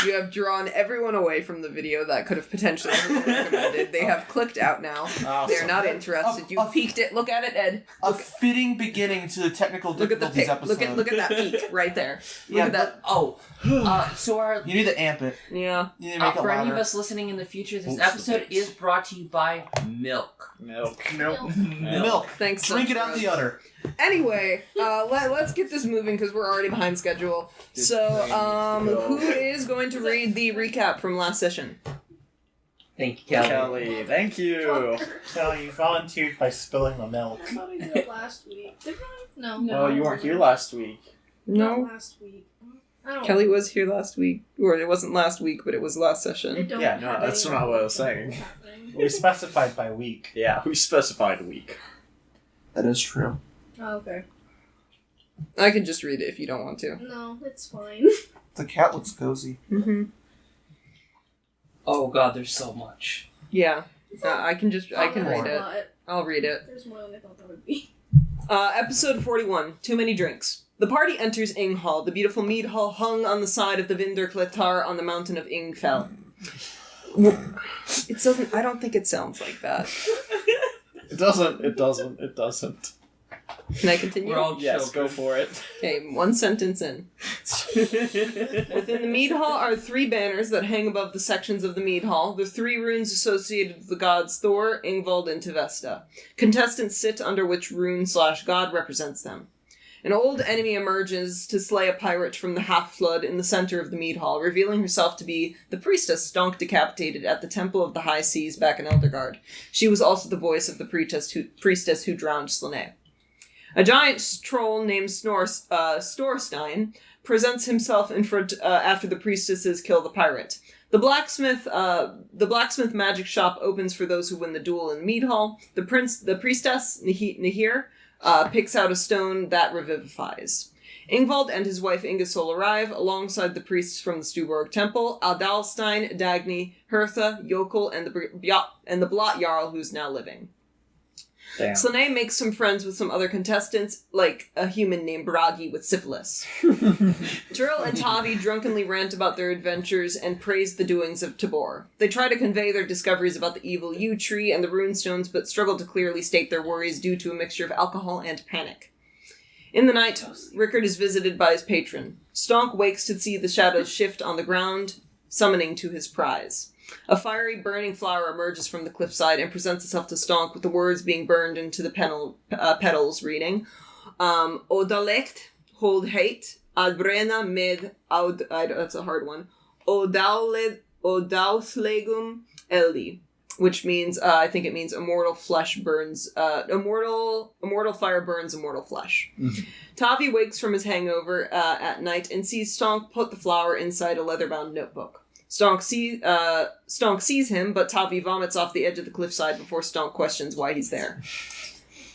You have drawn everyone away from the video that could have potentially been recommended. They have clicked out now. They're not interested. You've peeked it. Look at it, Ed. Fitting beginning to the technical difficulties episode. Look at that peak right there. Look at that. You need to amp it. Yeah. You need to make it for any louder. of us listening in the future, this episode is brought to you by milk. Milk. Thanks. Drink it out the udder. Anyway, let's get this moving because we're already behind schedule. So, who is going to read the recap from last session? Thank you, Kelly. Kelly, thank you. Kelly, you volunteered by spilling the milk. I thought I did it last week. Did I? No. Well, you weren't here last week. No. Not last week. I don't Kelly was here last week. Or it wasn't last week, but it was last session. Yeah, no, that's not what I was saying. We specified by week. Yeah, we specified a week. That is true. Oh, okay. I can just read it if you don't want to. No, it's fine. The cat looks cozy. Mm-hmm. Oh god, there's so much. Yeah. I can read it. But I'll read it. there's more than I thought there would be. Episode 41, Too Many Drinks. The party enters Inghall, the beautiful mead hall hung on the side of the Vinderkletar on the mountain of Ingfell. It doesn't, I don't think it sounds like that. It doesn't. Can I continue? We're all Yes, children. go for it. Okay, one sentence in. Within the mead hall are 3 banners that hang above the sections of the mead hall, the 3 runes associated with the gods Thor, Ingvald, and Tevesta. Contestants sit under which rune/god represents them. An old enemy emerges to slay a pirate from the half-flood in the center of the mead hall, revealing herself to be the priestess Stonk decapitated at the Temple of the High Seas back in Eldingheim. She was also the voice of the priestess who drowned Slane. A giant troll named Storstein presents himself in front after the priestesses kill the pirate. The blacksmith magic shop opens for those who win the duel in the mead hall. The priestess Nihir picks out a stone that revivifies. Ingvald and his wife Ingersoll arrive alongside the priests from the Stuborg Temple, Adalstein, Dagny, Hertha, Yokel, and the Blot Jarl who's now living. Damn. Slane makes some friends with some other contestants, like a human named Bragi with syphilis. Tiril and Tavi drunkenly rant about their adventures and praise the doings of Tabor. They try to convey their discoveries about the evil yew tree and the runestones, but struggle to clearly state their worries due to a mixture of alcohol and panic. In the night, Rickard is visited by his patron. Stonk wakes to see the shadows shift on the ground, summoning to his prize. A fiery, burning flower emerges from the cliffside and presents itself to Stonk with the words being burned into the petals reading, Odalekt, hold hate, adbrena med, that's a hard one, Odauslegum eldi, which means, I think it means immortal flesh burns, immortal fire burns immortal flesh. Mm-hmm. Tavi wakes from his hangover at night and sees Stonk put the flower inside a leather-bound notebook. Stonk sees him, but Tavi vomits off the edge of the cliffside before Stonk questions why he's there.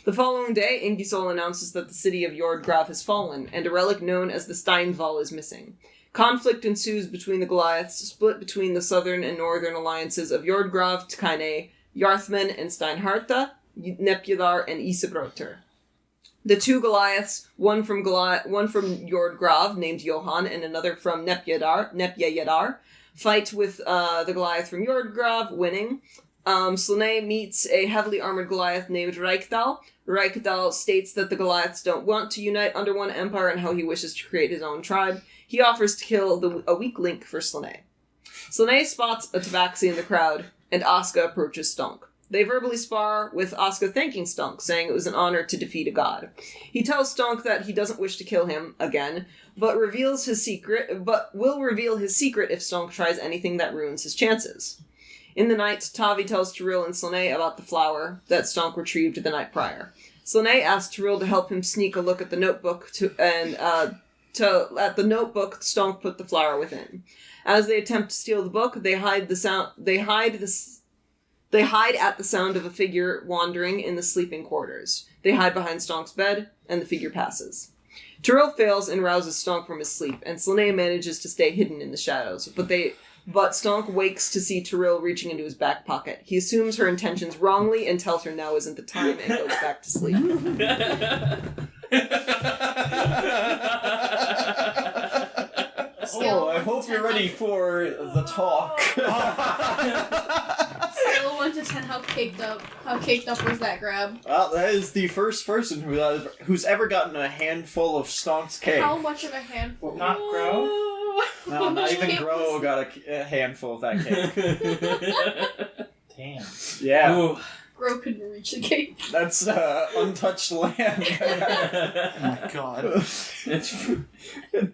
The following day, Ingisol announces that the city of Jordgrav has fallen, and a relic known as the Steinval is missing. Conflict ensues between the Goliaths, split between the southern and northern alliances of Jordgrav, Tkaine, Yarthmen, and Steinharta, Nepjajadarr, and Isebroter. The 2 Goliaths, one from Jordgrav, named Jóhann, and another from Nepjajadarr, fight with the Goliath from Jordgrav, winning. Slane meets a heavily armored Goliath named Reykdal. Reykdal states that the Goliaths don't want to unite under one empire and how he wishes to create his own tribe. He offers to kill a weak link for Slane. Slane spots a tabaxi in the crowd, and Aska approaches Stonk. They verbally spar, with Aska thanking Stonk, saying it was an honor to defeat a god. He tells Stonk that he doesn't wish to kill him, again, but will reveal his secret if Stonk tries anything that ruins his chances. In the night, Tavi tells Tiril and Slane about the flower that Stonk retrieved the night prior. Slane asks Tiril to help him sneak a look at the notebook, at the notebook Stonk put the flower within. As they attempt to steal the book, they hide at the sound of a figure wandering in the sleeping quarters. They hide behind Stonk's bed, and the figure passes. Tiril fails and rouses Stonk from his sleep, and Slane manages to stay hidden in the shadows, but Stonk wakes to see Tiril reaching into his back pocket. He assumes her intentions wrongly and tells her now isn't the time and goes back to sleep. So, I hope you're ready for the talk. Scale of 1 to 10, how caked up was that grab? Well, that is the first person who's ever gotten a handful of Stonk's cake. How much of a handful? Not grow? No, not even Gro got a handful of that cake. Damn. Yeah. Ooh. Gro couldn't reach the cake. That's untouched land. Oh my god.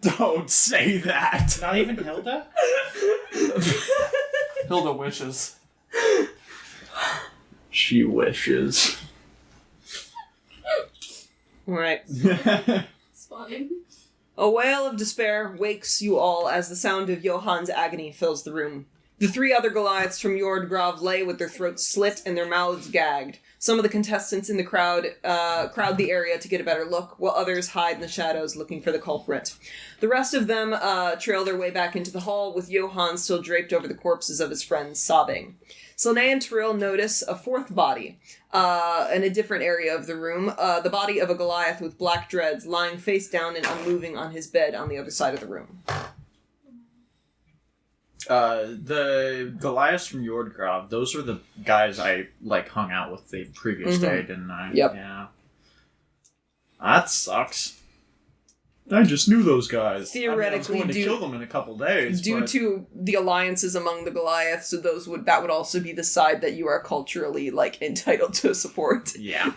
Don't say that. Not even Hilda? Hilda wishes. She wishes. Alright. It's fine. A wail of despair wakes you all as the sound of Jóhann's agony fills the room. The 3 other Goliaths from Jordgrav lay with their throats slit and their mouths gagged. Some of the contestants in the crowd crowd the area to get a better look, while others hide in the shadows looking for the culprit. The rest of them trail their way back into the hall, with Jóhann still draped over the corpses of his friends, sobbing. Slane and Tiril notice a 4th body in a different area of the room, the body of a Goliath with black dreads lying face down and unmoving on his bed on the other side of the room. The Goliaths from Jordgrav, those were the guys I, hung out with the previous day, didn't I? Yep. Yeah. That sucks. I just knew those guys. Theoretically, I was going to kill them in a couple days. Due to the alliances among the Goliaths, so that would also be the side that you are culturally, entitled to support. Yeah.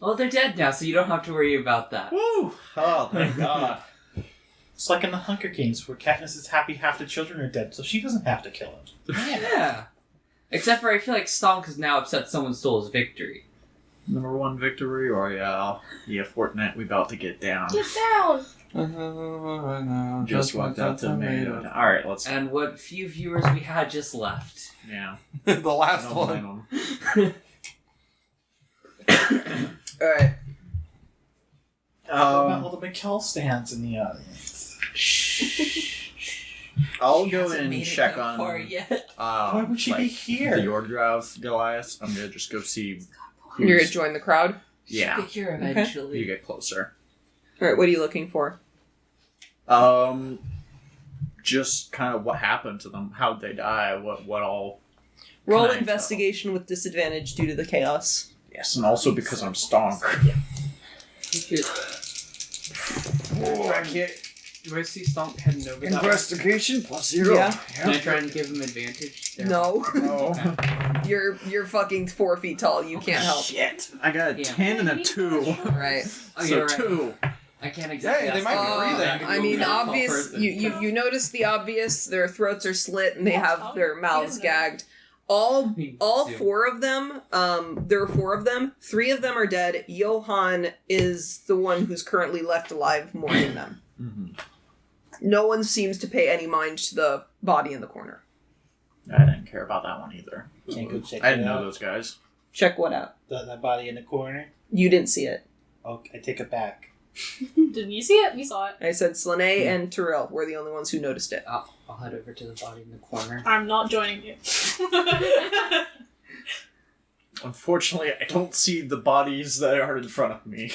Well, they're dead now, so you don't have to worry about that. Woo! Oh, thank God. It's like in the Hunger Games, where Katniss is happy half the children are dead, so she doesn't have to kill him. Yeah. Except for I feel like Stonk is now upset someone stole his victory. Number 1 victory, Royale. Yeah, Fortnite, we about to get down. Get down! Just walked out tomato. Alright, let's... And what few viewers we had just left. Yeah. The last Don't one. blame them. Alright. What about all the Mikkel stands in the audience? I'll She go hasn't and made it check that on... far yet. Why would she be here? The Jordgrav Goliaths. I'm gonna just go see who's... You're gonna join the crowd? Yeah. She'll get here eventually. You get closer. Alright, what are you looking for? Just kind of what happened to them. How'd they die? What all... Roll Can I investigation with disadvantage due to the chaos. Yes, and also because I'm Stonk. I can't... Do I see Stonk heading over that way? Investigation plus 0. Yeah. Can I try and give him advantage? There? No. No. You're fucking 4 feet tall. You can't help. Shit. I got a Yeah. 10 and a 2. Right. Oh, So you're right. 2. I can't exactly. Hey, they might be breathing. I mean, obvious. You notice the obvious. Their throats are slit and they have their mouths gagged. All 4 of them. There are 4 of them. 3 of them are dead. Jóhann is the one who's currently left alive, mourning them. Mm-hmm. No one seems to pay any mind to the body in the corner. I didn't care about that one either. Can't go check I didn't it know out. those guys. Check what out? That body in the corner? You didn't see it. Oh, I take it back. Didn't you see it? We saw it. I said Slane and Tiril were the only ones who noticed it. I'll head over to the body in the corner. I'm not joining you. Unfortunately, I don't see the bodies that are in front of me.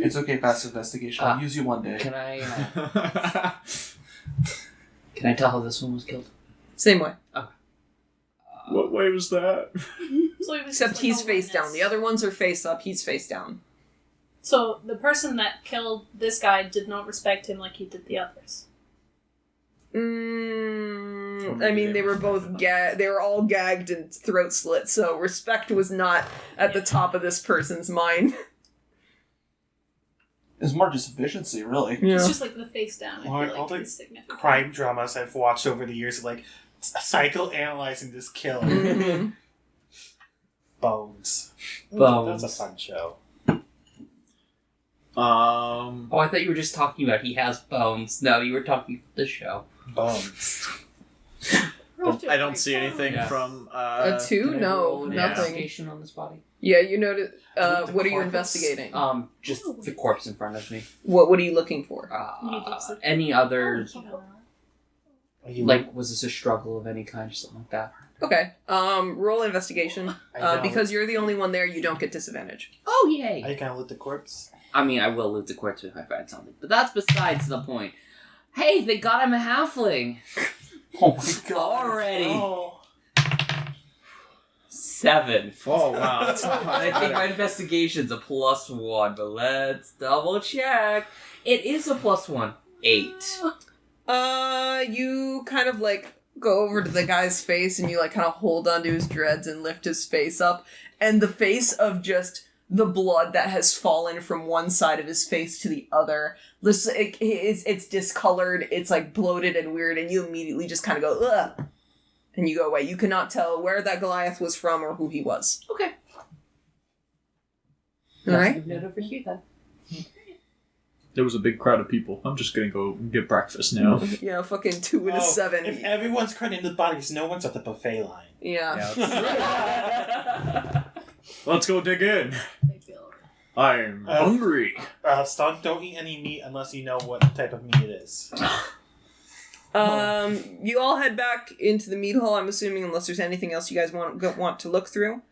It's okay, passive investigation. I'll use you one day. Can I tell how this one was killed? Same way. What way was that? So it was Except just he's a face witness. down. The other ones are face up. He's face down. So the person that killed this guy did not respect him like he did the others. I mean, they were both they were all gagged and throat slit, so respect was not at the top of this person's mind. It's more just efficiency, really. It's just like the face down. I All feel like the is significant. crime dramas I've watched over the years, psychoanalyzing this kill. Mhm. Bones. Bones. That's a fun show. Oh, I thought you were just talking about he has bones. No, you were talking about the show. Bones. I don't see anything Yeah. from... A 2? Can I No, roll an nothing. investigation on this body? Yeah, you notice. The What are you corpus? investigating? Just the corpse in front of me. What are you looking for? Any other, Are you was this a struggle of any kind or something like that? Okay. Roll investigation. I don't- Because you're the only one there, you don't get disadvantage. Oh, yay! Are you gonna loot the corpse? I mean, I will loot the corpse if I find something, but that's besides the point. Hey, they got him a halfling. Oh my god. Already. Oh. 7. Oh, wow. That's not And I think my investigation's a +1, but let's double check. It is a +1. 8. You kind of like go over to the guy's face and you like kind of hold onto his dreads and lift his face up, and the face of just the blood that has fallen from one side of his face to the other. It's discolored, it's like bloated and weird, and you immediately just kind of go, ugh, and you go away. You cannot tell where that Goliath was from or who he was. Okay. Alright? Note over here then. There was a big crowd of people. I'm just gonna go get breakfast now. Yeah, fucking 2 and a 7. If everyone's crediting the bodies, no one's at the buffet line. Yeah. Let's go dig in. They feel I'm hungry. Stonk, don't eat any meat unless you know what type of meat it is. You all head back into the meat hall, I'm assuming, unless there's anything else you guys want to look through.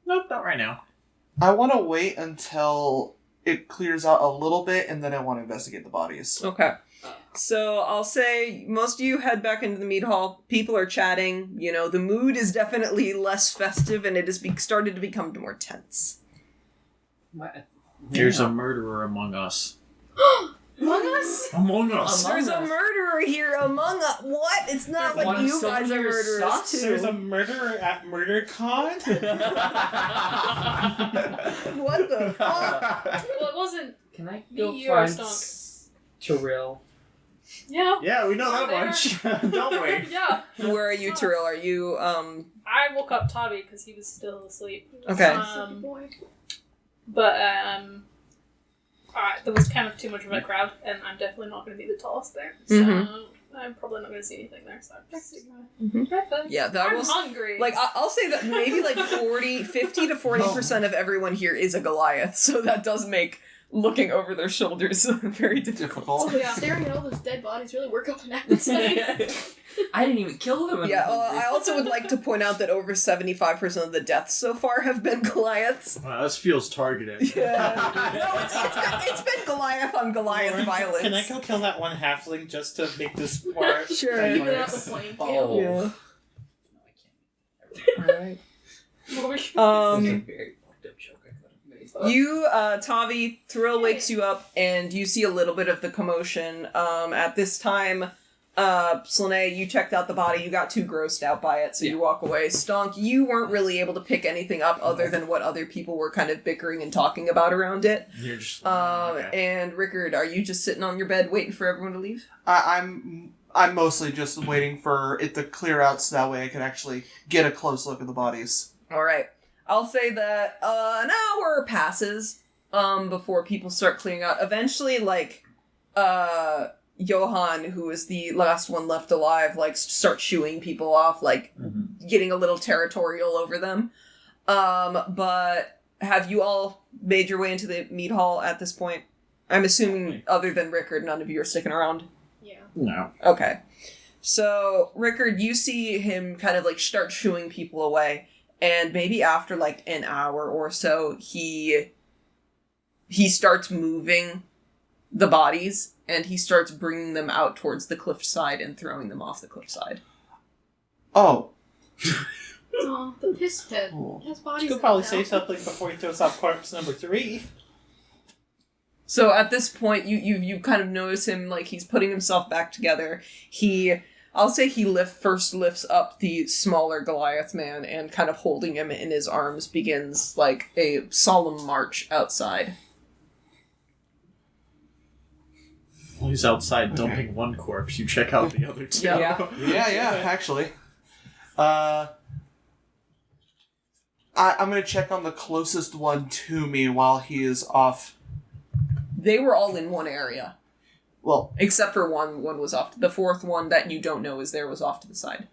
Nope, not right now. I want to wait until it clears out a little bit, and then I want to investigate the bodies. Okay. So I'll say most of you head back into the meat hall. People are chatting. You know, the mood is definitely less festive, and it has started to become more tense. There's a murderer among us. Among us? Among us. There's a murderer here among us. What? It's not There's like one you guys are soldier murderers sucks? too. There's a murderer at MurderCon? What the fuck? Well, it wasn't. Can I Me, go you, or find Stonk? Tiril? Yeah. Yeah, we know Oh, that there. much. Don't we? Yeah. Where are you, Tiril? Are you I woke up Tavi because he was still asleep. Okay. But there was kind of too much of a crowd, and I'm definitely not going to be the tallest there. So I'm probably not going to see anything there. So I'm just breakfast. Yeah, that I'm was hungry. like I'll say that maybe like 50 to 40% of everyone here is a Goliath, so that does make looking over their shoulders very difficult. Difficult. Yeah. Staring at all those dead bodies really work up an appetite. I didn't even kill them. Yeah, I also would like to point out that over 75% of the deaths so far have been Goliaths. Wow, this feels targeted. Yeah. No, it's been Goliath on Goliath Lauren, violence. Can I go kill that one halfling just to make this more... Sure. Even out the playing field. Oh. Yeah. Alright. That's a very fucked up joke I could have made. You, Tavi, Tiril wakes you up, and you see a little bit of the commotion. At this time, Slane, you checked out the body, you got too grossed out by it, so you walk away. Stonk, you weren't really able to pick anything up other than what other people were kind of bickering and talking about around it. You're just... And Rickard, are you just sitting on your bed waiting for everyone to leave? I'm mostly just waiting for it to clear out so that way I can actually get a close look at the bodies. Alright. I'll say that an hour passes before people start clearing out. Eventually, Jóhann, who is the last one left alive, starts shooing people off, getting a little territorial over them. But have you all made your way into the meat hall at this point? I'm assuming, other than Rickard, none of you are sticking around? Yeah. No. Okay. So, Rickard, you see him kind of, start shooing people away, and maybe after, an hour or so, he starts moving the bodies, and he starts bringing them out towards the cliffside and throwing them off the cliffside. Oh. Oh, the piss pit. Cool. It has bodies You in could probably it say now. something before he throws off corpse number 3. So at this point, you kind of notice him, he's putting himself back together. I'll say he first lifts up the smaller Goliath man and kind of holding him in his arms begins, a solemn march outside. Well, he's outside dumping one corpse. You check out the other two. Yeah. Yeah, actually. I'm gonna check on the closest one to me while he is off. They were all in one area. Well, Except for one was off. The fourth one that you don't know is there was off to the side.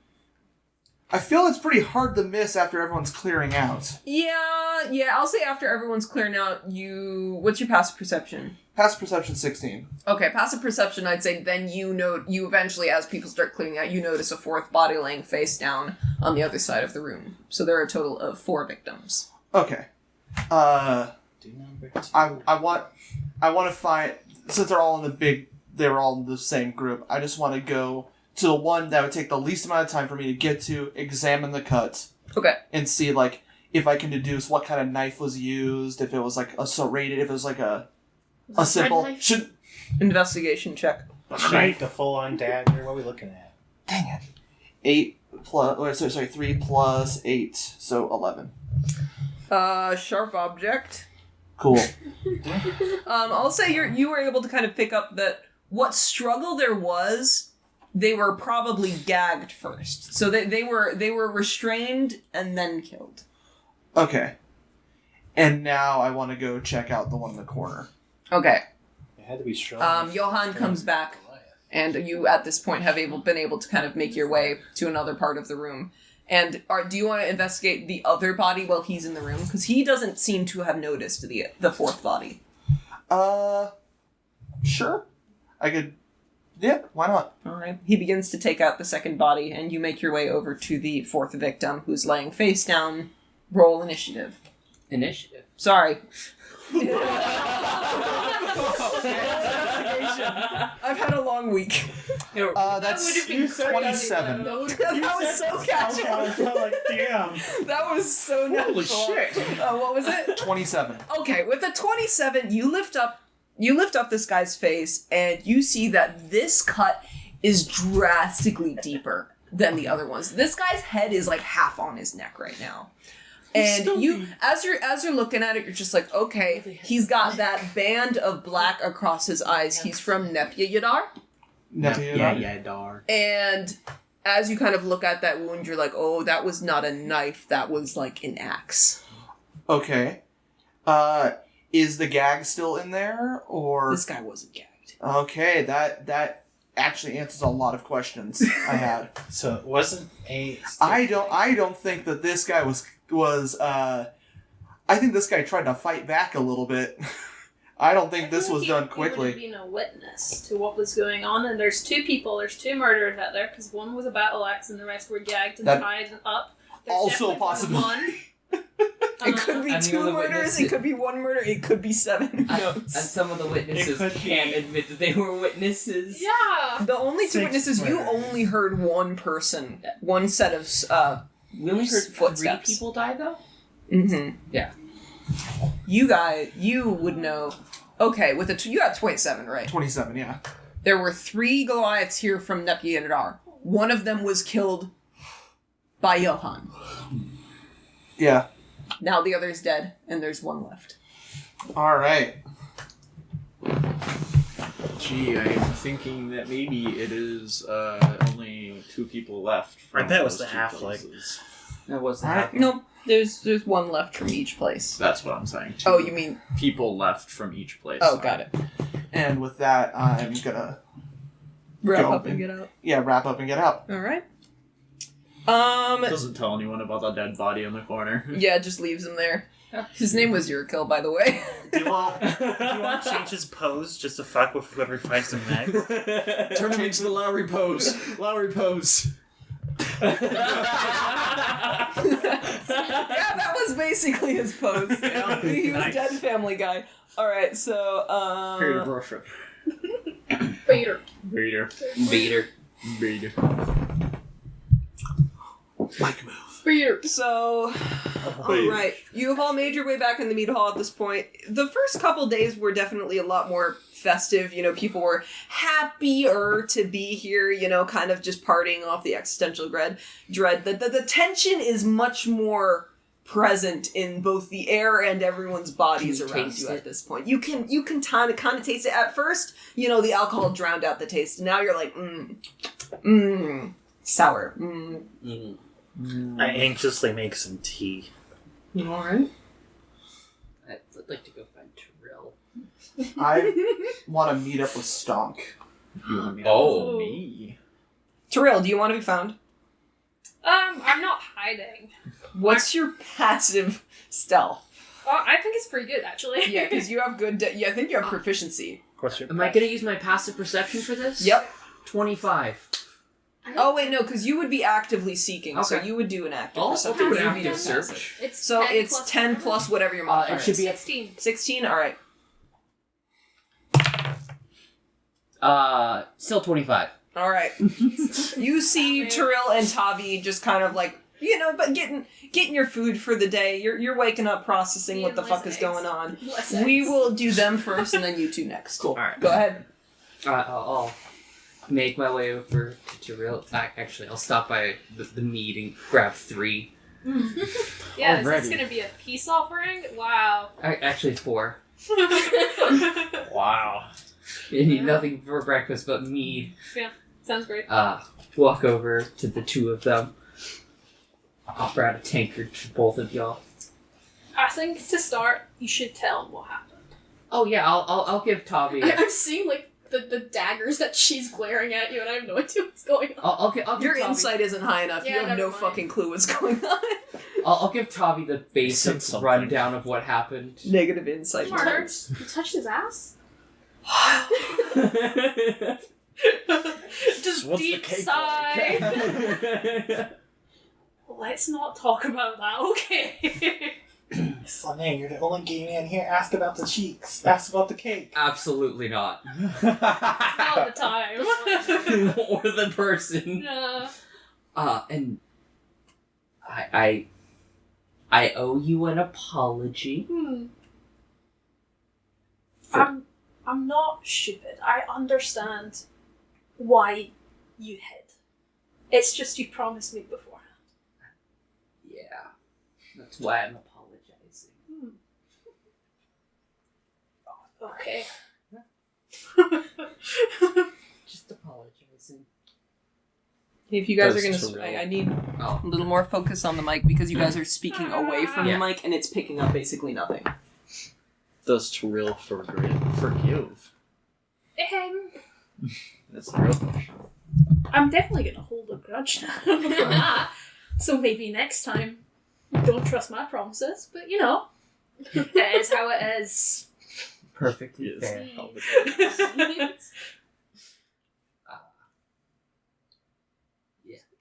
I feel it's pretty hard to miss after everyone's clearing out. Yeah, I'll say after everyone's clearing out, what's your passive perception? Passive perception 16. Okay, passive perception, I'd say then you eventually, as people start clearing out, you notice a fourth body laying face down on the other side of the room. So there are a total of 4 victims. Okay. I want to find, since they're all in the big they were all in the same group. I just want to go to the one that would take the least amount of time for me to get to, examine the cut, Okay. and see, like, if I can deduce what kind of knife was used, if it was, like, a serrated, if it was, like, a simple... knife? Investigation check. A knife, a full-on dagger. What are we looking at? Dang it. 3 plus 8, so 11. Sharp object. Cool. I'll say you were able to kind of pick up that what struggle there was, they were probably gagged first. So they were restrained and then killed. Okay. And now I want to go check out the one in the corner. Okay. It had to be strong. Jóhann comes back, and you at this point have been able to kind of make your way to another part of the room. And do you want to investigate the other body while he's in the room? Because he doesn't seem to have noticed the fourth body. Sure. I could... Yeah, why not? Alright. He begins to take out the second body, and you make your way over to the fourth victim, who's laying face down. Roll initiative. Initiative. Sorry. I've had a long week. That's would've been 27. That was so casual. Like, damn. That was so natural. Holy shit. What was it? 27. Okay, with a 27, you lift up this guy's face, and you see that this cut is drastically deeper than the other ones. This guy's head is like half on his neck right now. And you, as you're looking at it, you're just like, okay, he's got that band of black across his eyes. He's from Nepjajadarr. Nepjajadarr. And as you kind of look at that wound, you're like, oh, that was not a knife. That was like an axe. Okay. Is the gag still in there, or... This guy wasn't gagged. Okay, that actually answers a lot of questions I had. So it wasn't a... I don't think that this guy was I think this guy tried to fight back a little bit. I don't think this was done He would quickly. have been a witness to what was going on, and there's two murderers out there, because one was a battle axe and the rest were gagged and tied up. There's Also definitely possible. one. It could be And the 2 other murders, witnesses- it could be 1 murder, it could be 7. Who And knows? some of the witnesses It could can't be. admit that they were witnesses. Yeah! The only 2 6 witnesses, you murders. only heard one person, one set of, We only heard Footsteps. 3 people die, though? mm-hmm. Yeah. You would know. Okay, you got 27, right? 27, yeah. There were 3 Goliaths here from Nepjajadarr. One of them was killed by Jóhann. Yeah. Now the other's dead, and there's 1 left. Alright. Gee, I'm thinking that maybe it is only 2 people left. Right, that was those the 2 half, like- places. That was No, there's 1 left from each place. That's what I'm saying. 2 Oh, you mean... people left from each place. Oh, got it. And with that, I'm gonna Wrap Go up and and- get out. wrap up and get out. Alright. Doesn't tell anyone about the dead body in the corner. Yeah, just leaves him there. His name was Tiril, by the way. Do you want to change his pose just to fuck with whoever finds him next? Turn him into the Lowry pose. Lowry pose. Yeah, that was basically his pose. He was Nice. dead Family Guy. Alright, so, Period of worship. Bader. Vader. Vader. Vader. Mike move. Bader. So, alright, you have all made your way back in the mead hall at this point. The first couple days were definitely a lot more festive, people were happier to be here, kind of just partying off the existential dread. The tension is much more present in both the air and everyone's bodies Can you around taste you it? at this point. You can kind of taste it. At first, the alcohol drowned out the taste. Now you're like, sour. I anxiously make some tea. Alright. I'd like to go find Tiril. I want to meet up with Stonk. You want me to Oh. me? Tiril, do you want to be found? I'm not hiding. What's your passive stealth? I think it's pretty good, actually. Yeah, because you have good... I think you have proficiency. Of course, Am I going to use my passive perception for this? Yep. 25. Oh, wait, no, because you would be actively seeking, so Okay. you would do an active I'll perception. do an It would active be a search. passive. It's So 10 it's plus 10 whatever. plus whatever your modifier it should is. be a 16. 16? Alright. Still 25. All right. You see Tiril and Tavi just kind of like, but getting your food for the day. You're waking up, processing what the fuck is going on. We will do them first, and then you two next. Cool. All right. Go ahead. I'll make my way over to Tiril. Actually, I'll stop by the mead and grab 3. Yeah, is this Already. gonna be a peace offering? Wow. Actually, 4. Wow. You need nothing for breakfast but mead. Sounds great. Walk over to the 2 of them. Offer out a tankard to both of y'all. I think to start, you should tell him what happened. Oh yeah, I'll give Tavi. I'm seeing like the daggers that she's glaring at you, and I have no idea what's going on. I'll give Your Tavi, insight isn't high enough. Yeah, You have never no mind. fucking clue what's going on. I'll give Tavi the basic Said something. rundown of what happened. Negative insight. Murder. You touched his ass? Just What's the deep cake sigh. like? Let's not talk about that, okay? Sonny, you're the only gay man here. Ask about the cheeks. Ask about the cake. Absolutely not. Not the time. Or the person. And I owe you an apology. I'm not stupid. I understand why you hid. It's just you promised me beforehand. Yeah, that's why I'm apologizing. Okay. Just apologizing. If you guys are Does gonna, Tiril- I need Oh, a little more focus on the mic because you guys are speaking away from Yeah. the mic and it's picking up basically nothing. Does Tiril forgive? That's the real question. I'm definitely gonna hold a grudge now. So maybe next time, don't trust my promises, but it is how it is. perfectly Yes. fair.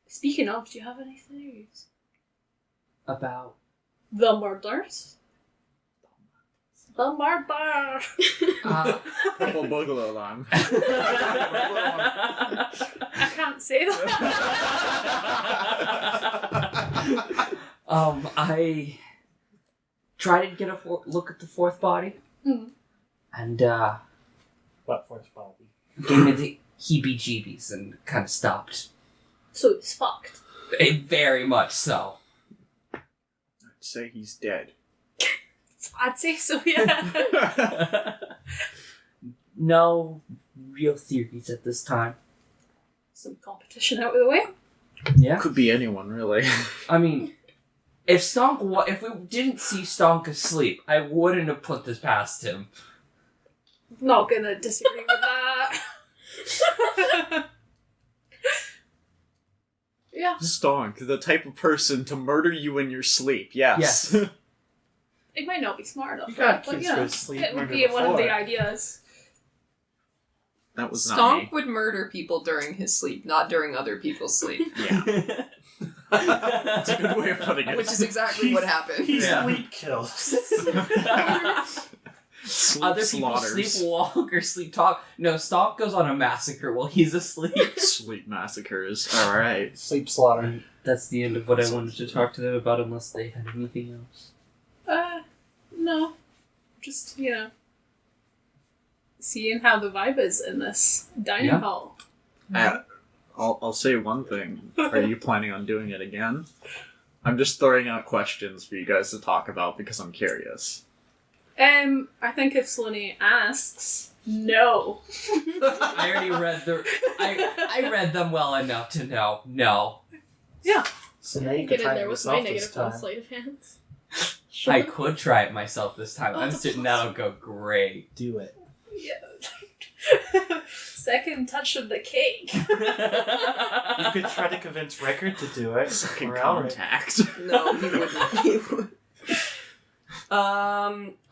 Speaking of, do you have any theories? About The murders? The murder! Purple boogaloo alarm. I can't say that. I tried to get a look at the 4th body, and What force body? gave me the heebie-jeebies and kind of stopped. So it's fucked. Very much so. I'd say he's dead. I'd say so, yeah. No real theories at this time. Some competition out of the way. Yeah. Could be anyone, really. I mean, if if we didn't see Stonk asleep, I wouldn't have put this past him. Not gonna disagree with that. Yeah. Stonk, the type of person to murder you in your sleep. Yes. Yes. It might not be smart enough. You got but, kids you know, for sleep it would murder be one of the before. ideas. That was not me. Stonk would murder people during his sleep, not during other people's sleep. Yeah. That's a good way of putting it. Which is exactly what happened. He Yeah. sleep kills. Sleep Other people slaughters. sleepwalk or sleep talk. No, Stonk goes on a massacre while he's asleep. Sleep massacres. Alright. Sleep slaughter. That's the end of what I wanted to talk to them about, unless they had anything else. No. Just, seeing how the vibe is in this dining Yeah. hall. I'll say one thing. Are you planning on doing it again? I'm just throwing out questions for you guys to talk about because I'm curious. I think if Slinny asks, no. I already read I read them well enough to know. No. So now you Get can in try there it with my yourself negative this one time. sleight of hands. I could try it myself this time. Oh, I'm it's a certain plus. that'll go great. Do it. Yeah. Second touch of the cake. You could try to convince Rickard to do it. Second We're outright. contact. No, he wouldn't. He would.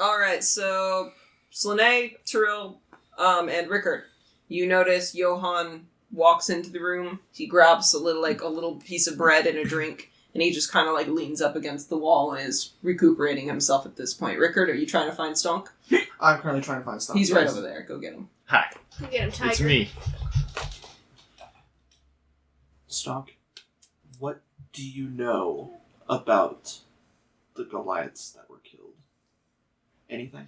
Alright, so Slane, Tiril, and Rickard. You notice Jóhann walks into the room. He grabs a little piece of bread and a drink, and And he just kind of like leans up against the wall and is recuperating himself at this point. Rickard, are you trying to find Stonk? I'm currently trying to find stuff. He's right over there. Go get him. Hi, Get him, Tiger. it's me. Stonk, what do you know about the Goliaths that were killed? Anything?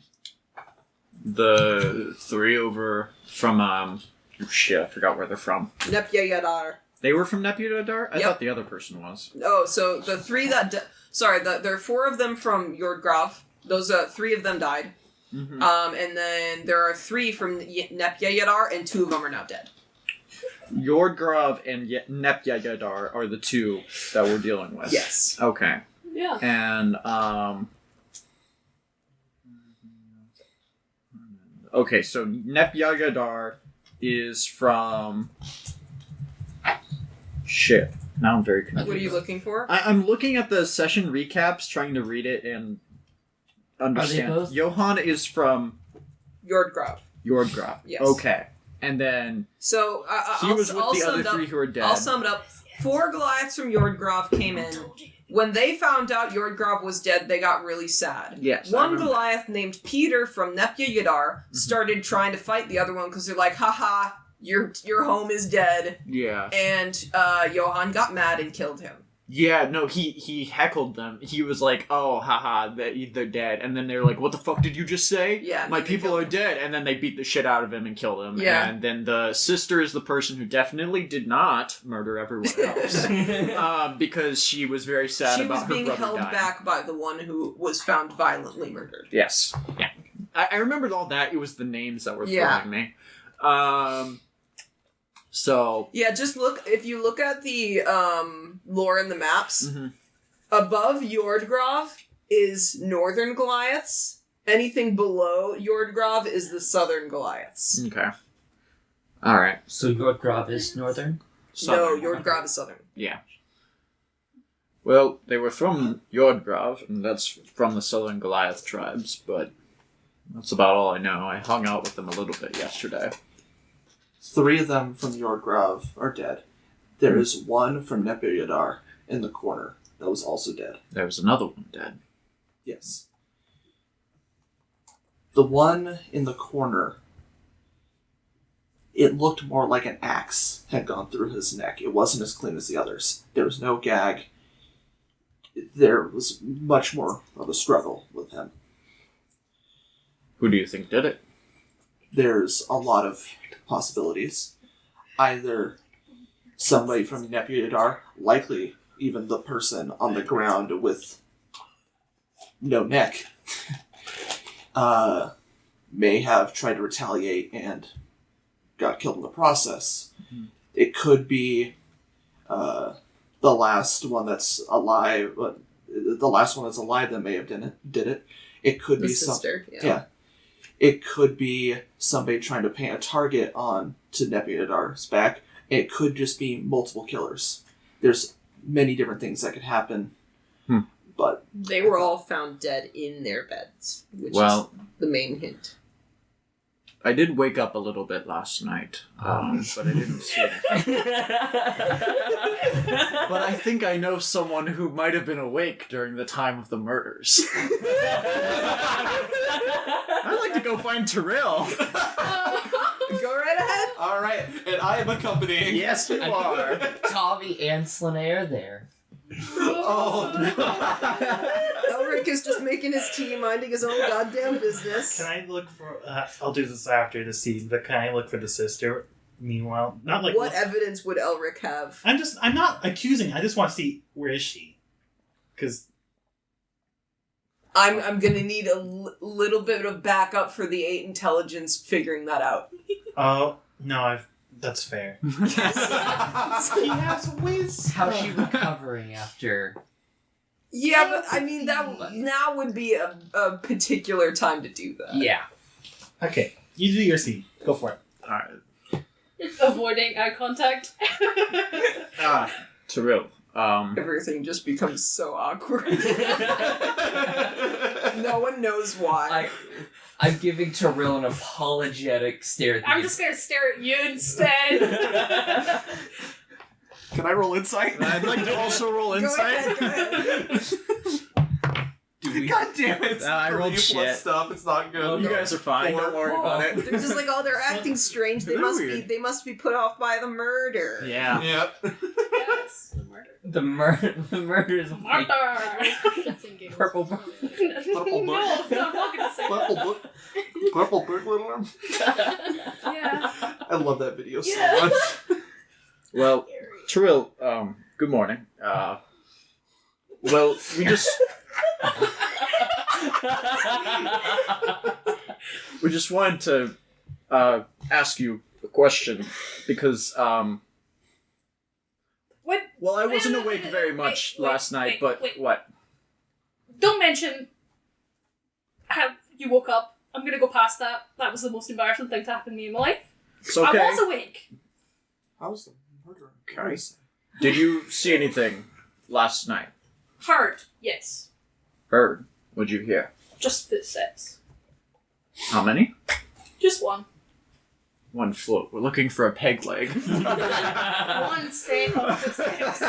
The 3 over from shit, I forgot where they're from. Nepjajadarr. They were from Nepjajadarr? I Yep. thought the other person was. Oh, so the 3 that... there are 4 of them from Jordgrav. Those 3 of them died. Mm-hmm. And then there are 3 from Nepjajadarr, and 2 of them are now dead. Jordgrav and Nepjajadarr are the 2 that we're dealing with. Yes. Okay. Yeah. And, okay, so Nepjajadarr is from... Shit. Now I'm very confused. What are you looking for? I'm looking at the session recaps, trying to read it and understand. Are they both? Johann is from Jordgrav. Jordgrav. Yes. Okay. And then So he was with the other 3 who are dead. I'll sum it up. 4 Goliaths from Jordgrav came in. When they found out Jordgrav was dead, they got really sad. Yes. I One remember. Goliath named Petúr from Nepjajadarr started trying to fight the other one because they're like, haha, your home is dead. Yeah. And Jóhann got mad and killed him. Yeah, no, he heckled them. He was like, oh, haha, they're dead. And then they're like, what the fuck did you just say? Yeah. My they people killed are him. dead. And then they beat the shit out of him and killed him. Yeah. And then the sister is the person who definitely did not murder everyone else. Because she was very sad She about was her being brother held dying. back by the one who was found violently murdered. Yes. Yeah. I remembered all that. It was the names that were Yeah. throwing me. So... Yeah, just look, if you look at the lore in the maps, Mhm. above Jordgrav is northern Goliaths. Anything below Jordgrav is the southern Goliaths. Okay. Alright. So Jordgrav is northern? No, Jordgrav is southern. Yeah. Well, they were from Jordgrav, and that's from the southern Goliath tribes, but that's about all I know. I hung out with them a little bit yesterday. 3 of them from Jordgrav are dead. There is 1 from Nepjajadarr in the corner that was also dead. There was another one dead. Yes. The one in the corner, it looked more like an axe had gone through his neck. It wasn't as clean as the others. There was no gag. There was much more of a struggle with him. Who do you think did it? There's a lot of possibilities. Either somebody from Nepjajadarr, likely even the person on the ground with no neck, may have tried to retaliate and got killed in the process. Mm-hmm. It could be the last one that's alive. The last one that's alive that may have did it. It could The be sister, yeah. It could be somebody trying to paint a target on to Nepjajadarr's back. It could just be multiple killers. There's many different things that could happen. But They were all found dead in their beds, which Well- is the main hint. I did wake up a little bit last night, but I didn't see it. But I think I know someone who might have been awake during the time of the murders. I'd like to go find Tiril. Go right ahead. all right, and I am accompanying. Yes, you are. Tavi and Slane are there. Oh, Elric is just making his tea, minding his own goddamn business. Can I look for? I'll do this after the scene, but can I look for the sister? Meanwhile, not like What evidence would Elric have? I'm not accusing. I just want to see where is she, because I'm gonna need a little bit of backup for the 8 intelligence figuring that out. oh no, that's fair. He has wisdom. How's she recovering after? Yeah, but I mean that now would be a particular time to do that. Yeah. Okay, you do your scene. Go for it. Alright. Avoiding eye contact. Tiril. Everything just becomes so awkward. No one knows why. I'm giving Tiril an apologetic stare. I'm just gonna stare at you instead. Can I roll insight? I'd like to also roll insight. Go ahead. God damn it! I rolled 3 plus shit. Stuff. It's not good. You guys are fine. Don't worry about it. They're just like, oh, they're acting strange. They They're must weird. be put off by the murder. Yeah. Yep. Yes, the murder. The murder is like Murder! purple. No, I'm not gonna say that. Purple book. Yeah. I love that video so Yeah. much. Well, Tiril, good morning. Well, we just wanted to ask you a question because What? well, I wasn't Wait, awake wait, very wait, much wait, last night, wait, but wait. what? Don't mention how you woke up. I'm gonna go past that. That was the most embarrassing thing to happen to me in my life. It's okay. I was awake. How's the murderer? Okay. Did you see anything last night? Heard, yes. Heard? What'd you hear? Just footsteps. How many? Just one. One float. We're looking for a peg leg. One set of footsteps.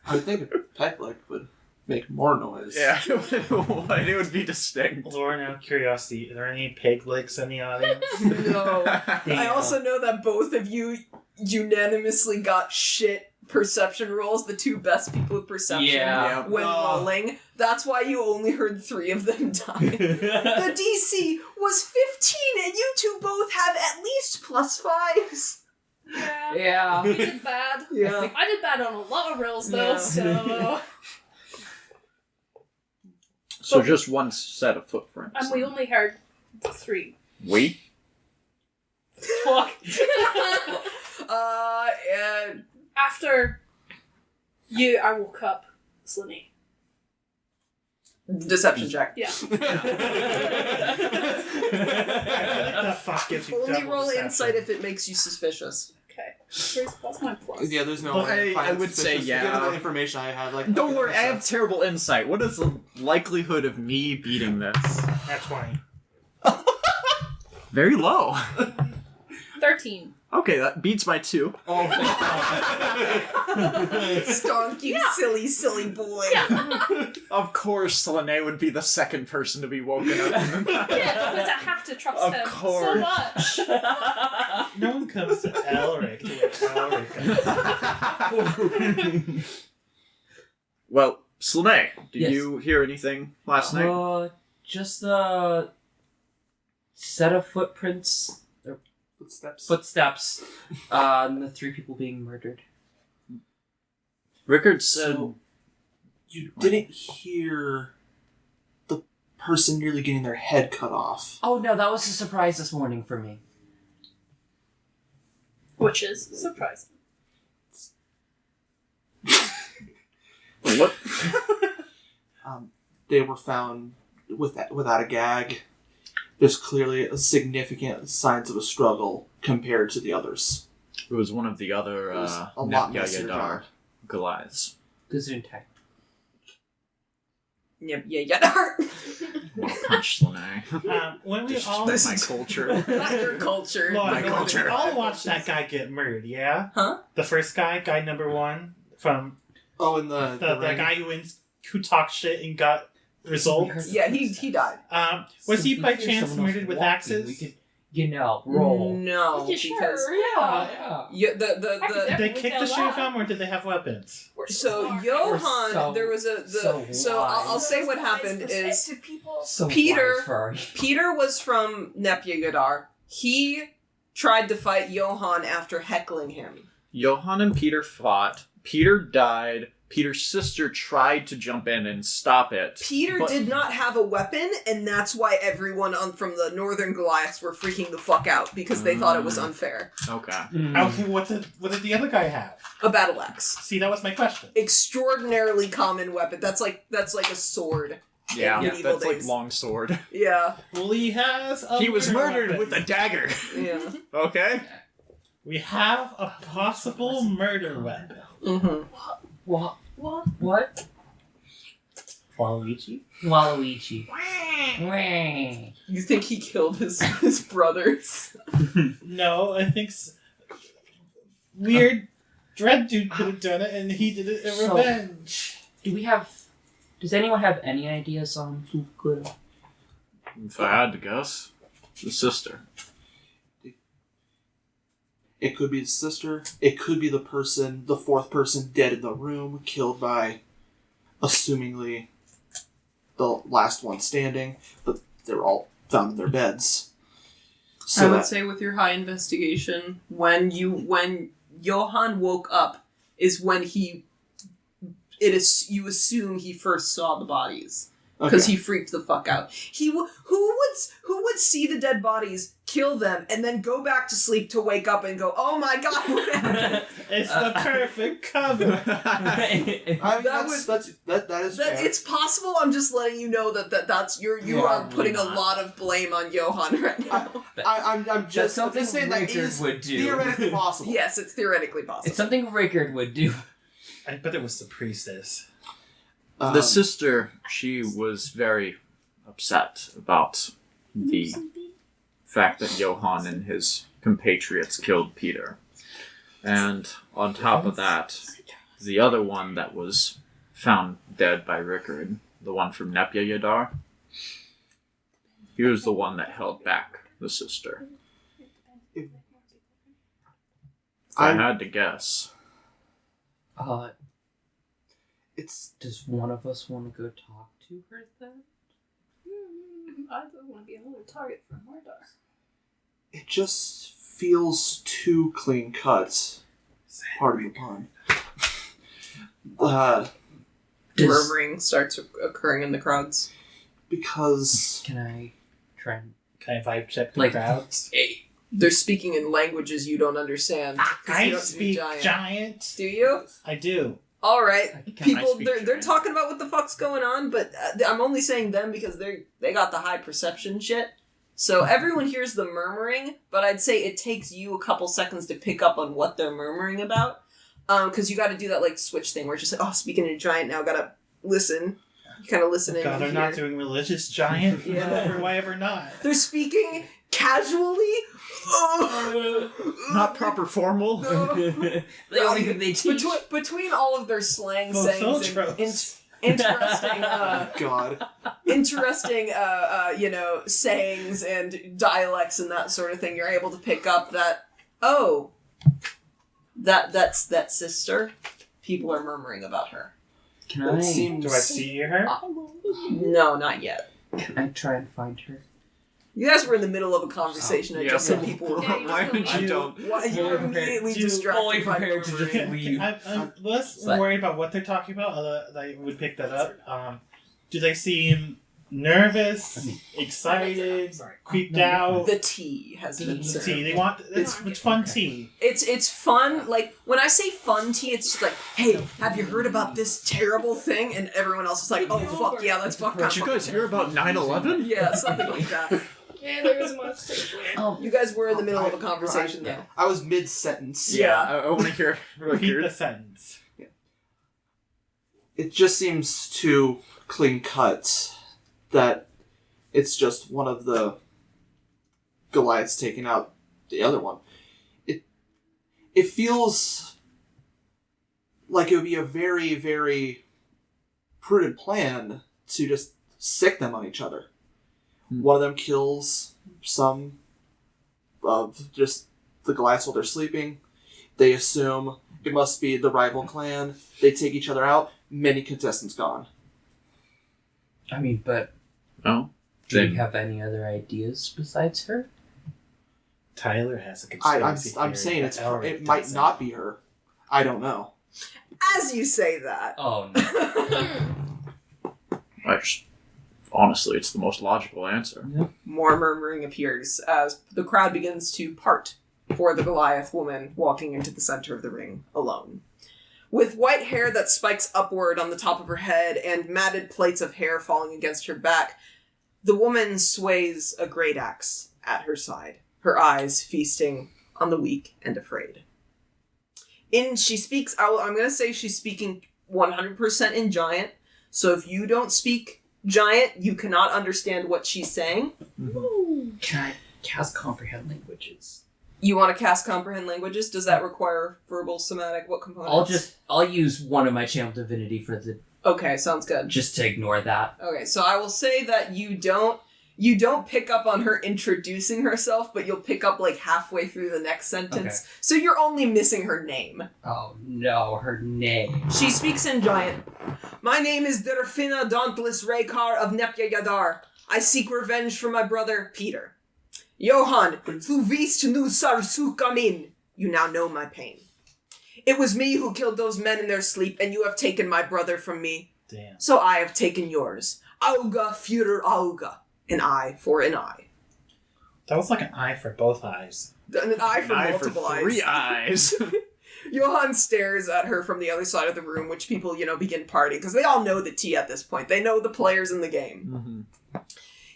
I would think a peg leg would make more noise. Yeah, it would be distinct. Lauren, out of curiosity, are there any pig legs in the audience? No. I Damn. also know that both of you unanimously got shit perception rolls, the two best people with perception Yeah. when rolling. That's why you only heard 3 of them die. The DC was 15 and you two both have at least +5s. Yeah. Yeah. We did bad. Yeah. I did bad on a lot of rolls though, Yeah. so... So just one set of footprints. And we only heard 3. We? Fuck. And After you, I woke up. Slinny. deception check. Yeah. What the fuck gives you Only double roll deception? insight if it makes you suspicious. Okay. What's my plus? Yeah, there's no Well, way to find I would suspicious. say yeah. Given the information I had, like, Don't worry, I have 100%. terrible insight. What is the likelihood of me beating this? That's 20. Very low. 13. Okay, that beats my 2. Stonk, you silly boy. Of course, Lene would be the second person to be woken up. Yeah, because I have to trust Of him so course. much. No one comes to Elric to Elric. Well, Slane, did Yes. you hear anything last night? Just a set of footsteps, and the 3 people being murdered. Rickard said... So, you didn't hear the person nearly getting their head cut off. Oh no, that was a surprise this morning for me. Which is surprising. What? They were found without a gag. There's clearly a significant signs of a struggle compared to the others. It was one of the other It was a lot messier Nepjajadarr job. Goliaths. Gesundheit. Yep, yeah. Well, punch Slane. When we This all... is my culture. Not your culture. Lauren, my culture. we all watched that guy get murdered, yeah? Huh? The first guy number 1, from Oh, and the the guy who talked shit and got results. Yeah, he died. Was he by Hear chance someone else murdered with walking, axes? We could, roll. No, Yeah, sure, because Yeah. yeah, I could Did they definitely kick tell the shit that. from, or did they have weapons? We're so smart. Jóhann, so- there was so I'll wise. say what happened is Perspective people. So Peter- wise for our- Peter was from Nepjajadarr. He tried to fight Jóhann after heckling him. Jóhann and Peter fought. Peter died. Peter's sister tried to jump in and stop it. Peter But- did not have a weapon, and that's why everyone from the northern Goliaths were freaking the fuck out because they thought it was unfair. Okay. Okay, what did the other guy have? A battle axe, See, that was my question. extraordinarily common weapon. That's like a sword. Yeah, In medieval that's like days. longsword. Yeah, Well, he has a He was murder murdered weapon. with a dagger. yeah. Okay. We have a possible murder weapon. Mm-hmm. What? What? Waluigi? Waluigi. You think he killed his brothers? No, I think weird Dread Dude could have done it, and he did it in revenge. Does anyone have any ideas on who could have? If I had to guess, the sister. It could be the sister. It could be the fourth person dead in the room, killed by, assumingly, the last one standing. But they're all found in their beds. So I would say with your high investigation, when Jóhann woke up is when you assume he first saw the bodies. Because he freaked the fuck out. Who would see the dead bodies, kill them, and then go back to sleep to wake up and go, "Oh my god, what happened?" It's the perfect cover. that is fair. It's possible. I'm just letting you know that's you are putting a lot of blame on Jóhann right now. I'm just saying that Rickard is would do. theoretically possible. Yes, it's theoretically possible. It's something Rickard would do. I bet it was the priestess. The sister, she was very upset about the fact that Jóhann and his compatriots killed Peter. And on top of that, the other one that was found dead by Rickard, the one from Nepjajadarr, he was the one that held back the sister. If I had to guess. Does one of us want to go talk to her then? I don't want to be another target for Mordor. It just feels too clean cut. Pardon the pun. Murmuring starts occurring in the crowds. Because... Can I try and... Can I vibe check the crowds? They're speaking in languages you don't understand. I speak giant. Do you? I do. All right, people, they're giant? talking about what the fuck's going on, but I'm only saying them because they got the high perception shit. So everyone hears the murmuring, but I'd say it takes you a couple seconds to pick up on what they're murmuring about, because you got to do that like switch thing where it's just like, oh, speaking in giant now, gotta listen. You kind of listen in. God, they're not doing religious giant. Yeah. Why ever not? They're speaking casually. Not proper formal. The only thing they teach. Between all of their slang sayings and interesting, God. interesting, sayings and dialects and that sort of thing, you're able to pick up that, that's that sister. People are murmuring about her. Can It I? seems- Do I see her? No, not yet. Can I try and find her? You guys were in the middle of a conversation. I just said people were. Why didn't you don't? Why you were immediately distracted fully by prepared to just murmuring. leave. I'm less But- worried about what they're talking about. I would pick that up. Do they seem nervous, excited, creeped out? The tea has been The served. tea. They want it's fun tea. It's fun. Like when I say fun tea, it's just like, hey, have you heard about this terrible thing? And everyone else is like, oh fuck yeah, let's fuck. Did you guys hear about 9/11? Yeah, something like that. Yeah, there was a monster. You guys were in the middle of a conversation though. I was mid-sentence. Yeah, I want to hear. Repeat the sentence. It just seems too clean cut that it's just one of the Goliaths taking out the other one. It feels like it would be a very, very prudent plan to just sick them on each other. One of them kills some of just the Goliaths while they're sleeping. They assume it must be the rival clan. They take each other out. Many contestants gone. I mean, but No. do you have any other ideas besides her? Tyler has a I'm conspiracy saying theory that Elric it might doesn't. not be her. I don't know. As you say that. Oh no. Honestly, it's the most logical answer. More murmuring appears as the crowd begins to part for the Goliath woman walking into the center of the ring alone. With white hair that spikes upward on the top of her head and matted plaits of hair falling against her back, the woman sways a great axe at her side, her eyes feasting on the weak and afraid. She speaks, I'm going to say she's speaking 100% in Giant, so if you don't speak Giant, you cannot understand what she's saying. Can I cast comprehend languages? You want to cast Comprehend Languages? Does that require verbal, somatic? What components? I'll use one of my channel divinity for the... Okay, sounds good. Just to ignore that. Okay, so I will say that you don't pick up on her introducing herself, but you'll pick up like halfway through the next sentence. Okay. So you're only missing her name. Oh no, her name. She speaks in Giant. My name is Dyrfinna Dauntless Reykdal of Nepjajadarr. I seek revenge for my brother, Peter. Jóhann, tu vist nu sarsukamin. You now know my pain. It was me who killed those men in their sleep, and you have taken my brother from me. Damn. So I have taken yours. Auga für Auga. An eye for an eye. That was like an eye for both eyes. An eye for An eye multiple for 3 eyes. Jóhann stares at her from the other side of the room, which people, begin partying, because they all know the tea at this point. They know the players in the game. Mm-hmm.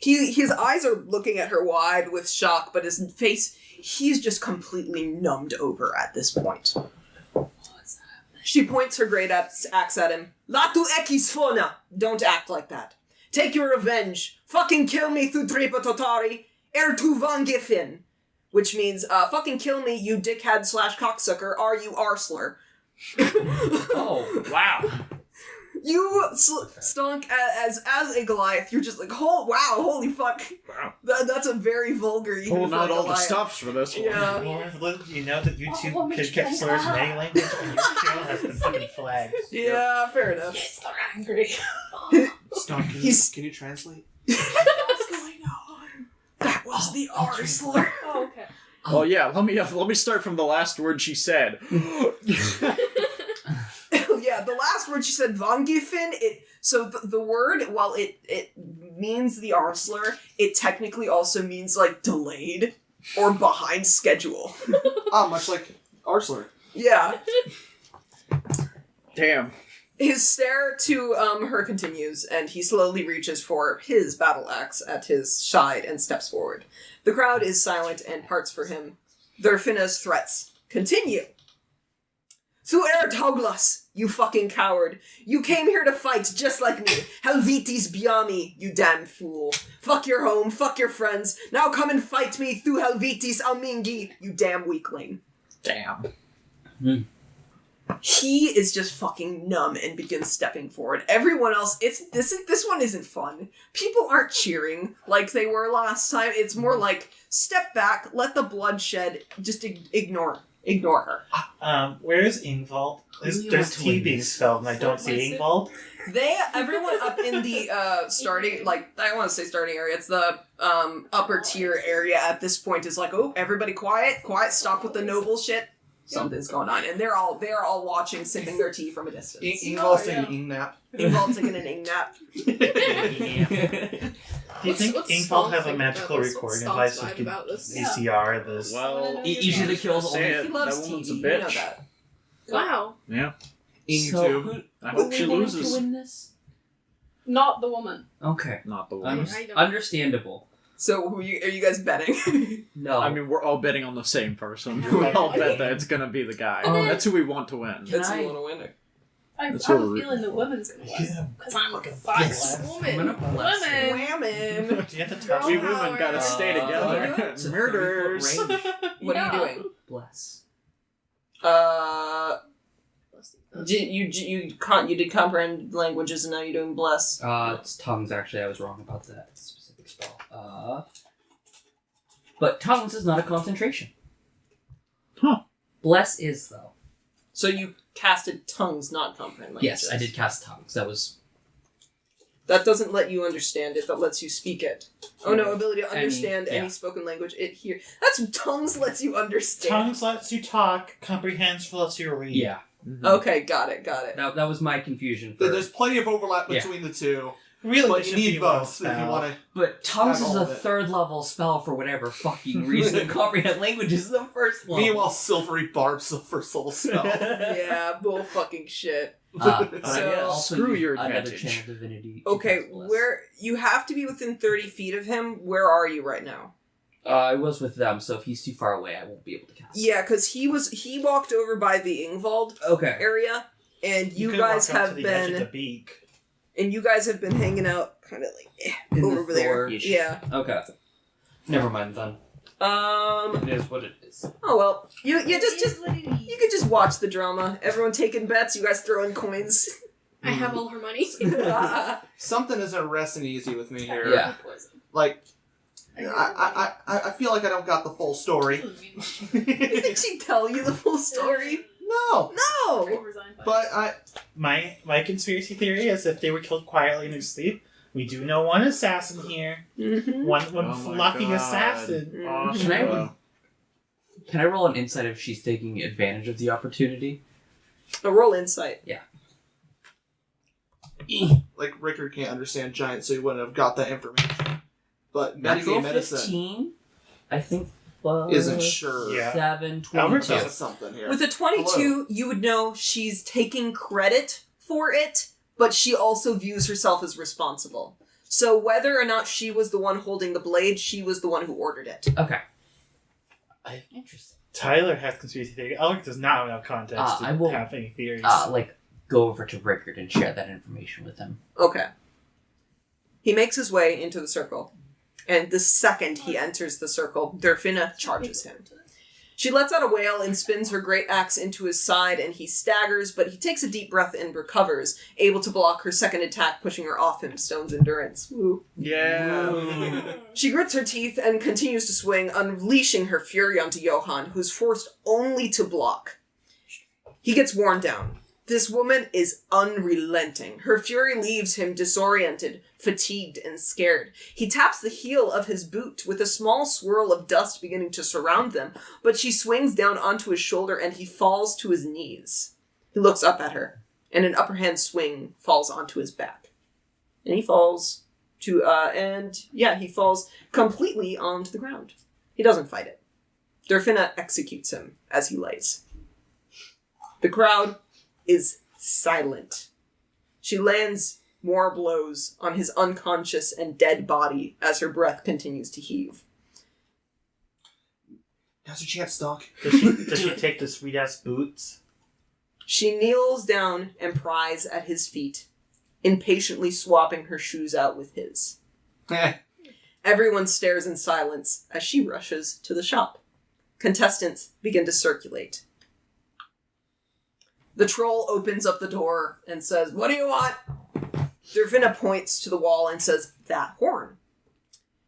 His eyes are looking at her wide with shock, but his face, he's just completely numbed over at this point. She points her great axe at him. Latu ekis fona! Don't act like that. Take your revenge. Fucking kill me, Túlípani, tu vangifin. Which means, fucking kill me, you dickhead / cocksucker, you arsler. Oh, wow. You stunk as a Goliath. You're just like, holy fuck. Wow. That's a very vulgar, even Pulling for out a all the Goliath. stops for this one. Yeah. You know that YouTube Oh, could get slurs in any language, and your channel has been fucking flagged. Yeah, fair enough. Yes, they're angry. Stunk, He's- can you translate? What's going on? That was the arsler. Oh, okay. Oh yeah, let me start from the last word she said. Yeah, the last word she said, vangifin, so the word, while it means the arsler, it technically also means, like, delayed or behind schedule. Much like Arsler. Yeah. Damn. His stare to her continues, and he slowly reaches for his battle axe at his side and steps forward. The crowd is silent and parts for him. Dyrfinna's threats continue. Thu Toglas, you fucking coward. You came here to fight just like me. Helvitis Biami, you damn fool. Fuck your home, fuck your friends. Now come and fight me through Helvitis Almingi, you damn weakling. Damn. He is just fucking numb and begins stepping forward. Everyone else, this one isn't fun. People aren't cheering like they were last time. It's more like, step back, let the blood shed, just ignore her. Where is Ingvald? There's T being spelled, and I don't see Ingvald. Everyone up in the starting, like, I want to say starting area, it's the upper tier area at this point is like, oh, everybody quiet, stop with the noble shit. Something's going on, and they're all watching, sipping their tea from a distance. Ingvald's saying Ingnap. Ingvald's taking an ing nap. Do you think What's Ingvald has a Stomp magical think about this? recording What's device Stomp's that can vibe about this? VCR this? Well, Each of the kills say only... it, He loves that woman's TV, a you know bitch. that. Wow. Yeah. Ing So, too. I hope she loses. win this? Not the woman. Okay. Not the one. I don't- Understandable. So, are you guys betting? No. I mean, we're all betting on the same person. Yeah. We all bet that it's gonna be the guy. Oh. That's who we want to win. That's I- who want to win it. I have That's a what we're- feeling the woman's gonna win. Yeah. Because I'm Fucking biased. bless. Woman. I'm gonna bless Woman. Whammon! Do you have to touch We it? women gotta stay together. It's a 30-foot Murders. range. What are you doing? Bless. You did comprehend languages, and now you're doing bless. It's tongues, actually. I was wrong about that specific spell. But tongues is not a concentration. Huh. Bless is, though. So you casted tongues, not comprehend languages. Yes, I did cast tongues. That was... That doesn't let you understand it, that lets you speak it. Oh no, ability to understand any yeah. spoken language. That's tongues lets you understand. Tongues lets you talk, comprehends lets you read. Yeah. Okay, got it. That was my confusion. For... There's plenty of overlap between the two. Really, But it you should be need one both if you spell. want to. But tongues Not is all a of it. third level spell for whatever fucking reason. Comprehend language is the first level. Meanwhile, Silvery Barb's the first level spell. Yeah, bull fucking shit. I also Screw used your another advantage. channel divinity. to Okay, cast Bless. where you have to be within 30 feet of him. Where are you right now? I was with them, so if he's too far away, I won't be able to cast. Yeah, because he walked over by the Ingvald Okay. area, and you could guys walk up have to the edge of the been beak. hanging out kind of like In the over there. Thor-ish. Yeah. Okay. Never mind then. It is what it is. Oh well, you could just watch the drama. Everyone taking bets. You guys throwing coins. I have all her money. Something isn't resting easy with me here. Yeah. Like, I feel like I don't got the full story. You think she'd tell you the full story? No. No. But My conspiracy theory is if they were killed quietly in their sleep, we do know one assassin here. Mm-hmm. One Oh my fluffy God. assassin. Can I roll an insight if she's taking advantage of the opportunity? A roll insight. like Rickard can't understand giants, so he wouldn't have got that information. But Natural metagame medicine 15, I think, was isn't sure. Yeah. 7, Albert 22. does. Something here. With a 22, Hello. you would know she's taking credit for it, but she also views herself as responsible. So whether or not she was the one holding the blade, she was the one who ordered it. Okay. Interesting. Tyler has conspiracy theory. Albert does not have enough context to I will- have any theories. Go over to Rickard and share that information with him. Okay. He makes his way into the circle, and the second he enters the circle, Dyrfinna charges him. She lets out a wail and spins her great axe into his side, and he staggers, but he takes a deep breath and recovers, able to block her second attack, pushing her off him. Stone's endurance. Woo. Yeah. She grits her teeth and continues to swing, unleashing her fury onto Jóhann, who's forced only to block. He gets worn down. This woman is unrelenting. Her fury leaves him disoriented, fatigued, and scared. He taps the heel of his boot with a small swirl of dust beginning to surround them, but she swings down onto his shoulder and he falls to his knees. He looks up at her, and an upper hand swing falls onto his back. And he falls he falls completely onto the ground. He doesn't fight it. Dyrfinna executes him as he lays. The crowd is silent. She lands more blows on his unconscious and dead body as her breath continues to heave. Now's your chance, Doc. Does she take the sweet-ass boots? She kneels down and pries at his feet, impatiently swapping her shoes out with his. Everyone stares in silence as she rushes to the shop. Contestants begin to circulate. The troll opens up the door and says, "What do you want?" Dyrfinna points to the wall and says, "That horn."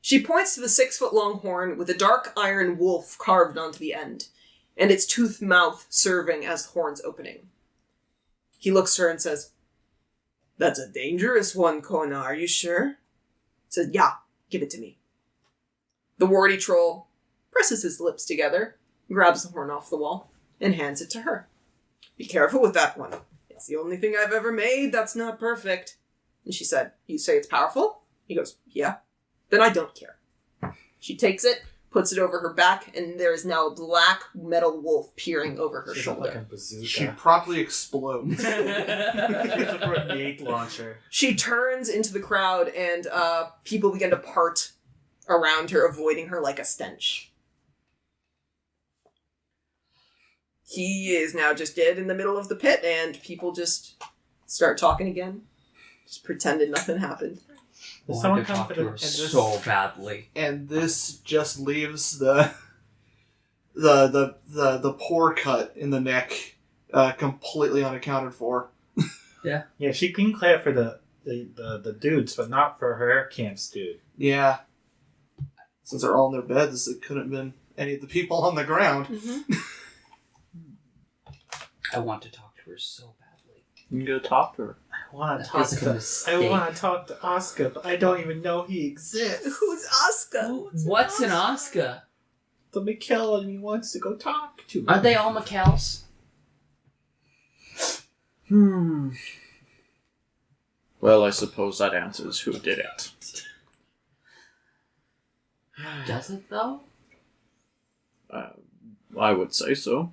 She points to the 6-foot-long horn with a dark iron wolf carved onto the end, and its toothed mouth serving as the horn's opening. He looks at her and says, "That's a dangerous one, Kona, are you sure?" Says, "Yeah, give it to me." The warty troll presses his lips together, grabs the horn off the wall, and hands it to her. "Be careful with that one. It's the only thing I've ever made that's not perfect." And she said, "You say it's powerful?" He goes, "Yeah." "Then I don't care." She takes it, puts it over her back, and there is now a black metal wolf peering over her She's shoulder. like a bazooka. She promptly explodes. She's a grenade launcher. She turns into the crowd, and people begin to part around her, avoiding her like a stench. He is now just dead in the middle of the pit, and people just start talking again. Just pretending nothing happened. Does I someone wanted to come talk for to the... her and this- so badly. And this just leaves the pore cut in the neck completely unaccounted for. Yeah, she can clear for the dudes, but not for her camp's dude. Yeah. Since they're all in their beds, it couldn't have been any of the people on the ground. Mm-hmm. I want to talk to her so badly. You can go talk to her. I want That to talk feels like a to... I mistake. want to talk to Oscar, but I don't even know he exists. Who's Asuka? What's an Oscar? The Mikkel and he wants to go talk to him. Aren't they all McKells? Well, I suppose that answers who did it. Does it though? I would say so.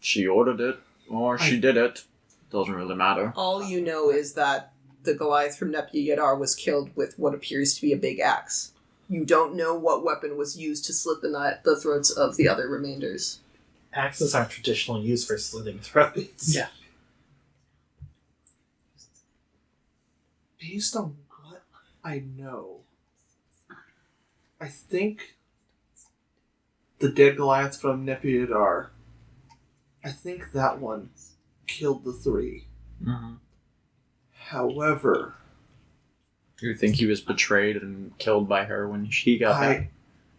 She ordered it, or she did it. Doesn't really matter. All you know is that the Goliath from Nepjajadarr was killed with what appears to be a big axe. You don't know what weapon was used to slit the throats of the other remainders. Axes aren't traditionally used for slitting throats. Yeah. Based on what I know, I think the dead Goliath from Nepjajadarr, I think that one killed the 3. Mm-hmm. However, You think he was betrayed and killed by her when she got back?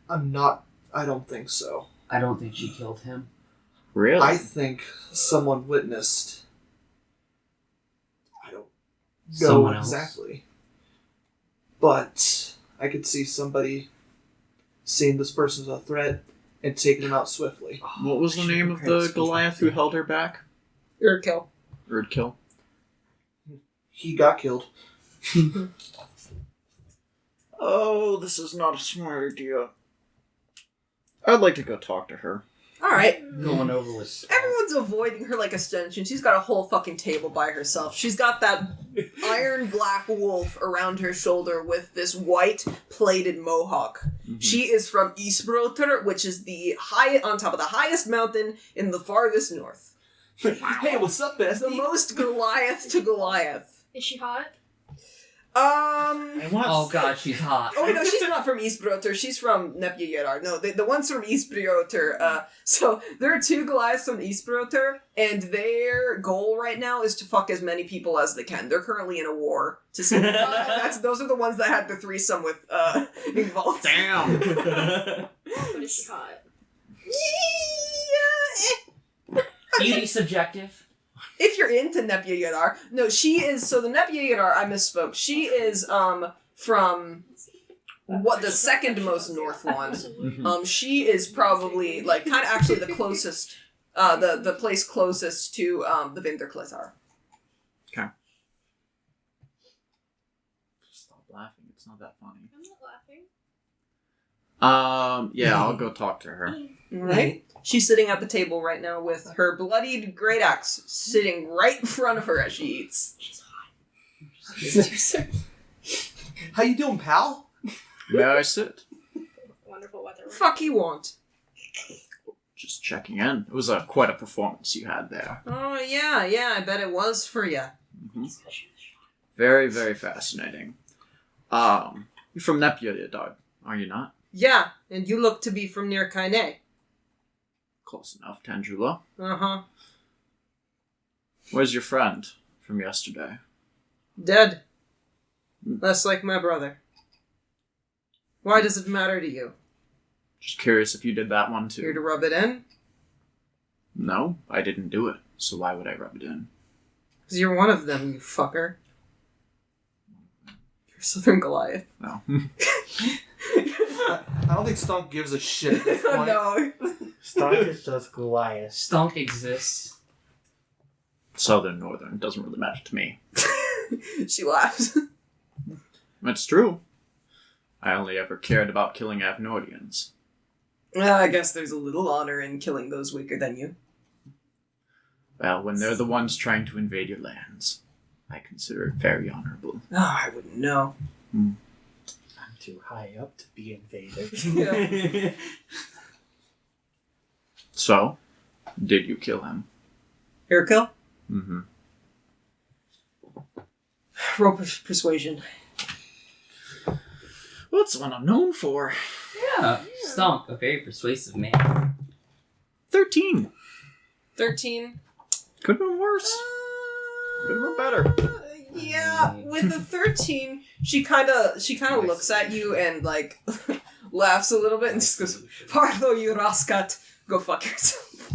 I don't think so. I don't think she killed him. Really? I think someone witnessed. I don't know Someone else. exactly. But I could see somebody seeing this person as a threat and taking him out swiftly. What was the name of the Goliath who held her back? Urkill. Erdkill. He got killed. Oh, this is not a smart idea. I'd like to go talk to her. Alright. Going over with. Everyone's avoiding her like a stench, and she's got a whole fucking table by herself. She's got that iron black wolf around her shoulder with this white plated mohawk. Mm-hmm. She is from Isbroter, which is on top of the highest mountain in the farthest north. Hey, what's up, The bestie? most Goliath to Goliath. Is she hot? I want. Oh god, she's hot. Oh no, she's not from Isbroter. She's from Nepjajadarr. No, the one's from Isbroter. So there are 2 Goliaths from Isbroter, and their goal right now is to fuck as many people as they can. They're currently in a war to see. Those are the ones that had the threesome with involved. Damn! But is she hot? Yeah. Beauty subjective. If you're into Nepjajadarr, no, she is. So the Nepjajadarr, I misspoke. She is from the second most north one. She is probably like kind of actually the closest, the place closest to the Vinterkletar. Okay. Stop laughing. It's not that funny. I'm not laughing. Yeah, I'll go talk to her. Right. She's sitting at the table right now with her bloodied great axe sitting right in front of her as she eats. She's hot. How you doing, pal? May I sit? Wonderful weather. Fuck you want. Just checking in. It was quite a performance you had there. Oh yeah, I bet it was for you. Mm-hmm. Very, very fascinating. You're from Nepjajadarr, are you not? Yeah, and you look to be from near Kaine. Close enough, Tandrula. Uh-huh. Where's your friend from yesterday? Dead. Less like my brother. Why does it matter to you? Just curious if you did that one too. Here to rub it in? No, I didn't do it. So why would I rub it in? Because you're one of them, you fucker. You're Southern Goliath. No. I don't think Stunk gives a shit at this point. No. Stunk is just Goliath. Stunk exists. Southern, northern, doesn't really matter to me. She laughs. That's true. I only ever cared about killing Avnordians. Well, I guess there's a little honor in killing those weaker than you. Well, when they're the ones trying to invade your lands, I consider it very honorable. Oh, I wouldn't know. I'm too high up to be invaded. Yeah. So, did you kill him? Urkill? Mm-hmm. Roll persuasion. What's one I'm known for? Yeah. Stunk, a very persuasive man. 13. 13. Could have been worse. Could have been better. Yeah, with the 13, she kind of looks at you and like laughs a little bit and just goes, "Pardo, you rascat, go fuck yourself."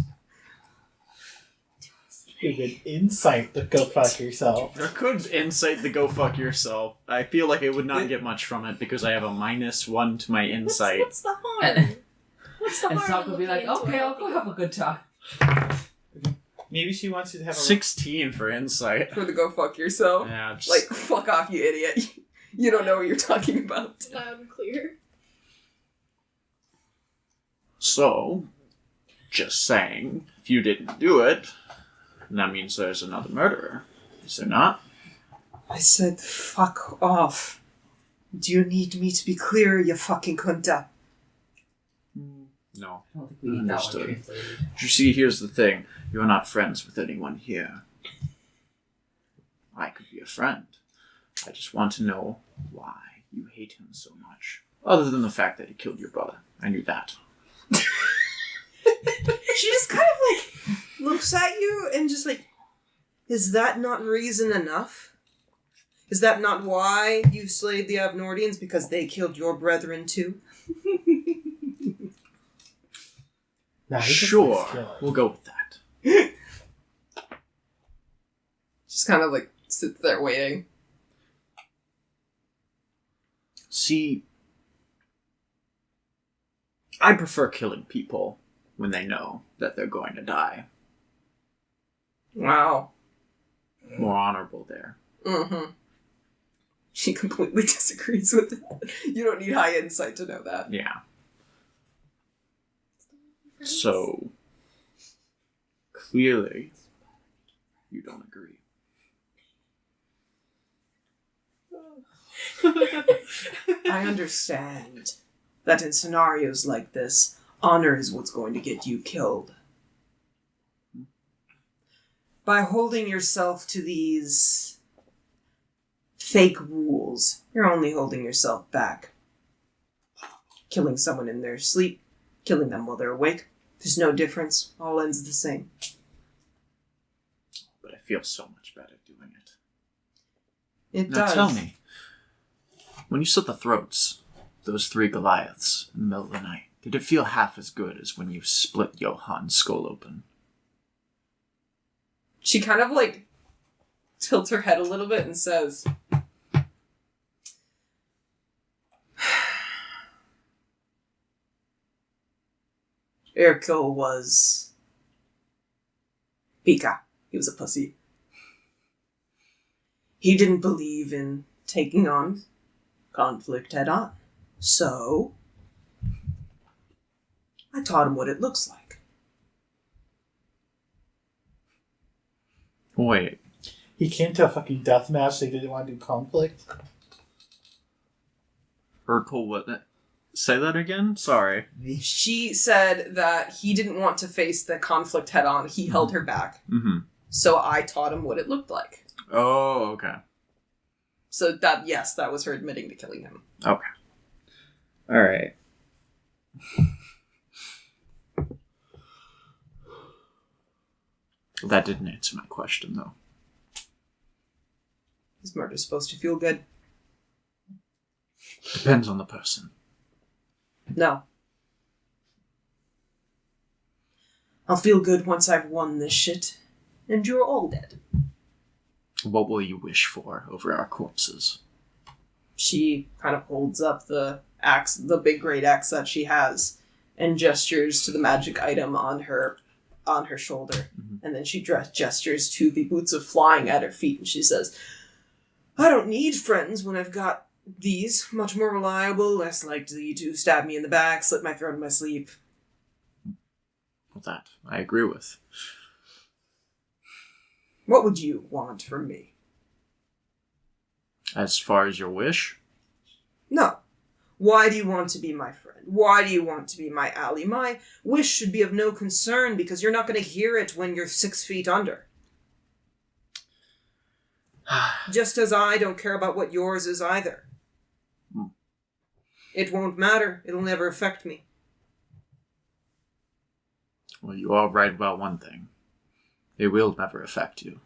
You could insight to go fuck yourself. I could insight the go fuck yourself. I feel like I would not get much from it because I have a -1 to my insight. What's the harm? What's the And harm? Stunk in will be like, looking into okay, it? I'll go have a good time. Maybe she wants you to have a 16 for insight. For the go fuck yourself. Yeah, just, Like, fuck off, you idiot. You don't know what you're talking about. Loud and clear. So, just saying, if you didn't do it, that means there's another murderer. Is there not? I said, fuck off. Do you need me to be clear, you fucking kunta? No. I don't think we need that one Understood. translated. You see, here's the thing. You're not friends with anyone here. I could be a friend. I just want to know why you hate him so much. Other than the fact that he killed your brother. I knew that. She just kind of like looks at you and just like, is that not reason enough? Is that not why you slayed the Avnordians? Because they killed your brethren too? Sure, we'll go with that. Just kind of like sits there waiting. See, I prefer killing people when they know that they're going to die. Wow. More honorable there. Mm-hmm. She completely disagrees with that. You don't need high insight to know that. Yeah. So, clearly, you don't agree. I understand that in scenarios like this, honor is what's going to get you killed. By holding yourself to these fake rules, you're only holding yourself back. Killing someone in their sleep, killing them while they're awake, there's no difference. All ends the same. But I feel so much better doing it. It Now does. tell me, when you slit the throats, those 3 Goliaths in the middle of the night, did it feel half as good as when you split Jóhann's skull open? She kind of like tilts her head a little bit and says, Erko was Pika. He was a pussy. He didn't believe in taking on conflict head on. So, I taught him what it looks like. Wait, He came to a fucking death match, so he didn't want to do conflict. Urkel, what? Say that again? Sorry. She said that he didn't want to face the conflict head on. He held her back. Mm-hmm. So I taught him what it looked like. Oh, okay. So that, yes, that was her admitting to killing him. Okay. Alright. That didn't answer my question, though. Is murder supposed to feel good? Depends on the person. No. I'll feel good once I've won this shit. And you're all dead. What will you wish for over our corpses? She kind of holds up the axe, the big great axe that she has, and gestures to the magic item on her shoulder. Mm-hmm. And then she gestures to the boots of flying at her feet, and she says, I don't need friends when I've got these. Much more reliable, less likely to stab me in the back, slit my throat in my sleep. Well, that I agree with. What would you want from me? As far as your wish? No. Why do you want to be my friend? Why do you want to be my ally? My wish should be of no concern because you're not going to hear it when you're 6 feet under. Just as I don't care about what yours is either. It won't matter. It'll never affect me. Well, you are right about one thing. It will never affect you.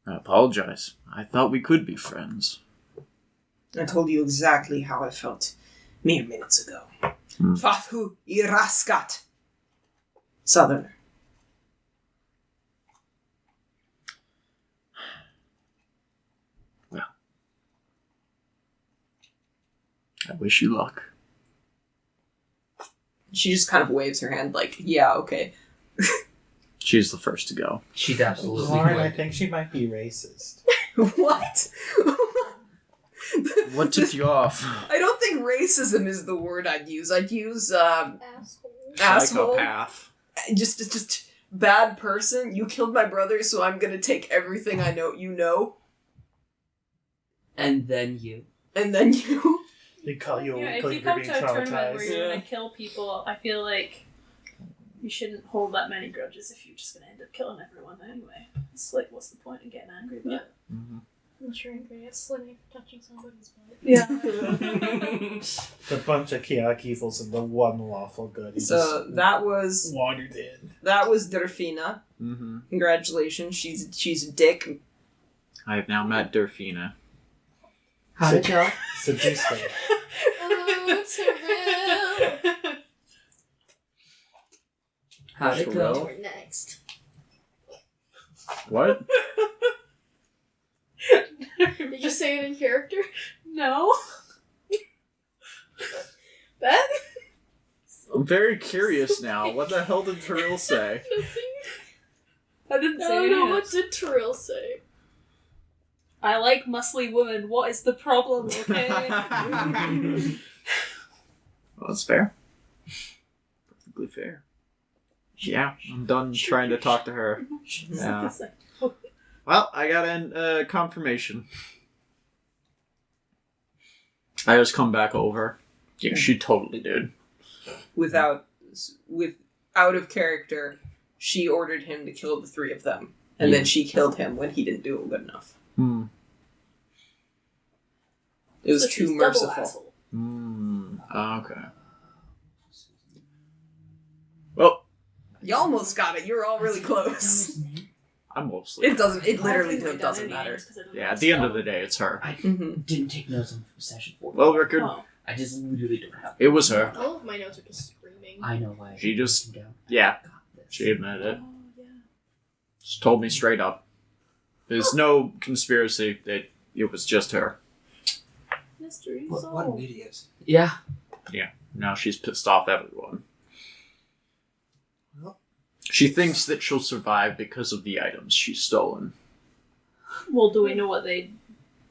I apologize. I thought we could be friends. I told you exactly how I felt mere minutes ago. Fathu Iraskat. Southerner. Well, I wish you luck. She just kind of waves her hand like, yeah, okay. She's the first to go. She's absolutely Lauren, I going. think she might be racist. What? What took you off? I don't think racism is the word I'd use. I'd use Asshole. asshole. Psychopath. Just bad person. You killed my brother, so I'm gonna take everything I know you know. And then you. And then you. They call you Yeah, if because you you're come being to a tournament where traumatized. you're gonna kill people, I feel like you shouldn't hold that many grudges if you're just gonna end up killing everyone anyway. Slit, what's the point of getting angry about it? Mm-hmm. I'm sure angry at slitting for touching somebody's butt. Yeah. The bunch of chaotic evils and the one lawful good. He So just that was wandered in. Dyrfinna. Mm-hmm. Congratulations, she's a dick. I have now met Dyrfinna. How did y'all? Seduce her. Oh, Tiril! How'd it go? We're next. What? Did you just say it in character? No. Beth? I'm very curious now. What the hell did Tiril say? I didn't I say don't know. anything. What did Tiril say? I like muscly women. What is the problem, okay? Well, that's fair. Perfectly fair. Yeah, I'm done trying to talk to her. Yeah. Well, I got a confirmation. I just come back over. Yeah, she totally did. Out of character, she ordered him to kill the three of them, and then she killed him when he didn't do it good enough. Hmm. It was So too she's double merciful. asshole. Hmm. Okay. Well, You almost got it. You were all really close. I'm mostly. It doesn't. It literally I haven't done doesn't any matter. names 'cause I don't Yeah, know at the end of spell. the day, it's her. I Mm-hmm. didn't take notes on session 4. Well, Rickard, Oh. I just literally don't have. it was her. All of my notes are just screaming. I know why. She just- Down. Yeah, Got this. she admitted it. Oh, yeah. She told me straight up. There's no conspiracy. It was just her. Mystery What an solved. idiot. Yeah. Now she's pissed off everyone. Well. She thinks that she'll survive because of the items she's stolen. Well, do we know what they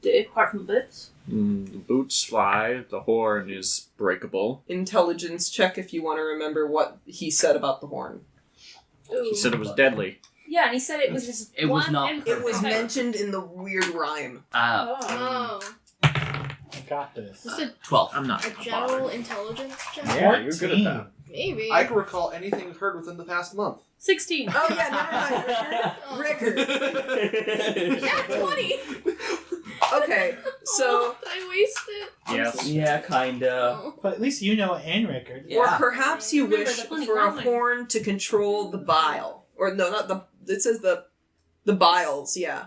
did apart from the bits? The boots fly, the horn is breakable. Intelligence check if you want to remember what he said about the horn. He said it was deadly. Yeah, and he said it was just It was blunt not and It was perfect. mentioned in the weird rhyme. Oh. Oh. I got this. What's a 12. I'm not A gonna general bother. intelligence check? Yeah, you're good at that. Maybe. I can recall anything heard within the past month. 16. Oh yeah, never mind, Rickard. Yeah, 20! Okay, so Oh, did I waste it? Yes. Yeah, kinda. Oh. But at least you know Anne Rickard. Yeah. or perhaps you Remember wish the funny for a comment. horn to control the bile, or no, not the. It says the biles. Yeah.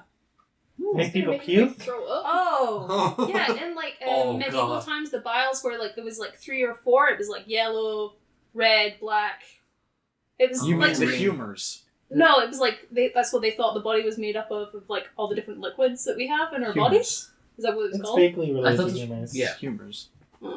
Make It's gonna people make me puke. throw up. Oh. Yeah, and like Oh, medieval God. times, the biles were like, there was like 3 or 4. It was like yellow, red, black. It was You like mean the humors. no, it was like that's what they thought the body was made up of like all the different liquids that we have in our bodies. Is that what it's It's called? vaguely I related thought to this- humors. yeah. Humors.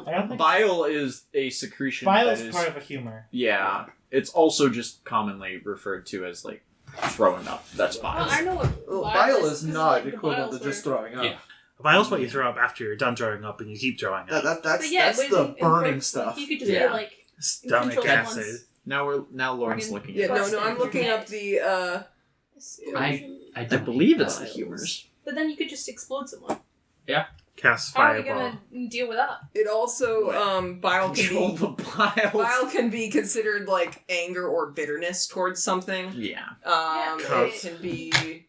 I don't think Bile is a secretion bile that is is... part of a humor. Yeah. It's also just commonly referred to as, like, throwing up. That's Well, bile. I know what Well, bile bile is is 'cause, not like, the equivalent to biles just were- throwing up. Yeah. Bile's what you throw up after you're done throwing up and you keep throwing up. That's But yeah, that's when the in burning birth, stuff. You could just Yeah. be like Stomach control acid. ones. Now Lauren's Organ- looking Yeah. at No, it. no. I'm looking up the. I I believe it's the humors. But then you could just explode someone. Cast How are you fireball. gonna deal with that? It also bile Control can the be. bile. Bile can be considered like anger or bitterness towards something. Yeah. It can be.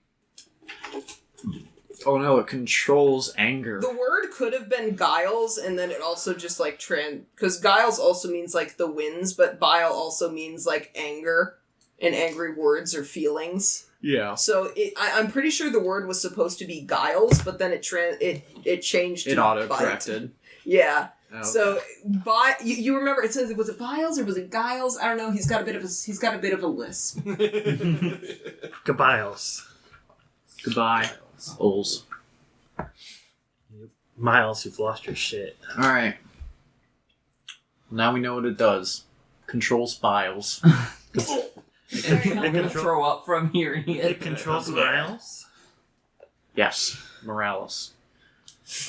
Oh no, it controls anger. The word could have been guiles, and then it also just like because guiles also means like the winds, but bile also means like anger and angry words or feelings. Yeah. So I'm pretty sure the word was supposed to be guiles, but then it changed to It bite. auto-corrected. Yeah. Oh, So you remember it says was it biles or was it guiles? I don't know. He's got a bit of a lisp. Gabiles. goodbye, Ols. Miles, you've lost your shit. Alright. Now we know what it does. Controls biles. I'm gonna throw up from hearing it. It controls miles. Yes. Moralis.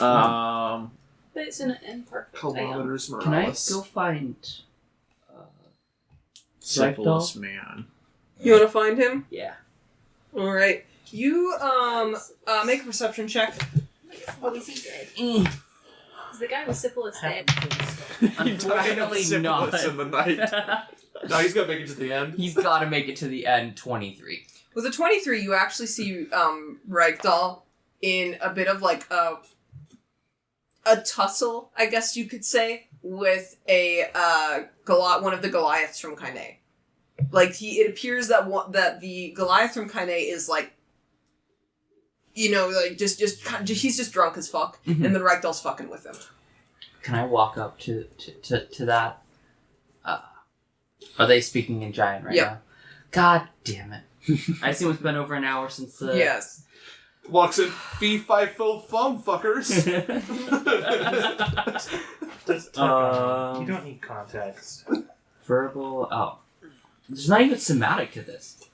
But it's an imperfect item. Kilometers Can I Morales. go find Syphilis man. You want to find him? Yeah. All right. You make a perception check. Oh, is he dead? Is the guy with syphilis dead? Unfortunately not. in the night. No, he's gonna make it to the end. He's gotta make it to the end, 23. With a 23, you actually see Reykdal in a bit of like a tussle, I guess you could say, with one of the Goliaths from Kaine. Like it appears that the Goliath from Kaine is like, like just he's just drunk as fuck, and then Reykdal's fucking with him. Can I walk up to that? Are they speaking in giant right now? God damn it! I assume it's been over an hour since the. Yes. Walks in, fee, fi, fo, fum, fuckers. You don't need context. Verbal. Oh, there's not even somatic to this.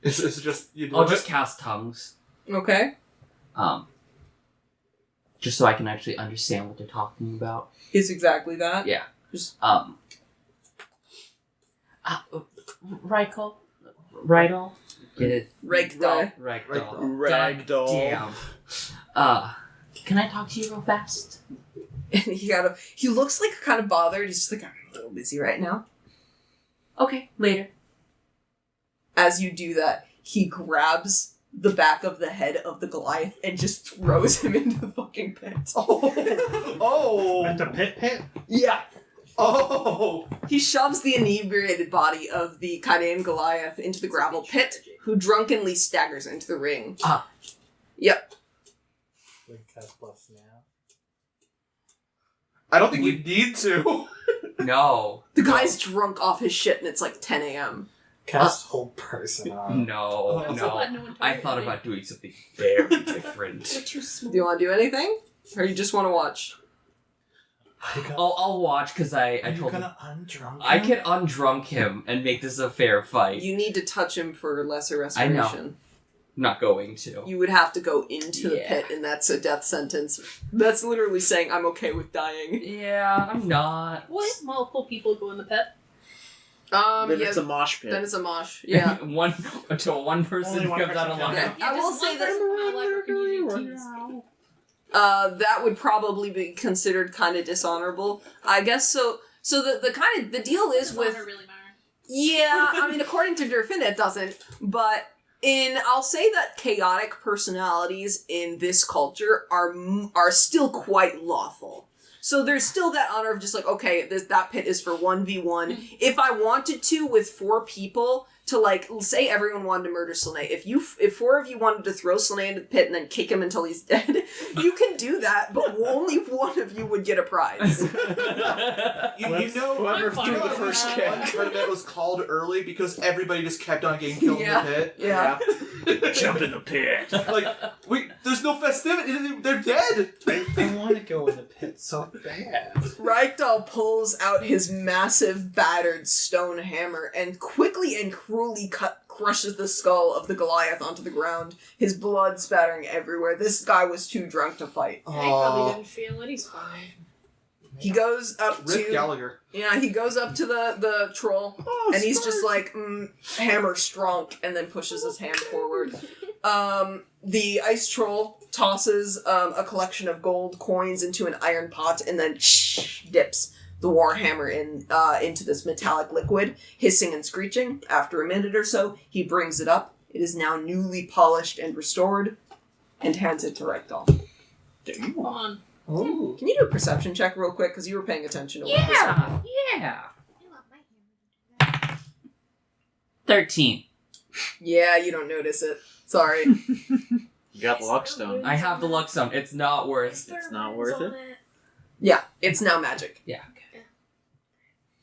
It's just you. I'll just cast tongues. Okay. Just so I can actually understand what they're talking about. It's exactly that. Yeah. Just Reykdal. Reykdal. Get it? Reykdal. Reykdal. Damn. Can I talk to you real fast? And he looks like kind of bothered. He's just like, I'm a little busy right now. Okay, later. As you do that, he grabs the back of the head of the Goliath and just throws him into the fucking pit. Oh. At the pit? Yeah. Oh. He shoves the inebriated body of the Kaine Goliath into the gravel pit, who drunkenly staggers into the ring. Yep. I don't think you need to. No. The guy's drunk off his shit and it's like 10 a.m. Cast whole person on. No. I thought about doing something very different. Do you want to do anything? Or you just want to watch? I'll watch because I told him. Undrunk him? I can undrunk him and make this a fair fight. You need to touch him for lesser restoration. I know. Not going to. You would have to go into the pit, and that's a death sentence. That's literally saying, I'm okay with dying. Yeah, I'm not. What? Multiple people go in the pit? Then it's a mosh pit. Then it's a mosh, yeah. Until one person one comes out person alive. Yeah, I will say that that. that would probably be considered kind of dishonorable. I guess so. So the deal is with... Really matter. Yeah, I mean, according to Dyrfinna, it doesn't. But I'll say that chaotic personalities in this culture are still quite lawful. So there's still that honor of just like, okay, that pit is for 1v1. If I wanted to, with 4 people, to like, say everyone wanted to murder Slane. If 4 of you wanted to throw Slane into the pit and then kick him until he's dead, you can do that, but only one of you would get a prize. Whoever threw the first kick. Tournament was called early because everybody just kept on getting killed in the pit. Yeah. Jump in the pit. Like, there's no festivity. They're dead. I want to go in the pit so bad. Reykdal pulls out his massive, battered stone hammer and quickly and cruelly crushes the skull of the Goliath onto the ground, his blood spattering everywhere. This guy was too drunk to fight. He probably didn't feel it. He's fine. He goes up Rip to... Gallagher. Yeah, he goes up to the troll, and he's just like, hammer strong, and then pushes his hand forward. The ice troll tosses a collection of gold coins into an iron pot, and then dips the warhammer into this metallic liquid, hissing and screeching. After a minute or so, he brings it up. It is now newly polished and restored, and hands it to Reykdal. Come on. Ooh. Can you do a perception check real quick, because you were paying attention to what was happening? Yeah. 13. Yeah, you don't notice it. Sorry. You got the Luckstone. I have the Luckstone. It's not worth it. It's not worth it. Yeah, it's now magic. Yeah.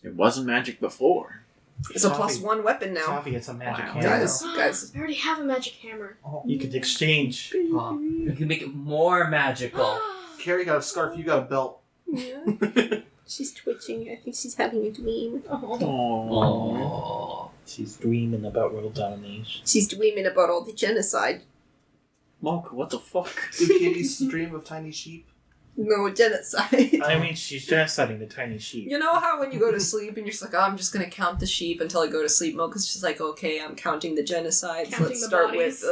It wasn't magic before. It's a Toffee. +1 weapon now. Toffee, it's a magic Wow. hammer. Guys. I already have a magic hammer. You could exchange. You can make it more magical. Carrie got a scarf, you got a belt. Yeah. She's twitching. I think she's having a dream. Oh. She's dreaming about world domination. She's dreaming about all the genocide. Monk, what the fuck? Do kitties dream of tiny sheep? No, genocide. I mean, she's genociding the tiny sheep. You know how when you go to sleep and you're just like, oh, I'm just gonna count the sheep until I go to sleep mode, because she's like, okay, I'm counting the genocides. Counting Let's the start bodies.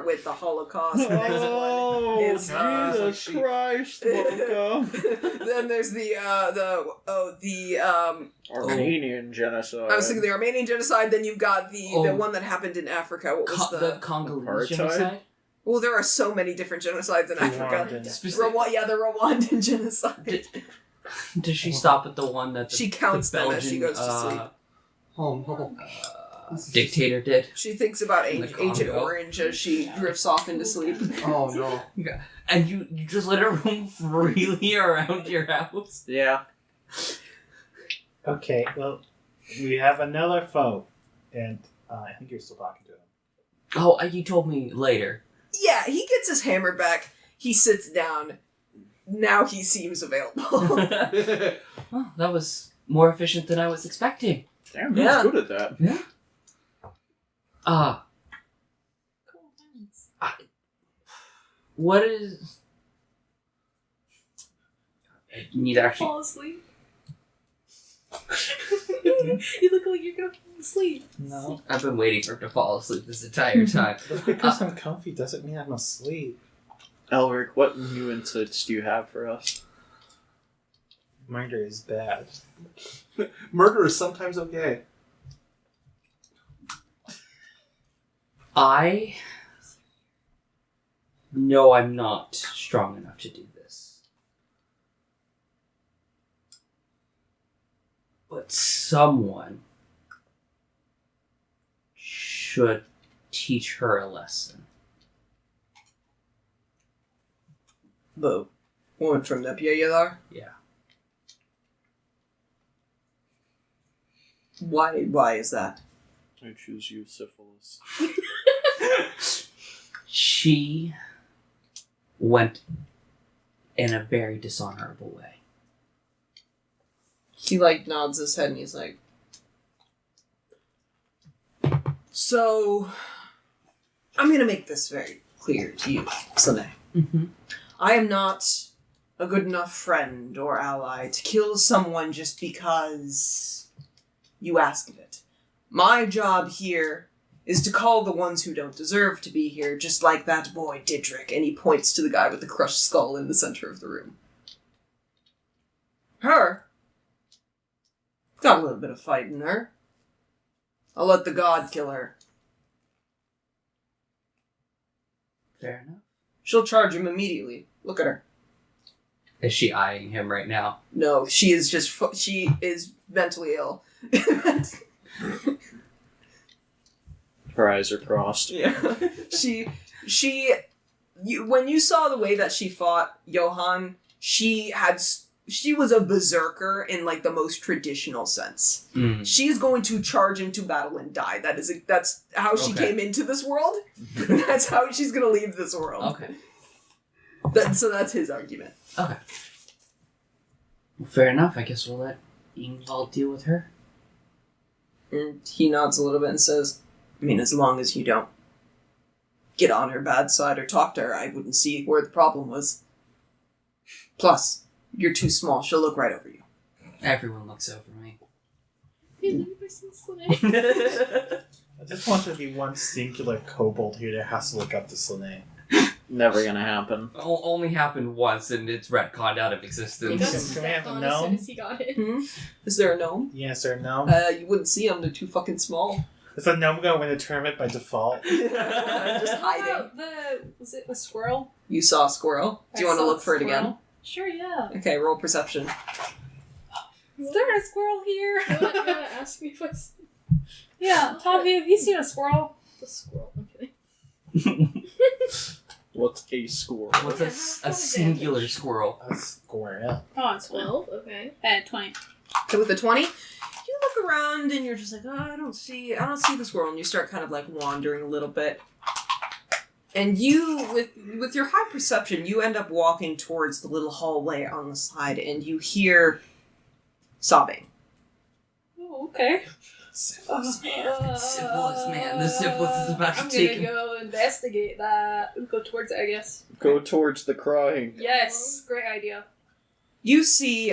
with the Holocaust. The next one is Jesus. Jesus Christ, welcome. Then there's the Armenian genocide. I was thinking the Armenian genocide. Then you've got the one that happened in Africa. What was The Congolese Apartheid? genocide? Well, there are so many different genocides in Africa. Rwandan. The Rwandan genocide. Does she stop at the one that She counts the them as she Belgian, goes to sleep. dictator did? She thinks about In the Agent Congo. Orange as she drifts off into sleep. Oh no. And you just let her roam freely around your house? Yeah. Okay, well, we have another foe, and I think you're still talking to him. Oh, you told me later. Yeah, he gets his hammer back. He sits down. Now he seems available. Well, that was more efficient than I was expecting. Damn, he's Yeah. good at that. Yeah. What is... You need to actually... Fall asleep. You look like you're gonna fall asleep. No. I've been waiting for him to fall asleep this entire time. Just because I'm comfy doesn't mean I'm asleep. Elric, what new insights do you have for us? Murder is bad. Murder is sometimes okay. I know I'm not strong enough to do this. But someone should teach her a lesson. The woman from Nepjajadarr? Yeah. Why is that? I choose you, syphilis. She went in a very dishonorable way. He, nods his head and he's like... So, I'm gonna make this very clear to you, Slane. Mm-hmm. I am not a good enough friend or ally to kill someone just because you ask of it. My job here is to call the ones who don't deserve to be here, just like that boy Didrik, and he points to the guy with the crushed skull in the center of the room. Her? Got a little bit of fight in her. I'll let the god kill her. Fair enough. She'll charge him immediately. Look at her. Is she eyeing him right now? No, she is just... she is mentally ill. Her eyes are crossed. Yeah. When you saw the way that she fought Jóhann, she was a berserker in the most traditional sense. Mm. She is going to charge into battle and die. That's how she Okay. came into this world. That's how she's going to leave this world. Okay. So that's his argument. Okay. Well, fair enough. I guess we'll let Ingvald deal with her. And he nods a little bit and says, I mean, as long as you don't get on her bad side or talk to her, I wouldn't see where the problem was. Plus, you're too small. She'll look right over you. Everyone looks over me. Hey, look at my Slane. I just want there to be one singular kobold here that has to look up to Slane. Never gonna happen. Only happened once, and it's retconned out of He existence. got Can we stepped have a on as soon gnome? as he got it. Is there a gnome? Yes or no? You wouldn't see them. They're too fucking small. Is a gnome going to win a tournament by default? Just What hiding. about was it a squirrel? You saw a squirrel. Do you I want to saw look for it again? squirrel. Sure, yeah. Okay, roll perception. Is there a squirrel here? You want to ask me if I see... Yeah, Tavi, have you seen a squirrel? The squirrel, I'm kidding. What's a score? What's a singular squirrel? A squirrel. Oh, it's 12, okay. 20. So with the 20, you look around and you're just like, oh, I don't see the squirrel, and you start kind of wandering a little bit. And you, with your high perception, you end up walking towards the little hallway on the side, and you hear sobbing. Oh, okay. Syphilis, man. The syphilis is about to I'm take gonna him. go investigate that. Go towards it, I guess. Go towards the crying. Yes, great idea. You see,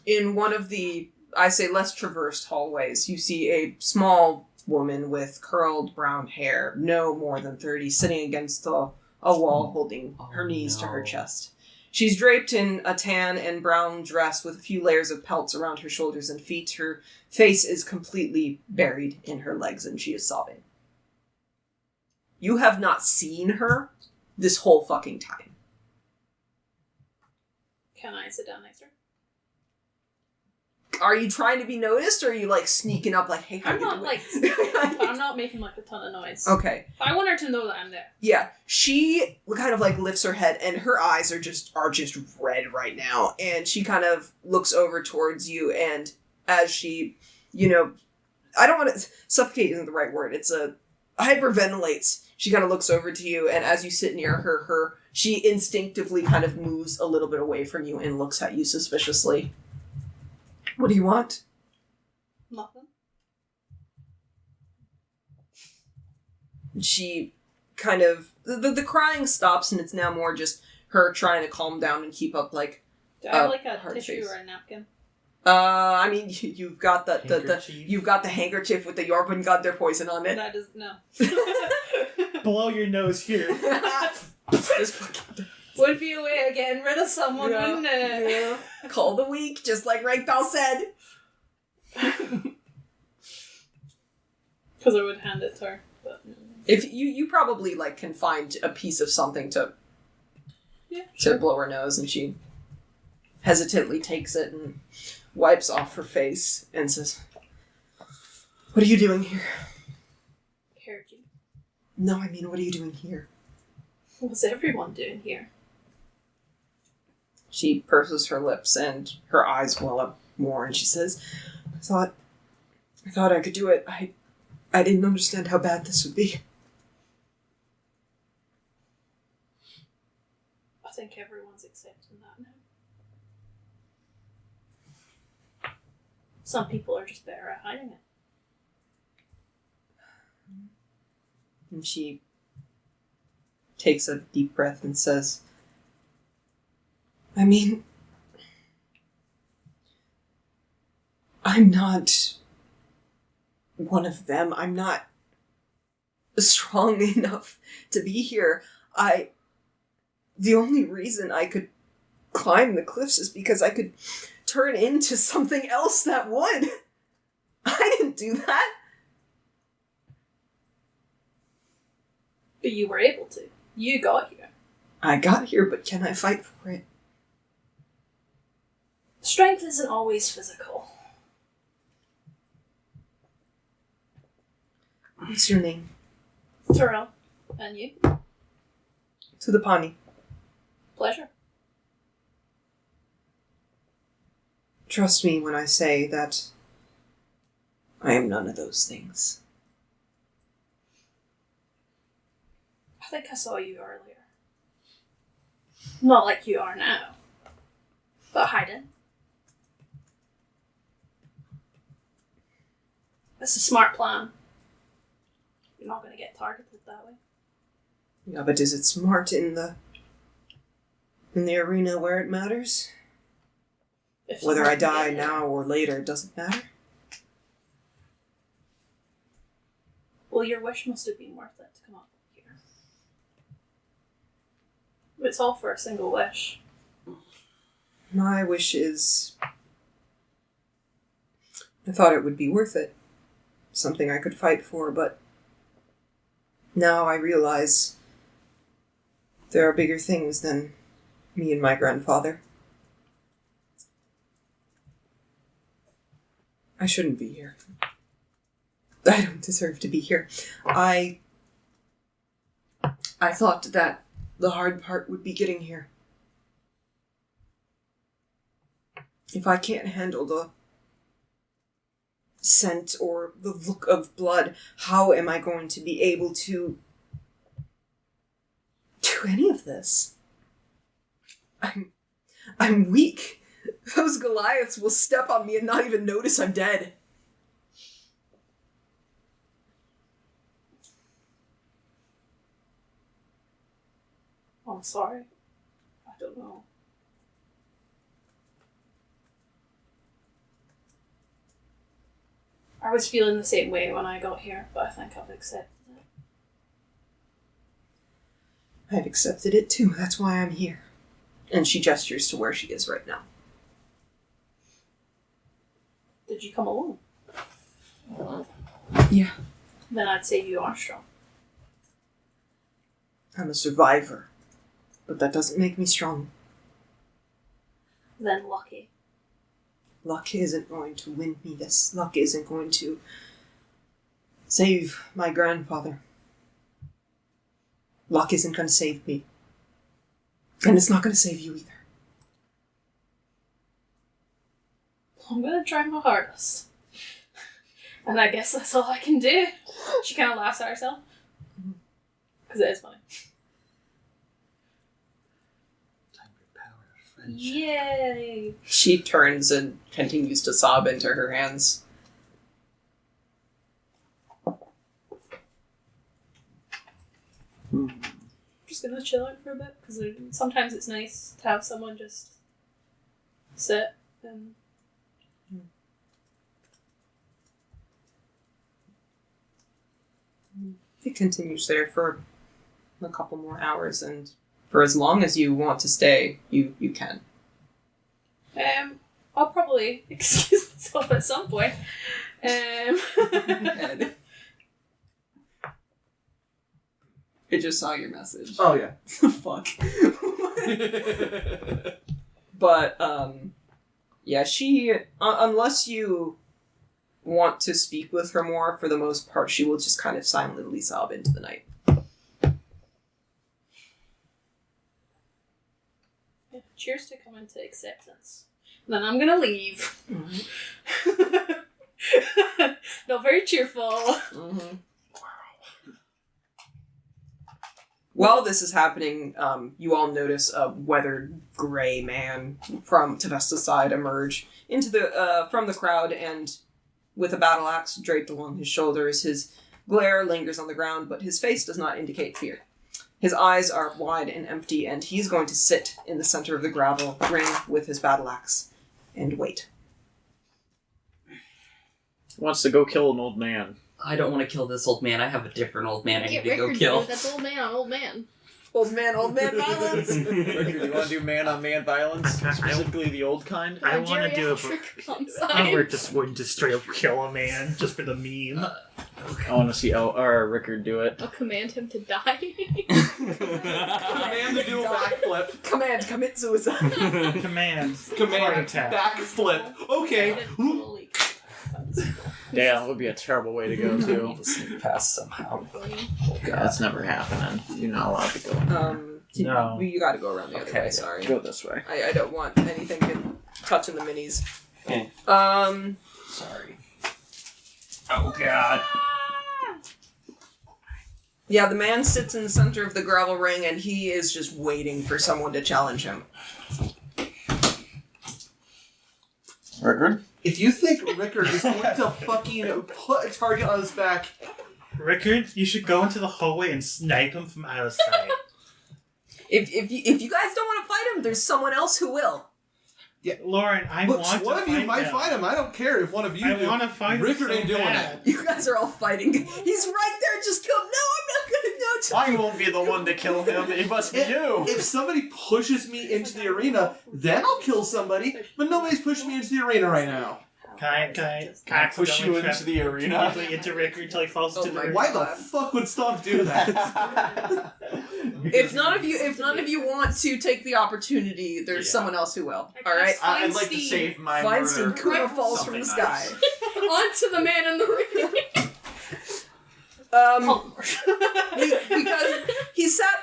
in one of the, I say, less traversed hallways, you see a small woman with curled brown hair, no more than 30, sitting against a a wall holding her knees to her no. chest. She's draped in a tan and brown dress with a few layers of pelts around her shoulders and feet. Her face is completely buried in her legs, and she is sobbing. You have not seen her this whole fucking time. Can I sit down next to her? Are you trying to be noticed, or are you, like, sneaking up, like, hey, how I'm you not, doing? like, but I'm not making, like, a ton of noise. Okay. I want her to know that I'm there. Yeah, she kind of, like, lifts her head, and her eyes are just red right now, and she kind of looks over towards you, and as she, I don't want to, suffocate isn't the right word, it's hyperventilates. She kind of looks over to you, and as you sit near her, she instinctively kind of moves a little bit away from you and looks at you suspiciously. What do you want? Nothing. She kind of... The crying stops, and it's now more just her trying to calm down and keep up, like... Do I have, like, a hard tissue face. or a napkin? I mean, you've got the Handkerchief. you've got the handkerchief with the Jordgrav poison on it. That is... No. Blow your nose here. Just fucking... Would be a way of getting rid of someone, wouldn't it? Yeah. Call the weak, just like Reykdal said. Because I would hand it to her. But... If you probably like can find a piece of something to blow her nose, and she hesitantly takes it and wipes off her face and says, "What are you doing here?" Heard you. No, I mean, what are you doing here? What's everyone doing here? She purses her lips and her eyes well up more, and she says, I thought I could do it. I didn't understand how bad this would be. I think everyone's accepting that now. Some people are just better at hiding it. And she takes a deep breath and says, I mean, I'm not one of them. I'm not strong enough to be here. The only reason I could climb the cliffs is because I could turn into something else that would. I didn't do that. But you were able to. You got here. I got here, but can I fight for it? Strength isn't always physical. What's your name? Tiril. And you? Túlípani. Pleasure. Trust me when I say that I am none of those things. I think I saw you earlier. Not like you are now. But hiding. It's a smart plan. You're not going to get targeted that way. Yeah, but is it smart in the arena where it matters? If Whether someone I die can get now or later, it doesn't matter. Well, your wish must have been worth it to come up here. It's all for a single wish. My wish is... I thought it would be worth it. Something I could fight for, but now I realize there are bigger things than me and my grandfather. I shouldn't be here. I don't deserve to be here. I thought that the hard part would be getting here. If I can't handle the scent or the look of blood, how am I going to be able to do any of this? I'm weak. Those Goliaths will step on me and not even notice I'm dead. I'm sorry. I don't know. I was feeling the same way when I got here, but I think I've accepted it. I've accepted it too. That's why I'm here. And she gestures to where she is right now. Did you come alone? Yeah. Then I'd say you are strong. I'm a survivor. But that doesn't make me strong. Then lucky. Luck isn't going to win me this. Luck isn't going to save my grandfather. Luck isn't going to save me. And it's not going to save you either. I'm gonna try my hardest. And I guess that's all I can do. She kind of laughs at herself. Because it is funny. Yay! She turns and continues to sob into her hands. Just gonna chill out for a bit, because sometimes it's nice to have someone just sit and... It continues there for a couple more hours, and for as long as you want to stay, you can. I'll probably excuse myself at some point. I just saw your message. Oh, yeah. Fuck. But, yeah, she, unless you want to speak with her more, for the most part, she will just kind of silently sob into the night. Yeah, cheers to coming to acceptance. Then I'm gonna leave. Mm-hmm. Not very cheerful. Mm-hmm. While this is happening, you all notice a weathered gray man from Tavesta's side emerge into the from the crowd, and with a battle axe draped along his shoulders, his glare lingers on the ground, but his face does not indicate fear. His eyes are wide and empty, and he's going to sit in the center of the gravel ring with his battle axe and wait. Wants to go kill an old man. I don't want to kill this old man. I have a different old man I need Get to go Rickard, kill. dude. That's old man on old man. Old man violence! Rickard, you want to do man-on-man violence? Specifically the old kind? I want to do a... We're just going to straight up kill a man, just for the meme. I want to see Rickard do it. I'll command him to die. Command to do a backflip. Command, commit suicide. Command. Heart Command, attack. backflip. Okay. Yeah, that would be a terrible way to go, too. Sneak past somehow. That's never happening. You're not allowed to go. No. You gotta go around the other way, sorry. Go this way. I don't want anything touching the minis. Okay. Sorry. Oh god. Yeah, the man sits in the center of the gravel ring, and he is just waiting for someone to challenge him. Rickard? If you think Rickard is going to fucking put a target on his back... Rickard, you should go into the hallway and snipe him from outside. If you guys don't want to fight him, there's someone else who will. Yeah, Lauren, Look, one of you might fight him. I don't care if one of you do. I want to fight him Rickard so ain't doing bad. it. You guys are all fighting. He's right there. Just go. No, I'm not gonna. No. I won't be the one to kill him. It must be you. If somebody pushes me into the arena, then I'll kill somebody. But nobody's pushing me into the arena right now. Can I push you into the arena? Into Rickard until he falls into the arena. Why the fuck would Stomp do that? If none of you want to take the opportunity, there's someone else who will. All right. I'd like to save my Feinstein murder. Kuma falls from the sky. Onto the man in the ring. Because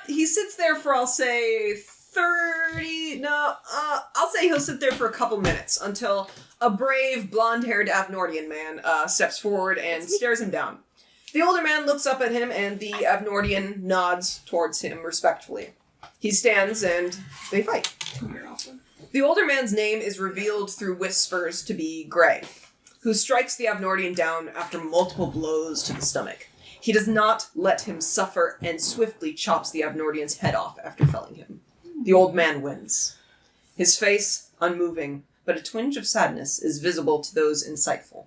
he sits there for, I'll say 30. No, I'll say he'll sit there for a couple minutes until a brave, blonde-haired Avnordian man steps forward and stares him down. The older man looks up at him, and the Avnordian nods towards him respectfully. He stands, and they fight. The older man's name is revealed through whispers to be Gray, who strikes the Avnordian down after multiple blows to the stomach. He does not let him suffer and swiftly chops the Avnordian's head off after felling him. The old man wins. His face, unmoving, but a twinge of sadness is visible to those insightful.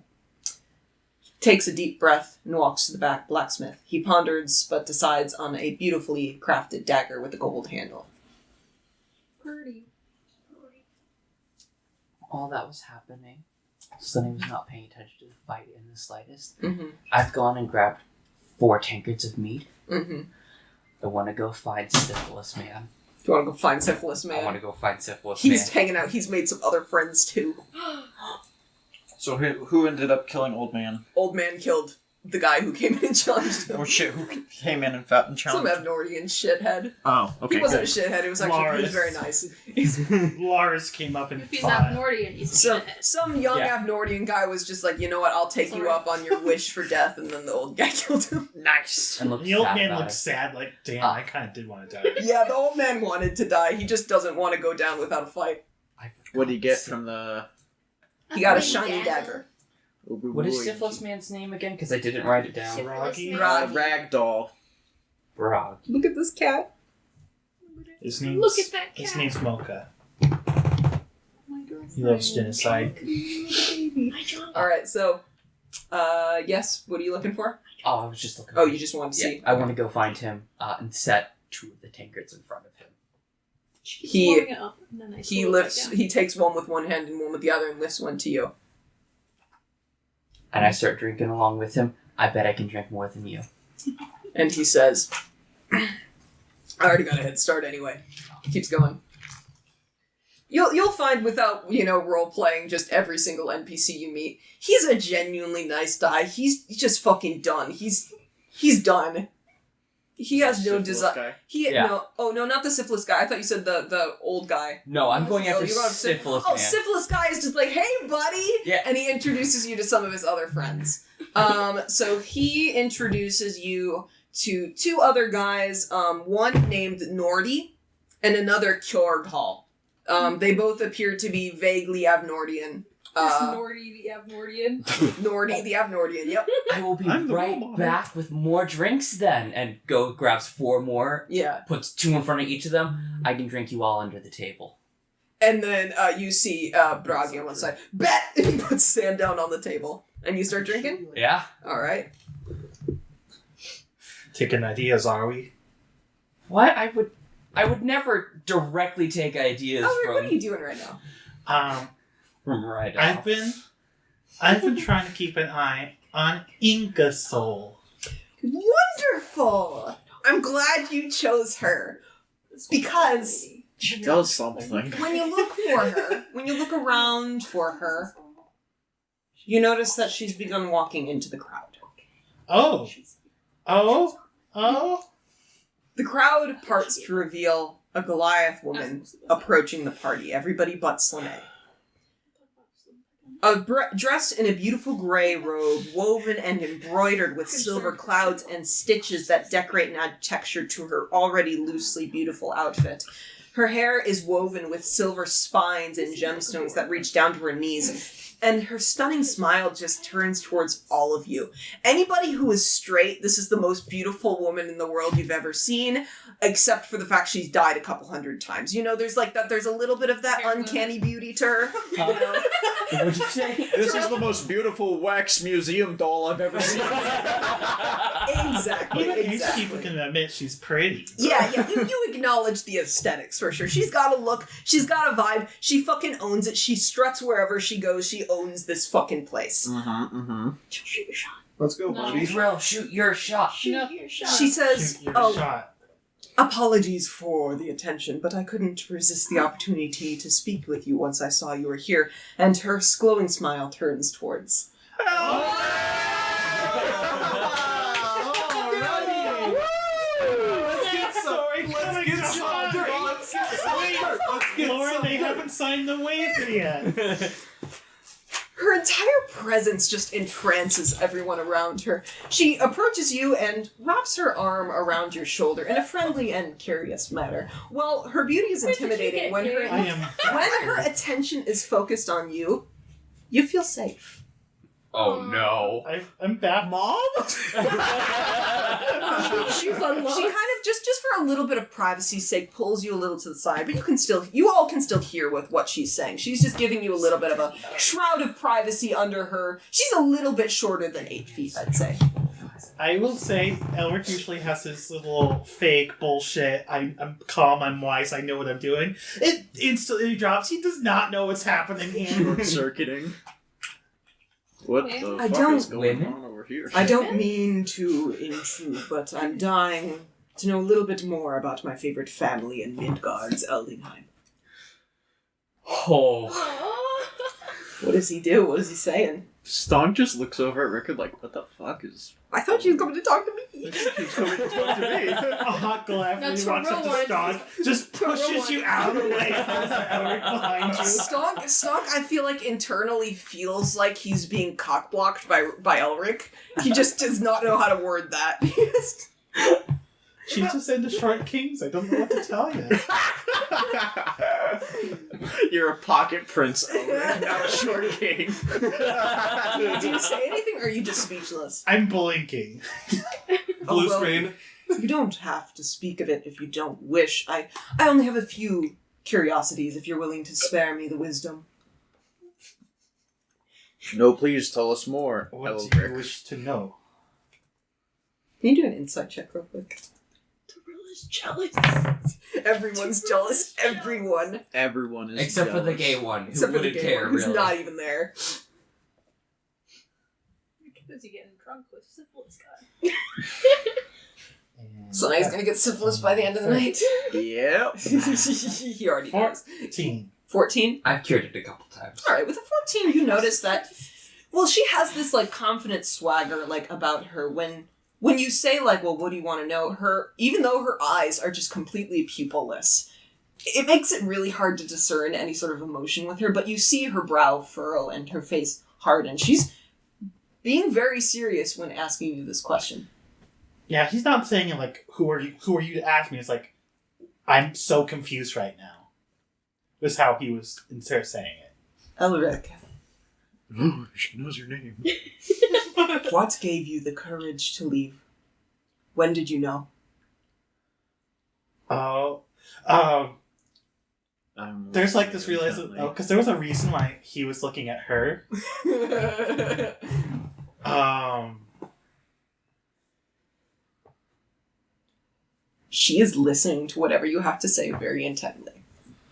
takes a deep breath and walks to the back blacksmith. He ponders, but decides on a beautifully crafted dagger with a gold handle. Pretty. While that was happening, Sunny was not paying attention to the fight in the slightest. Mm-hmm. I've gone and grabbed 4 tankards of meat. Mm-hmm. I want to go find Syphilis Man. Do you want to go find Syphilis Man? I want to go find Syphilis He's Man. hanging out. He's made some other friends, too. So who ended up killing Old Man? Old man killed the guy who came in and challenged him. Oh shit, who came in and fought and Some challenged? Abnordian shithead. Oh, okay. He wasn't good. a shithead. It was actually he was very nice. Lars came up and If he's fought. Abnordian, he's a So shithead. some young Yeah. Abnordian guy was just like, you know what? I'll take you Sorry. up on your wish for death, and then the old guy killed him. Nice. And looked The old sad man about looked it. sad, like, damn, I kind of did want to die. Yeah, the old man wanted to die. He just doesn't want to go down without a fight. What did he get from the? He got a Pretty shiny dagger. dagger. What is Syphilis Man's name again? Because I didn't write it down. Raggy? Ragdoll. Brog. Look at this cat. His name's, Look at that cat. His name's Mocha. My girlfriend. He loves genocide. All right, so, yes. What are you looking for? Oh, I was just looking. Oh, you just wanted to Yeah, see. I want to go find him and set 2 of the tankards in front of him. She keeps He- warming it up, and then I He slow it lifts. back down. He takes one with one hand and one with the other, and lifts one to you. And I start drinking along with him. I bet I can drink more than you. And he says, "I already got a head start anyway." Keeps going. You'll find without role playing just every single NPC you meet, he's a genuinely nice guy. He's just fucking done. He's done. He has no desire. Yeah. No, not the syphilis guy. I thought you said the old guy. No, I'm going after you're going Syphilis Oh, Man. syphilis guy is just like, hey, buddy! Yeah. And he introduces you to some of his other friends. So he introduces you to 2 other guys, one named Nordy and another Jordgrav. They both appear to be vaguely Abnordian. Nordy the Abnordian. Nordy, the Abnordian, yep. I will be I'm the role right model. back with more drinks then. And grabs 4 more, Yeah. puts 2 in front of each of them. I can drink you all under the table. And then you see Bragi on one side. Bet! And he puts sand down on the table. And you start drinking? Yeah? Alright. Taking ideas, are we? What? I would never directly take ideas Oh, from what are you doing right now? right I've been trying to keep an eye on Ingersoll. Wonderful! I'm glad you chose her. Because She does something. when you look for her, when you look around for her, you notice that she's begun walking into the crowd. Oh. The crowd parts to reveal a Goliath woman approaching the party, everybody but Slane. Dressed in a beautiful gray robe, woven and embroidered with silver clouds and stitches that decorate and add texture to her already loosely beautiful outfit. Her hair is woven with silver spines and gemstones that reach down to her knees, and her stunning smile just turns towards all of you. Anybody who is straight, this is the most beautiful woman in the world you've ever seen, except for the fact she's died a couple hundred times. There's like that. There's a little bit of that uncanny beauty to her. What'd you say? This is the most beautiful wax museum doll I've ever seen. Exactly. Even these Exactly. people can admit she's pretty. Yeah. You acknowledge the aesthetics for sure. She's got a look. She's got a vibe. She fucking owns it. She struts wherever she goes. She owns this fucking place. Shoot your shot. Let's go, No. buddy. Tiril, shoot your shot. Shoot your shot. She says, Shoot your shot. apologies for the attention, but I couldn't resist the opportunity to speak with you once I saw you were here. And her glowing smile turns towards. Lauren, they haven't signed the waiver yet. Her entire presence just entrances everyone around her. She approaches you and wraps her arm around your shoulder in a friendly and curious manner. Well, her beauty is intimidating. When I am. her attention is focused on you, you feel safe. Oh no. I'm back. Mom? She's unlocked. She kind of just for a little bit of privacy's sake pulls you a little to the side, but you all can still hear with what she's saying. She's just giving you a little bit of a shroud of privacy under her. She's a little bit shorter than 8 feet, I'd say. I will say, Elric usually has this little fake bullshit. I'm calm, I'm wise, I know what I'm doing. It instantly drops. He does not know what's happening here. Circuiting. What the I fuck don't- is going Women? on over here? I don't mean to intrude, but I'm dying to know a little bit more about my favorite family in Midgard's Eldingheim. Oh. What does he do? What is he saying? Stonk just looks over at Rickard like, what the fuck is... I thought she was coming to talk to me. He's coming to talk to me. A hot Goliath Now, when he walks up to Tiril Stonk, just pushes you out of the way. Has Elric behind you. Stonk, I feel like internally feels like he's being cock-blocked by Elric. He just does not know how to word that. She's just into short kings. I don't know what to tell you. You're a pocket prince, Elric, not a short king. Do you say anything, or are you just speechless? I'm blinking. Blue well, screen. You don't have to speak of it if you don't wish. I only have a few curiosities if you're willing to spare me the wisdom. No, please tell us more, What do Elric. you wish to know? Can you do an insight check real quick? Tiril is jealous. Everyone's jealous. Everyone. Everyone is Except for the jealous. gay one, who Except for the wouldn't gay care, one who's really. not even there. Is he getting drunk with syphilis guy? So now he's gonna get syphilis by the end of the night. Yep. He already knows. 14. 14? I've cured it a couple times. Alright, with a 14 you notice that, well, she has this, like, confident swagger, like, about her when you say, like, well, what do you want to know, even though her eyes are just completely pupilless, it makes it really hard to discern any sort of emotion with her, but you see her brow furrow and her face harden. She's being very serious when asking you this question. Yeah, he's not saying it like, who are you to ask me? It's like, I'm so confused right now. Was how he was instead of saying it. Elric, Ooh, she knows your name. what gave you the courage to leave? When did you know? There's like this realization, because there was a reason why he was looking at her. She is listening to whatever you have to say very intently.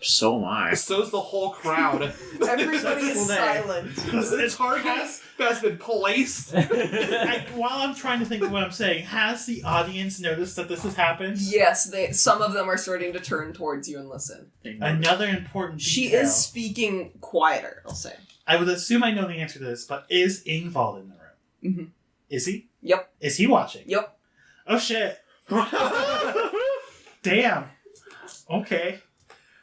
So am I. So's the whole crowd. Everybody is silent. Its target has been placed. While I'm trying to think of what I'm saying, has the audience noticed that this has happened? Yes, some of them are starting to turn towards you and listen. Another important detail. She is speaking quieter, I'll say. I would assume I know the answer to this, but is Ingvald in the room? Mhm. Is he? Yep. Is he watching? Yep. Oh shit. Damn. Okay.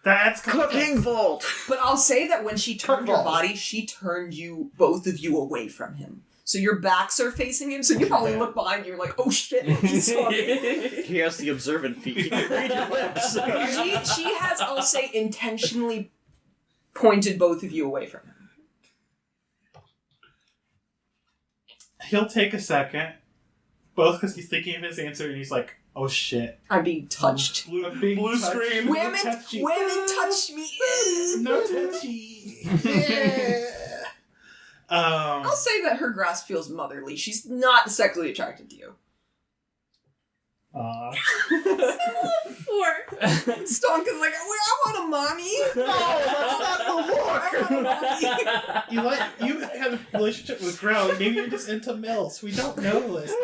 That's Cooking vault! But I'll say that when she turned your Football. body, she turned both of you away from him. So your backs are facing him, so you probably look behind you, you're like, oh shit, he saw me. He has the observant feet. He can read your lips. She has, I'll say, intentionally pointed both of you away from him. He'll take a second, both because he's thinking of his answer and he's like, oh shit. I'm being touched. Blue screen. Women touch me. No touchy. I'll say that her grasp feels motherly. She's not sexually attracted to you. Four. Stonk is like, I want a mommy. No, that's not the look. I want a mommy. You had a relationship with Grow. Maybe you're just into MILFs. We don't know this.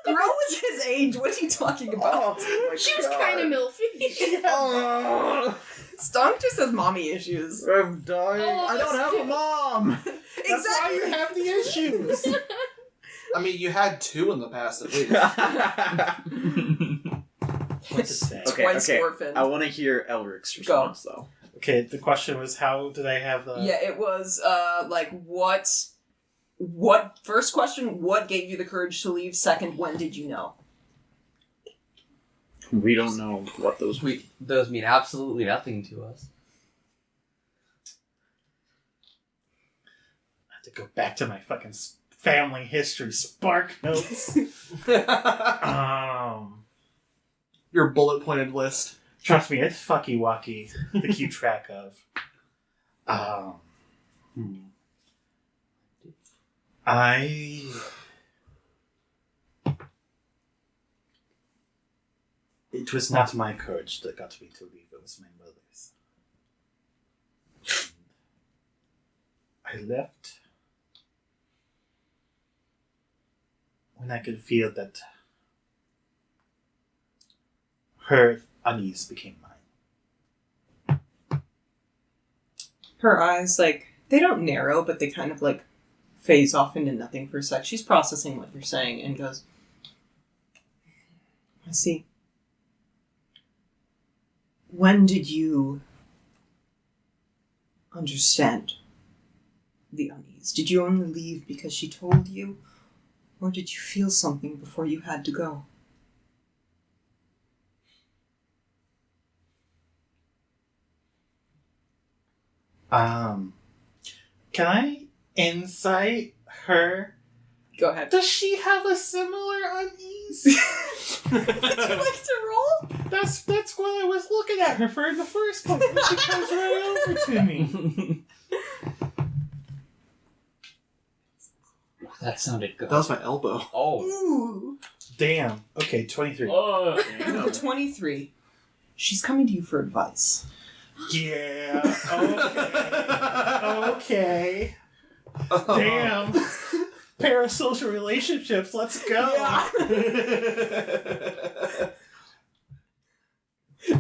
Grow was his age. What are you talking about? She was kind of milfy. Stonk just has mommy issues. I'm dying. Oh, I don't have a mom. That's why you have the issues. I mean, you had 2 in the past, at least. What to say? Twice okay. orphaned. I want to hear Elric's response, though. Okay, the question was how did I have the... Yeah, it was, what, first question, what gave you the courage to leave? Second, when did you know? We don't know what those Those mean absolutely nothing to us. have to go back to my fucking family history spark notes. Your bullet pointed list. Trust me, it's fucky wucky to keep track of. It was not my courage that got me to leave, it was my mother's. I left when I could feel that her unease became mine. Her eyes, like, they don't narrow, but they kind of, like, phase off into nothing for a sec. She's processing what you're saying and goes, I see. When did you understand the unease? Did you only leave because she told you? Or did you feel something before you had to go? Can I insight her? Go ahead. Does she have a similar unease? Would you like to roll? That's what I was looking at her for in the first place. And she comes right over to me. That sounded good. That was my elbow. Oh. Ooh. Damn. Okay, 23. With a 23, she's coming to you for advice. Yeah. Okay. Damn. Parasocial relationships. Let's go. Yeah.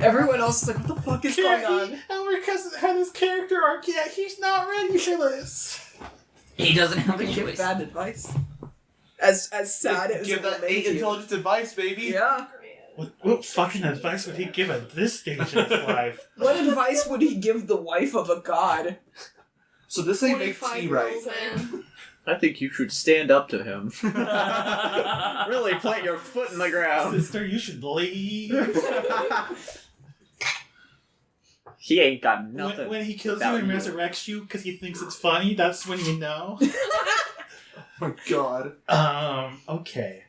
Everyone else is like, what the fuck is going on? Elric hasn't had his character arc yet. He's not ready for this. He doesn't have a Give choice. bad advice. As sad as Give it will that make 8 you. intelligence advice, baby. Yeah. What fucking advice would he give at this stage of his life? What advice would he give the wife of a god? So this ain't make tea right. I think you should stand up to him. Really plant your foot in the ground. Sister, you should leave. He ain't got nothing. When he kills you without and you. resurrects you because he thinks it's funny, that's when you know. Oh my god. Okay.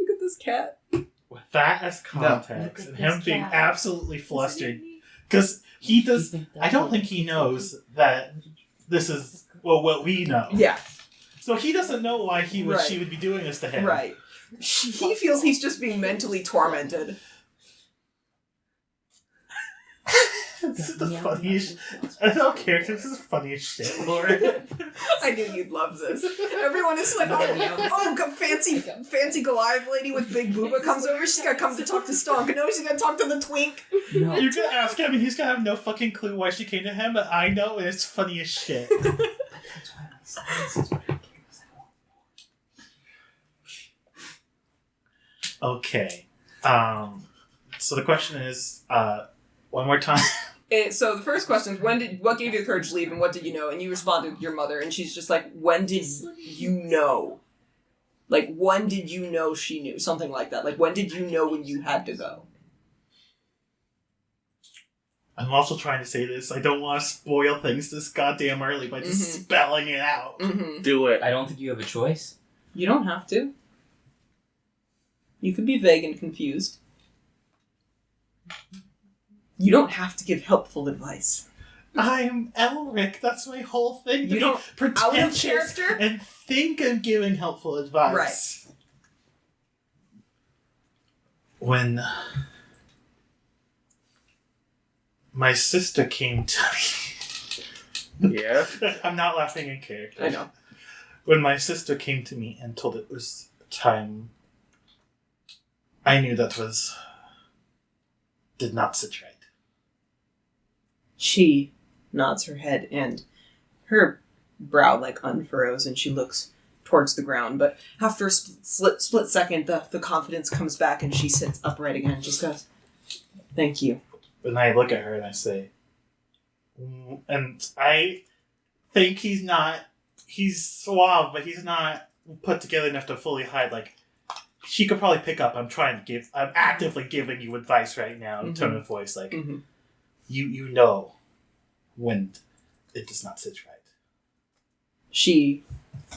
Look at this cat. With that as context, No. and him being absolutely flustered, because he does. I don't think he knows that this is what we know. Yeah. So he doesn't know why she would be doing this to him. Right. He feels he's just being mentally tormented. This is the funniest. I don't care. This is the funniest shit, Lord. I knew you'd love this. Everyone is like, fancy Goliath lady with big booba comes over. She's gotta come to talk to Stonk. No, she's gonna talk to the twink. No. You're gonna ask him, and he's gonna have no fucking clue why she came to him, but I know, and it's funny as shit. That's why my silence is what I gave us. Okay. So the question is, one more time. So the first question is, what gave you the courage to leave, and what did you know? And you responded, your mother, and she's just like, when did you know? Like, when did you know she knew? Something like that. Like, when did you know when you had to go? I'm also trying to say this. I don't want to spoil things this goddamn early by just spelling it out. Mm-hmm. Do it. I don't think you have a choice. You don't have to. You could be vague and confused. You don't have to give helpful advice. I'm Elric. That's my whole thing. You don't out of pretentious character? and think I'm giving helpful advice. Right. When my sister came to me, Yeah. I'm not laughing in character. I know. When my sister came to me and told it was time, I knew that did not sit right. She nods her head, and her brow, like, unfurrows, and she looks towards the ground. But after a split second, the confidence comes back, and she sits upright again and just goes, thank you. And I look at her and I say, and I think he's suave, but he's not put together enough to fully hide. Like, she could probably pick up, I'm actively giving you advice right now, tone of voice. Like, you know when it does not sit right. She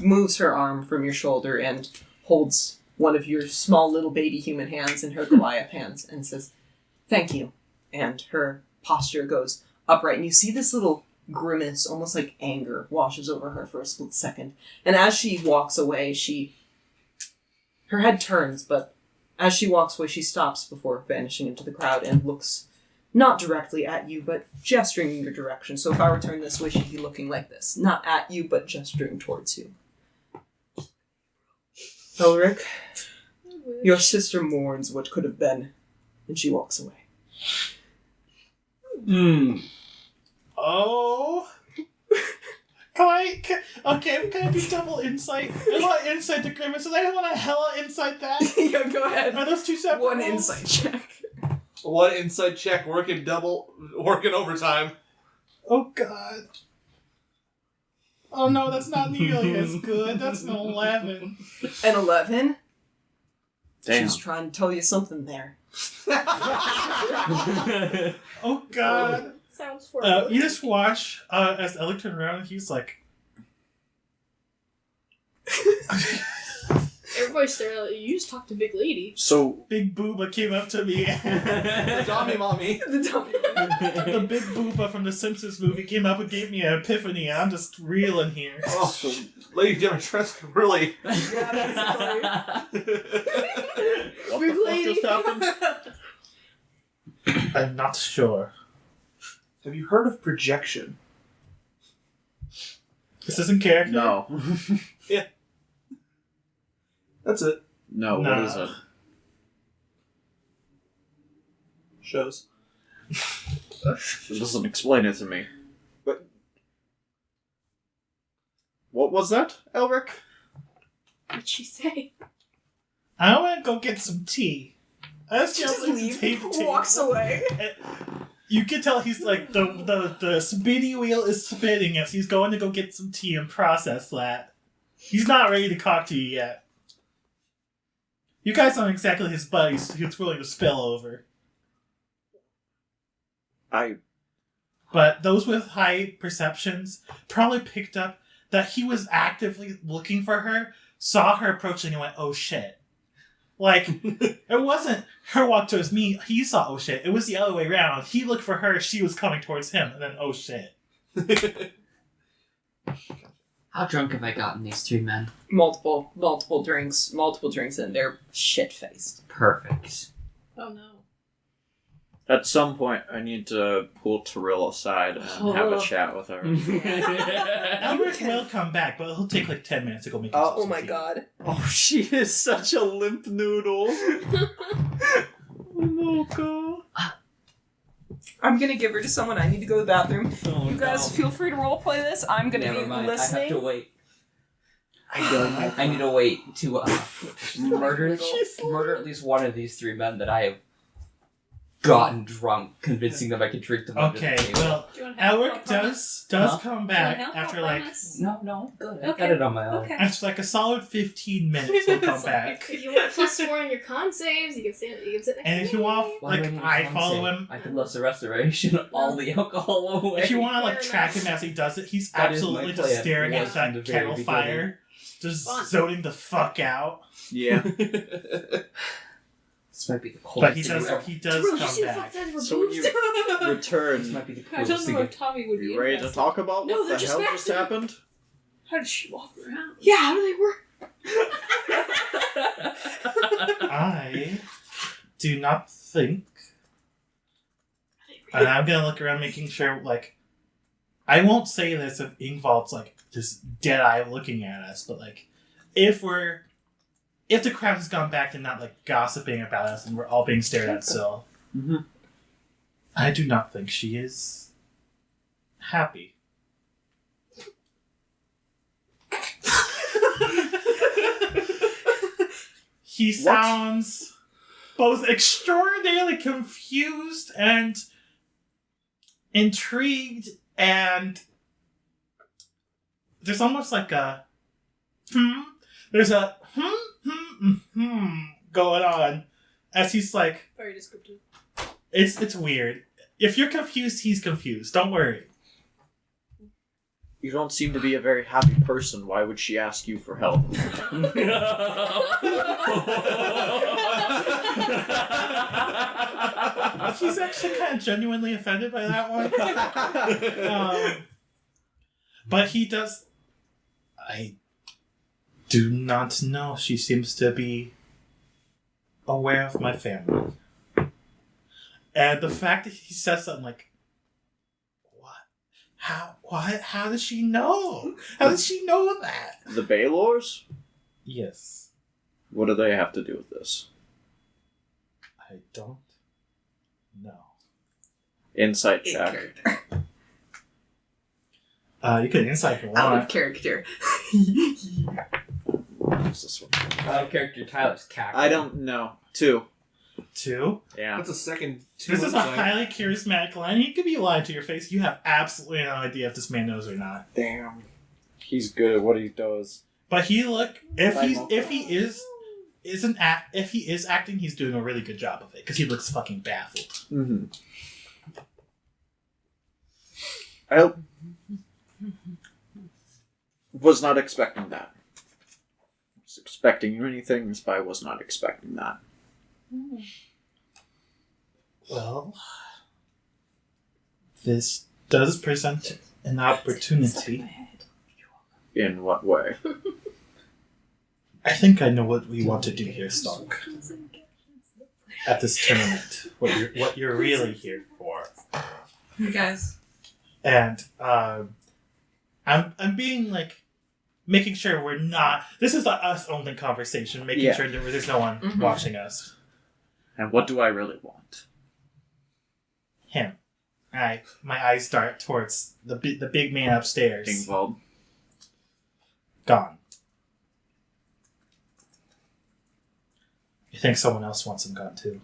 moves her arm from your shoulder and holds one of your small little baby human hands in her Goliath hands and says, "Thank you." And her posture goes upright, and you see this little grimace, almost like anger, washes over her for a split second. And as she walks away, her head turns, but as she walks away, she stops before vanishing into the crowd and looks not directly at you, but gesturing in your direction. So if I were turned this way, she'd be looking like this. Not at you, but gesturing towards you. Elric, your sister mourns what could have been, and she walks away. Oh. Can I do double insight? I want insight to grimace, and I want to hella insight that. Yeah, go ahead. Are those two separate One rolls? insight check. One inside check, working overtime. Oh god. Oh no, that's not nearly as good. That's an 11. An 11? Damn. She's trying to tell you something there. Oh god. Sounds horrible. You just watch as Elliot turns around and he's like... Everybody's staring at you. You just talked to Big Lady. So, Big Booba came up to me. The Tommy Mommy. The Big Booba from the Simpsons movie came up and gave me an epiphany, and I'm just reeling here. Oh, Lady Dimitrescu really. Yeah, what the fuck just happened? I'm not sure. Have you heard of projection? This isn't character? No. That's it. No, Nah. what is it? Shows. It doesn't explain it to me. But What was that, Elric? What'd she say? I want to go get some tea. I just Just leave, walks away. You can tell he's like, the spinny wheel is spinning as he's going to go get some tea and process that. He's not ready to talk to you yet. You guys aren't exactly his buddies who's willing to spill over. But those with high perceptions probably picked up that he was actively looking for her, saw her approaching and went, oh shit. Like, it wasn't her walk towards me, he saw oh shit. It was the other way around. He looked for her, she was coming towards him, and then oh shit. How drunk have I gotten these three men? Multiple drinks, and they're shit-faced. Perfect. Oh no. At some point, I need to pull Tiril aside and have a chat with her. Albert will come back, but it'll take like 10 minutes to go make Oh my god. Oh, she is such a limp noodle. Oh no, God. I'm gonna give her to someone. I need to go to the bathroom. Oh, You guys feel free to roleplay this. I'm gonna Never be mind. listening. I have to wait. I need to wait to murder at least one of these three men that I have gotten drunk, convincing them I can drink them. Okay, well, Do you want to have Alric help on us? does come back Do you want after help on like us? No, good. I Okay. got it on my own. Okay. after like a solid 15 minutes he'll come back. If you want +4 on your con saves, you can sit next And if to you me. want Why do like need a I con follow save? him, I can lesser restoration all the alcohol away. if you want to like Fair track enough. him as he does it, he's That is absolutely my just plan. staring Was at that from the very kettle beginning. fire, just Fun. zoning the fuck out. Yeah. This might be the But coldest he thing does ever. he does Bro, you come see the back. fuck that So when you This return, might be the I don't coolest know thing if Tommy would be you ready to interested. talk about No, what they're the just hell back just there. happened? How does she walk around? Yeah, how do they work? I do not think, and I'm gonna look around making sure, like, I won't say this if Ingvald's, like, just dead-eye looking at us, but, like, if the crowd has gone back to not, like, gossiping about us and we're all being stared at still, Mhm. I do not think she is happy. He sounds both extraordinarily confused and intrigued, and there's almost like a there's a going on as he's like, Very descriptive. it's weird. If you're confused, he's confused. Don't worry. You don't seem to be a very happy person. Why would she ask you for help? He's actually kind of genuinely offended by that one. But he does... I do not know. She seems to be aware of my family. And the fact that he says something like, what? How does she know? How does she know that? The Baylors? Yes. What do they have to do with this? I don't know. Insight In check. character. You can insight if you Out of want. character. What's this one? Out of character, Tyler's cackling. I don't know. 2. 2? Yeah. That's a second. This is a highly charismatic line. He could be lying to your face. You have absolutely no idea if this man knows or not. Damn. He's good at what he does. But if he is acting, he's doing a really good job of it because he looks fucking baffled. Mm-hmm. I was not expecting that. I was expecting many things, but I was not expecting that. Well, this does present an opportunity. In what way? I think I know what we want to do here, Stark. At this tournament, what you're really here for. You guys. And I'm being like making sure we're not. This is a us only conversation. Making sure that there's no one watching us. And what do I really want? Him. My eyes dart towards the big man upstairs. Ingvald. Gone. You think someone else wants him gone too?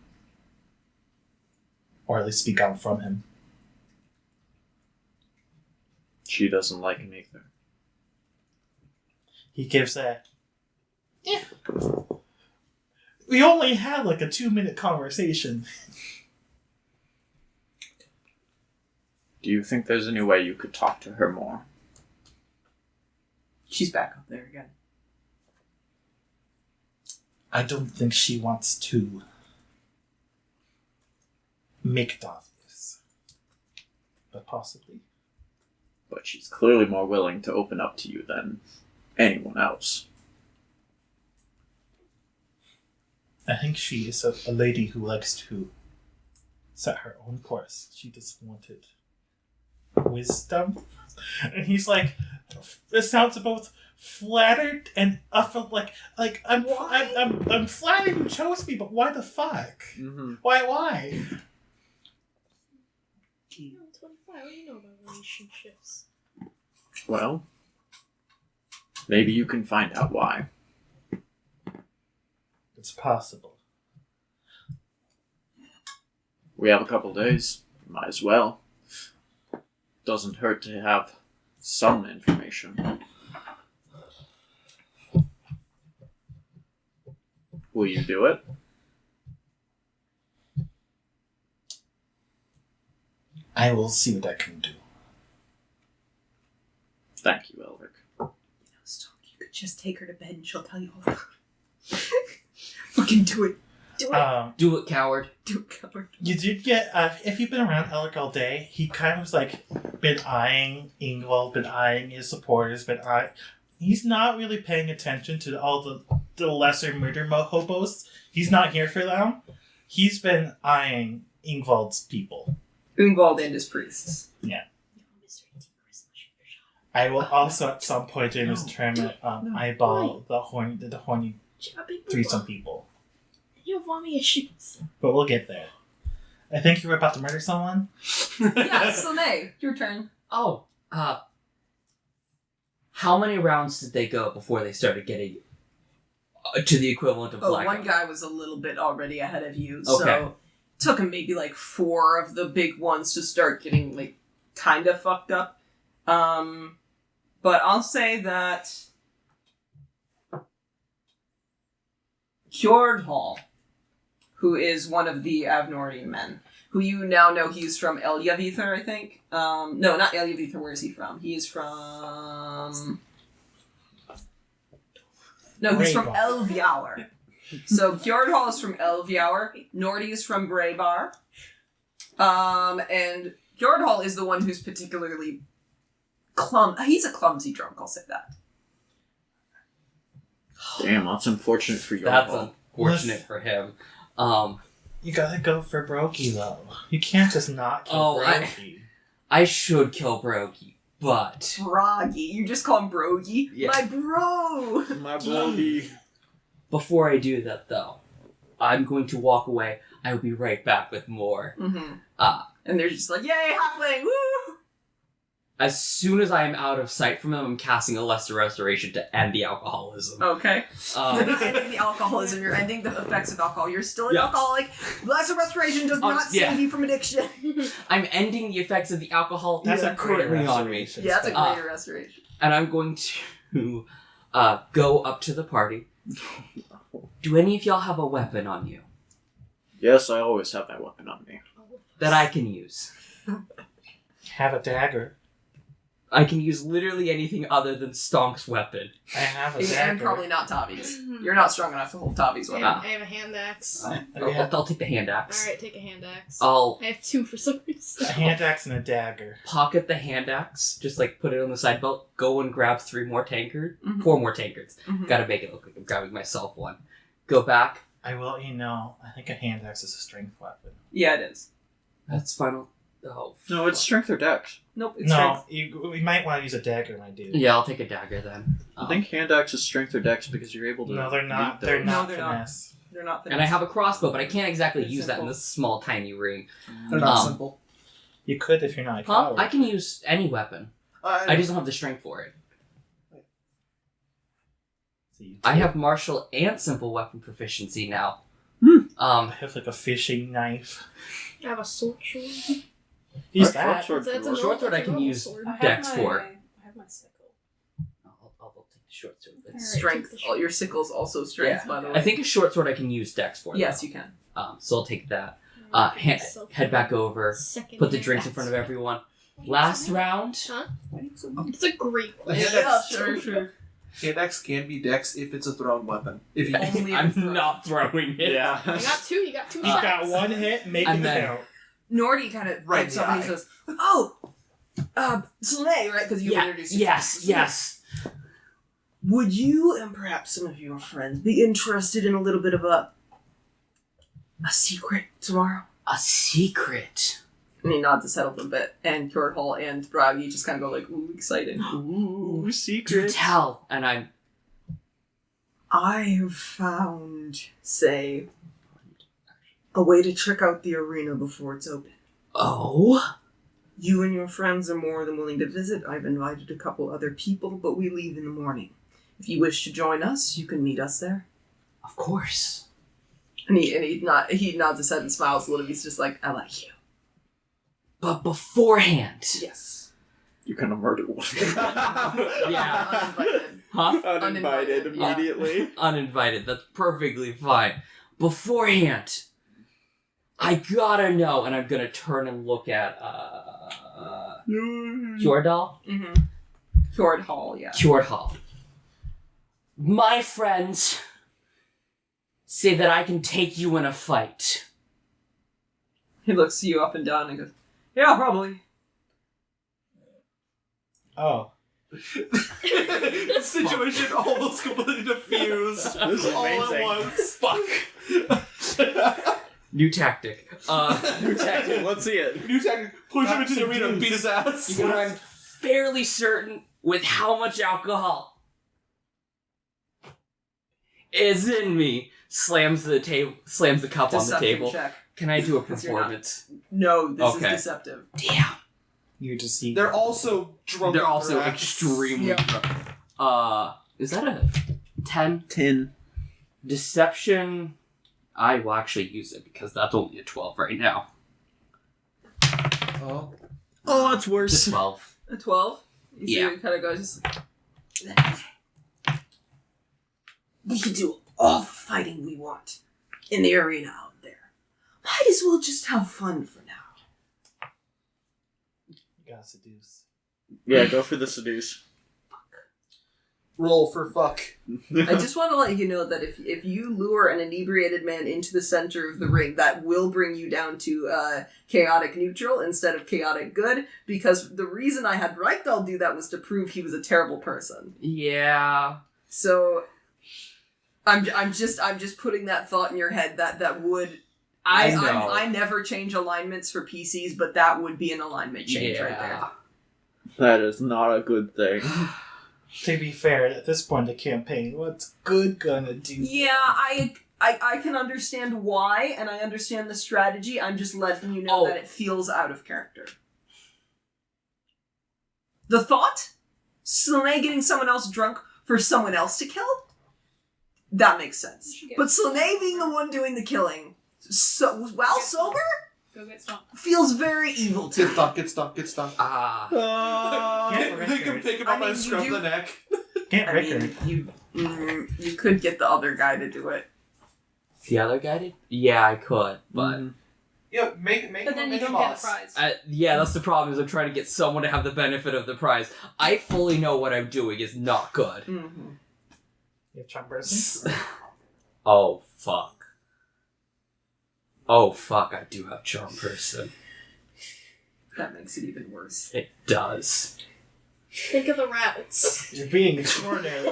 Or at least be gone from him. She doesn't like him either. He gives a... Yeah. We only had like a 2-minute conversation. Do you think there's any way you could talk to her more? She's back up there again. I don't think she wants to make it obvious. But possibly. But she's clearly more willing to open up to you than anyone else. I think she is a lady who likes to set her own course. She just wanted wisdom. And he's like, it sounds both flattered and I'm flattered you chose me, but why the fuck? Mm-hmm. Why? 25, what do you know about relationships? Well, maybe you can find out why. It's possible. We have a couple days. Might as well. Doesn't hurt to have some information. Will you do it? I will see what I can do. Thank you, Elric. You could just take her to bed and she'll tell you all. Fucking do it. Do it. Do it, coward. Do it, coward. You did get, if you've been around Elric all day, he kind of was like, been eyeing Ingvald, been eyeing his supporters, he's not really paying attention to all the lesser murder hobos. He's not here for them. He's been eyeing Ingvald's people. Ingvald and his priests. Yeah. I will also at some point during this tournament eyeball the horny threesome people. You have mommy issues. But we'll get there. I think you were about to murder someone. Yeah, Soleil, your turn. Oh, how many rounds did they go before they started getting to the equivalent of black? One guy was a little bit already ahead of you, Okay. so it took him maybe like 4 of the big ones to start getting like kind of fucked up. But I'll say that Jordgrav, who is one of the Avnorian men, who you now know he's from Eldingheim, I think. No, not Eldingheim. Where is he from? He is from... No, he's from Reykdal. Elvjauer. So Jordgrav is from Elvjauer. Nordy is from Greybar. And Jordgrav is the one who's particularly he's a clumsy drunk, I'll say that. Damn, that's unfortunate for you. That's unfortunate for him. You gotta go for Brokey, though. You can't just not kill Brokey. I should kill Brokey, but... Broggy. You just call him Brogy? Yeah. My bro! My body. Before I do that, though, I'm going to walk away. I will be right back with more. Mm-hmm. And they're just like, yay, halfling, woo! As soon as I am out of sight from them, I'm casting a lesser restoration to end the alcoholism. Okay. Um, You're not ending the alcoholism, you're ending the effects of alcohol. You're still an Yeah. alcoholic. Lesser restoration does not yeah. save you from addiction. I'm ending the effects of the alcohol That's a currently great on me. restoration. Yeah, that's a spell. greater restoration. And I'm going to go up to the party. Do any of y'all have a weapon on you Yes, I always have that weapon on me. that I can use? Have a dagger. I can use literally anything other than Stonk's weapon. I have a And dagger. probably not Tavi's. You're not strong enough to hold Tavi's I weapon. have, I have a hand axe. I'll take the hand axe. Alright, take a hand axe. I'll I have 2 for some reason. A hand axe and a dagger. pocket the hand axe, just like put it on the side belt, go and grab 4 more tankards. Mhm. Gotta make it look like I'm grabbing myself one. Go back. I will let you know, I think a hand axe is a strength weapon. Yeah, it is. That's final. Oh. No, it's strength or dex. Nope, it's No, strength. we might want to use a dagger, my dude. Yeah, I'll take a dagger then. I think hand axe is strength or dex because you're able to. No, they're not. lead They're those. not No, they're not. finesse. They're not And I have a crossbow, but I can't exactly They're use that in simple. this small, tiny ring. They're not Um, simple. You could if you're not a Huh? coward. I can use any weapon. I just don't have the strength for it. So you I take- have martial and simple weapon proficiency now. I have like a fishing knife. I have a sword. Use Short that. sword That's can a work. Short sword I can normal use. sword. Dex for. I have my sickle. I'll take the short sword. then. Alright, Strength. take the All your sickle's also strength, Yeah. by the way. I think a short sword I can use Dex for. Yes, though. you can. So I'll take that. Alright, Head back over. Second Put the hand drinks in axe. front of everyone. Last round. Huh? It's a great A hand Yeah, axe, sure. hand axe can be dex if it's a thrown weapon. If you Only if I'm it's not throwing it. Yeah. I got 2. You got 2 You shots. got one hit, make And it then- count. Nordy kind of Right, looks up and he yeah. says, "Oh, Slay, right? Because you introduced yourself. Yes. Would you and perhaps some of your friends be interested in a little bit of a secret tomorrow?" A secret. And he nods his head a little bit, and Jordgrav and Bragi just kind of go like, "Ooh, excited." Ooh, Do secret. tell. And I'm. I have found, say, a way to trick out the arena before it's open. Oh? You and your friends are more than willing to visit. I've invited a couple other people, but we leave in the morning. If you wish to join us, you can meet us there. Of course. And he nods his head and smiles a little. He's just like, "I like you." But beforehand. Yes. You kind of murdered one. Yeah. Uninvited. Huh? Uninvited, yeah. immediately. Uninvited. That's perfectly fine. Beforehand. I gotta know, and I'm gonna turn and look at Jordal? Mm-hmm. Jordgrav, yeah. Jordhal. My friends say that I can take you in a fight. He looks you up and down and goes, "Yeah, probably." Oh. the situation almost completely diffused. This is all amazing. at once. Fuck. New tactic. New tactic. Let's see it. New tactic. Push him into the arena and beat his ass. You know, I'm fairly certain with how much alcohol is in me. Slams the cup on the Deception table. check. Can I do a Because you're not- performance? No, this Okay. is deceptive. Damn. You're deceived. They're also drunk. They're off also their ass. extremely Yep. drunk. Is that a 10? 10. Deception. I will actually use it because that's only a 12 right now. Oh. Oh, it's It's worse. a 12. A 12? You see Yeah. how he kind of goes, just we can do all the fighting we want in the arena out there. Might as well just have fun for now. You gotta seduce. Yeah, go for the seduce. Roll for fuck. I just want to let you know that if you lure an inebriated man into the center of the ring, that will bring you down to chaotic neutral instead of chaotic good, because the reason I had Reykdal do that was to prove he was a terrible person. Yeah. So I'm just putting that thought in your head that would I never change alignments for PCs, but that would be an alignment change right there. That is not a good thing. To be fair, at this point in the campaign, what's good gonna do? Yeah, I can understand why, and I understand the strategy. I'm just letting you know that it feels out of character. The thought? Slane getting someone else drunk for someone else to kill? That makes sense. But Slane being the one doing the killing, while sober, Go get stoned. feels very evil to Get me. stunk, get stunk, get stunk. Get Pick him Rickard. up by I the mean, scruff you of the neck. Get I Rickard. mean, you could get the other guy to do it. The other guy did? Yeah, I could, but... Yeah, make But him then a you mini don't get boss. the prize. yeah, that's the problem, is I'm trying to get someone to have the benefit of the prize. I fully know what I'm doing is not good. Mm-hmm. You have charm person? Oh, fuck. Oh, fuck, I do have Charm Person. That makes it even worse. It does. Think of the rabbits. You're being extraordinary.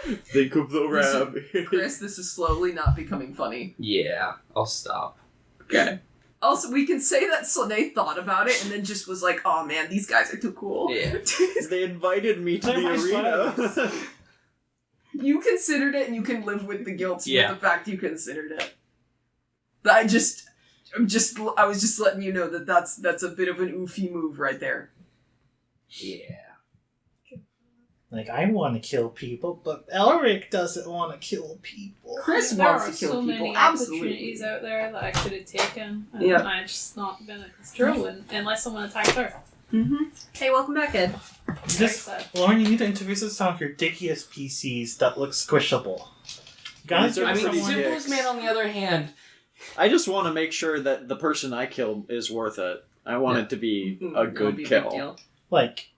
Think of the rabbit. Chris, this is slowly not becoming funny. Yeah, I'll stop. Okay. Also, we can say that Slane thought about it and then just was like, oh man, these guys are too cool. Yeah. They invited me to They're the my arena. friends. You considered it and you can live with the guilt Yeah. with the fact you considered it. But I was just letting you know that that's a bit of an oofy move right there. Yeah. Like, I want to kill people, but Elric doesn't want to kill people. Chris There wants are to kill so people, many absolutely. opportunities out there that I could have taken, and Yeah. I've just not been considering unless someone attacked her. Mm-hmm. Hey, welcome back, Ed. Very Just, sad. Lauren, you need to introduce us to some of your dickiest PCs that look squishable. Guys, These are I mean, pretty Simplest dicks. Man, on the other hand... I just want to make sure that the person I killed is worth it. I want it to be a It'll good be a big kill. deal. like,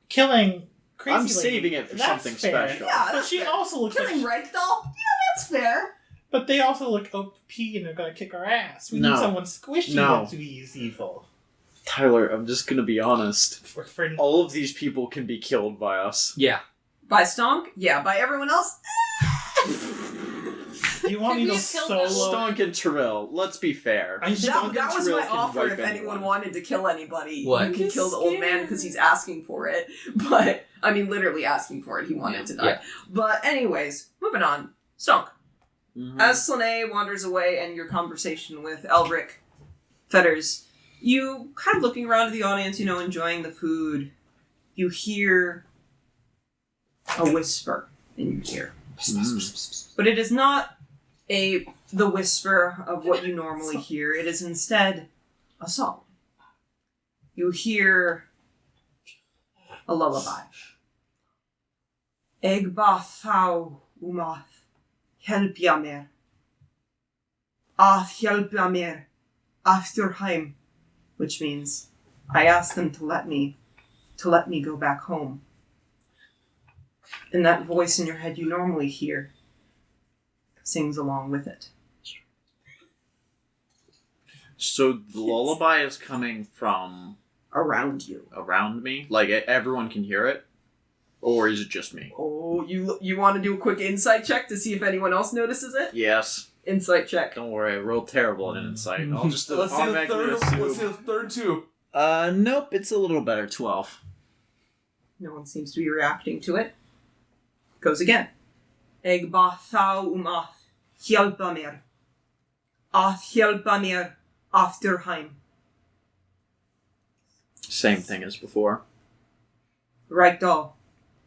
killing crazy I'm lady, saving it for that's something fair. special. Yeah, But that's she fair. also looks Killing like... Reykdal? Yeah, that's fair. But they also look OP and they're gonna kick our ass. We No. need someone squishy No. to be evil. Tyler, I'm just gonna be honest. For All of these people can be killed by us. Yeah. By Stonk? Yeah. By everyone else? you want Could me we to have killed solo... Stonk and Tiril, let's be fair. I think Stonk That and was Tiril my can offer wipe if anyone anyone. wanted to kill anybody. What? You can kill the old man because he's asking for it. But, I mean, literally asking for it. He wanted to die. Yeah. But anyways, moving on. Stonk. Mhm. As Slane wanders away and your conversation with Elric Fetters, you kind of looking around at the audience, enjoying the food, you hear a whisper in your ear. But it is not the whisper of what you normally hear. It is instead a song. You hear a lullaby. Egba thou umath helpjamer. Ath helpjamer afterheim, which means I asked them to let me go back home. And that voice in your head you normally hear sings along with it. So the lullaby is coming from Around you. around me? Like everyone can hear it? Or is it just me? Oh, you want to do a quick insight check to see if anyone else notices it? Yes. Insight check. Don't worry, I rolled terrible at insight. I'll just Let's see the automatically third. Let's see assume. the third two. Nope, it's a little better. 12. No one seems to be reacting to it. Goes again. Egba thou umath hjälpa mer. Ath hjälpa mer afterheim. Same thing as before. Reykdal,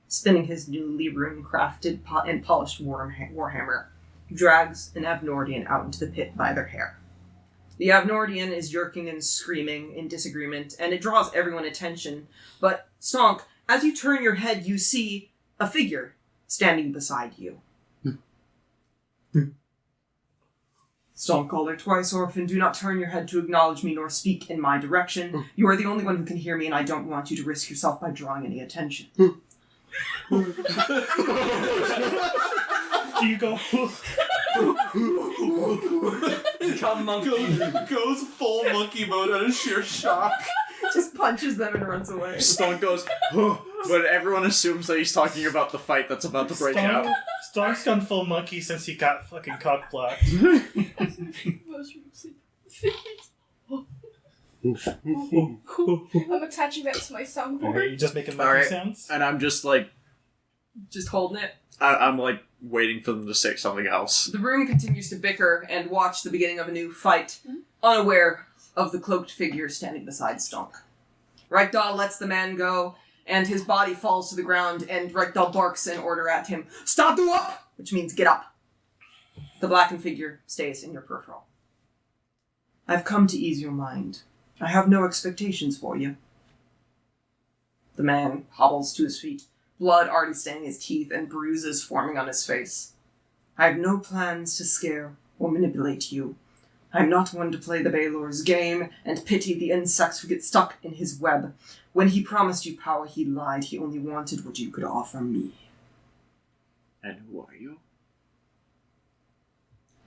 spinning his newly rune-crafted and polished warhammer, drags an Avnordian out into the pit by their hair. The Avnordian is jerking and screaming in disagreement, and it draws everyone's attention. But, Stonk, as you turn your head, you see a figure standing beside you. Stonk called her twice, orphan. Do not turn your head to acknowledge me nor speak in my direction. You are the only one who can hear me, and I don't want you to risk yourself by drawing any attention. Do you go? Come monkey. Goes full monkey mode out of sheer shock. Just punches them and runs away. Stone goes, but everyone assumes that he's talking about the fight that's about to break out. Stone's gone full monkey since he got fucking cock blocked. I'm attaching that to my soundboard. You just making monkey Alright. sounds? And I'm just like, Just holding it. I'm like waiting for them to say something else. The room continues to bicker and watch the beginning of a new fight, unaware of the cloaked figure standing beside Stonk. Reykdal lets the man go, and his body falls to the ground, and Reykdal barks an order at him. Stop you up! Which means get up. The blackened figure stays in your peripheral. I've come to ease your mind. I have no expectations for you. The man hobbles to his feet, blood already staining his teeth and bruises forming on his face. I have no plans to scare or manipulate you. I am not one to play the Baelor's game and pity the insects who get stuck in his web. When he promised you power, he lied. He only wanted what you could offer me. And who are you?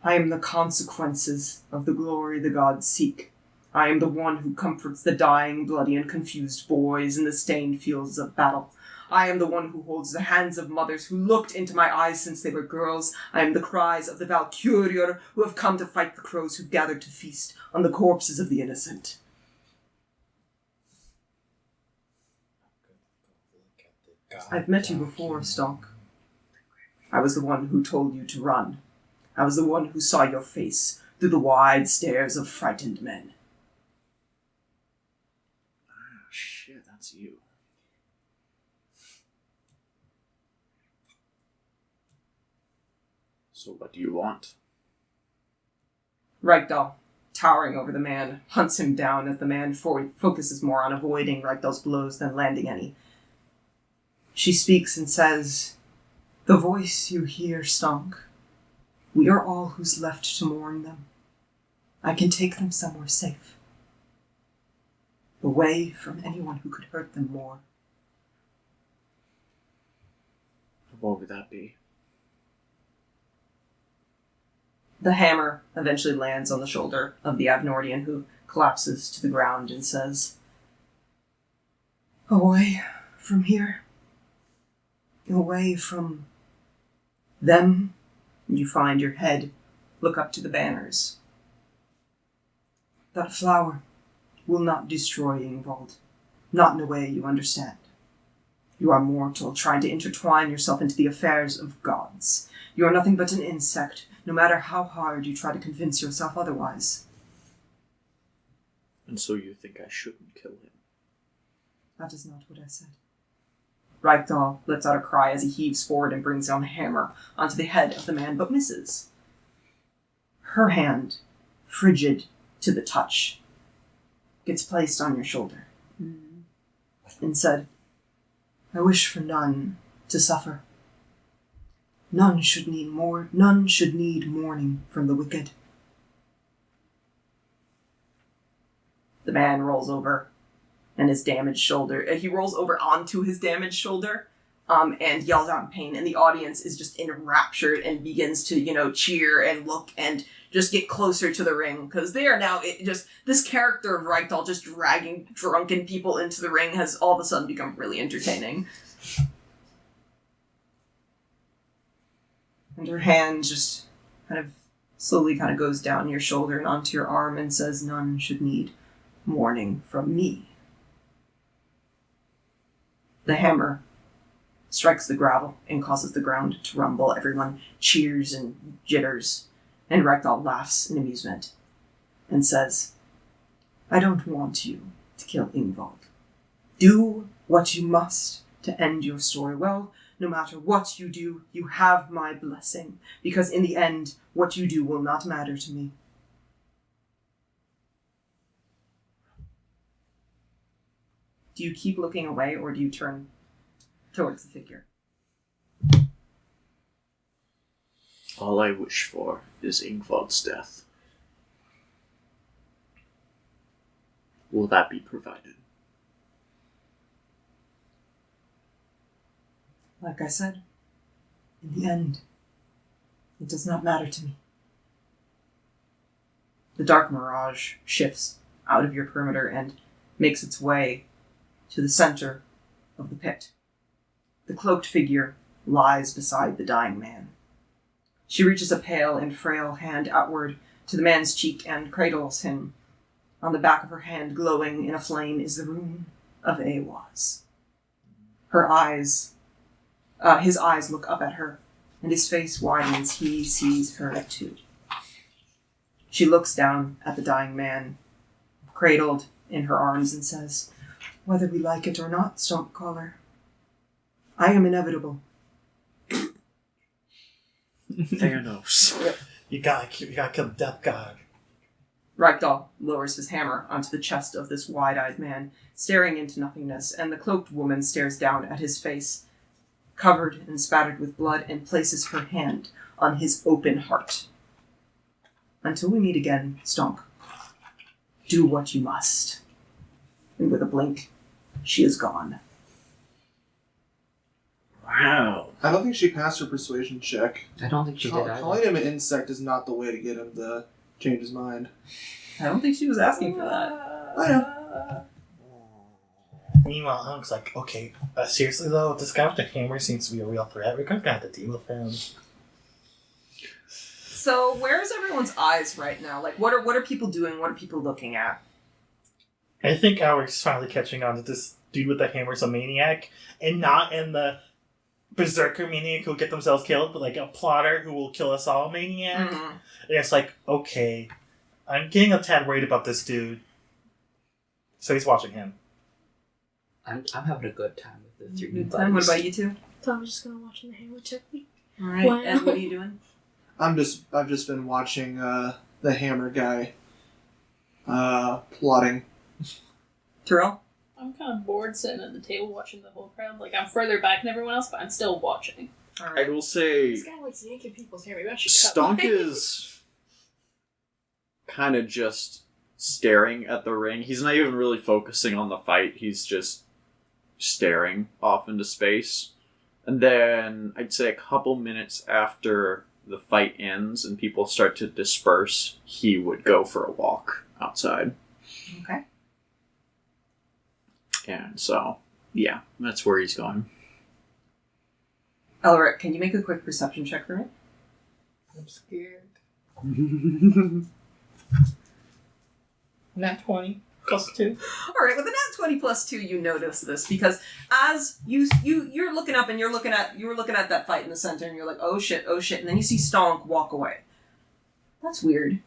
I am the consequences of the glory the gods seek. I am the one who comforts the dying, bloody, and confused boys in the stained fields of battle. I am the one who holds the hands of mothers who looked into my eyes since they were girls. I am the cries of the Valkyriur who have come to fight the crows who gathered to feast on the corpses of the innocent. I've met you before, Stonk. I was the one who told you to run. I was the one who saw your face through the wide stares of frightened men. Oh, shit, that's you. So what do you want? Reykdal, towering over the man, hunts him down as the man focuses more on avoiding Reykdal's blows than landing any. She speaks and says, "The voice you hear, Stonk. We are all who's left to mourn them. I can take them somewhere safe. Away from anyone who could hurt them more." What would that be? The hammer eventually lands on the shoulder of the Avnordian, who collapses to the ground and says, "Away from here. Away from them." You find your head, look up to the banners. That flower will not destroy Ingvald. Not in a way you understand. You are mortal, trying to intertwine yourself into the affairs of gods. You are nothing but an insect, no matter how hard you try to convince yourself otherwise. And so you think I shouldn't kill him? That is not what I said. Reykdal lets out a cry as he heaves forward and brings down the hammer onto the head of the man, but misses. Her hand, frigid to the touch, gets placed on your shoulder and said, "I wish for none to suffer. None should need mourning from the wicked." The man rolls over and his damaged shoulder. He rolls over onto his damaged shoulder and yells out in pain. And the audience is just enraptured and begins to, cheer and look and just get closer to the ring. Because they are now, this character of Reykdal just dragging drunken people into the ring has all of a sudden become really entertaining. And her hand just slowly goes down your shoulder and onto your arm and says, "None should need mourning from me." The hammer strikes the gravel and causes the ground to rumble. Everyone cheers and jitters, and Reykdal laughs in amusement and says, "I don't want you to kill Ingvald. Do what you must to end your story well. No matter what you do, you have my blessing, because in the end, what you do will not matter to me." Do you keep looking away, or do you turn towards the figure? All I wish for is Ingvald's death. will that be provided? Like I said, in the end, it does not matter to me. The dark mirage shifts out of your perimeter and makes its way to the center of the pit. The cloaked figure lies beside the dying man. She reaches a pale and frail hand outward to the man's cheek and cradles him. On the back of her hand, glowing in a flame, is the rune of Awaz. His eyes look up at her, and his face widens. He sees her too. She looks down at the dying man, cradled in her arms, and says, "Whether we like it or not, Stompcaller, I am inevitable." Thanos. You gotta kill the death god. Reykdal lowers his hammer onto the chest of this wide-eyed man, staring into nothingness, and the cloaked woman stares down at his face, covered and spattered with blood, and places her hand on his open heart. "Until we meet again, Stonk, do what you must." And with a blink, she is gone. Wow. I don't think she passed her persuasion check. I don't think she did either. Calling him an insect is not the way to get him to change his mind. I don't think she was asking for that. I know. Meanwhile, Hunk's like, okay, seriously though, this guy with the hammer seems to be a real threat. We're gonna have to deal with him. So, where's everyone's eyes right now? Like, what are people doing? What are people looking at? I think Alaric's finally catching on that this dude with the hammer's a maniac, and not in the berserker maniac who'll get themselves killed, but like a plotter who will kill us all maniac. Mm-hmm. And it's like, okay, I'm getting a tad worried about this dude. So he's watching him. I'm having a good time with the three new What buddies. about you two? So I'm just gonna watch the hammer check me. All right. Wow. And what are you doing? I've just been watching the hammer guy plotting. Tiril? I'm kind of bored sitting at the table watching the whole crowd. Like, I'm further back than everyone else, but I'm still watching. All I right. will say This guy likes yanking people's hair. Maybe I should cut Stonk mine. is kind of just staring at the ring. He's not even really focusing on the fight. He's just staring off into space. And then I'd say a couple minutes after the fight ends and people start to disperse, he would go for a walk outside. Okay. And so, yeah, that's where he's going. Elric, can you make a quick perception check for me? I'm scared. Nat 20 plus 2. All right, with a nat 20 plus 2, you notice this because as you're looking up and you were looking at that fight in the center and you're like, oh shit, and then you see Stonk walk away. That's weird.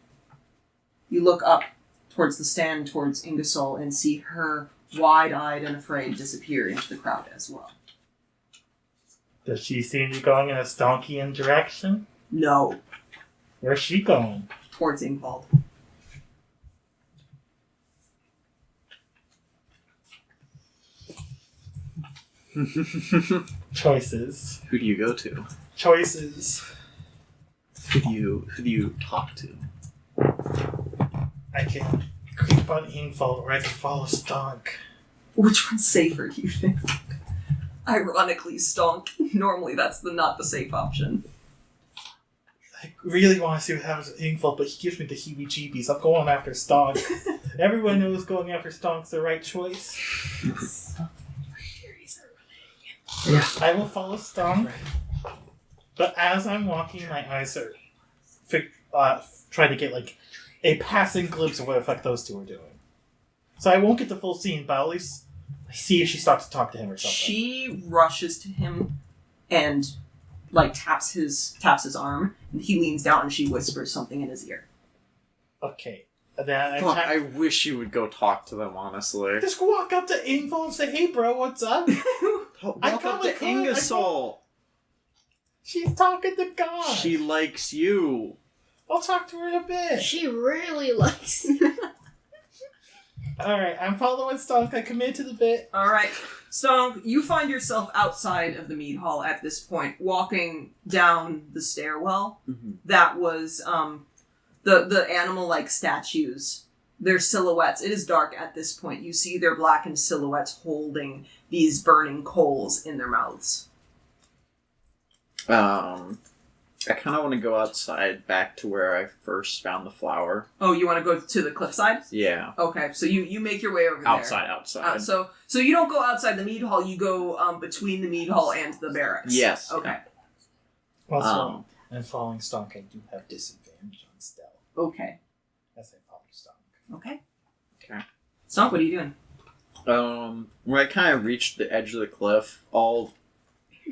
You look up towards the stand towards Ingersoll and see her wide-eyed and afraid disappear into the crowd as well. Does she seem to be going in a Stonkian direction? No, Where's she going? towards Ingvald. Choices. Who do you go to? Choices. Who do you talk to? I can creep on Ingvald or I can follow Stonk. Which one's safer, do you think? Ironically, Stonk. Normally that's not the safe option. I really want to see what happens with Ingvald, but he gives me the heebie-jeebies. I'm going after Stonk. Everyone knows going after Stonk's the right choice. Yeah. I will follow Stonk, but as I'm walking, my eyes are trying to get like a passing glimpse of what effect those two are doing. So I won't get the full scene, but at least see if she starts to talk to him or something. She rushes to him and like taps his arm, and he leans down and she whispers something in his ear. Okay. And then Fuck, I wish you would go talk to them, honestly. just walk up to Ingvald and say, "Hey, bro, what's up?" Walk I up probably to could. Ingersoll. She's talking to God. She likes you. I'll talk to her in a bit. She really likes. Alright, I'm following Stonk. I commit to the bit. Alright, Stonk, you find yourself outside of the mead hall at this point, walking down the stairwell Mm-hmm. that was, the animal-like statues their silhouettes. It is dark at this point. You see their blackened silhouettes holding these burning coals in their mouths. I kind of want to go outside back to where I first found the flower. Oh, you want to go to the cliffside? Yeah. Okay, so you make your way over Outside. there. So you don't go outside the mead hall, you go between the mead hall and the barracks. Yes. Okay. Also, and following Stonk, I do have disadvantage on stealth. Okay. As I follow Stonk. Okay. Okay. Stonk, what are you doing? When I kind of reach the edge of the cliff, I'll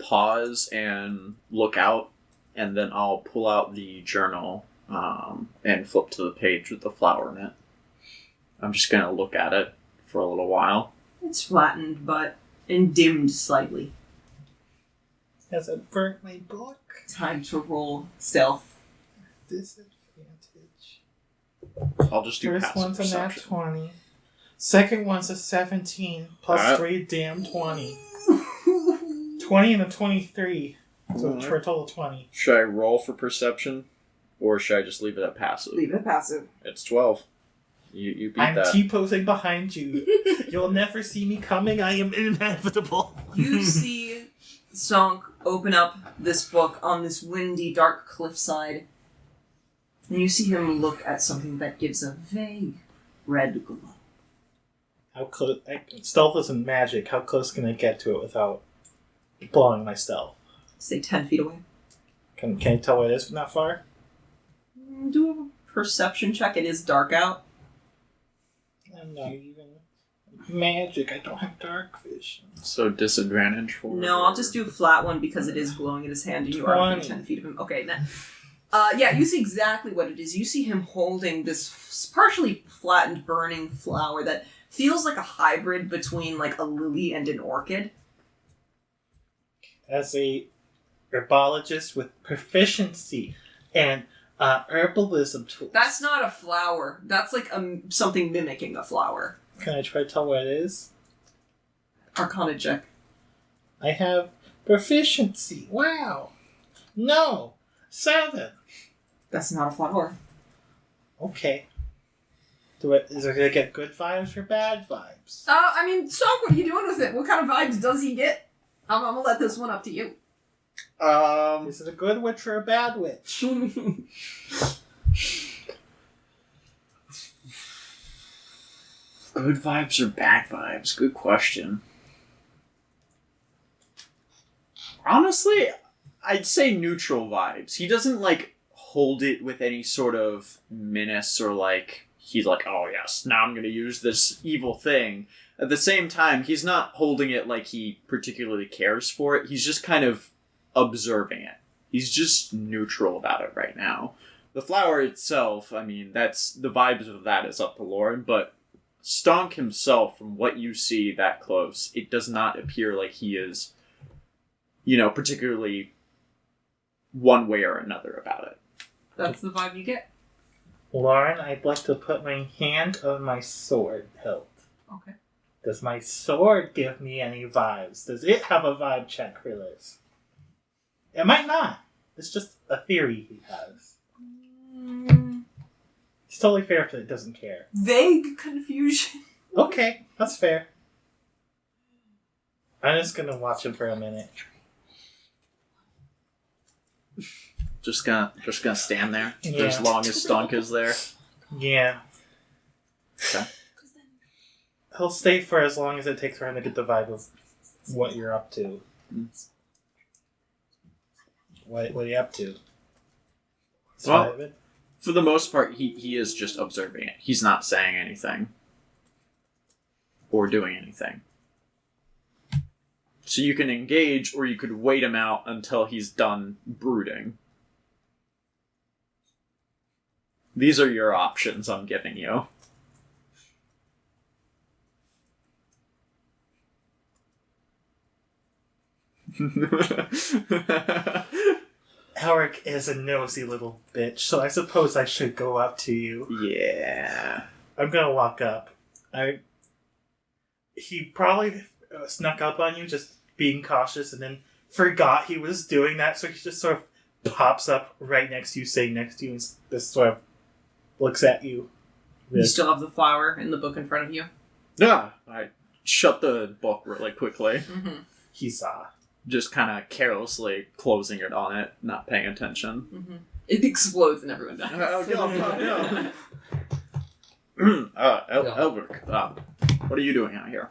pause and look out, and then I'll pull out the journal and flip to the page with the flower in it. I'm just going to look at it for a little while. It's flattened, but and dimmed slightly. Has it burnt my book? Time to roll stealth. Disadvantage. I'll just do First passive one's a nat perception. 20. Second one's a 17. Plus Alright. 3, damn 20. 20 and a 23. So for a total of 20. Should I roll for perception, or should I just leave it at passive? Leave it passive. It's 12. You beat I'm that. T-posing behind you. You'll never see me coming. I am inevitable. You see Stonk open up this book on this windy, dark cliffside. And you see him look at something that gives a vague red glow. How close? Stealth isn't magic. How close can I get to it without blowing my stealth? Say 10 feet away. Can you tell what it is from that far? Do a perception check. It is dark out. I'm not even magic. I don't have dark vision. So disadvantage for... No, I'll just do a flat one because it is glowing in his hand and you are within 10 feet of him. Okay, then. Yeah, you see exactly what it is. You see him holding this partially flattened, burning flower that feels like a hybrid between like a lily and an orchid. As a herbologist with proficiency and herbalism tools. That's not a flower. That's like something mimicking a flower. Can I try to tell what it is? Arcana check. I have proficiency. Wow. No. 7. That's not a flower. Okay. Is it gonna get good vibes or bad vibes? I mean, Stonk, what are you doing with it? What kind of vibes does he get? I'm gonna let this one up to you. Is it a good witch or a bad witch? Good vibes or bad vibes? Good question. Honestly, I'd say neutral vibes. He doesn't, like, hold it with any sort of menace or, like, he's like, oh yes, now I'm gonna use this evil thing. At the same time, he's not holding it like he particularly cares for it. He's just kind of observing it. He's just neutral about it right now. The flower itself, I mean, that's the vibes of that is up to Lauren, but Stonk himself, from what you see that close, it does not appear like he is, particularly one way or another about it. That's the vibe you get. Lauren, I'd like to put my hand on my sword hilt. Okay. Does my sword give me any vibes? Does it have a vibe check for this? It might not. It's just a theory he has. It's totally fair if it doesn't care. Vague confusion. Okay, that's fair. I'm just gonna watch him for a minute. Just gonna stand there for Yeah. as long as Stonk is there. Yeah. Okay. He'll stay for as long as it takes for him to get the vibe of what you're up to. What are you up to? Well, Vibing? for the most part, he is just observing it. He's not saying anything. Or doing anything. So you can engage, or you could wait him out until he's done brooding. These are your options I'm giving you. Alric is a nosy little bitch, so I suppose I should go up to you. Yeah. I'm gonna walk up. He probably snuck up on you, just being cautious, and then forgot he was doing that, so he just sort of pops up right next to you, sitting next to you, and just sort of looks at you. You still have the flower in the book in front of you? Yeah, I shut the book really quickly. Mm-hmm. He saw. Just kind of carelessly closing it on it, not paying attention. Mm-hmm. It explodes and everyone dies. Oh, no. Elric, what are you doing out here?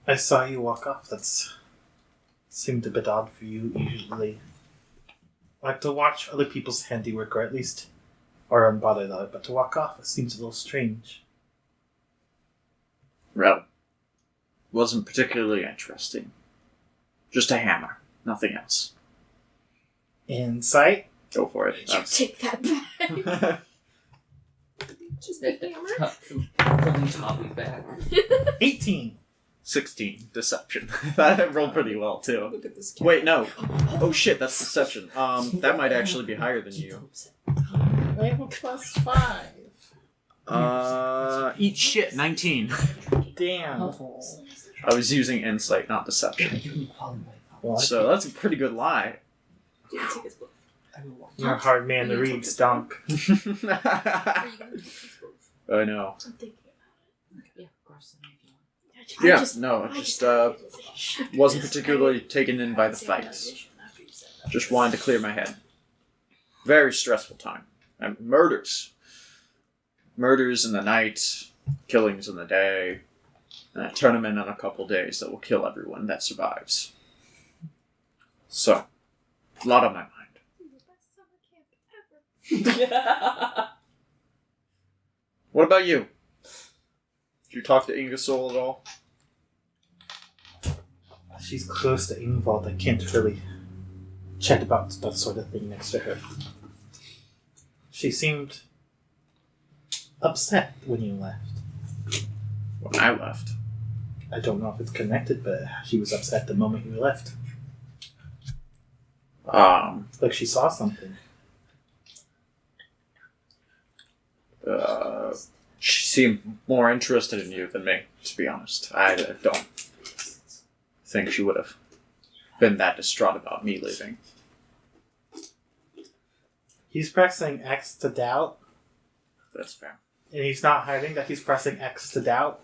I saw you walk off. That's seemed a bit odd for you. Usually, I like to watch other people's handiwork, or at least are unbothered of it. But to walk off, it seems a little strange. Well, wasn't particularly interesting. Just a hammer, nothing else. Insight. Go for it. You take that back. Just the hammer. Pulling Tommy back. 18. 16. Deception. That rolled pretty well, too. Look at this. Wait, no. Oh shit, that's deception. That might actually be higher than you. I have a +5. Eat shit, 19. Damn. I was using insight, not deception. Well, So that's a pretty good lie. you're a hard man to read, Stunk. Are you gonna take this book? I know. I'm thinking about it. Yeah, of course. Yeah, no, it just wasn't particularly taken in by the fights. Just wanted to clear my head. Very stressful time. And murders. Murders in the night, killings in the day, and a tournament in a couple days that will kill everyone that survives. So, a lot on my mind. What about you? Did you talk to Ingersoll at all? She's close to Ingvald. I can't really chat about that sort of thing next to her. She seemed upset when you left. When I left. I don't know if it's connected, but she was upset the moment you left. Like she saw something. She seemed more interested in you than me, to be honest. I don't think she would have been that distraught about me leaving. He's pressing X to doubt, That's fair. and he's not hiding that he's pressing X to doubt.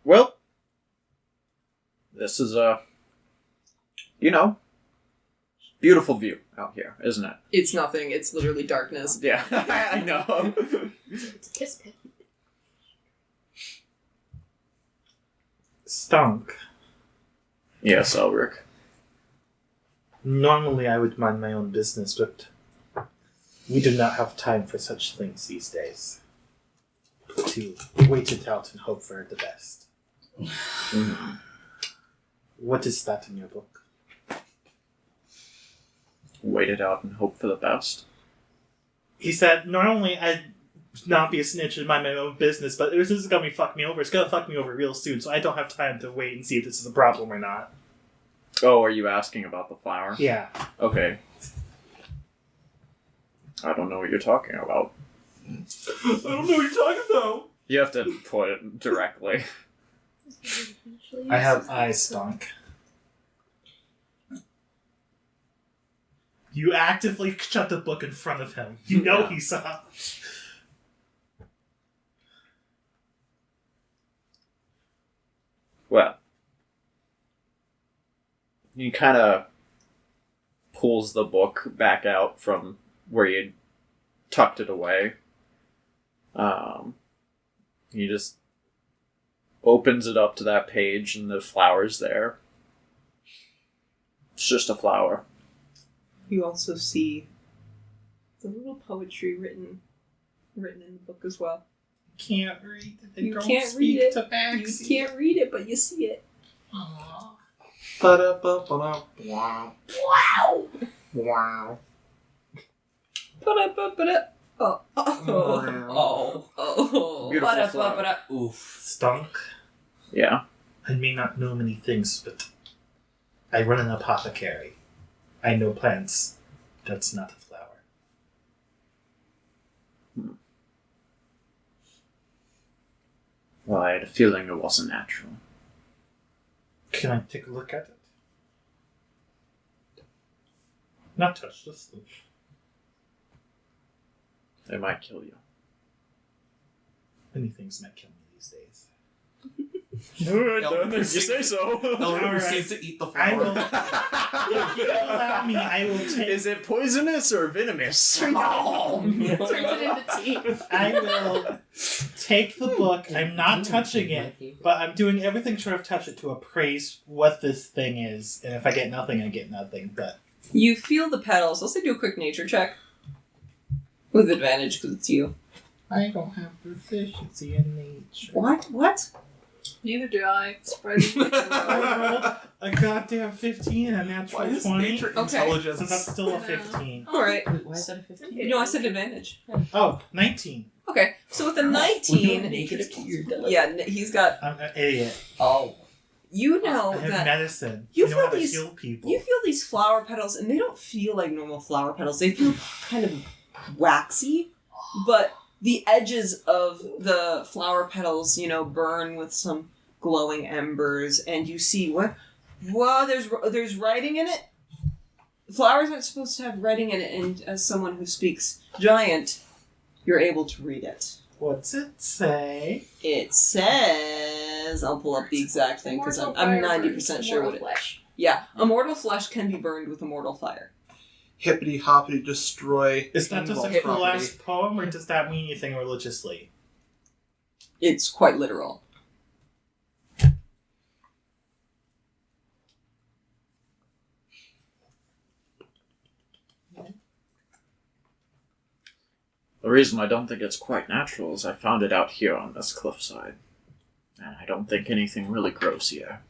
Well, this is beautiful view out here, isn't it? It's nothing. It's literally darkness. Yeah, I know. It's a piss pit. Stunk. Yes, Elric. Normally I would mind my own business, but we do not have time for such things these days. To wait it out and hope for the best. What is that in your book? Wait it out and hope for the best. He said, normally I'd not be a snitch and mind my own business, but this is going to fuck me over. It's going to fuck me over real soon, so I don't have time to wait and see if this is a problem or not. Oh, are you asking about the flower? Yeah. Okay. I don't know what you're talking about. I don't know what you're talking about. You have to put it directly. I have eyes, Stunk. You actively shut the book in front of him. You know Yeah. he saw. Well, he kind of pulls the book back out from where he had tucked it away. He just opens it up to that page and the flower's there. It's just a flower. You also see the little poetry written in the book as well. Can't read it. You Don't can't speak read it. to You Maxie. can't read it, but you see it. Wow. Wow. Ba-da-ba-ba-da. Oh. Beautiful Ba-da, flower. ba-da, oof. Stunk. Yeah. I may not know many things, but I run an apothecary. I know plants. That's not a flower. Well, I had a feeling it wasn't natural. Can I take a look at it? Not touch this. They might kill you. Many things might kill me these days. Alright, you say so. Elder Alright. proceeds to eat the I flower. will. If you allow me, I will take. Is it poisonous or venomous? Turns it into tea. I will take the book. I'm not touching it, but I'm doing everything short of touch it to appraise what this thing is. And if I get nothing, I get nothing. But You feel the petals. I'll say do a quick nature check. With advantage, because it's you. I don't have proficiency in nature. What? Neither do I. Surprisingly. I rolled a goddamn 15 and a natural Why is 20. nature Okay. intelligence? So that's still a 15. Alright. Wait, why is that a 15? No, I said advantage. Oh, 19. Okay, so with a 19... he's got... I'm an idiot. Oh. You know I have that... medicine. You I know feel how to these- heal people. You feel these flower petals, and they don't feel like normal flower petals. They feel kind of waxy, but the edges of the flower petals, burn with some glowing embers, and you see what? Wow, there's writing in it. Flowers aren't supposed to have writing in it, and as someone who speaks Giant, you're able to read it. What's it say? It says, I'll pull up the exact thing because I'm 90% sure what it is. Flesh. Yeah, immortal flesh can be burned with immortal fire. Hippity hoppity destroy. Is that just a Ingval's cool property. ass poem, or does that mean anything religiously? It's quite literal. The reason I don't think it's quite natural is I found it out here on this cliffside. And I don't think anything really grows here.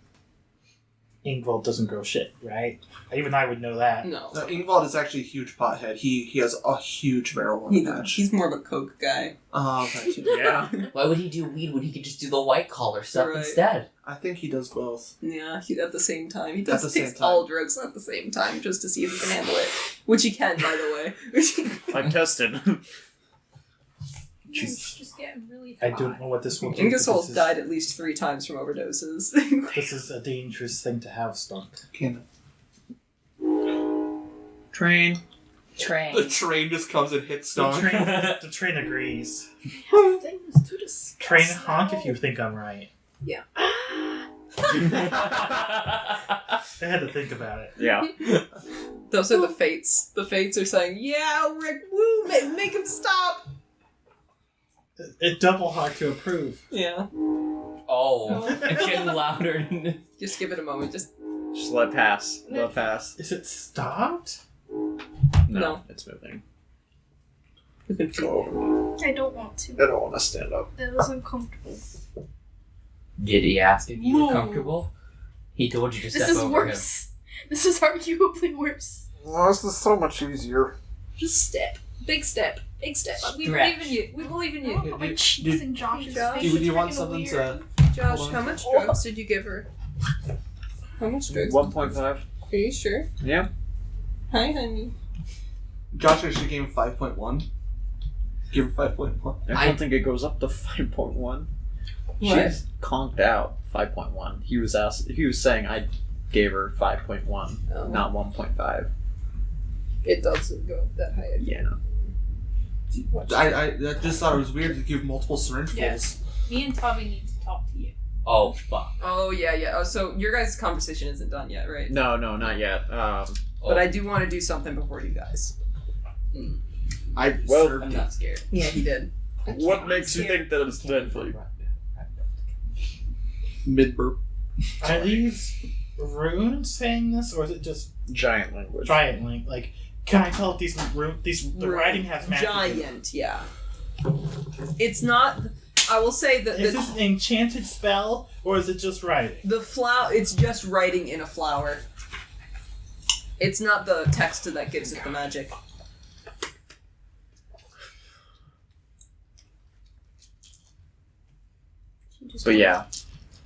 Ingvald doesn't grow shit, right? Even I would know that. No. No, Ingvald is actually a huge pothead. He has a huge marijuana patch. He's more of a coke guy. Thank you. Yeah. Why would he do weed when he could just do the white collar stuff Right. instead? I think he does both. Yeah, at the same time. He At does the same takes time. all drugs at the same time just to see if he can handle it. Which he can, by the way. I tested. It's just getting really I high. don't know what this will do. but Ingersoll's this is- died at least 3 times from overdoses. This is a dangerous thing to have, Stunk. Train. The train just comes and hits Stone. The train agrees. Things to discuss Train honk now. if you think I'm right. Yeah. I had to think about it. Yeah. Those are the fates. The fates are saying, yeah, Rick, woo, make him stop. It double hard to approve. Yeah. Oh, it's getting louder. Just give it a moment. Just let pass. Let pass. Is it stopped? No. It's moving. You can feel I don't want to. I don't want to stand up. That was uncomfortable. Did he ask if you were No. comfortable? He told you to step This is over worse. This is arguably worse. Well, this is so much easier. Just step. Big step. Big step. We Stretch. believe in you. We believe in Yeah, you. dude, My cheeks in Josh's Josh? face. Do you It's want freaking something weird. to... Josh, Hold how on. much drugs did you give her? How much drugs? 1.5. Are you sure? Yeah. Hi, honey. Josh actually gave him 5.1. Give her 5.1. I don't think it goes up to 5.1. What? She's conked out 5.1. He was saying I gave her 5.1, Oh. not 1.5. It doesn't go that high. Yeah. I just thought it was weird to give multiple syringe fulls. Yes. Me and Tommy need to talk to you. Oh, fuck. Oh, yeah. Oh, so your guys' conversation isn't done yet, right? No, not yet. But I do want to do something before you guys. I Well, served I'm it. not scared. Yeah, he did. What makes you think that it's deadly? Mid-burp. Are these runes saying this, or is it just Giant language. giant link? Like, can I tell if the writing has magic? in it? Giant, yeah. It's not. I will say that Is this an enchanted spell, or is it just writing? the flower. It's just writing in a flower. It's not the text that gives it the magic. But yeah,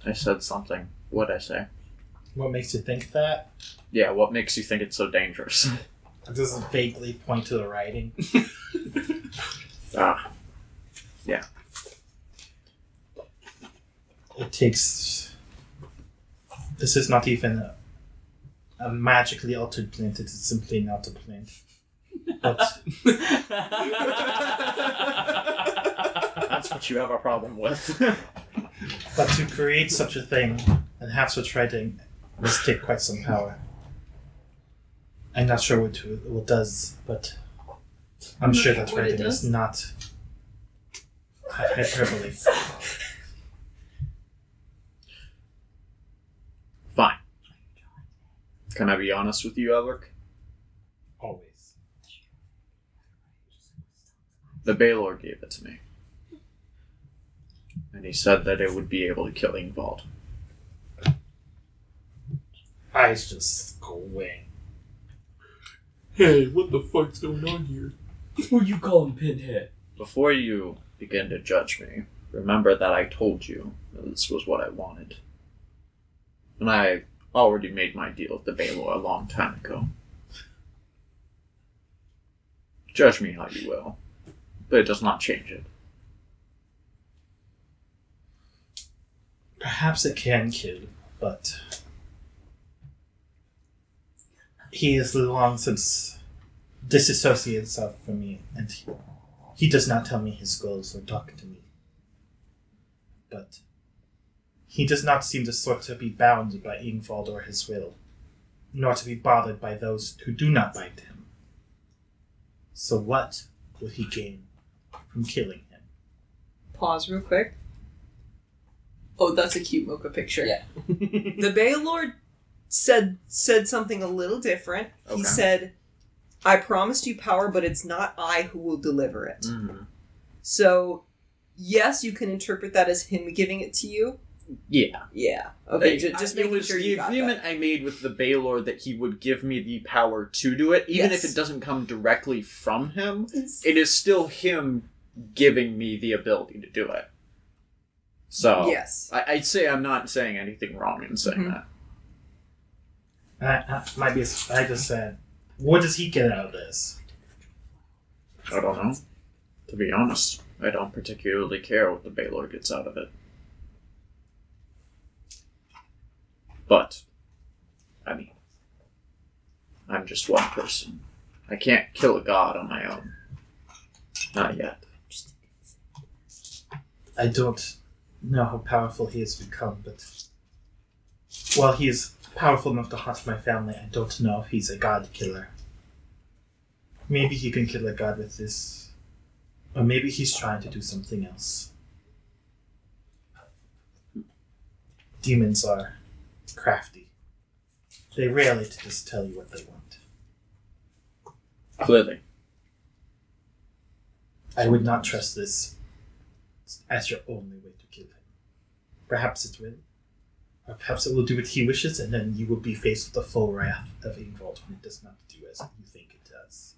I said something. What'd I say? What makes you think that? Yeah, what makes you think it's so dangerous? Does it vaguely point to the writing? Yeah. It takes. This is not even a magically altered plant. It is simply not a plant. But That's what you have a problem with. but to create such a thing and have such writing must take quite some power. I'm not sure what it does, but I'm sure that what it writing is does. not hyperbole. Fine. Can I be honest with you, Elric? Always. The Baelor gave it to me. And he said that it would be able to kill Ingvald. Eyes just go away. Hey, what the fuck's going on here? Who you calling Pinhead? Before you begin to judge me, remember that I told you that this was what I wanted. And I already made my deal with the Baelor a long time ago. Judge me how you will, but it does not change it. Perhaps it can kill, but he has long since disassociated himself from me, and he does not tell me his goals or talk to me. But he does not seem the sort to be bound by Ingvald or his will, nor to be bothered by those who do not bind him. So what will he gain from killing him? Pause real quick. Oh, that's a cute mocha picture. Yeah. The Baelord said something a little different. Okay. He said, I promised you power, but it's not I who will deliver it. Mm-hmm. So, yes, you can interpret that as him giving it to you. Yeah. Yeah. Okay, just it making was sure the you got agreement that. I made with the Baelor that he would give me the power to do it, even Yes. if it doesn't come directly from him. It is still him giving me the ability to do it. So Yes. I'd say I'm not saying anything wrong in saying Mhm. that. I just said, what does he get out of this? I don't know. To be honest, I don't particularly care what the Baelor gets out of it. But, I mean, I'm just one person. I can't kill a god on my own. Not yet. I don't know how powerful he has become, but while he is powerful enough to haunt my family, I don't know if he's a god killer. Maybe he can kill a god with this, or maybe he's trying to do something else. Demons are crafty. They rarely just tell you what they want. Clearly. I would not trust this as your only way to kill him. Perhaps it will. Or perhaps it will do what he wishes, and then you will be faced with the full wrath of Ingvald when it does not do as you think it does.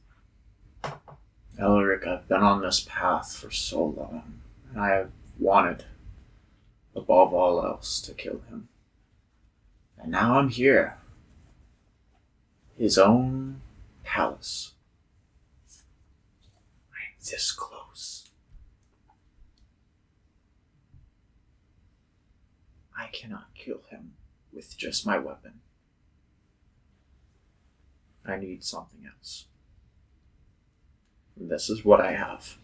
Elric, I've been on this path for so long, and I have wanted, above all else, to kill him. And now I'm here. His own palace. I'm this close. I cannot kill him with just my weapon. I need something else. And this is what I have.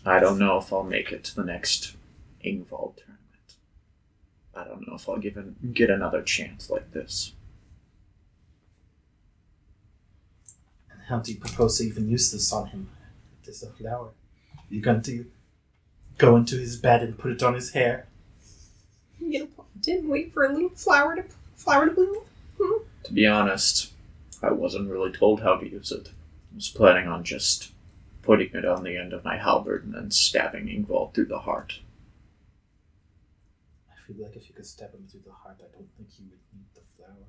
I don't know if I'll make it to the next Ingvald tournament. I don't know if I'll get another chance like this. And how do you propose to even use this on him? It is a flower. You're going to go into his bed and put it on his hair? You didn't wait for a little flower to bloom? To be honest, I wasn't really told how to use it. I was planning on just putting it on the end of my halberd and then stabbing Ingvald through the heart. I feel like if you could stab him through the heart, I don't think you would need the flower.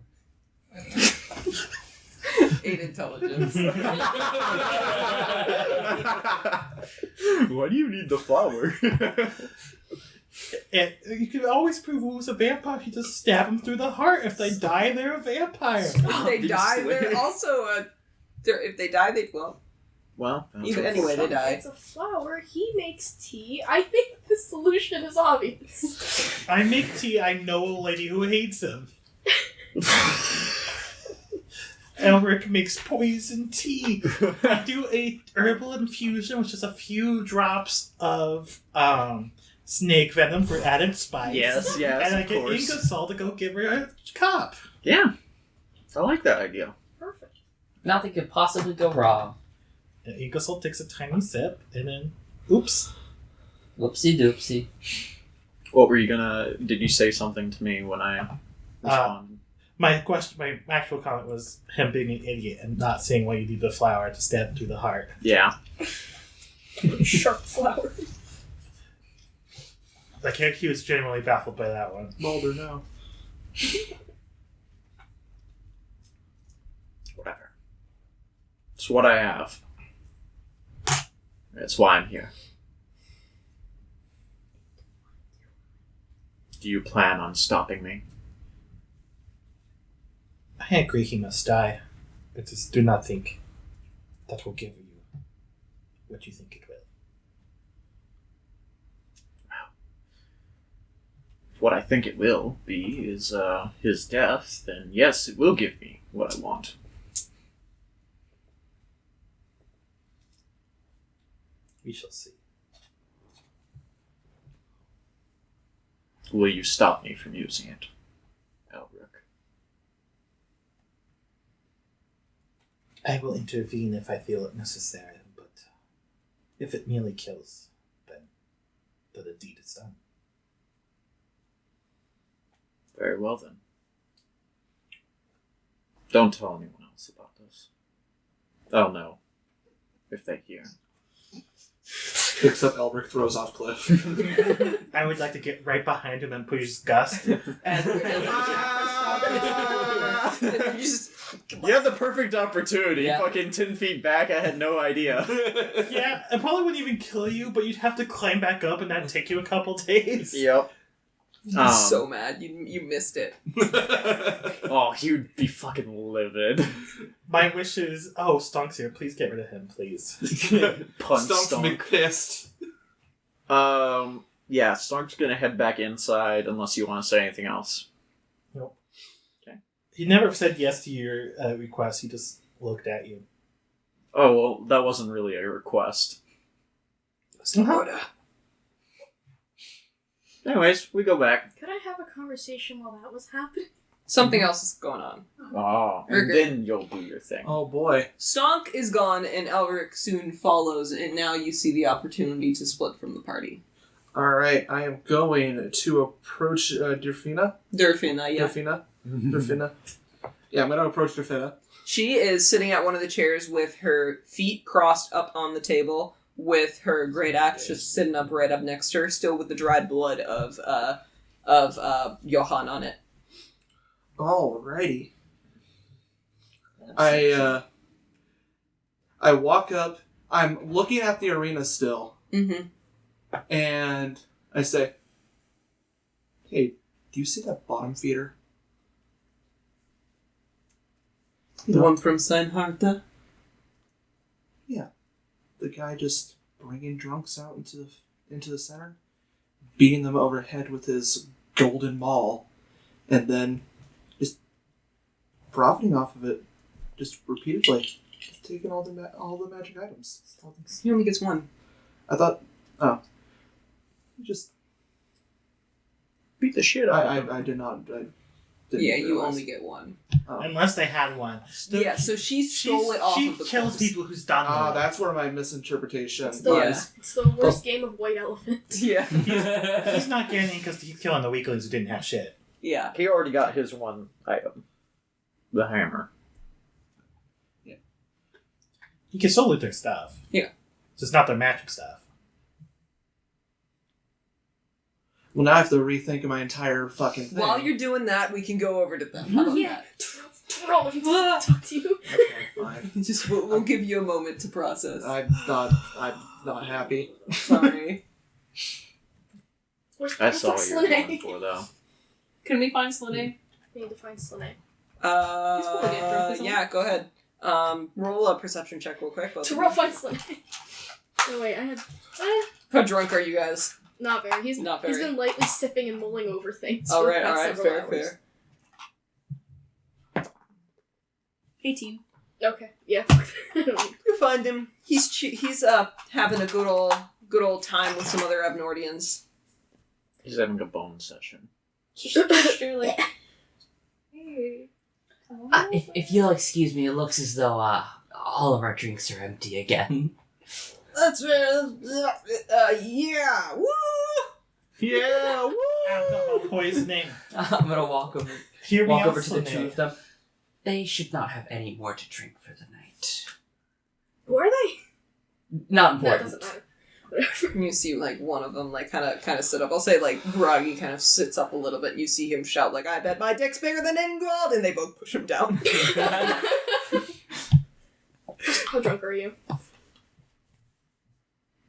8 intelligence. Why do you need the flower? You can always prove who's a vampire if you just stab them through the heart. If they die, they're a vampire. If they die, they're also if they die, they well. Well, that's Even okay. anyway, they die. It's a flower. He makes tea. I think the solution is obvious. I make tea. I know a lady who hates him. Elric makes poison tea. I do a herbal infusion, which is a few drops of snake venom for added spice. Yes, And I of get course. Ingersoll to go give her a cup. Yeah, I like that idea. Perfect. Nothing could possibly go wrong. And Ingersoll takes a tiny sip, and then, oops. Whoopsie doopsie. What were you gonna... Did you say something to me when I responded? My actual comment was him being an idiot and not seeing why you need the flower to stab him through the heart. Yeah. Sharp flower. Like, he was genuinely baffled by that one. Mulder, no. Whatever. It's what I have. That's why I'm here. Do you plan on stopping me? I agree he must die. But just do not think that will give you what you think it will. If what I think it will be is his death, then yes, it will give me what I want. We shall see. Will you stop me from using it, Elric? I will intervene if I feel it necessary, but if it merely kills, then the deed is done. Very well then. Don't tell anyone else about this. They'll know if they hear. Picks up Elric, throws off cliff. I would like to get right behind him and push Gust. And You had the perfect opportunity. Yeah. Fucking 10 feet back, I had no idea. Yeah, it probably wouldn't even kill you, but you'd have to climb back up and that'd take you a couple days. Yep. I'm so mad you missed it. Oh, he'd be fucking livid. My wish is, Stonk's here. Please get rid of him, please. Punch Stump's Stonk. pissed. Yeah, Stonk's gonna head back inside unless you want to say anything else. Nope. Okay. He never said yes to your request. He just looked at you. Oh, well, that wasn't really a request. Anyways, we go back. Could I have a conversation while that was happening? Something else is going on. Oh, and Rickard. then you'll do your thing. Oh boy. Stonk is gone, and Elric soon follows, and now you see the opportunity to split from the party. Alright, I am going to approach Dyrfinna. Dyrfinna, yeah. Dyrfinna. Yeah, I'm going to approach Dyrfinna. She is sitting at one of the chairs with her feet crossed up on the table, with her great axe just sitting up right up next to her, still with the dried blood of Jóhann on it. Alrighty. I walk up. I'm looking at the arena still, Mm-hmm. and I say, "Hey, do you see that bottom feeder? The one from Steinhardt? Yeah, the guy just bringing drunks out into the center, beating them overhead with his golden maul, and then just profiting off of it, just repeatedly, just taking all the magic items. He only gets one. I thought, just Beat the shit out of him. I did not. I didn't Yeah, you realize. only get one. Oh. Unless they had one. Yeah, so she stole it off She of the kills corpse. people who's done Ah, them. that's where my misinterpretation It's the, was. it's the worst game of White Elephant. Yeah. He's not getting because he's killing the weaklings who didn't have shit. Yeah. He already got his one item. The hammer. He can still loot their stuff. Yeah. It's just not their magic stuff. Well, now I have to rethink my entire fucking thing. While you're doing that, we can go over to them. How about Yeah. Roll him to talk to you. Okay, fine. that? Just we'll give you a moment to process. I'm not happy. Sorry. Where's I saw what you were going Slane? for, though. Can we find Slane? We need to find Slane. probably getting drunk, isn't he? Yeah, go ahead. Roll a perception check real quick. both To of roll you. find Slane. No, wait, I had... How drunk are you guys? Not very. He's Not He's very. been lightly sipping and mulling over things. for the Alright, past alright, several fair, hours. fair. 18. Okay, yeah. You find him. He's having a good old time with some other Abnordians. He's having a bone session. Surely. Hey. If you'll excuse me, it looks as though all of our drinks are empty again. That's yeah, woo! Yeah, woo! Alcohol poisoning. I'm gonna walk over Hear me out, to the two Sunil. of them. They should not have any more to drink for the night. Who are they? Not That important. doesn't matter. You see, like, one of them, like, kind of sit up. I'll say, like, groggy kind of sits up a little bit. You see him shout, like, I bet my dick's bigger than Ingwald! And they both push him down. How drunk are you?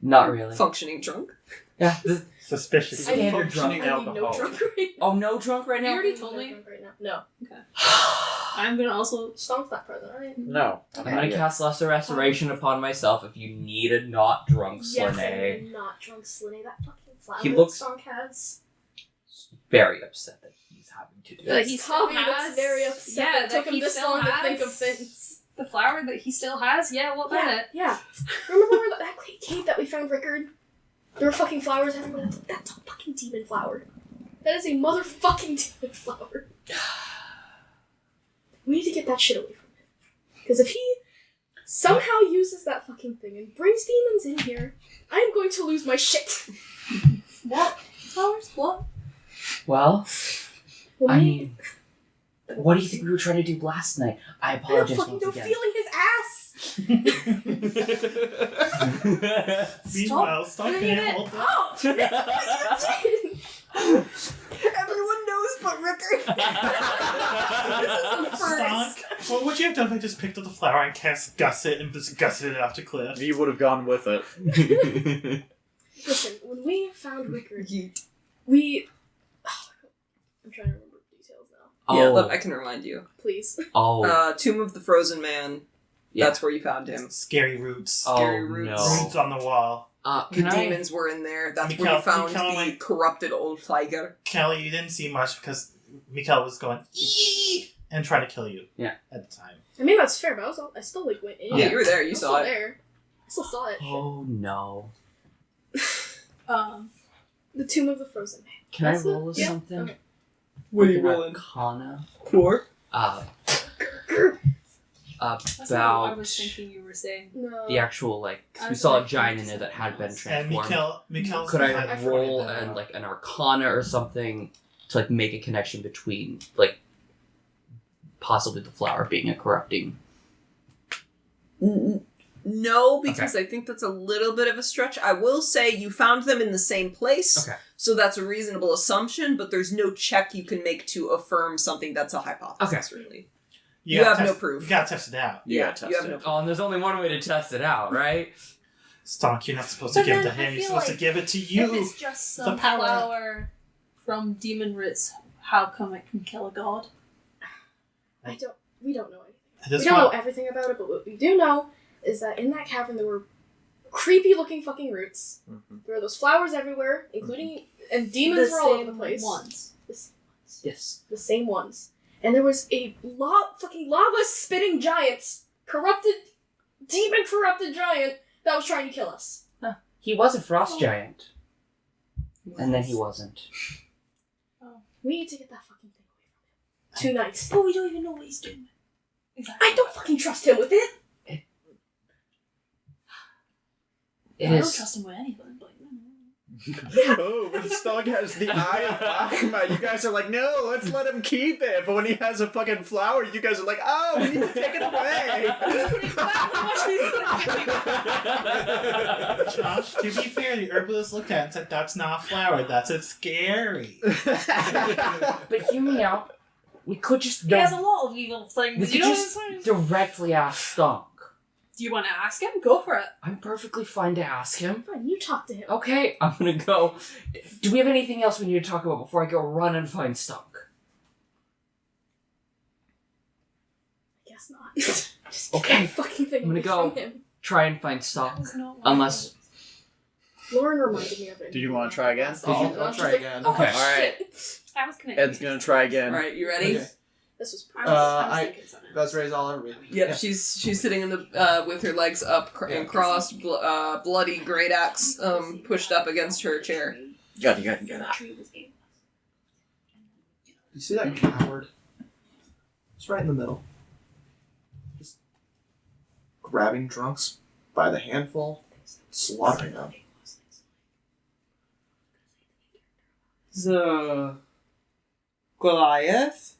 Not really. Functioning drunk. Yeah. Suspicious. Standard drunk. I need no drunk right now. Oh, no drunk right You now? already told No me. drunk right now. No. I'm gonna also. Stonk's not present, right? No. I'm gonna cast Lesser Restoration upon myself if you need a not drunk Yes, Slane. I'm not drunk Slinny. That fucking flower He that looks- Stonk has. Very upset that he's having to do Like, this. he Tommy still looks has. very upset. Yeah, It took that him he this still long to think has of things. The flower that he still has. Yeah, what about Yeah, it? yeah. Remember that cave that we found, Rickard? There were fucking flowers everywhere. That's a fucking demon flower. That is a motherfucking demon flower. We need to get that shit away from him. Because if he somehow uses that fucking thing and brings demons in here, I'm going to lose my shit. What? Flowers? What? Well, Well, I we- mean, what do you think we were trying to do last night? I I apologize fucking once no again. feeling his ass. Meanwhile, stop doing being it. hold up. Oh, that's what you did. Everyone knows but Rickard. This is the first. Stonk. What would you have done if I just picked up the flower and cast Gusset and just gusseted it off to Cliff? He would have gone with it. Listen, when we found Rickard, Yeet. we... I'm trying to remember details now. Yeah, Oh. look, I can remind you. Please. Oh, Tomb of the Frozen Man. Yeah. That's where you found him. Scary roots. Scary oh roots. no. Roots on the wall. The Can I? demons were in there. That's where Mikhail- you found Mikhail, the like- corrupted old Flyger. Kelly, you didn't see much because Mikhail was going "Eee!" and trying to kill you. Yeah. At the time. I mean, that's fair, but I still like went in. Yeah, you were there. You I was saw still it. there. I still saw it. Oh no. The Tomb of the Frozen Man. Can I That's it? roll with Yeah, something? okay. What are you An rolling Arcana. for? That's not what I was About thinking you were saying. No. the actual, like, I we was saw a like, giant in just it that had been something And transformed. Mikhail's Could I I forget roll that. and like an Arcana or something to like make a connection between like possibly the flower being a corrupting? No, because I think that's a little bit of a stretch. I will say you found them in the same place, Okay. so that's a reasonable assumption, but there's no check you can make to affirm something that's a hypothesis, really. You gotta have no test- proof. You gotta test it out. You Yeah, gotta test you have it. no Oh, and there's only one way to test it out, right? Stonk, you're not supposed to But give it to then I him. You're feel supposed to like give it to If you. it's just some power. flower from demon roots, how come it can kill a god? We don't know anything. I We just don't know want, everything about it, but what we do know is that in that cavern there were creepy looking fucking roots. Mhm. There were those flowers everywhere, including and demons were all over the place. Ones. Yes. The same ones. And there was a fucking lava spitting giant, demon corrupted giant that was trying to kill us. He was a frost giant, and then he wasn't. We need to get that fucking thing away from him. Tonight. But we don't even know what he's doing. I don't fucking trust him with it. It I don't is. trust him with anything, but Oh, when Stonk has the eye of Akma, you guys are like, no, let's let him keep it. But when he has a fucking flower, you guys are like, oh, we need to take it away. Josh, to be fair, the herbalist looked at it and said, that's not a flower, that's a scary. But hear me out. We could just he has a lot of evil things. we You could know just what I'm saying? directly ask Stonk. Do you want to ask him? Go for it. I'm perfectly fine to ask him. Fine, you talk to him. Okay, I'm gonna go. Do we have anything else we need to talk about before I go run and find Stonk? I guess not. Just get Okay, that fucking thing I'm gonna away go. from him. Try and find That Stonk. was not what I Unless. Lauren reminded me of it. Do you wanna try again? I'll I was try just again. like, oh, Okay. Alright. shit. I was connected. Ed's gonna try again. Alright, you ready? Okay. This was Best raise all over me. Yep, Yeah. she's sitting in the with her legs up and crossed, bloody great axe pushed up against her chair. Got it. You see that coward? It's right in the middle. Just grabbing drunks by the handful, slaughtering them. The Goliath,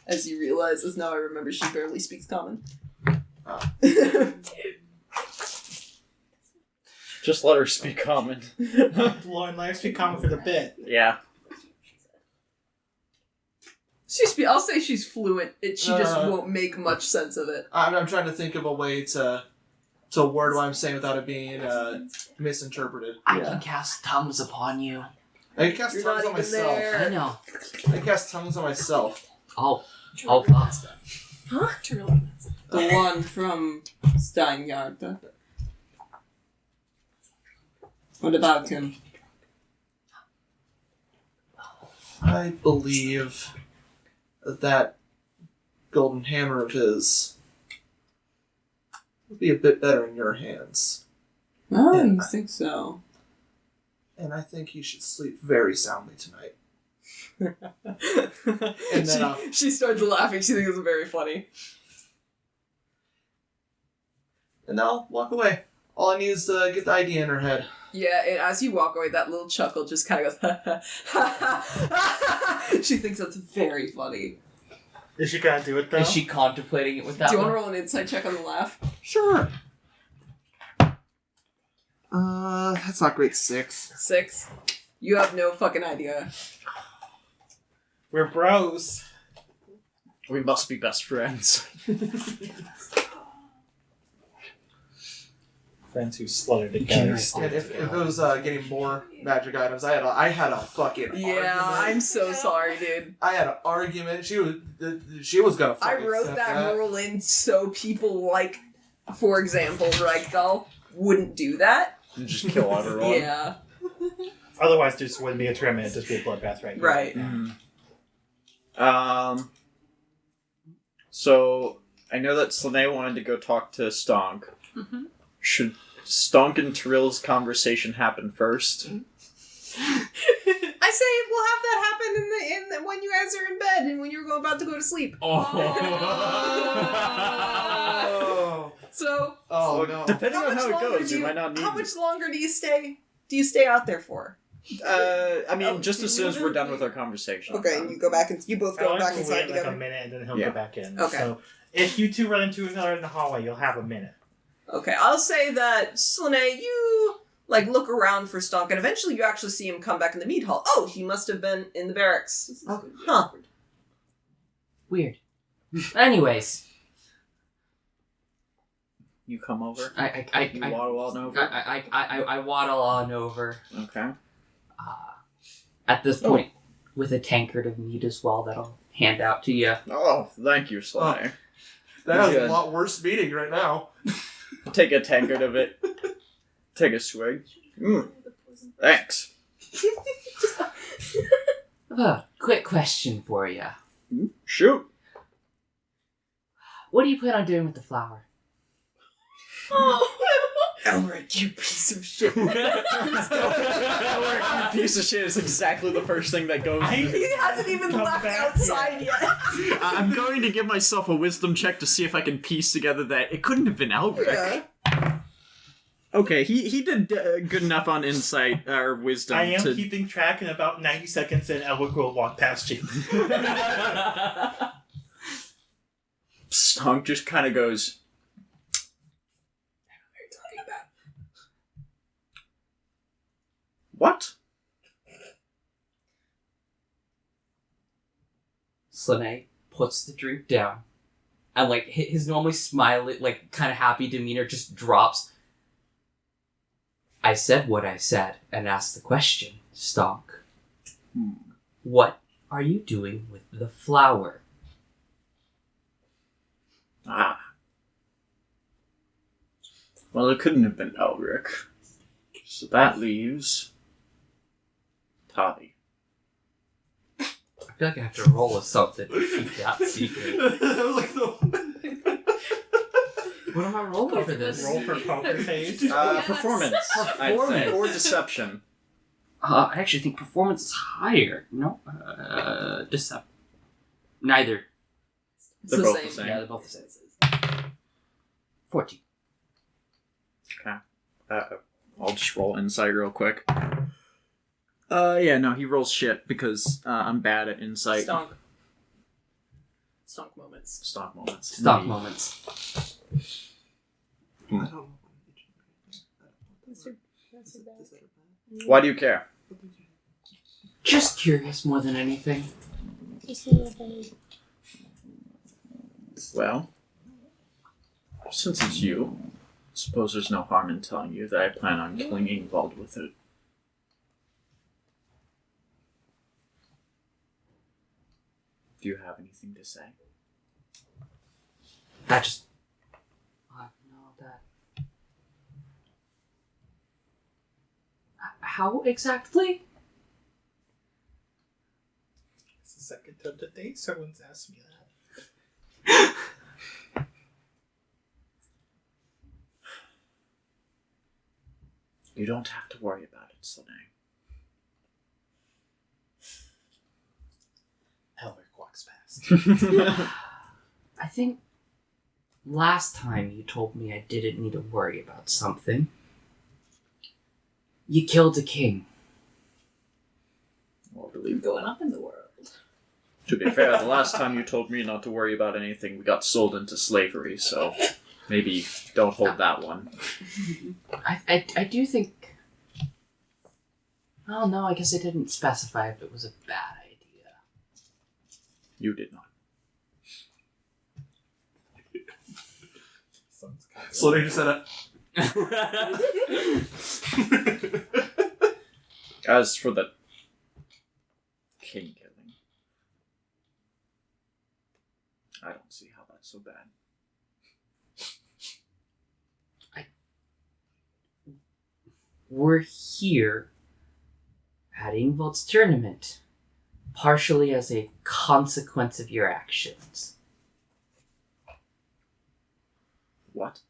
as you realize, as now I remember, she barely speaks common. Just let her speak common. Lauren, let her speak common for the bit. Yeah. I'll say she's fluent. She just won't make much sense of it. I'm trying to think of a way to word what I'm saying without it being misinterpreted. I can cast tongues upon you. I can cast You're tongues not on even myself. there. I know. I can cast tongues on myself. Oh, Huh? The one from Steingard. What about him? I believe that golden hammer of his would be a bit better in your hands. Oh, Yeah. you think so? And I think you should sleep very soundly tonight. And then she starts laughing. She thinks it's very funny. And then I'll walk away. All I need is to get the idea in her head. Yeah, and as you walk away, that little chuckle just kind of goes, She thinks that's very funny. Is she gonna do it though? Is she contemplating it with that Do you want one? to roll an insight check on the laugh? Sure. That's not great. 6. 6. You have no fucking idea. We're bros. We must be best friends. Friends who slaughtered together. And if it was getting more magic items, I had a fucking Yeah, argument. I'm so sorry, dude. I had an argument. She was gonna. I fucking wrote accept that rule in so people like, for example, Reykdal wouldn't do that. And just kill everyone. Yeah. Otherwise, this wouldn't be a tournament. It'd just be a bloodbath, right? Right. So I know that Slane wanted to go talk to Stonk. Mhm. Should Stonk and Tiril's conversation happen first? I say we'll have that happen in the when you guys are in bed and when you're about to go to sleep. Oh. So Oh no. Depending on how it longer goes, do you might not need. How much longer do you stay? Do you stay out there for? I mean, just as soon as we're done with our conversation. Okay, and you go back and you both I go like back to inside wait like together. a minute and then he'll Yeah. go back in. Okay. So if you two run into each other in the hallway, you'll have a minute. Okay, I'll say that Slane, you look around for Stonk, and eventually you actually see him come back in the mead hall. Oh, he must have been in the barracks. Oh. Huh. Weird. Anyways, You come over. I Waddle on over. I waddle on over. Okay. At this point, with a tankard of mead as well, that'll hand out to you. Oh, thank you, Slane. That was Good. a lot worse meeting right now. Take a tankard of it. Take a swig. Thanks. Quick question for you. Shoot. What do you plan on doing with the flower? Elric, you piece of shit. Piece of shit is exactly the first thing that goes. He hasn't even Come left back outside yet. I'm going to give myself a wisdom check to see if I can piece together that it couldn't have been Elric. Yeah. Okay, he did good enough on insight or wisdom. I am to... keeping track. In about 90 seconds, and Elwick will walk past you. Stonk just kind of goes. What? Slane puts the drink down, and his normally smiley, kind of happy demeanor just drops. I said what I said and asked the question, Stonk. What are you doing with the flower? Ah. Well, it couldn't have been Elric. So that leaves Toddy. feel like I have to roll with something to keep that secret. I was like, no. What am I rolling for this? Roll for poker face. Performance. I'd say. Or deception. I actually think performance is higher. No, deception. Neither. They're both the same. Yeah, they're both the same. 14. Okay. I'll just roll insight real quick. Yeah, no, he rolls shit because I'm bad at insight. Stonk moments. Stock moments. Stock moments. I don't know. Why do you care? Just curious more than anything. Well, since it's you, I suppose there's no harm in telling you that I plan on killing Ingvald with it. Do you have anything to say? That just. How exactly? It's the second time today someone's asked me that. You don't have to worry about it, Slane. Elric walks past. I think last time you told me I didn't need to worry about something. You killed a king. Well, I believe Going up in the world. to be fair, the last time you told me not to worry about anything, we got sold into slavery, so maybe don't hold that one. I do think... Oh no, I guess I didn't specify if it was a bad idea. You did not. Slowly just said it. As for the king killing, I don't see how that's so bad. We're here at Ingvald's tournament, partially as a consequence of your actions. What?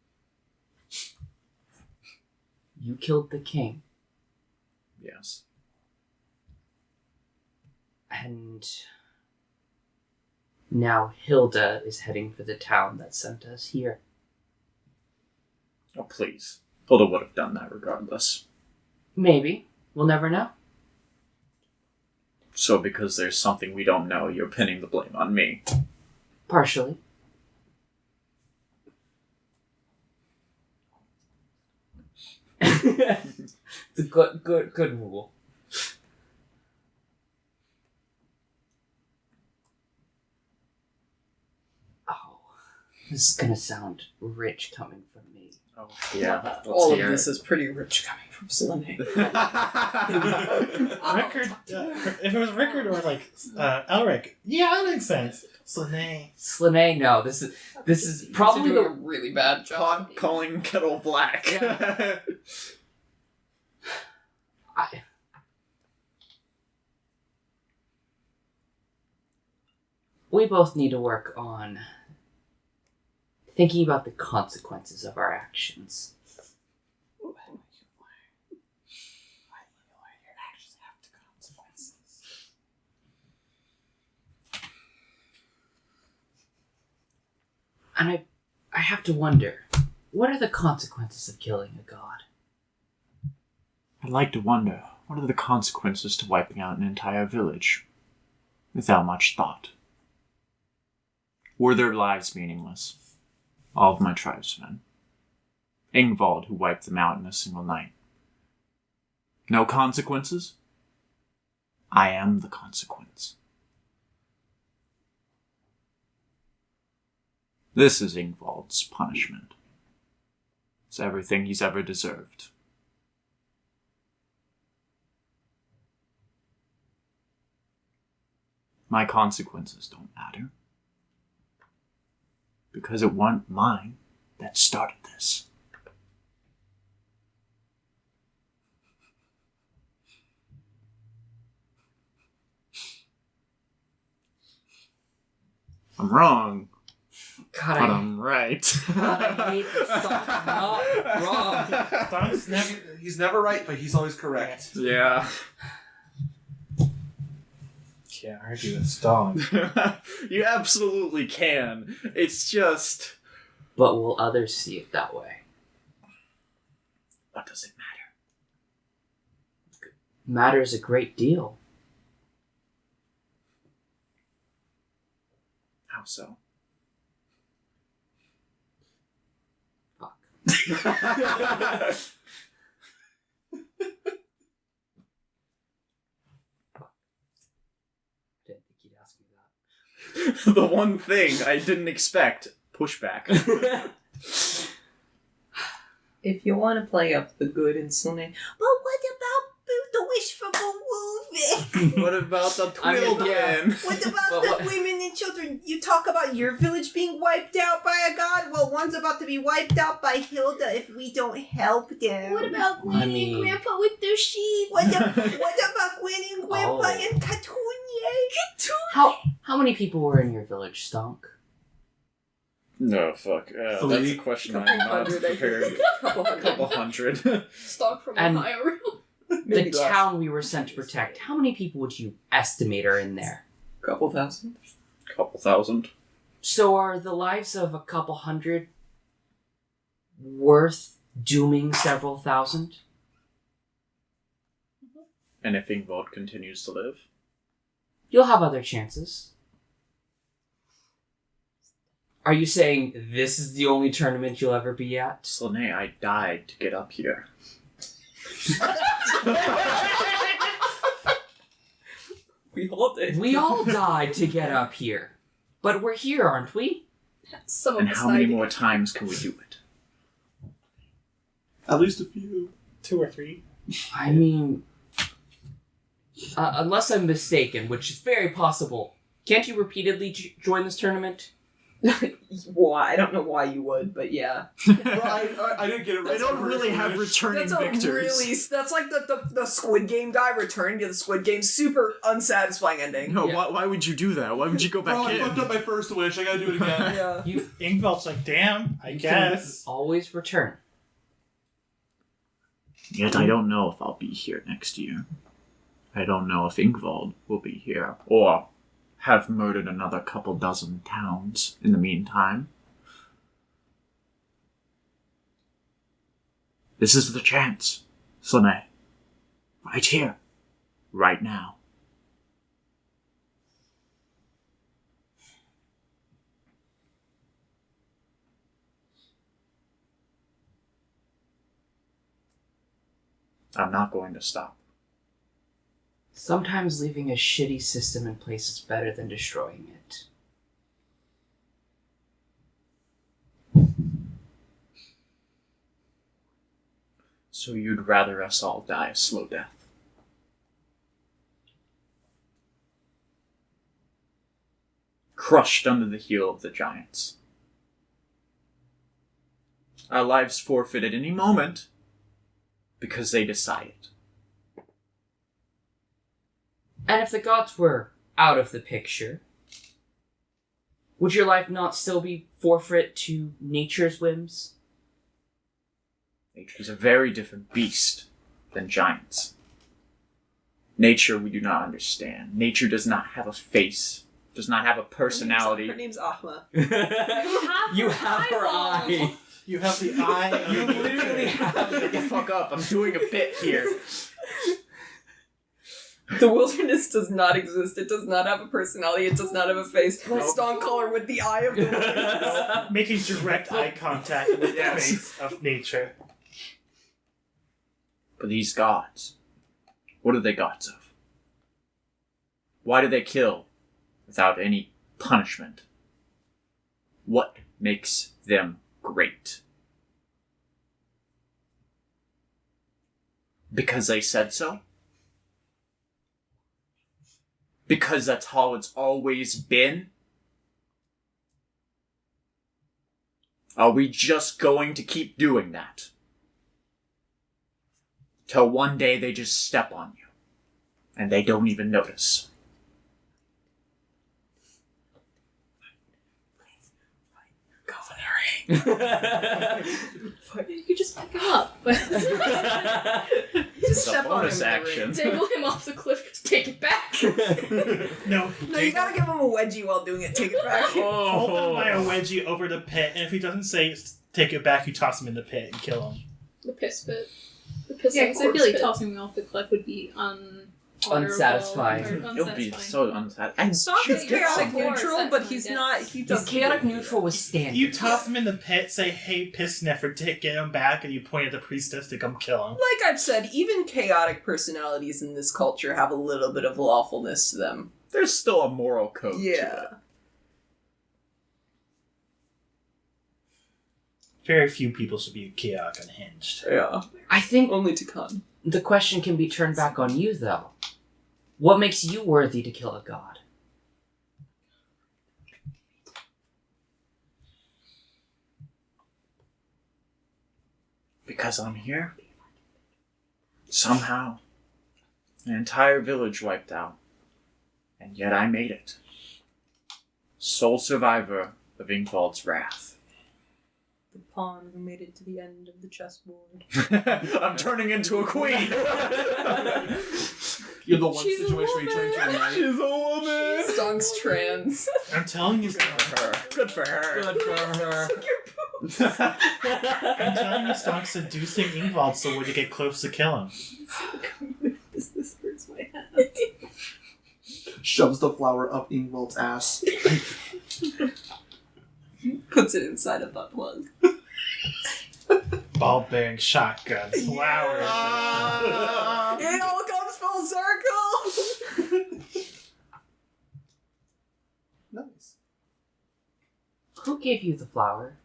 You killed the king. Yes. And now Hilda is heading for the town that sent us here. Oh, please. Hilda would have done that regardless. Maybe. We'll never know. So because there's something we don't know, you're pinning the blame on me. Partially. It's a good rule. Oh, this is gonna sound rich coming from me. Oh, yeah. All of this is pretty rich coming from Slane. Rickard, if it was Rickard or like Elric, yeah, that makes sense. Slane, no, this is probably doing a the really bad job. Pot calling kettle black. Yeah. We both need to work on thinking about the consequences of our actions. And I have to wonder, what are the consequences of killing a god? I'd like to wonder, what are the consequences to wiping out an entire village without much thought? Were their lives meaningless? All of my tribesmen. Ingvald, who wiped them out in a single night. No consequences? I am the consequence. This is Ingvald's punishment. It's everything he's ever deserved. My consequences don't matter. Because it wasn't mine that started this. I'm wrong, God, but I'm right. God, I hate the song. Not wrong. Stonk's never. He's never right, but he's always correct. Yeah. Can't argue with Stonk. You absolutely can. It's just... But will others see it that way? What does it matter? Matters a great deal. How so? Fuck. Didn't think you'd ask me The one thing I didn't expect. Pushback. that. If you want to play up the good in Sone, but what about the wishful movie? What about the I mean, yeah. Twildren? What about But the what- women and children? You talk about your village being wiped out by a god? Well, one's about to be wiped out by Hilda if we don't help them. What about Gwen I mean- and Grandpa with their sheep? What about Gwen and Grandpa Oh. and Katunya? How many people were in your village, Stonk? No, fuck. That's a Three. question I'm Couple not hundred, I think. prepared. Couple hundred. Couple hundred. Stonk from And- Ohio. Maybe The less. town we were sent to protect, how many people would you estimate are in there? Couple thousand. Couple thousand. So are the lives of a couple hundred worth dooming several thousand? And if Ingvald continues to live? You'll have other chances. Are you saying this is the only tournament you'll ever be at? Slane, I died to get up here. We all did. We all died to get up here. But we're here, aren't we? Some of And us how many died. more times can we do it? At least a few. 2 or 3. I mean, unless I'm mistaken, which is very possible, can't you repeatedly join this tournament? Why? I don't know why you would, but yeah. Well, I didn't get it right. They don't really have returning victors. That's like the Squid Game guy returning to the Squid Game. Super unsatisfying ending. No, Yeah. why would you do that? Why would you go back Bro, I in? fucked up my first wish. I gotta do it again. Yeah. You Ingvald's like, damn, I guess. always return. Yet I don't know if I'll be here next year. I don't know if Ingvald will be here, or have murdered another couple dozen towns in the meantime. This is the chance, Slane. Right here. Right now. I'm not going to stop. Sometimes leaving a shitty system in place is better than destroying it. So you'd rather us all die a slow death? Crushed under the heel of the giants. Our lives forfeit at any moment because they decide it. And if the gods were out of the picture, would your life not still be forfeit to nature's whims? Nature's a very different beast than giants. Nature we do not understand. Nature does not have a face, does not have a personality. Her name's Ahma. You have her eye. You have the eye. You literally have Get the fuck up, I'm doing a bit here. The wilderness does not exist. It does not have a personality. It does not have a face. Nope. Stonecaller with the eye of the wilderness. Making direct eye contact with the face of nature. But these gods, what are they gods of? Why do they kill without any punishment? What makes them great? Because they said so? Because that's how it's always been? Are we just going to keep doing that? Till one day they just step on you. And they don't even notice. You could just pick him up. Just It's step a on him. bonus in the action. Dangle him off the cliff. Just take it back. No, No, you gotta give him a wedgie while doing it. Take it back. hold him by a wedgie over the pit, and if he doesn't say take it back, you toss him in the pit and kill him. The piss pit. The piss Yeah, and because I feel corpse like pit. tossing me off the cliff would be Unsatisfying. It'll be so unsatisfying. Stock is chaotic Of course, neutral, that's but my he's guess. not. He He's doesn't. chaotic neutral with standards. You toss him in the pit, say, hey, piss sniffer, get him back, and you point at the priestess to come kill him. Like I've said, even chaotic personalities in this culture have a little bit of lawfulness to them. There's still a moral code to it. Yeah. Very few people should be chaotic unhinged. Yeah. I think Only to come. the question can be turned back on you, though. What makes you worthy to kill a god? Because I'm here. Somehow, an entire village wiped out. And yet I made it. Sole survivor of Ingvald's wrath. The pawn who made it to the end of the chessboard. I'm turning into a queen! You're the one She's a situation where you turn into a knight. She's a woman! Stonk's trans. I'm telling you, Good for her. Good for her. I'm telling you, Stonk's seducing Ingvald so way to get close to kill him. This hurts my head. Shoves the flower up Ingvald's ass. Puts it inside a butt plug. Ball bearing shotgun, flowers. It all comes full circle! Nice. Who gave you the flower?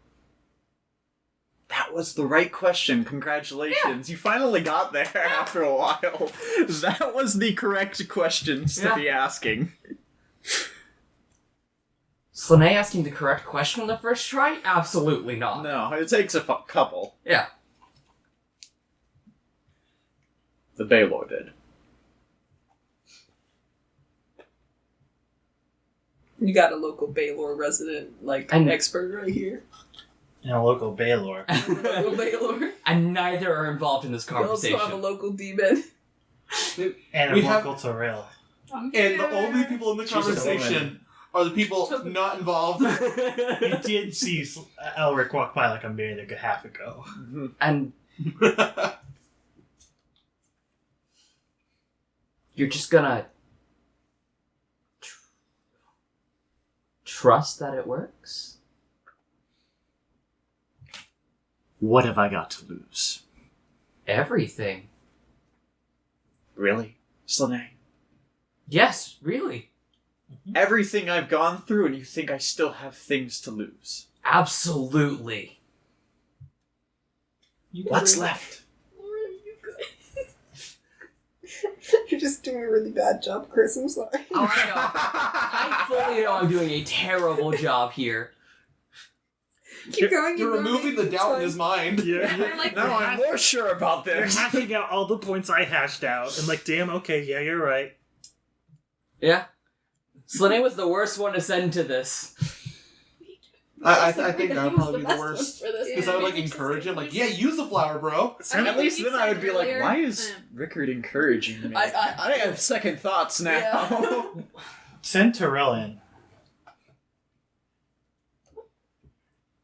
That was the right question. Congratulations. You finally got there after a while. That was the correct questions to be asking. Slane asking the correct question on the first try? Absolutely not. No, it takes a couple. Yeah. The Baylor did. You got a local Baylor resident, expert right here. And a local Baylor. Local Baylor. And neither are involved in this We also conversation. have a local demon. And a We have- local Tiril. I'm And the here. only people in the She's a conversation are the people not involved. You did see Elric walk by like a minute and a half ago. And you're just gonna trust that it works? What have I got to lose? Everything. Really, Slane? Yes, really. Everything I've gone through, and you think I still have things to lose? Absolutely. What's left? You're just doing a really bad job, Chris. I'm sorry. Oh, I know. I fully know I'm doing a terrible job here. Keep going. You're removing the doubt in his mind. Yeah. I like Now I'm more sure about You're this. hashing out all the points I hashed out. And like, damn, okay, yeah, you're right. Yeah. Slane was the worst one to send to this. I think I would He was probably be the best worst. one for this. Because I would like encourage him, like, yeah, use the flower, bro. At least then I would be like, earlier. why is Rickard encouraging me? I- I have second thoughts now. Yeah. Send Tiril in.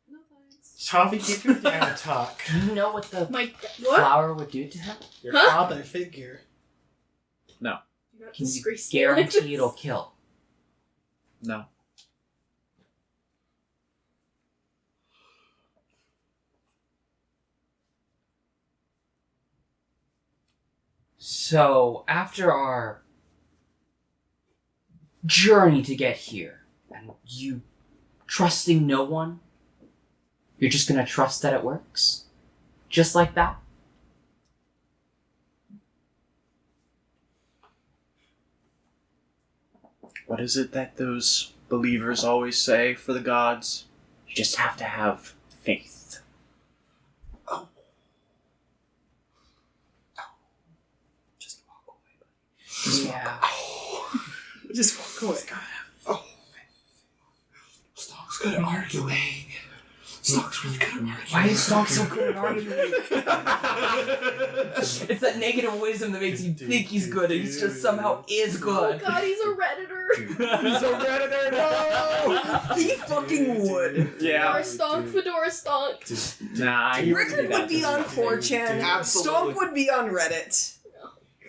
No thanks. Tavi, give your dad a talk. Do you know what the My what? flower would do to him? Your Huh? father figure. Can you guarantee it'll kill? No. So, after our journey to get here, and you trusting no one, you're just gonna trust that it works? Just like that? What is it that those believers always say for the gods? You just have to have faith. Just walk away. Yeah. Just walk away. Stonk's good at arguing. Stonk's really good at arguing. Why is Stonk so good at arguing? It's that negative wisdom that makes you think he's good and he just somehow is Oh good. god, he's a redditor. He's a redditor. No. He fucking would. Yeah. Fedora Stonk, Fedora Stonk. Nah. Rickard would be on 4chan. Absolutely. Stonk would be on Reddit.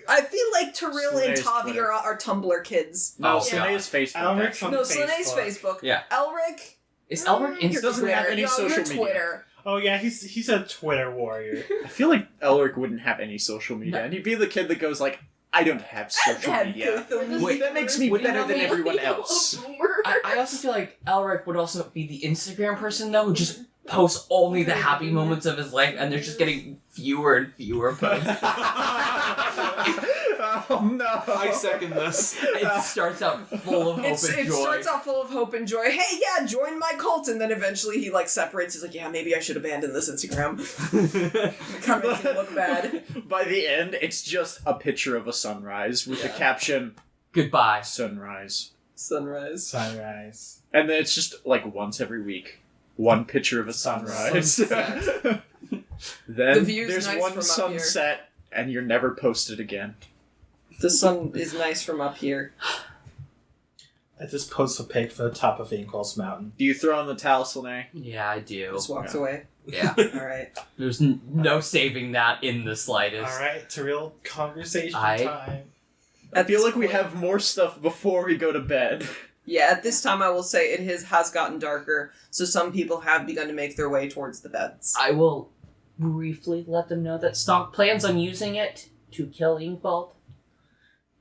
I feel like Tiril and Slane's Tavi Twitter. are Tumblr kids. No, Oh, Slane's Facebook. Elric's on No, Slane's Facebook. Facebook. Yeah. Elric Is Elric you're Instagram? doesn't have Twitter. any You're social media. Twitter. Oh yeah, he's a Twitter warrior. I feel like Elric wouldn't have any social media, and he'd be the kid that goes like, "I don't have social media." Wait, that makes me would he better not than be- everyone else. A boomer. I also feel like Elric would also be the Instagram person though, who just posts only the happy moments of his life, and they're just getting fewer and fewer posts. Oh no! I second this. It starts out full of hope It and joy. starts out full of hope and joy. Hey, yeah, join my cult, and then eventually he like separates. He's like, yeah, maybe I should abandon this Instagram. It kind of makes him look bad. By the end, it's just a picture of a sunrise with the caption Goodbye. "Sunrise," Sunrise. Sunrise. and then it's just like once every week, one picture of a sunrise. Sunset. Then The view's there's nice one from up sunset, and you're never posted again. The sun is nice from up here. I just post a pic for the top of Ingol's mountain. Do you throw in the talisman? Yeah, I do. Just walks Yeah. away. Yeah. Alright. There's no saving that in the slightest. Alright, Tiril, conversation I- time. I feel like we have more stuff before we go to bed. Yeah, at this time I will say it has gotten darker, so some people have begun to make their way towards the beds. I will briefly let them know that Stonk plans on using it to kill Ingvald.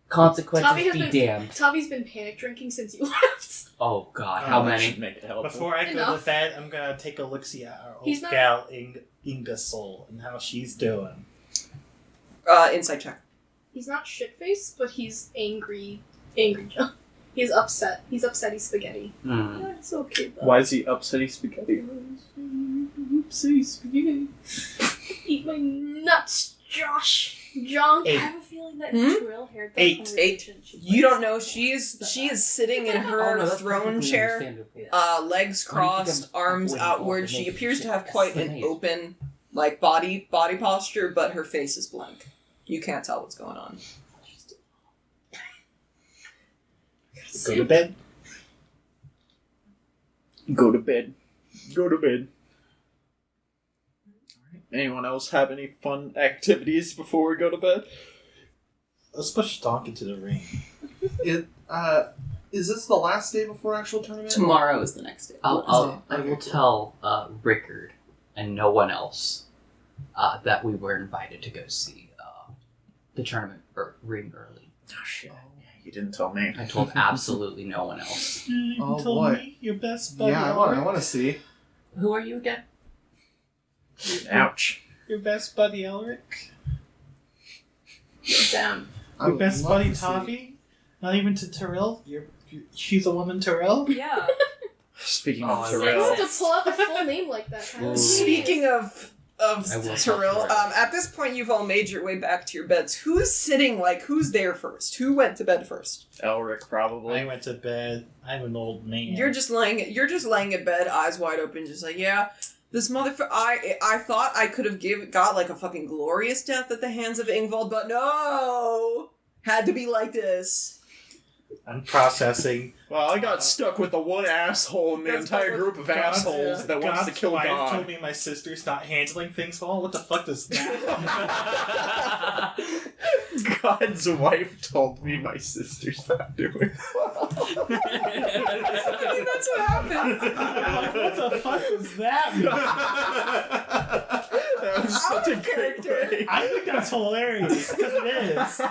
Consequences Tavi has be been- damned. Tavi's been panic drinking since you left. Oh god, how That many? should make it helpful. Before I go Enough. to bed, I'm gonna take a look-see at our old He's not- gal, Inga Soul, and how she's doing. Insight check. He's not shit-faced, but he's angry. Angry John. He's upset. He's upsetty spaghetti. Hmm. Yeah, it's okay though. Why is he upsetty spaghetti? Upsetty spaghetti. Eat my nuts, Josh. John. 8. I have a feeling that Hmm? Tiril heard that 8. conversation. She You don't plays- know, she is sitting in her Oh, no, that's throne perfectly chair, understandable. legs crossed, arms avoiding outward. all She the appears to naked have shit. quite That's an nice. open, like, body posture, but her face is blank. You can't tell what's going on. Go to bed. Go to bed. Go to bed. Anyone else have any fun activities before we go to bed? Let's push Stonk into the ring. Is this the last day before actual tournament? Tomorrow is the next day. I will tell Rickard and no one else that we were invited to go see the tournament ring early. Oh shit. You didn't tell me. I told absolutely no one else. You Oh, told boy. me your best buddy. Yeah, I want to see. Who are you again? Ouch. Your best buddy Elric. Damn. I Your would best love buddy to see. Tavi. Not even to Tiril. She's a woman, Tiril. Yeah. Speaking Oh, of I Tiril. To pull out a full name like that. Huh? Ooh. Speaking of I will Tiril, tell Tiril. at this point you've all made your way back to your beds. Who's there first? Who went to bed first? Elric, probably. I went to bed. I'm an old man. You're just laying in bed, eyes wide open, just like, yeah, this motherfucker. I thought I could have got like a fucking glorious death at the hands of Ingvald, but no, had to be like this. I'm processing. Well, I got stuck with the one asshole in the entire group of assholes that wants to kill wife God. told me my sister's not handling things well. What the fuck does that? God's wife told me my sister's not doing well. I mean, that's what happened. What the fuck does that mean? That was such a great way. I think that's hilarious because it is.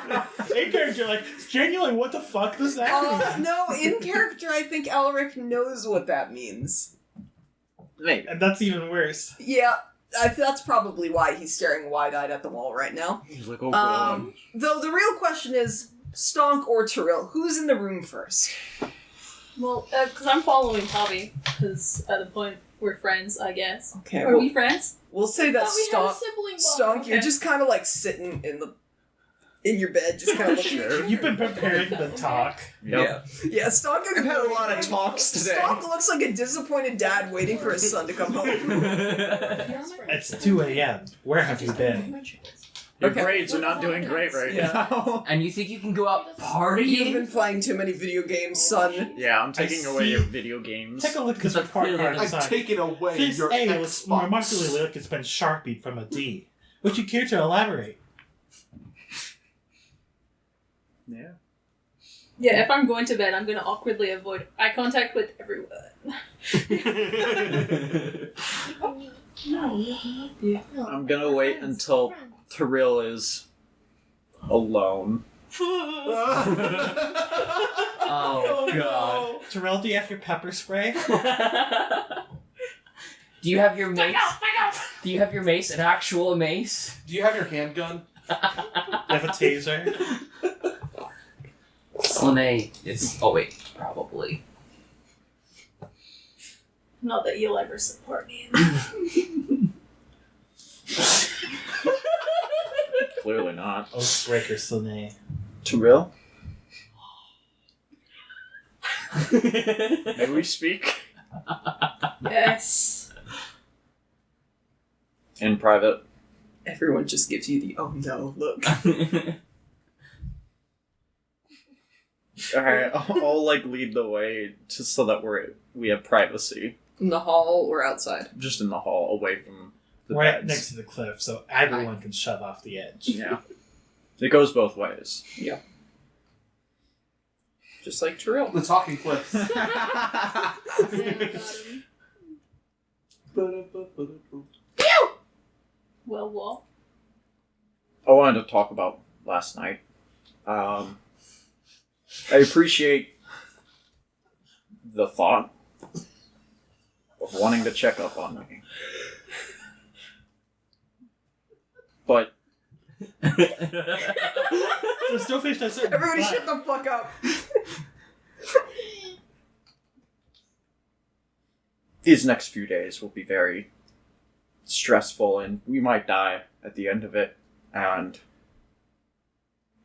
In character, like genuinely, what the fuck does that mean? No, in character, I think Elric knows what that means. Maybe. And that's even worse. Yeah, that's probably why he's staring wide-eyed at the wall right now. He's like, oh god. Though the real question is, Stonk or Tiril, who's in the room first? Well, because I'm following Tavi, because at the point we're friends, I guess. Okay, Are we friends? we'll say that Thought we had a Stonk, sibling bond. you're Okay. just kind of like sitting in your bed, just kind of looking. You've been preparing the talk. Yep. Yeah, Stalk. I've had a lot of talks today. Stalk looks like a disappointed dad waiting for his son to come home. It's 2 a.m. Where have you been? Your Okay. grades are not doing great right Yeah. now. And you think you can go out You've partying? been playing too many video games, son. Yeah, I'm taking away see- your video games. Take a look at this That's report clearly card. the- I've Son. taken away This your A looks Xbox. remarkably like it's been sharpied from a D. Would you care to elaborate? Yeah. Yeah, if I'm going to bed, I'm going to awkwardly avoid eye contact with everyone. I'm gonna wait until Tiril is alone. Oh, God. Tiril, do you have your pepper spray? Do you have your mace? Do you have your mace? An actual mace? Do you have your handgun? Do you have a taser? Slane is. Oh, wait. Probably. Not that you'll ever support me. Clearly not. Oathbreaker Slane. Tiril? May we speak? Yes. In private. Everyone just gives you the oh no look. Alright, I'll like lead the way just so that we have privacy. In the hall or outside? Just in the hall, away from the Right beds. next to the cliff, so everyone can shove off the edge. Yeah. It goes both ways. Just like Tiril. The talking cliff. Well, what? I wanted to talk about last night. I appreciate the thought of wanting to check up on me. But So Stillfish does it. Everybody shut the fuck up. these next few days will be very stressful and we might die at the end of it, and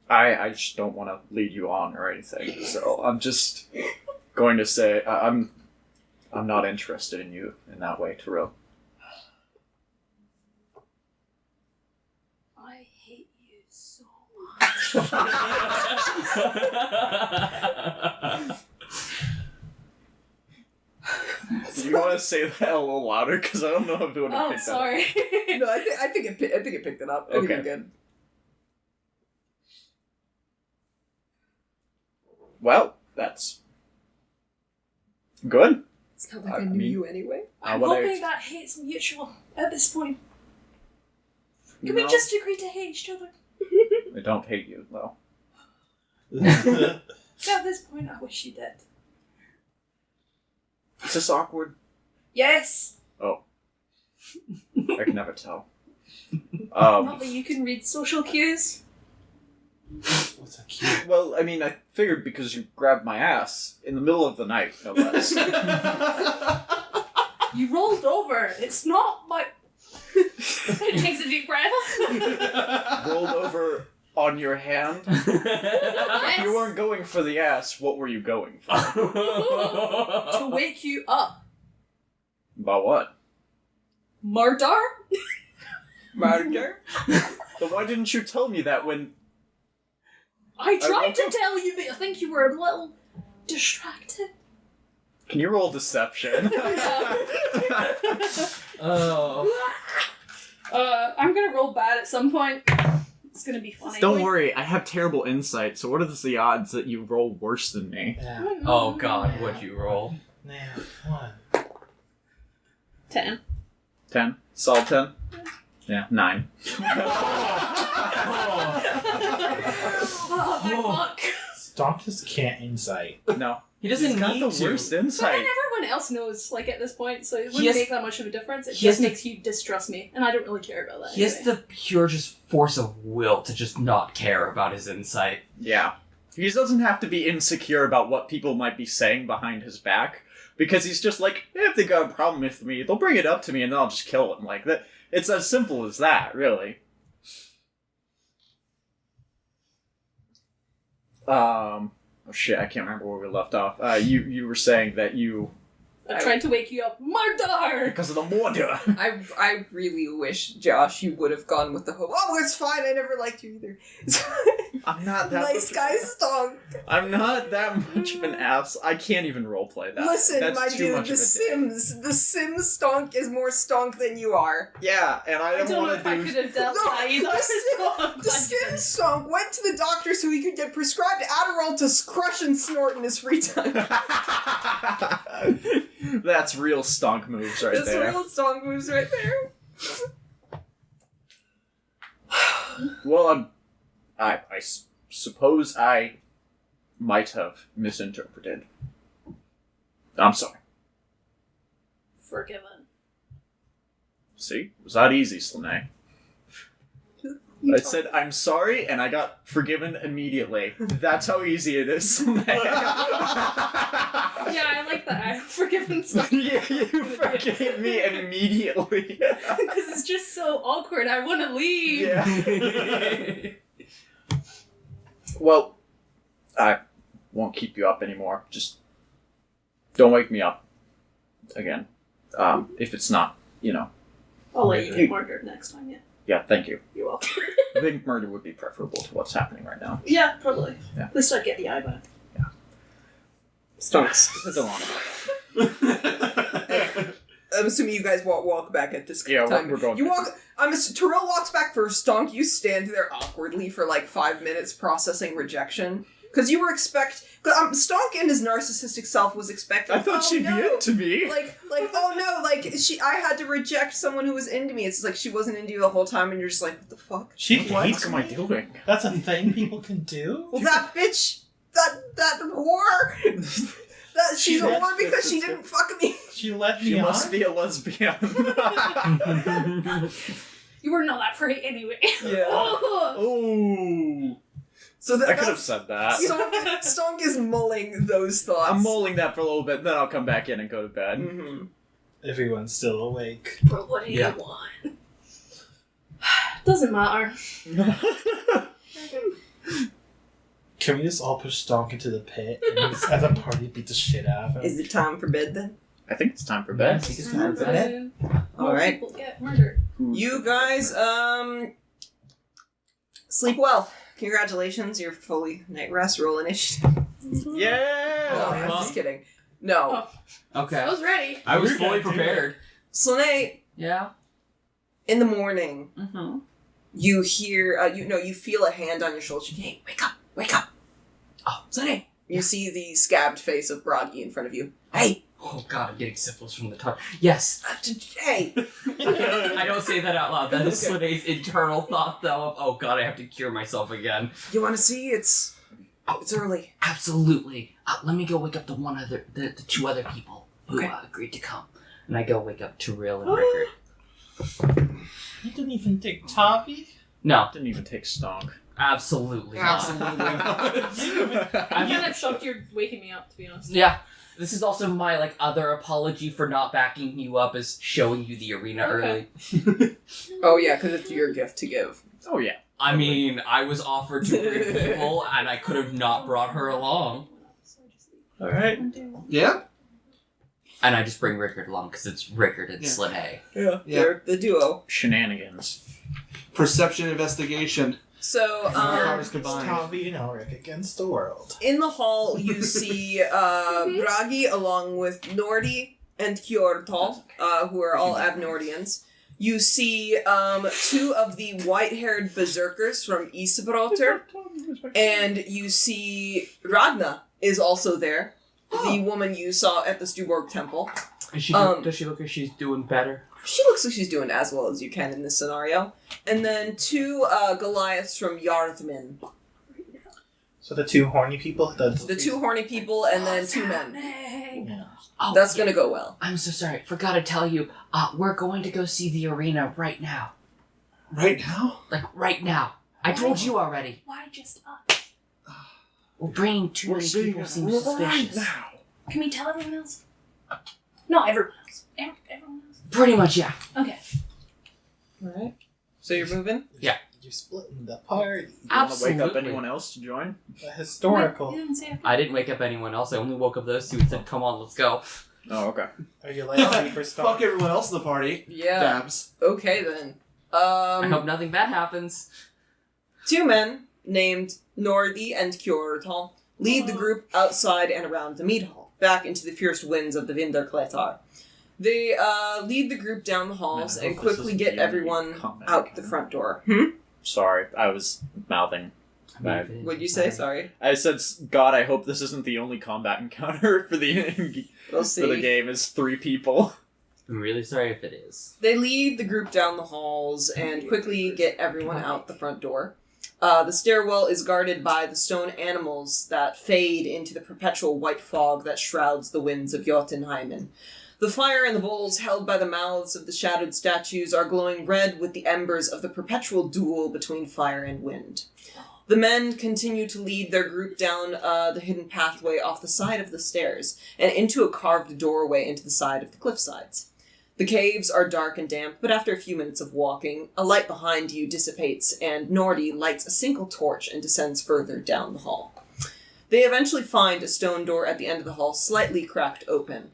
I just don't want to lead you on or anything, so I'm just going to say I'm not interested in you in that way, Tiril. I hate you so much. Do you want to say that a little louder? Because I don't know if it would have Oh, picked sorry. No, I think it picked it up. I think Okay. you're good. Well, that's good. It's not like I I knew mean- you anyway. I'm what I hoping ex- that hate's mutual at this point. Can No, we just agree to hate each other? I don't hate you, though. At this point, I wish you did. Is this awkward? Yes! Oh. I can never tell. Not that you can read social cues. What's a cute? Well, I mean, I figured because you grabbed my ass in the middle of the night, no less. You rolled over. It's not my... It takes a deep breath. Rolled over on your hand. Yes. You weren't going for the ass, what were you going for? To wake you up. About what? Murder? Murder? Then why didn't you tell me that when... I tried woke to up. tell you, but I think you were a little distracted. Can you roll deception? Oh. I'm gonna roll bad at some point. It's gonna be funny. Don't worry, I have terrible insight, so what are the odds that you roll worse than me? Yeah. Oh god, what'd you roll? Now, one. 10. 10? Solid 10? Yeah, 9. Oh, thank fuck. Stomp just can't insight. No. He doesn't He's got need the to. worst But then insight. everyone else knows, like, at this point, so it He wouldn't has- make that much of a difference. It he has just to- makes you distrust me, and I don't really care about that. He has anyway. the pure just force of will to just not care about his insight. Yeah. He doesn't have to be insecure about what people might be saying behind his back, because he's just like, if they got a problem with me, they'll bring it up to me and then I'll just kill them. Like, that. It's as simple as that, really. Oh shit, I can't remember where we left off. You were saying that you... I tried to wake you up. Mardar! Because of the murder! I really wish, Josh, you would have gone with the whole, oh, it's fine, I never liked you either. I'm not that nice guy Stonk. I'm not that much of an ass. I can't even roleplay that. Listen, That's my too dude, much the of a Sims Stonk is more Stonk than you are. Yeah, and I I don't know want if to I do... could have dealt No, that either. the Sims Stonk went to the doctor so he could get prescribed Adderall to crush and snort in his free time. That's real stonk moves right That's there. real Stonk moves right there. Well, I suppose I might have misinterpreted. I'm sorry. Forgiven. See? Was that easy, Slane? I said, I'm sorry, and I got forgiven immediately. That's how easy it is, Slane. Yeah, I like that. I'm forgiven stuff. Yeah, you forgave me immediately. Because it's just so awkward. I want to leave. Yeah. Well, I won't keep you up anymore. Just don't wake me up again. If it's not, I'll let you get murdered next time, yeah. Yeah, thank you. You're welcome. I think murder would be preferable to what's happening right now. Yeah, probably. Yeah. At least I'd get the eye back. Stonks. It's a long I'm assuming you guys won't walk back at this Yeah, time. we're going You back. walk. Tyril walks back first. Stonk, you stand there awkwardly for like 5 minutes processing rejection. Because you were Stonk and his narcissistic self was expecting. I thought she'd be into me. Like, oh no, like I had to reject someone who was into me. It's like she wasn't into you the whole time, and you're just like, what the fuck? She What hates am I me? doing? That's a thing people can do? Well, that bitch, that whore. She's a whore because she didn't fuck me. She let me She on? must be a lesbian. You were not that pretty anyway. Yeah. Oh. So I could have said that. Stonk is mulling those thoughts. I'm mulling that for a little bit, then I'll come back in and go to bed. Mm-hmm. Everyone's still awake. But what do you want? Doesn't matter. Can we just all push Stonk into the pit and just as a party beat the shit out of him? Is it time for bed then? I think it's time for I bed. think it's time for bed. All right. People get murdered. You guys, sleep well. Congratulations, you're fully night rest. Roll initiative. Yeah! No, I'm just kidding. No. Okay. I was ready. I was We're fully gonna do prepared. Slane, Yeah. in the morning, Mm-hmm. you hear, you feel a hand on your shoulder. Hey, wake up, wake up. Oh, Slane! You see the scabbed face of Bragi in front of you. Hey, Oh god, I'm getting syphilis from the touch. Yes! hey. I don't say that out loud. That is Okay. Slane's internal thought, though, of, oh god, I have to cure myself again. You want to see? It's early. Absolutely. Let me go wake up the two other people who agreed to come. And I go wake up Tiril and Rickard. You didn't even take Tavi? No, Didn't even take Stonk. absolutely not. I'm kind of shocked you're waking me up, to be honest. Yeah. This is also my, other apology for not backing you up, is showing you the arena Okay. early. Oh yeah, because it's your gift to give. Oh, yeah. I mean, I was offered to bring people, and I could have not brought her along. Alright. Yeah? And I just bring Rickard along, because it's Rickard and Slane. Yeah. Yeah. They're the duo. Shenanigans. Perception investigation. So, Powers combined. Tavi and Ulrich against the world. in the hall, you see Bragi along with Nordi and Kjortal, who are all Abnordians. You see two of the white-haired berserkers from Isabroter, and you see Ragna is also there, the woman you saw at the Stuborg Temple. Is she does she look like she's doing better? She looks like she's doing as well as you can in this scenario. And then two Goliaths from Yardmin. So the two horny people? The two horny people, and then two men. Yeah. Oh, That's gonna go well. I'm so sorry. Forgot to tell you. We're going to go see the arena right now. Right now? Like, right now. I told you already. Why just us? We're bringing too many people seem suspicious. Can we tell everyone else? No, everyone else. Everyone else. Pretty much, yeah. Okay. Alright. So you're moving? You You're splitting the party. You want to wake up Absolutely. anyone else to join? The historical. You didn't say I didn't wake up anyone else. I only woke up those two and said, "Come on, let's go." Oh, okay. Are you like superstar? Fuck everyone else in the party. Yeah. Dabs. Okay then. I hope nothing bad happens. Two men named Nordi and Kjordhal lead the group outside and around the mead hall, back into the fierce winds of the Vinderkletar. They lead the group down the halls Man, I and hope this quickly isn't get the only everyone combat out the encounter. front door. Sorry, I was mouthing. If it is, What'd you it's say? fine. Sorry. I said, God, I hope this isn't the only combat encounter for the We'll see. for the game is 3 people. I'm really sorry if it is. They lead the group down the halls and quickly get everyone out the front door. The stairwell is guarded by the stone animals that fade into the perpetual white fog that shrouds the winds of Jotunheimen. The fire in the bowls held by the mouths of the shadowed statues are glowing red with the embers of the perpetual duel between fire and wind. The men continue to lead their group down the hidden pathway off the side of the stairs and into a carved doorway into the side of the cliff sides. The caves are dark and damp, but after a few minutes of walking, a light behind you dissipates and Nordi lights a single torch and descends further down the hall. They eventually find a stone door at the end of the hall, slightly cracked open.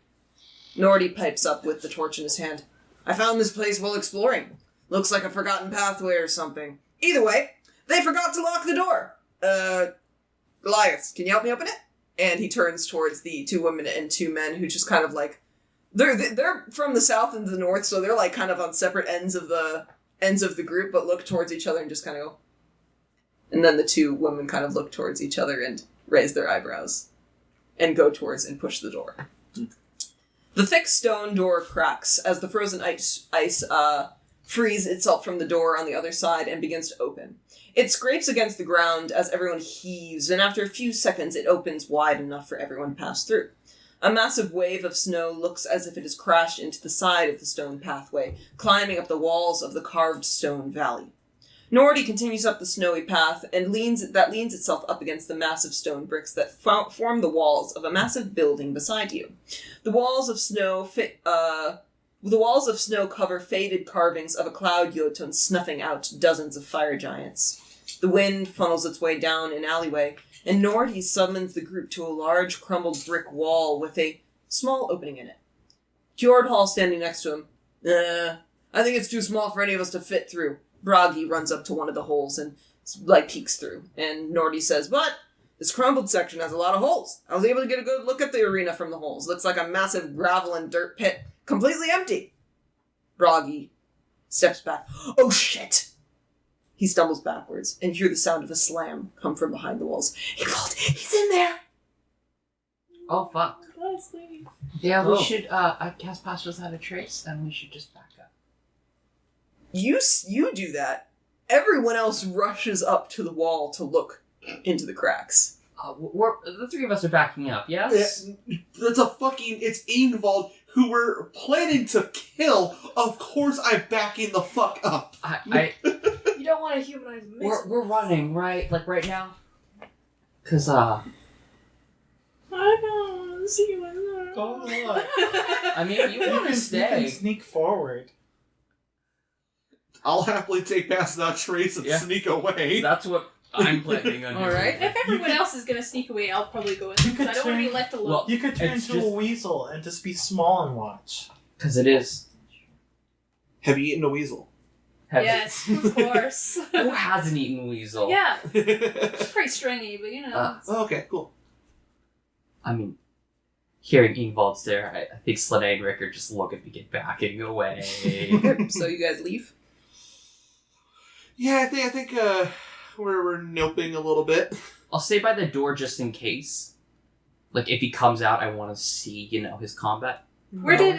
Nordi pipes up with the torch in his hand. I found this place while exploring. Looks like a forgotten pathway or something. Either way, they forgot to lock the door. Goliaths, can you help me open it? And he turns towards the 2 women and 2 men who just kind of like... They're from the south and the north, so they're like kind of on separate ends of the group, but look towards each other and just kind of go. And then the 2 women kind of look towards each other and raise their eyebrows and go towards and push the door. The thick stone door cracks as the frozen ice frees itself from the door on the other side and begins to open. It scrapes against the ground as everyone heaves, and after a few seconds it opens wide enough for everyone to pass through. A massive wave of snow looks as if it has crashed into the side of the stone pathway, climbing up the walls of the carved stone valley. Nordi continues up the snowy path and leans itself up against the massive stone bricks that form the walls of a massive building beside you. The walls of snow cover faded carvings of a cloud Jotun snuffing out dozens of fire giants. The wind funnels its way down an alleyway, and Nordi summons the group to a large crumbled brick wall with a small opening in it. Kjordhal standing next to him. I think it's too small for any of us to fit through. Bragi runs up to one of the holes and peeks through, and Nordi says, but this crumbled section has a lot of holes. I was able to get a good look at the arena from the holes. Looks like a massive gravel and dirt pit, completely empty. Bragi steps back. Oh shit! He stumbles backwards, and you hear the sound of a slam come from behind the walls. He's in there! Oh fuck. Leslie. Yeah, we should cast Pass Without a Trace, and we should just back up. You do that. Everyone else rushes up to the wall to look into the cracks. The 3 of us are backing up, yes? It's Ingvald, who we're planning to kill. Of course I'm backing the fuck up. You don't want to humanize me. We're running, right? Like right now? Cause, I don't want to see you in there. I mean, you want to You can stay. sneak forward. I'll happily take Pass Without Trace and Yeah. sneak away. That's what I'm planning on doing. Alright. If everyone else is going to sneak away, I'll probably go in there because I don't want to be left alone. Well, You could turn It's into just- a weasel and just be small and watch. Cause it is. Have you eaten a weasel? Heavy. Yes, of course. Who hasn't eaten weasel? Yeah, it's pretty stringy, but you know. Okay, cool. I mean, hearing Ingvald there, I think Slade and Rickard just look at me, get backing away. So you guys leave? Yeah, I think we're noping a little bit. I'll stay by the door just in case. Like, if he comes out, I want to see, his combat. Where did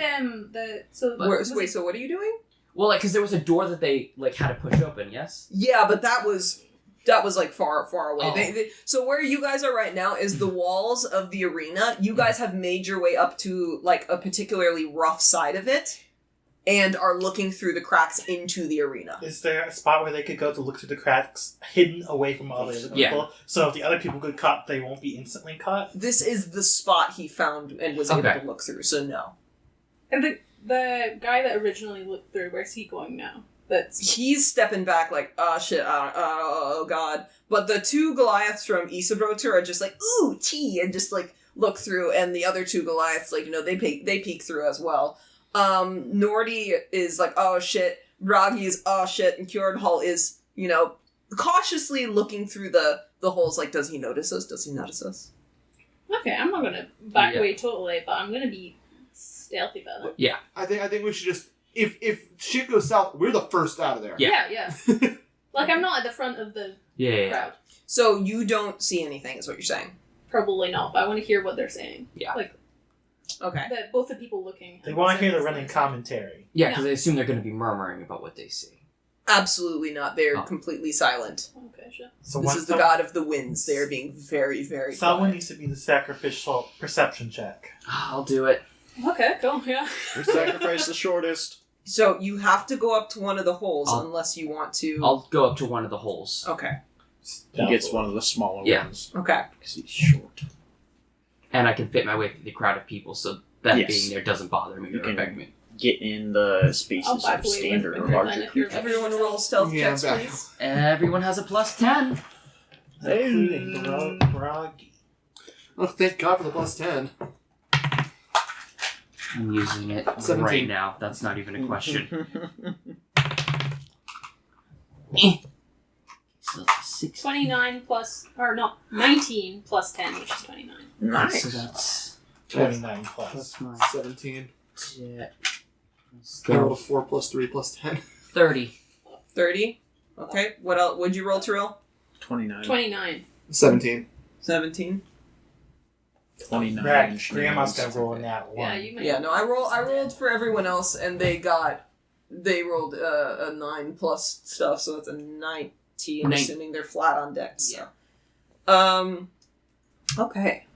so what are you doing? Well, because there was a door that they, had to push open, yes? Yeah, but that was far, far away. Oh. So where you guys are right now is the walls of the arena. You guys have made your way up to, a particularly rough side of it, and are looking through the cracks into the arena. Is there a spot where they could go to look through the cracks, hidden away from all the other people? Yeah. So if the other people get caught, they won't be instantly caught? This is the spot he found and was able Okay. to look through, so no. And the guy that originally looked through, where's he going now? He's stepping back like, oh shit, oh god. But the two Goliaths from Isabrotur are just like, ooh, tea, and just like look through, and the other two Goliaths, like, they peek through as well. Nordy is like, oh shit, Bragi is, oh shit, and Kjordhall is, cautiously looking through the holes, like, does he notice us? Okay, I'm not gonna back away totally, but I'm gonna be stealthy about it. Yeah. I think we should just if shit goes south, we're the first out of there. Yeah. Like, I'm not at the front of the crowd. So you don't see anything, is what you're saying? Probably not, but I want to hear what they're saying. Yeah. Like, okay. Both the people looking. They want to hear the running commentary. Yeah, because they assume they're going to be murmuring about what they see. Absolutely not. They're completely silent. Okay, sure. So this is the god of the winds. They are being very, very Someone quiet. needs to be the sacrificial perception check. I'll do it. Okay, cool, yeah. We sacrifice the shortest. So you have to go up to one of the holes unless you want to... I'll go up to one of the holes. Okay. He gets one of the smaller ones. Okay. Because he's short. And I can fit my way through the crowd of people, so that being there doesn't bother me or affect me. Get in the spaces of standard or larger creatures. Everyone roll stealth checks, please. Everyone has a +10. Including Bragi. Oh, thank God for the +10. I'm using it 17. right now. That's not even a question. So that's 6. 29 plus, or no, 19 plus 10, which is 29. Nice. So that's 29 plus. plus my 17. yeah. I rolled a 4 + 3 + 10. 30. 30? Okay. What else? What'd you roll, Tiril? 29. 29. 17. 17. 29. Right, Grandma's gonna roll in that one. Yeah, you might. Yeah, no, I rolled for everyone else, and they rolled a 9 plus stuff, so that's a 19, assuming they're flat on decks. Yeah. So. Okay.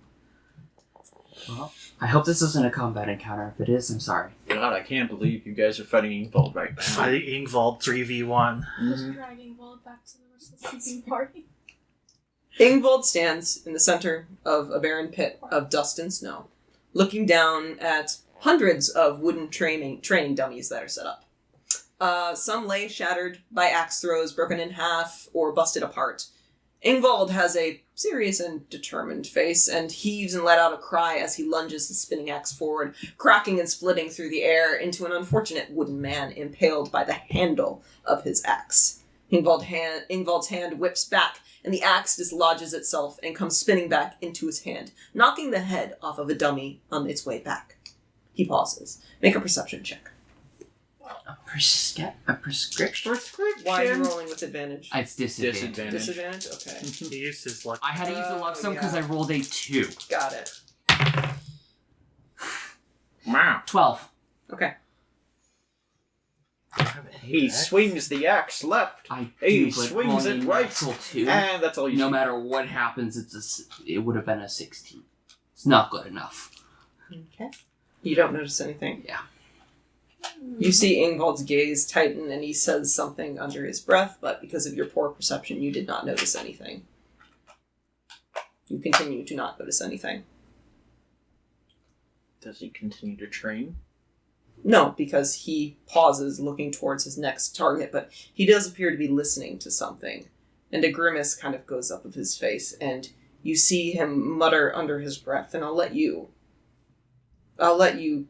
Well, I hope this isn't a combat encounter. If it is, I'm sorry. God, I can't believe you guys are fighting Ingvald right now. Fighting Ingvald 3v1. Just dragging Ingvald back to the rest of the sleeping party. Ingvald stands in the center of a barren pit of dust and snow, looking down at hundreds of wooden training dummies that are set up. Some lay shattered by axe throws, broken in half, or busted apart. Ingvald has a serious and determined face, and heaves and let out a cry as he lunges his spinning axe forward, cracking and splitting through the air into an unfortunate wooden man impaled by the handle of his axe. Ingvald's hand whips back, and the axe dislodges itself and comes spinning back into his hand, knocking the head off of a dummy on its way back. He pauses. Make a perception check. A prescription? Why are you rolling with advantage? It's disadvantage. Disadvantage? Okay. He used his luck. I had to use the luck sum because I rolled a 2. Got it. Wow. 12. Okay. He swings the axe left. He swings it right. 2. And that's all you see. No matter what happens, it would have been a 16. It's not good enough. Okay. You don't notice anything? Yeah. You see Ingvald's gaze tighten and he says something under his breath, but because of your poor perception, you did not notice anything. You continue to not notice anything. Does he continue to train? No, because he pauses looking towards his next target, but he does appear to be listening to something. And a grimace kind of goes up of his face, and you see him mutter under his breath, and I'll let you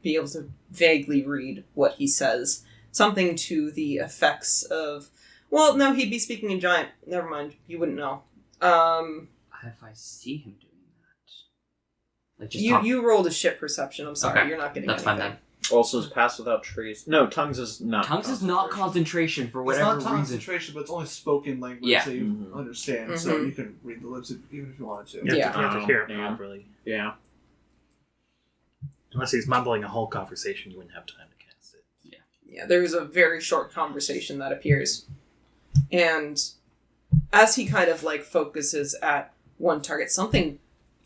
be able to vaguely read what he says. Something to the effects of, well, no, he'd be speaking in giant. Never mind, you wouldn't know. If I see him doing that, like just you rolled a shit perception. I'm sorry, Okay. You're not getting That's anything. fine then. Also, is pass without trace. No, tongues is not. Tongues is not concentration for whatever It's not reason. concentration, but it's only spoken language Yeah. that you Mhm. understand, so you can read the lips even if you wanted to. You have to hear it Yeah. properly. Yeah. Unless he's mumbling a whole conversation, you wouldn't have time to cast it. Yeah, there's a very short conversation that appears. And as he kind of like focuses at one target, something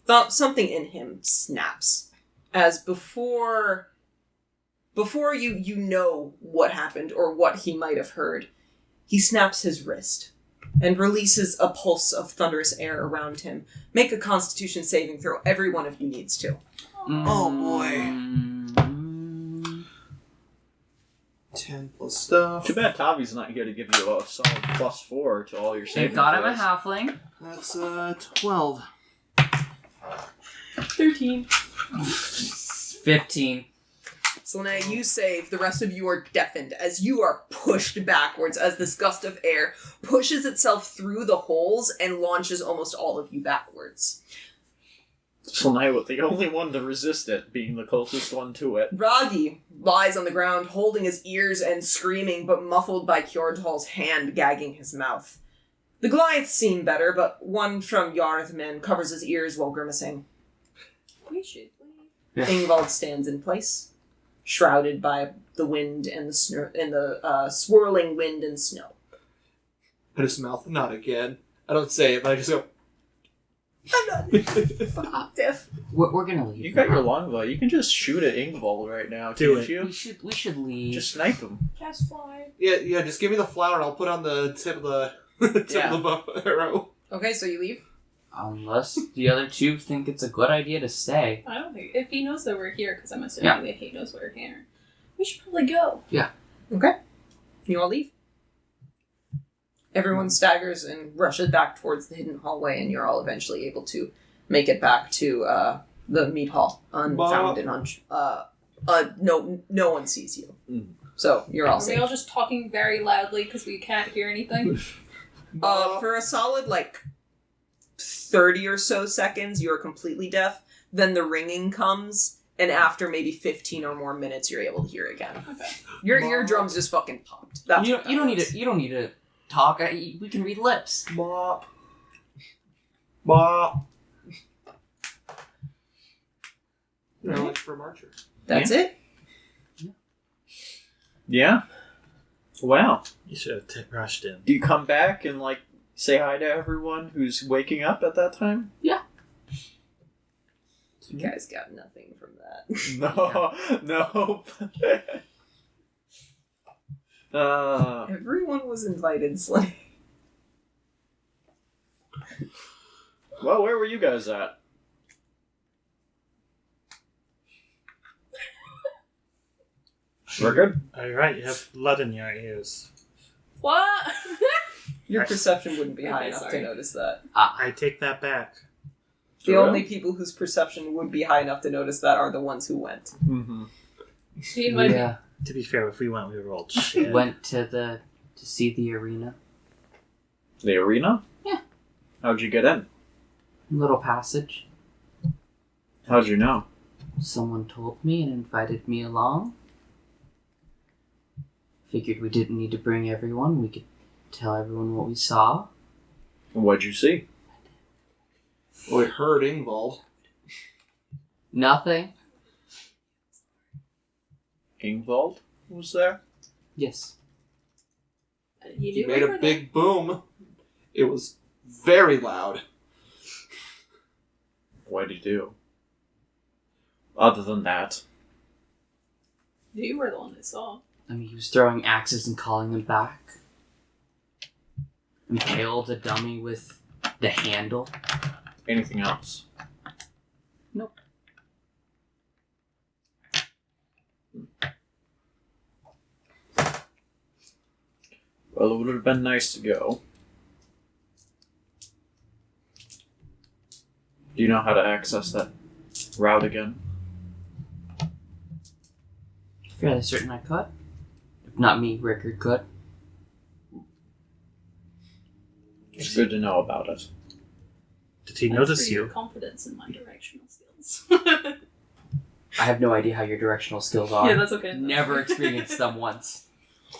in him snaps. As before you know what happened or what he might have heard, he snaps his wrist and releases a pulse of thunderous air around him. Make a Constitution saving throw. Every one of you needs to. Oh, boy. 2. 10 plus stuff. Too bad Tavi's not here to give you a solid +4 to all your saving They've got him a throws. halfling. That's 12. 13. 15. So now you save, the rest of you are deafened as you are pushed backwards as this gust of air pushes itself through the holes and launches almost all of you backwards. Slane was the only one to resist it, being the closest one to it. Ragi lies on the ground holding his ears and screaming, but muffled by Kjordhal's hand gagging his mouth. The Goliaths seem better, but one from Jordgrav covers his ears while grimacing. We should leave. Yeah. Ingvald stands in place, shrouded by the wind and the swirling wind and snow. I just mouth, not again. I don't say it, but I just go, I'm not deaf. We're gonna leave. You got now. your longbow. You can just shoot at Ingvald right now, Do can't it. you? We should leave. Just snipe him. Cast fly. yeah, just give me the flower and I'll put on the tip of the tip of the bow arrow. Okay, so you leave? Unless the other two think it's a good idea to stay. I don't think if he knows that we're here, because I'm assuming that he knows we're here. We should probably go. Okay. You all leave. Everyone staggers and rushes back towards the hidden hallway, and you're all eventually able to make it back to the meat hall, unfound and no one sees you. Mm. So you're all Are we safe. all just talking very loudly because we can't hear anything? For a solid 30 or so seconds, you're completely deaf. Then the ringing comes, and after maybe 15 or more minutes, you're able to hear again. Okay. Your eardrums just fucking popped. That's You what don't that need was. to. You don't need to talk. We can read lips. Bop. Bop. Knowledge for Marcher. That's it. Yeah? Wow. You should have rushed in. Do you come back and, say hi to everyone who's waking up at that time? You guys got nothing from that. No. Nope. Everyone was invited, Slay. Well, where were you guys at? We're good? Alright, you have blood in your ears. What? Your perception wouldn't be high Okay, enough sorry. to notice that. I take that back. The only people whose perception would be high enough to notice that are the ones who went. Mm-hmm. He might be. Yeah. To be fair, if we went, we rolled shit. Went to see the arena. The arena? Yeah. How'd you get in? Little passage. How'd you know? Someone told me and invited me along. Figured we didn't need to bring everyone. We could tell everyone what we saw. What'd you see? We heard Ingvald. Nothing. Ingvald was there? Yes. You He knew made we a were big boom. It was very loud. What'd he do? Other than that. there. You were the one that saw. I mean, he was throwing axes and calling them back. Impaled a dummy with the handle. Anything else? Nope. Well, it would have been nice to go. Do you know how to access that route again? Fairly certain I could. If not me, Rickard could. It's good to know about it. Did he Thanks notice for your you? confidence in my directional skills. I have no idea how your directional skills are. Yeah, that's okay. Never experienced them once.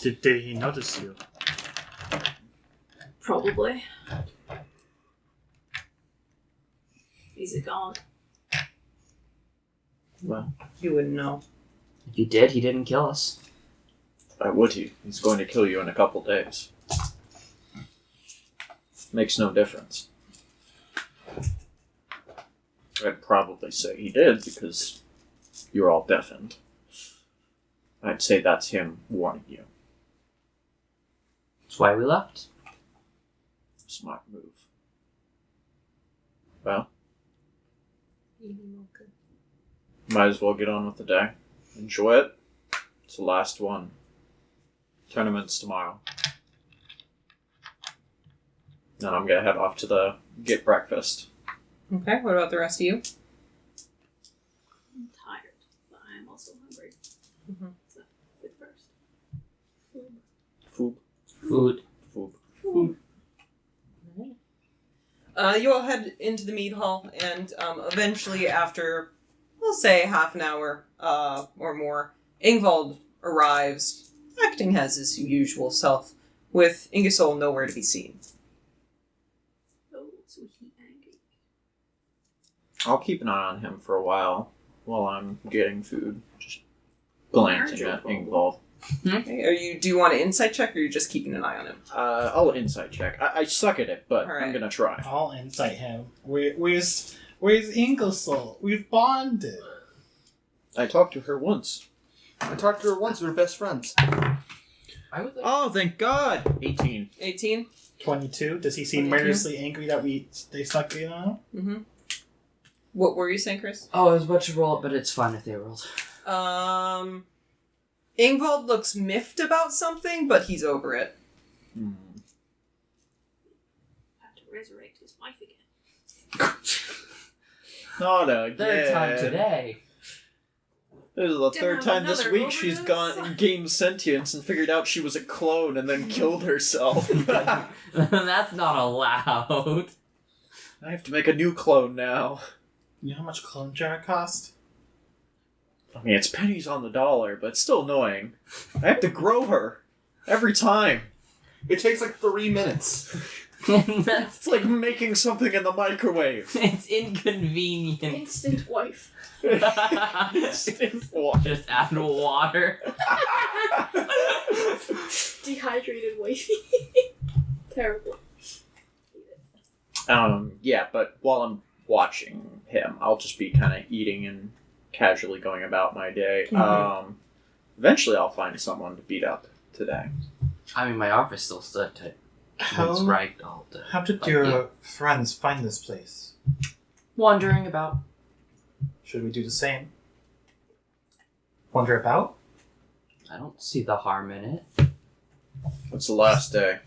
Did he notice you? Probably. Is it gone? Well, You wouldn't know. If he did, he didn't kill us. why would he? He's going to kill you in a couple days. Makes no difference. I'd probably say he did because you're all deafened. I'd say that's him warning you. That's why we left. Smart move. Well, might as well get on with the day. Enjoy it. It's the last one. Tournament's tomorrow. Then I'm gonna head off to get breakfast. Okay, what about the rest of you? I'm tired, but I'm also hungry. Mhm. So, food first. Food. You all head into the mead hall, and eventually, after, we'll say, half an hour or more, Ingvald arrives, acting as his usual self, with Ingersoll nowhere to be seen. Oh, so he angry. I'll keep an eye on him for a while I'm getting food. Just glancing at Ingvald. Okay. Do you want an insight check, or are you just keeping an eye on him? I'll insight check. I suck at it, but All right. I'm gonna try. I'll insight him. Where's Ingersoll? We've bonded. I talked to her once. I talked to her once. We were best friends. I would like Oh, thank God! 18. 18? 22. Does he seem 22? murderously angry that they stuck it on him? Mm-hmm. What were you saying, Chris? Oh, I was about to roll it, but it's fine if they rolled. Ingvald looks miffed about something, but he's over it. Have to resurrect his wife again. Not again. Third time today. This is the Didn't third have time this another week she's overdose? gained sentience and figured out she was a clone and then killed herself. That's not allowed. I have to make a new clone now. You know how much clone jar cost? I mean, it's pennies on the dollar, but it's still annoying. I have to grow her. Every time. It takes like 3 minutes. It's like making something in the microwave. It's inconvenient. Instant wife. Just add water. Dehydrated wifey. Terrible. Yeah, but while I'm watching him, I'll just be kind of eating and casually going about my day. Eventually I'll find someone to beat up today. I mean, my office still stood to How Reykdal. how did But, your yeah. friends find this place? Wandering about. Should we do the same? Wander about? I don't see the harm in it. It's the last day.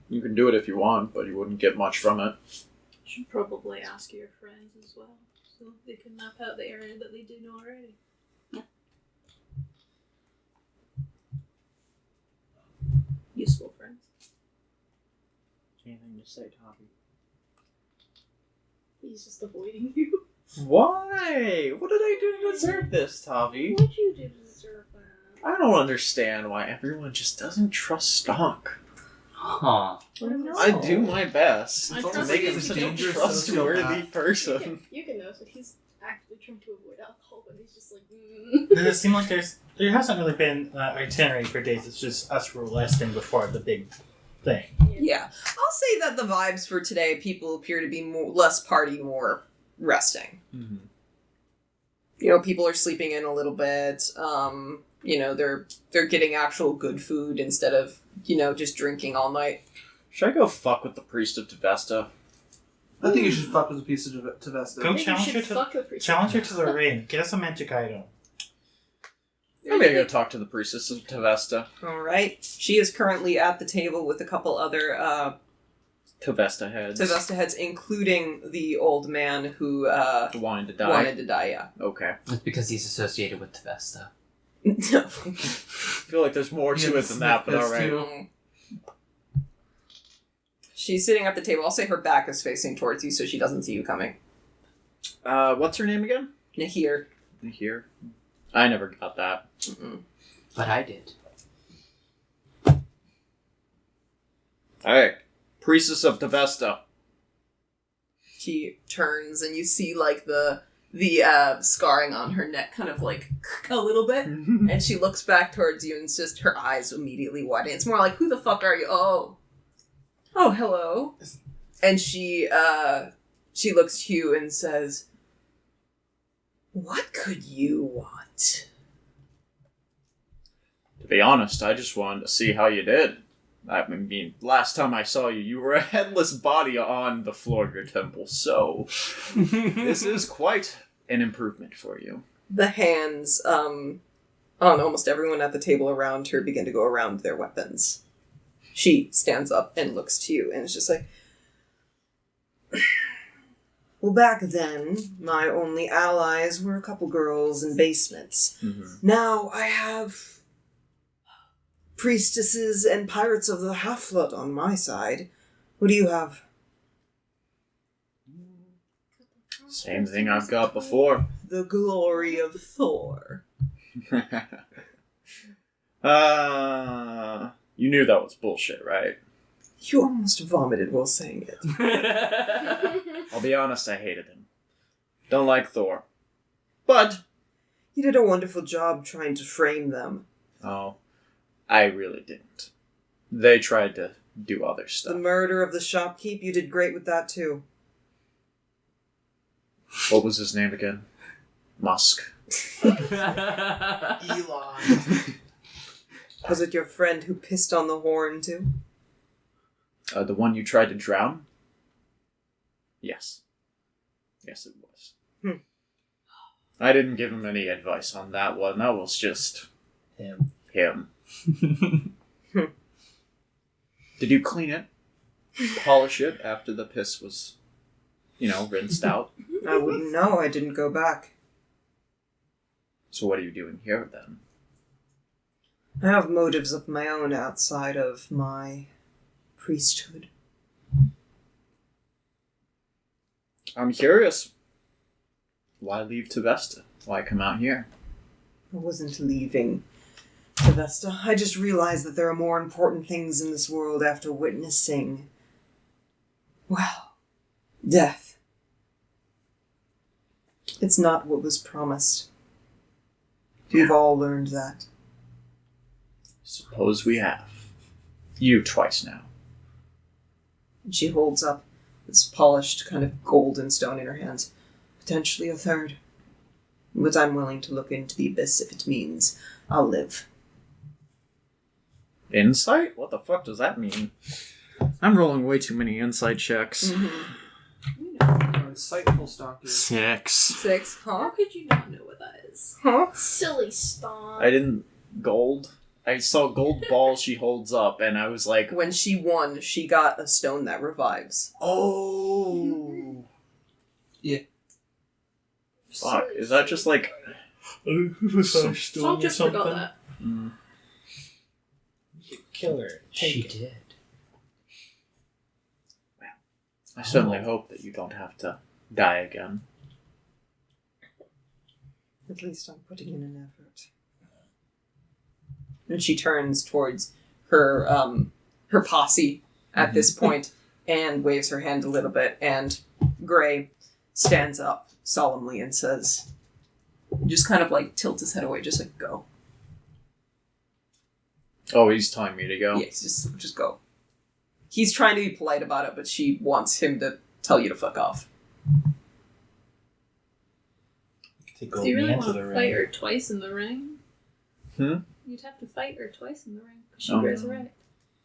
You can do it if you want, but you wouldn't get much from it. Should probably ask your friends as well, so they can map out the area that they do know already. Useful friends. Anything to say, Tommy? He's just avoiding you. Why? What did I do to deserve this, Tavi? What'd you do to deserve that? I don't understand why everyone just doesn't trust Stonk. Huh. I do my best I to trust make you. him He's a such a dangerous trustworthy sociopath. person. You can notice that he's actively trying to avoid alcohol, but he's just like, Does it seem like there hasn't really been itinerary for days? It's just us resting before the big thing. Yeah. I'll say that the vibes for today, people appear to be less party, more resting. Mm-hmm. You know, people are sleeping in a little bit. You know, they're getting actual good food instead of, you know, just drinking all night. Should I go fuck with the priest of Tevesta? I think you should fuck with a piece of Tevesta. Go maybe you challenge should her to fuck the priest. challenge her to the ring. Get us a magic item. I'm gonna go talk to the priestess of Tevesta. All right. She is currently at the table with a couple other Tevesta heads. Tevesta heads, including the old man who Wanted to die. wanted to die, yeah. Okay. It's because he's associated with Tevesta. No. I feel like there's more to Yeah, it than that, but that's alright. too. She's sitting at the table. I'll say her back is facing towards you so she doesn't see you coming. What's her name again? Nahir. Here. I never got that. Mm-mm. But I did. Hey, priestess of Tevesta. She turns and you see like the scarring on her neck kind of like a little bit. And she looks back towards you and it's just her eyes immediately widen. It's more like, who the fuck are you? Oh, hello. And she looks to you and says, what could you want? To be honest, I just wanted to see how you did. I mean, last time I saw you, you were a headless body on the floor of your temple, so this is quite an improvement for you. The hands and almost everyone at the table around her begin to go around their weapons. She stands up and looks to you, and it's just like, well, back then, my only allies were a couple girls in basements. Mm-hmm. Now I have priestesses and pirates of the Half-Flood on my side. What do you have? Same thing I've got before. The glory of Thor. You knew that was bullshit, right? You almost vomited while saying it. I'll be honest, I hated him. Don't like Thor. But... You did a wonderful job trying to frame them. Oh, I really didn't. They tried to do other stuff. The murder of the shopkeep, you did great with that too. What was his name again? Musk. Elon. Was it your friend who pissed on the horn too? The one you tried to drown? Yes. Yes, it was. I didn't give him any advice on that one. That was just... Him. Did you clean it? Polish it after the piss was, rinsed out? I wouldn't know. I didn't go back. So what are you doing here, then? I have motives of my own outside of my priesthood. I'm curious. Why leave Tavesta? Why come out here? I wasn't leaving Tavesta. I just realized that there are more important things in this world after witnessing, well, death. It's not what was promised. We've all learned that. Suppose we have. You twice now. And she holds up this polished kind of golden stone in her hands. Potentially a third. But I'm willing to look into the abyss if it means I'll live. Insight? What the fuck does that mean? I'm rolling way too many insight checks. Insightful stalker. 6. 6, huh? How could you not know what that is? Huh? Silly stomp. I didn't... Gold? I saw gold ball she holds up, and I was like... When she won, she got a stone that revives. Oh. Yeah. Fuck, is that just like... Song just forgot that. Kill her. She Take it. did. I certainly hope that you don't have to die again. At least I'm putting in an effort. And she turns towards her her posse at this point and waves her hand a little bit, and Gray stands up solemnly and says, just kind of like tilts his head away, just like, go. Oh, he's telling me to go? Yes, just go. He's trying to be polite about it, but she wants him to tell you to fuck off. Take Do you really Goldman want to the to fight ring. her twice in the ring? You'd have to fight her twice in the ring, because she Oh, no. resurrects.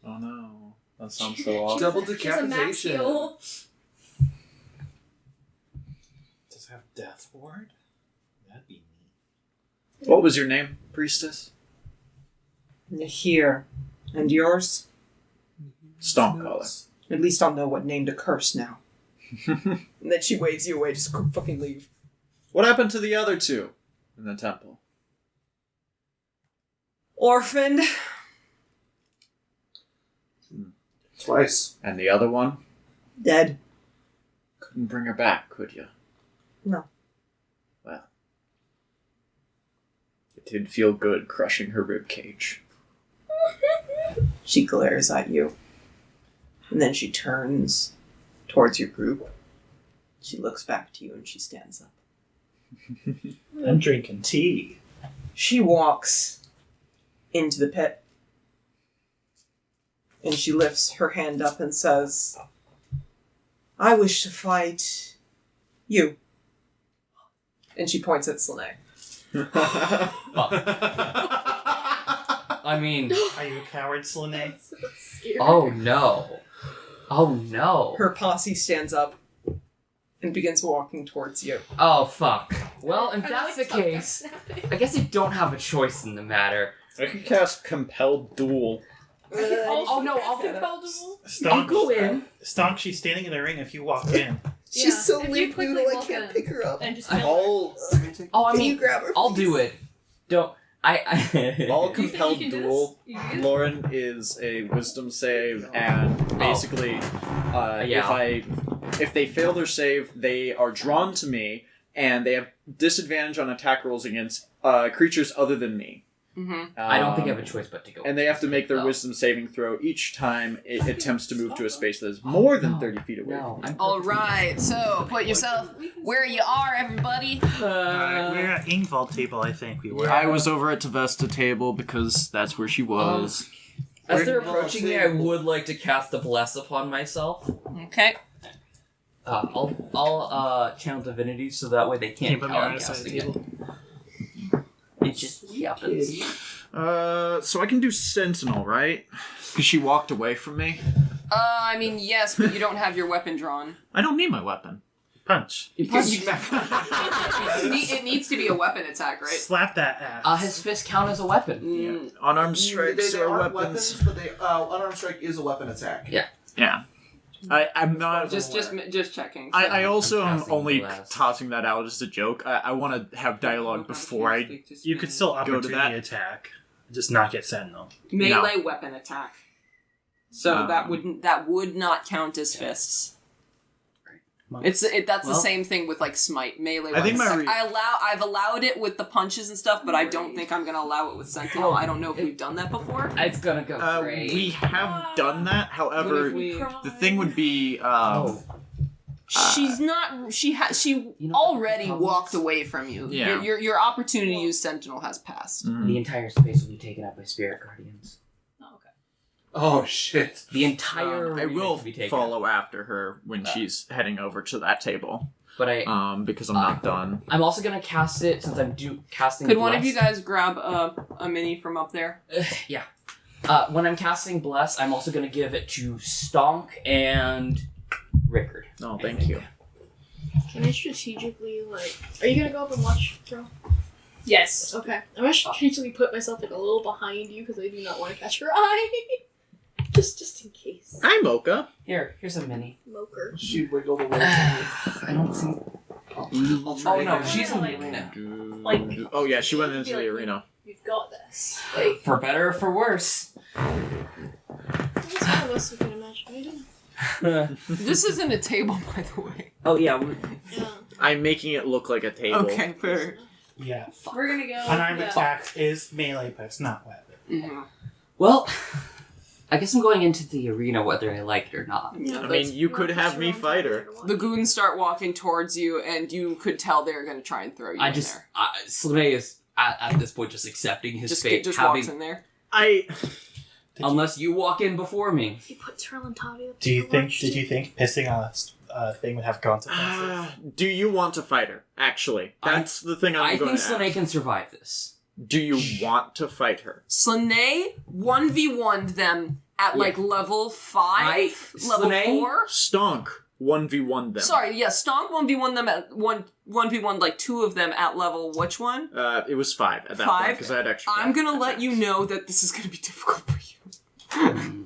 Oh no. That sounds so awful. Double She's a max decapitation. heal. Does it have Death Ward? That'd be neat. What was your name, priestess? Here. And yours? Stompcaller. At least I'll know what name to curse now. And then she waves you away, just fucking leave. What happened to the other two in the temple? Orphaned. Twice. And the other one? Dead. Couldn't bring her back, could you? No. Well. It did feel good crushing her rib cage. She glares at you. And then she turns towards your group. She looks back to you and she stands up. I'm drinking tea. She walks into the pit. And she lifts her hand up and says, I wish to fight you. And she points at Slane. I mean, Are you a coward, Slane? So scared. oh no. Oh no. Her posse stands up and begins walking towards you. Oh fuck. Well, if that's the case, I guess I don't have a choice in the matter. I can cast Compelled Duel. Oh no, I'll Stonk, go in. Stonk, she's standing in the ring if you walk in. She's so If you limp quickly noodle, I walk can't in pick her up. and just Oh, I Can you mean, grab her? I'll please? do it. Don't. I All You think Compelled you can do Duel, this? You can do this? Lauren is a Wisdom save, and basically, Yeah. if they fail their save, they are drawn to me, and they have disadvantage on attack rolls against creatures other than me. Mm-hmm. I don't think I have a choice but to go. And they have to make their Oh. Wisdom saving throw each time it attempts to move to a space that is more than 30 feet away No, from me. I'm All right, so put yourself where you are, everybody. We're at Ingvald table, I think we were. I was over at Tavesta table because that's where she was. As they're approaching me, I would like to cast a bless upon myself. Okay. I'll channel divinity so that way they can't Put me tell on I'm the side of the casting it. table. It just happens. So I can do Sentinel, right? Because she walked away from me. I mean, yes, but you don't have your weapon drawn. I don't need my weapon. Punch. It needs to be a weapon attack, right? Slap that ass. His fist count as a weapon. Mm, Unarmed strikes They are aren't weapons. but they unarmed strike is a weapon attack. Yeah. I'm not. just checking. I also I'm am casting only blast. tossing that out as a joke. I want to have dialogue before I. You could still Go to opportunity that. attack, just not get Sentinel. melee weapon attack. So Um, that would not count as fists. That's the Well- same thing with like smite melee. I think weapon my attack. I've allowed it with the punches and stuff, but I don't think I'm gonna allow it with sentinel. I don't know if we've done that before. It's gonna go great. we have done that. However, What if we- the thing would be. She's not. She You know already what the problem walked is? away from you. Yeah. Your opportunity to use sentinel has passed. The entire space will be taken up by spirit guardians. Oh, okay. Oh shit. The entire I arena will can be taken follow after her when she's heading over to that table. But Because I'm not done. I'm also gonna cast it since I'm casting. Could one bless. of you guys grab a mini from up there? Yeah. When I'm casting bless, I'm also gonna give it to Stonk and Rickard. Oh, thank you. Can I strategically, are you gonna go up and watch, bro? Yes. Okay. I'm gonna strategically put myself, a little behind you because I do not want to catch your eye. just in case. Hi, Mocha. Here's a mini. Moker. She wiggled away. I don't see. Oh no, she's in the Like- arena. Like- Oh yeah, she went into feel the like arena. We've got this. For better or for worse. That's one of us who can imagine. This isn't a table, by the way. Oh yeah. Yeah. I'm making it look like a table. Okay, fair. Yeah. We're gonna go. Unarmed yeah. attack is melee, but it's not weapon. Mm-hmm. Well, I guess I'm going into the arena whether I like it or not. I mean, you could have me fight her. The goons start walking towards you, and you could tell they're going to try and throw you I in just there. Slime is at this point just accepting his fate, Just having walks in there. unless you walk in before me. You put Tiril and Tavi up. Did you think pissing on a thing would have consequences? Do you want to fight her? Actually, that's the thing I I'm going think to Slime ask. can survive this. Do you want to fight her? Slane 1v1'd them at level 5, level Slane? 4. Stonk 1v1 them. Sorry, yeah, Stonk 1v1 them at 1v1 2 of them at level which one? It was 5 at that 5? point because I had extra. I'm gonna let you know that this is gonna be difficult for you.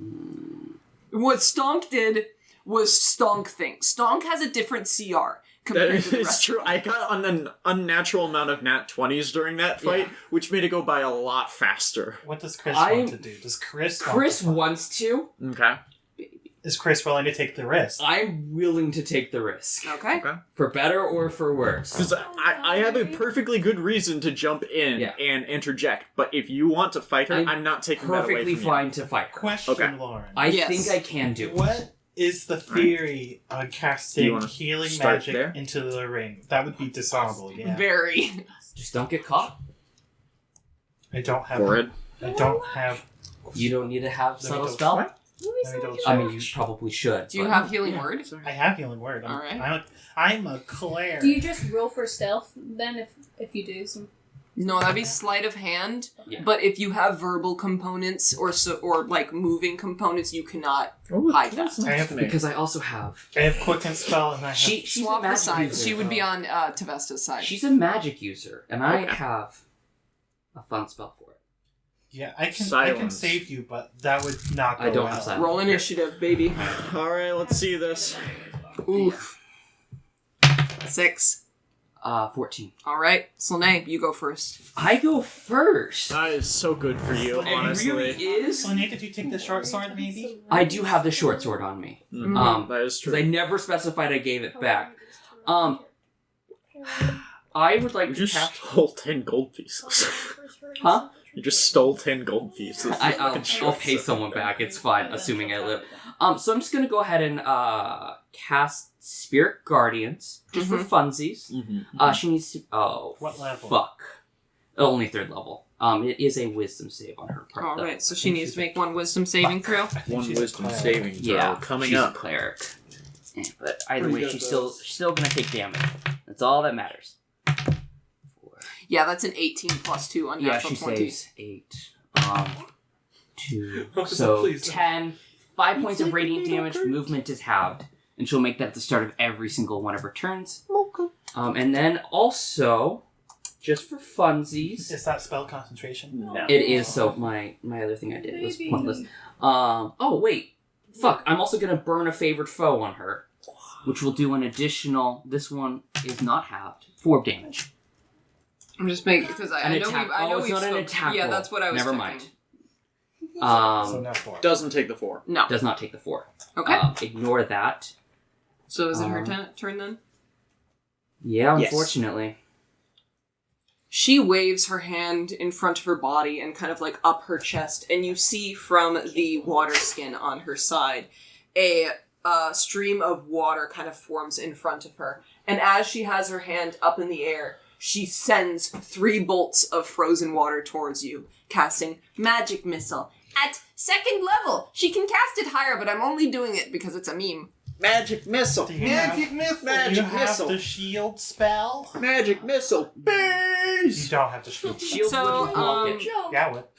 What Stonk did was Stonk thing. Stonk has a different CR That compared to the is rest. true. I got on an unnatural amount of nat 20s during that fight, Yeah. which made it go by a lot faster. What does Chris I'm- want to do? Does Chris Chris want to wants to. Okay. Is Chris willing to take the risk? I'm willing to take the risk. Okay. For better or for worse. Because I have a perfectly good reason to jump in Yeah. and interject, but if you want to fight her, I'm not taking that away Perfectly from fine to fight her. Question, Okay. Lauren. I Yes. think I can do it. What is the theory on Do you casting wanna healing start magic there? into the ring? That would be dishonorable, yeah. Very. Just don't get caught. I don't have. Forehead. I don't have. You don't need to have Let me subtle go- spell. Let me double I check. mean, you probably should. Do you but- have healing word? I have healing word. Alright. I'm a cleric. Do you just roll for stealth then if you do some No, that'd be sleight of hand. Yeah. But if you have verbal components or like moving components, you cannot hide that. I have Because I also have... quicken spell and I have She's a Swap the magic sides. user. She would be on Tavesta's side. She's a magic user, and I have a fun spell for it. Yeah, I can Silence. save you, but that would not go I don't well. have silence. Roll initiative, baby. Alright, let's see this. Oof. 6. 14. All right, Slane, you go first. I go first. That is so good for you, honestly. It really is. So, Nate, did you take the short sword, maybe? I do have the short sword on me. That is true. Because I never specified I gave it back. I would like You to just cast... stole 10 gold pieces. Huh? You just stole 10 gold pieces. I'll pay someone back. It's fine, assuming I live. So I'm just gonna go ahead and cast Spirit Guardians just for funsies. She needs to. Oh, What level? Fuck. Only 3rd level. It is a Wisdom save on her part. All though. right, so she needs to make one wisdom saving throw. One she's a wisdom cleric. saving throw Yeah, coming she's up. a cleric. But either Pretty way, good, she's though. still gonna take damage. That's all that matters. 4. Yeah, that's an 18 plus 2 on Yeah, natural she 20. saves 8. 2. Oh, So please. 10. 5 points of radiant damage. Movement is halved. And she'll make that at the start of every single one of her turns. And then also, just for funsies, Is that spell concentration? No. it is. So my other thing I did was pointless. Oh wait, fuck! I'm also gonna burn a favored foe on her, which will do an additional. This one is not halved. 4 damage. I'm just making because An I know attack. I know It's not an attack Yeah, roll. that's what I was. Never checking. mind. So now 4. Doesn't take the 4. No. Does not take the 4. Okay. Ignore that. So is it her turn then? Yeah, Yes. unfortunately. She waves her hand in front of her body and kind of like up her chest, and you see from the water skin on her side a stream of water kind of forms in front of her. And as she has her hand up in the air, she sends 3 bolts of frozen water towards you, casting Magic Missile. At 2nd level! She can cast it higher, but I'm only doing it because it's a meme. Magic missile! Do you have, Magic you have the shield spell? Magic missile! You Base! don't have the shield. Shield So, would block it. Yeah, what?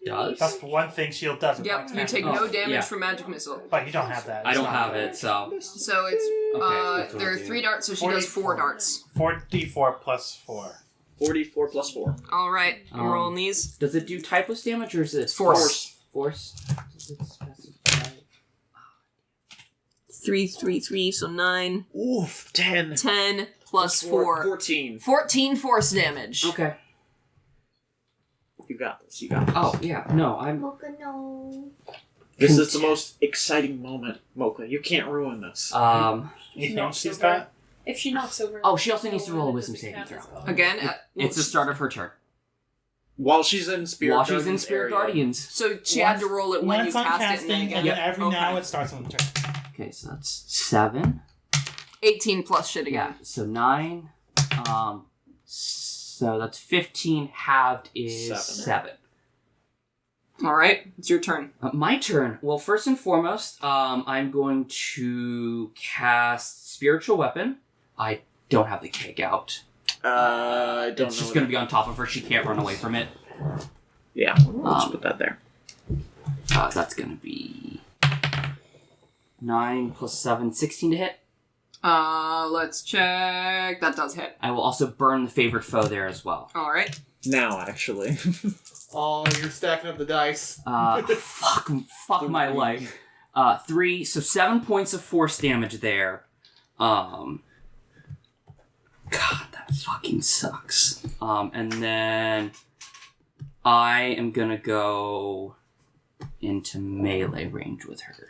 Does? That's the one thing shield does. Yep, you take Oh, no damage yeah. from Magic Missile. But you don't have that. I It's don't not have good. it, so... So it's, Okay, that's what there I'll are do. 3 darts, so she does 4 darts. 4d4 plus 4. 44 plus 4. Alright, I'm Um, rolling these. Does it do typeless damage, or is it... Force. Force? Does it specify? 3, 3, 3, so 9. Oof, 10. 10 plus 4. 14. 14 force damage. Okay. You got this, you got this. Oh, yeah, no, I'm... Mocha, no. This is the most exciting moment, Mocha. You can't ruin this. Anything else she's got? If she knocks over. Oh, she also needs to roll a wisdom saving throw. Again, It's the start of her turn. While she's in Spirit While she's in Guardians Spirit area. Guardians. so she had to roll it when you Once I'm cast it and casting, then and again. then every Okay. now it starts on the turn. Okay, so that's 7. 18 plus shit Yeah, again. so 9. So that's 15. Halved is 7. Alright, it's your turn. My turn. Well, first and foremost, I'm going to cast Spiritual Weapon. I don't have the cake out. I don't It's know. just going to be on top of her. She can't run away from it. Yeah, let's put that there. That's going to be 9 plus 7, 16 to hit. Let's check. That does hit. I will also burn the favorite foe there as well. Alright. Now, actually. Oh, you're stacking up the dice. Fuck my life. 3, so 7 points of force damage there. God, that fucking sucks. And then I am gonna go into melee range with her.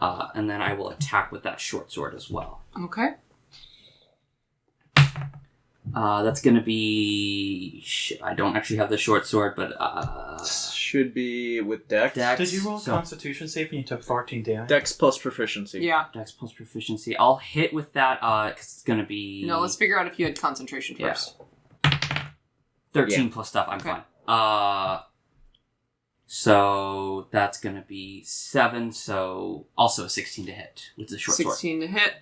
And then I will attack with that short sword as well. Okay. That's gonna be... Shit, I don't actually have the short sword, but... Should be with Dex. Dex. Did you roll So- Constitution save and you took 14 damage? Dex plus proficiency. Yeah. Dex plus proficiency. I'll hit with that, because it's gonna be... No, let's figure out if you had concentration Yeah. first. 13 plus stuff, I'm Okay. fine. So that's gonna be 7, so also a 16 to hit with the short sword. 16 to hit.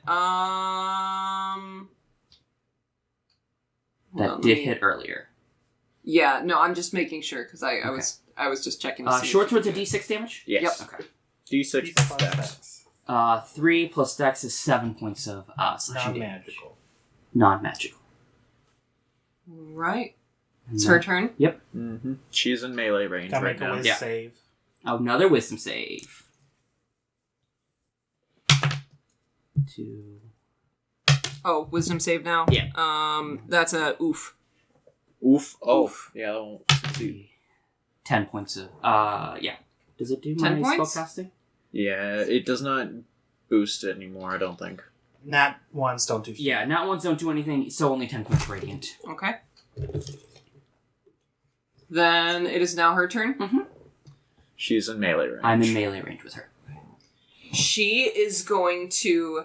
That did hit earlier. Yeah, no, I'm just making sure because I was just checking. To see Short sword's a D6 damage? Yes. Yep. Okay. D6 plus dex. 3 plus dex is 7 points of slashing damage. Non-magical. Non-magical. Right. And It's then- her turn. Yep. Mm-hmm. She's in melee range Gotta right make a now. whiz Yeah. save. Another wisdom save. 2. Oh, wisdom save now. Yeah. That's a oof. Oof. Oh. Oof. Yeah, that won't. 10 points of yeah. Does it do 10 my points? spellcasting? Yeah, it does not boost it anymore, I don't think. Nat ones don't do shit. Yeah, nat ones don't do anything, so only 10 points radiant. Okay. Then it is now her turn. She's in melee range. I'm in melee range with her. She is going to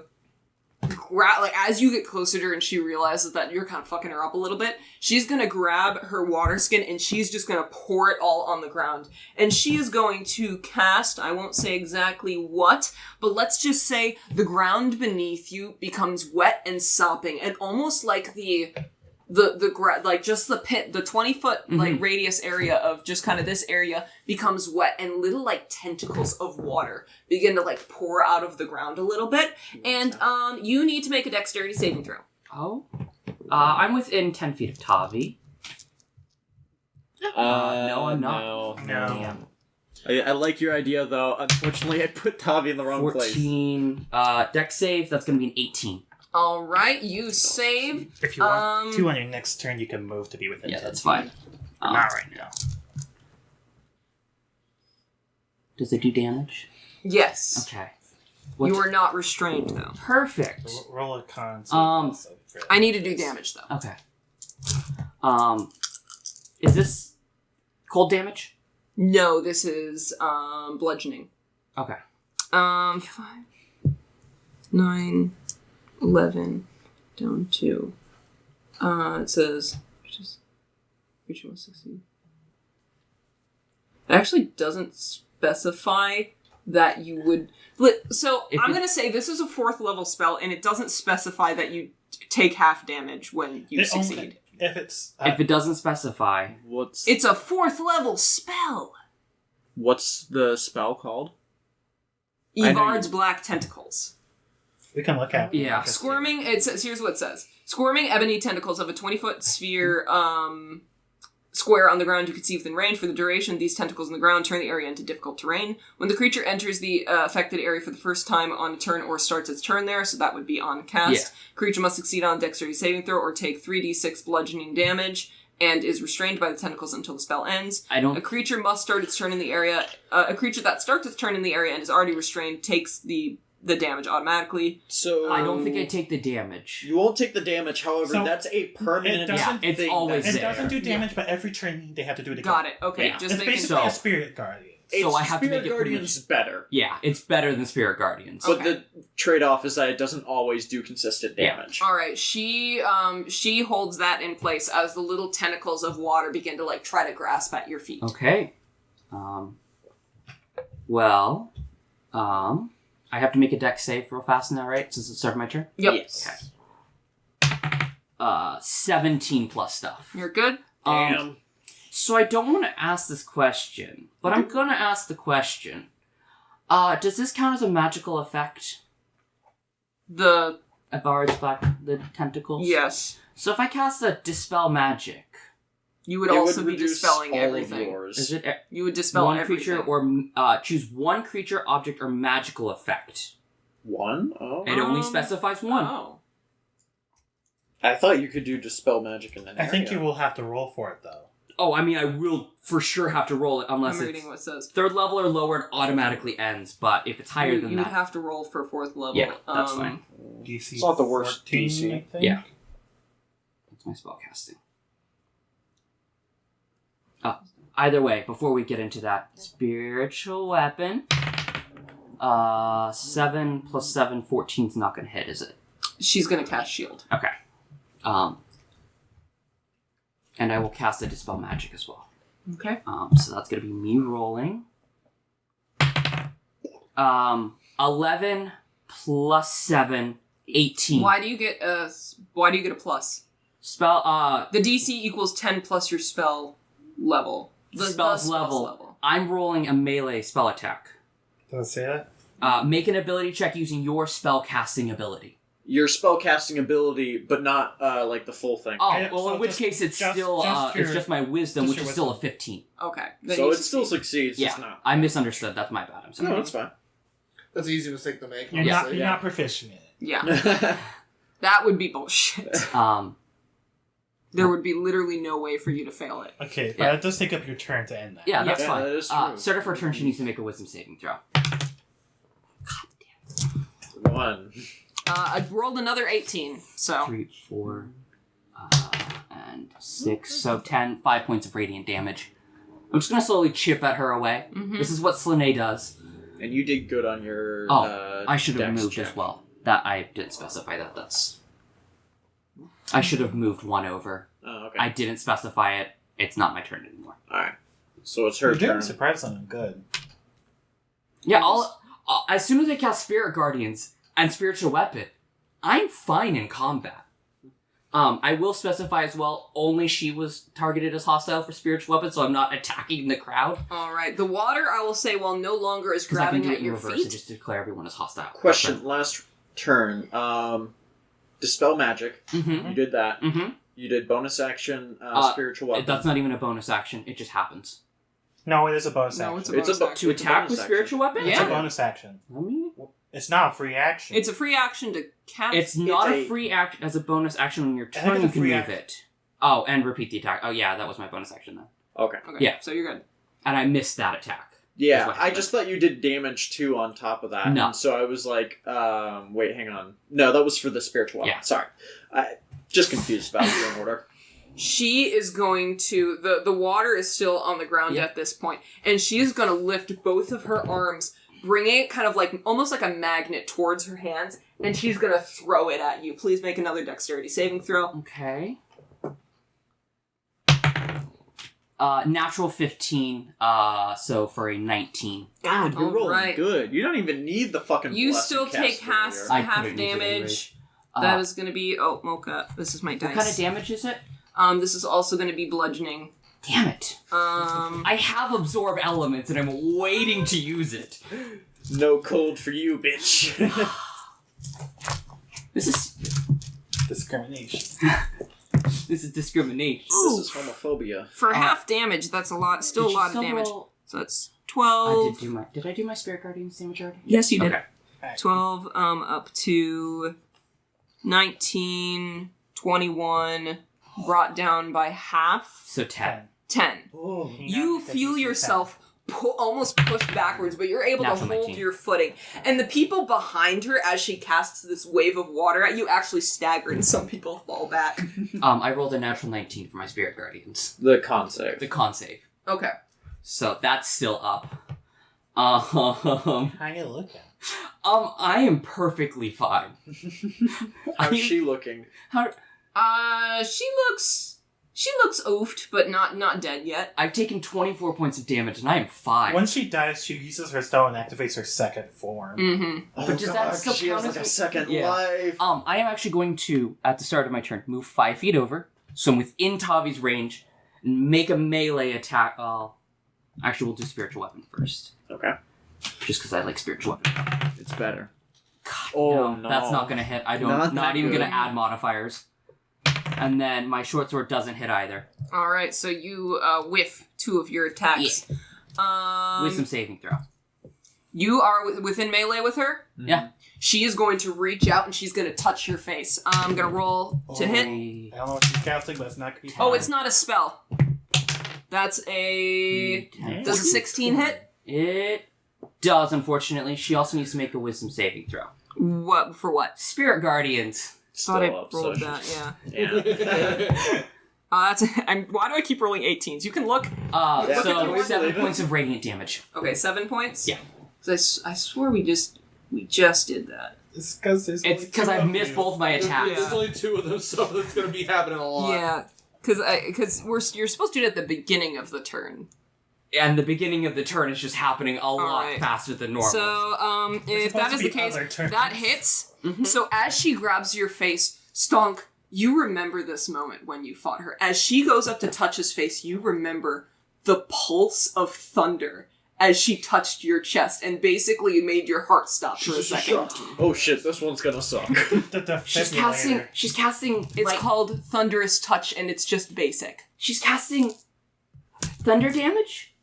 like as you get closer to her and she realizes that you're kind of fucking her up a little bit, she's gonna grab her water skin and she's just gonna pour it all on the ground. And she is going to cast, I won't say exactly what, but let's just say the ground beneath you becomes wet and sopping, and almost like like just the pit, the 20-foot like radius area of just kind of this area becomes wet, and little like tentacles of water begin to like pour out of the ground a little bit. And you need to make a dexterity saving throw. Oh? I'm within 10 feet of Tavi. No, I'm not. No. Damn. I like your idea, though. Unfortunately, I put Tavi in the wrong place. 14. Dex save, that's going to be an 18. All right, you save. If you want to on your next turn, you can move to be within 10 that's feet. fine. Not right now. Does it do damage? Yes. Okay. You are not restrained though. Perfect. Roll a con. I need to do damage though. Okay. Is this cold damage? No, this is bludgeoning. Okay. 5, 9, 11, down to. It says. Creature must succeed. It actually doesn't specify that you would. So I'm going to say this is a 4th level spell, and it doesn't specify that you take half damage when you succeed. If it's if it doesn't specify, It's a 4th level spell. What's the spell called? Evard's Black Tentacles. we can look at it. Yeah. Squirming, it says, here's what it says. Squirming ebony tentacles of a 20-foot sphere, square on the ground you can see within range. For the duration, these tentacles in the ground turn the area into difficult terrain. When the creature enters the affected area for the first time on a turn or starts its turn there, so that would be on cast, Yeah. creature must succeed on a dexterity saving throw or take 3d6 bludgeoning damage and is restrained by the tentacles until the spell ends. A creature must start its turn in the area. A creature that starts its turn in the area and is already restrained takes the damage automatically. So I don't think I take the damage. You won't take the damage, however, So that's a permanent it's thing. always It there. doesn't do damage, but every turn they have to do it again. Got it. Okay, Yeah. just It's making basically so- a spirit guardian. So I have to Spirit make it Guardian's better. Yeah, it's better than Spirit Guardians. But the trade-off is that it doesn't always do consistent damage. All right, she holds that in place as the little tentacles of water begin to like try to grasp at your feet. Okay. Well, I have to make a dex save real fast now, right? Since it's started my turn? Yep. Yes. Okay. 17 plus stuff. You're good? Damn. So I don't want to ask this question, but I'm gonna ask the question. Does this count as a magical effect? The the tentacles? Yes. So if I cast a Dispel Magic... You would also be dispelling everything. Is it you would dispel one everything. creature or choose one creature, object, or magical effect? One? Oh. It only specifies one. Oh. I thought you could do Dispel Magic in an area. I think you will have to roll for it, though. Oh, I mean, I will for sure have to roll it unless I'm reading it's what it says. 3rd level or lower, it automatically ends. But if it's higher than you that... would have to roll for 4th level. Yeah, that's fine. DC It's not the worst 14, DC. I think. Yeah. That's my spellcasting. Either way, before we get into that, spiritual weapon. 7 plus 7, 14's not going to hit, is it? She's going to cast shield. Okay. And I will cast a Dispel Magic as well. Okay. So that's going to be me rolling. 11 plus 7, 18. Why do you get a plus? Spell, The DC equals 10 plus your spell level. The spell's spell's level. I'm rolling a melee spell attack. Does it say that? Make an ability check using your spell casting ability. Your spellcasting ability, but not like the full thing. Oh, Okay, well, so in which just- case it's just still your- it's just my wisdom, just which your is still a wisdom. 15. Okay. Then So you it still succeed. succeeds, Yeah, just not. I misunderstood. That's my bad. I'm sorry. No, that's fine. That's an easy mistake to make. You're honestly. not proficient in it. Yeah. That would be bullshit. There would be literally no way for you to fail it. Okay, but Yeah. it does take up your turn to end that. Yeah, that's Yeah, fine. that is true. Start of her turn, she needs to make a wisdom saving throw. 1. I rolled another 18, so 3, 4, and 6. So 10, 5 points of radiant damage. I'm just gonna slowly chip at her away. This is what Slane does. And you did good on your. I should have dex moved check. as well. That I didn't specify that. I should have moved one over. Oh, okay. I didn't specify it. It's not my turn anymore. Alright. So it's her You're doing turn. surprisingly good. Yeah, as soon as I cast Spirit Guardians and Spiritual Weapon, I'm fine in combat. I will specify as well, only she was targeted as hostile for Spiritual Weapon, so I'm not attacking the crowd. alright. The water, I will say, while no longer is Because I can grabbing do it at in your reverse feet. and just declare everyone as hostile. Question, last turn. Dispel magic. Mm-hmm. You did that. Mm-hmm. You did bonus action, spiritual weapon. That's not even a bonus action. It just happens. No, it is a bonus No, action. it's a bonus action. To attack with bonus Spiritual Weapon? It's Yeah. a bonus action. Let me... It's not a free action. It's a free action to cast. It's not It's a free action as a bonus action on your I think turn. it's You a can free move action. it. Oh, and repeat the attack. Oh yeah, that was my bonus action then. Okay. Okay, Yeah. so you're good. And I missed that attack. Yeah, Is what I happened. just thought you did damage too on top of that. No. And so I was like, wait, hang on. No, that was for the spiritual weapon. Yeah. Sorry. I just confused about the turn order. She is going to the water is still on the ground Yeah. at this point, and she is going to lift both of her arms, bringing it kind of like almost like a magnet towards her hands, and she's going to throw it at you. Please make another dexterity saving throw. Okay. Natural 15, so for a 19. God, you're All rolling right. good. You don't even need the fucking You bless still cast take half earlier. I half couldn't use it anyways. damage. That is going to be Mocha. This is my dice. What kind of damage is it? This is also going to be bludgeoning. Damn it. Um, I have absorb elements and I'm waiting to use it. No cold for you, bitch. This is discrimination. this is discrimination. This is homophobia. for half damage, that's a lot. Still a Did you lot of still damage. roll- So that's I 12. did I do my Spirit Guardian's damage already? Yes, you did. Okay. 12 up to 19, 21, brought down by half. So 10. 10. Oh, You feel yourself almost pushed backwards, but you're able to Natural hold 19. your footing. And the people behind her, as she casts this wave of water at you, actually stagger, and some people fall back. I rolled a natural 19 for my Spirit Guardians. The con save. The con save. Okay. So that's still up. How you looking? I am perfectly fine. How's she looking? She looks oofed, but not dead yet. I've taken 24 points of damage and I am fine. When she dies, she uses her spell and activates her second form. Mm-hmm. Oh, But does that still she count has like as a second Yeah. life. I am actually going to, at the start of my turn, move 5 feet over, so I'm within Tavi's range, and make a melee attack. Actually, we'll do Spiritual Weapon first. Okay. Just because I like Spiritual Weapon. It's better. God, Oh, no. That's not going to hit. Not that even going good. to add modifiers. And then my short sword doesn't hit either. All right, so you whiff 2 of your attacks. Wisdom saving throw. You are within melee with her. Yeah. She is going to reach out and she's going to touch your face. I'm going to roll to hit. I don't know what she's casting, but it's not going to be. Oh, it's not a spell. That's a... Does a 16 hit? It does, unfortunately. She also needs to make a wisdom saving throw. What? For what? Spirit Guardians. Thought I Still up, rolled so that, Yeah. That's. Why do I keep rolling 18s? You can look. Yeah, So we 7 believe it. points of radiant damage. Okay, 7 points? Yeah. 'Cause I swear we just did that. It's because It's because I've missed both my attacks. There's only 2 of them, so that's going to be happening a lot. Yeah, because you're supposed to do it at the beginning of the turn. And the beginning of the turn is just happening a lot right. faster than normal. So, if that is the case, that hits. Mhm. So as she grabs your face, Stonk You remember this moment when you fought her. As she goes up to touch his face, you remember the pulse of thunder as she touched your chest and basically made your heart stop for a second. Oh shit, this one's gonna suck. She's casting, it's called Thunderous Touch, and it's just basic. She's casting thunder damage?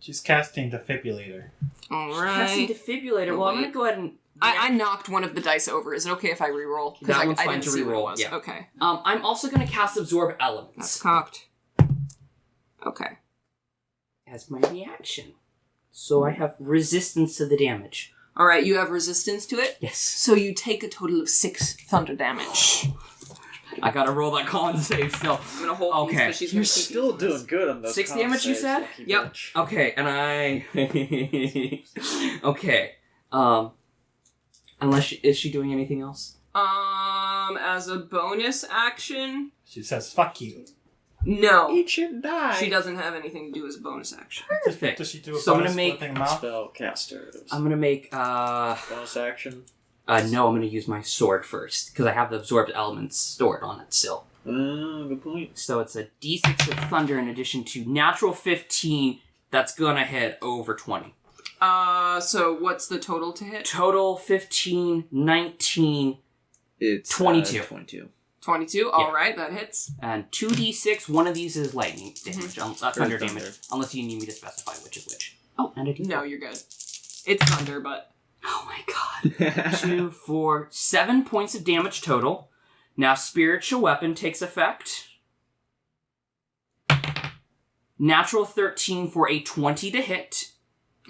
She's casting Defibrillator. Alright. Casting Defibrillator. Well, I'm gonna go ahead and... I knocked one of the dice over. Is it okay if I reroll? That one's I fine didn't to see what it reroll, was. yeah. Okay. I'm also gonna cast Absorb Elements. That's cocked. Okay. As my reaction. So I have resistance to the damage. Alright, you have resistance to it? Yes. So you take a total of 6 thunder damage. I gotta roll that con save still. I'm gonna hold these because she's You're gonna keep still these. doing good on those 6 con damage, you saves, said? lucky Yep. bitch. Okay, and I... okay. Unless is she doing anything else? As a bonus action... She says, "Fuck you." No. Eat shit, die. She doesn't have anything to do as a bonus action. Perfect. Does she do a So I'm bonus gonna make- flipping mouth? Spellcasters. I'm gonna make, Bonus action. no, I'm gonna use my sword first, because I have the absorbed elements stored on it still. Good point. So it's a d6 of thunder in addition to natural 15 that's gonna hit over 20. So what's the total to hit? Total 15, 19, It's 22. 22. 22? Alright, that hits. and 2d6. One of these is lightning damage, thunder thunder. damage, unless you need me to specify which is which. Oh, and a d4. No, you're good. It's thunder, but... Oh my god. 2, 4, 7 points of damage total. Now spiritual weapon takes effect. Natural 13 for a 20 to hit.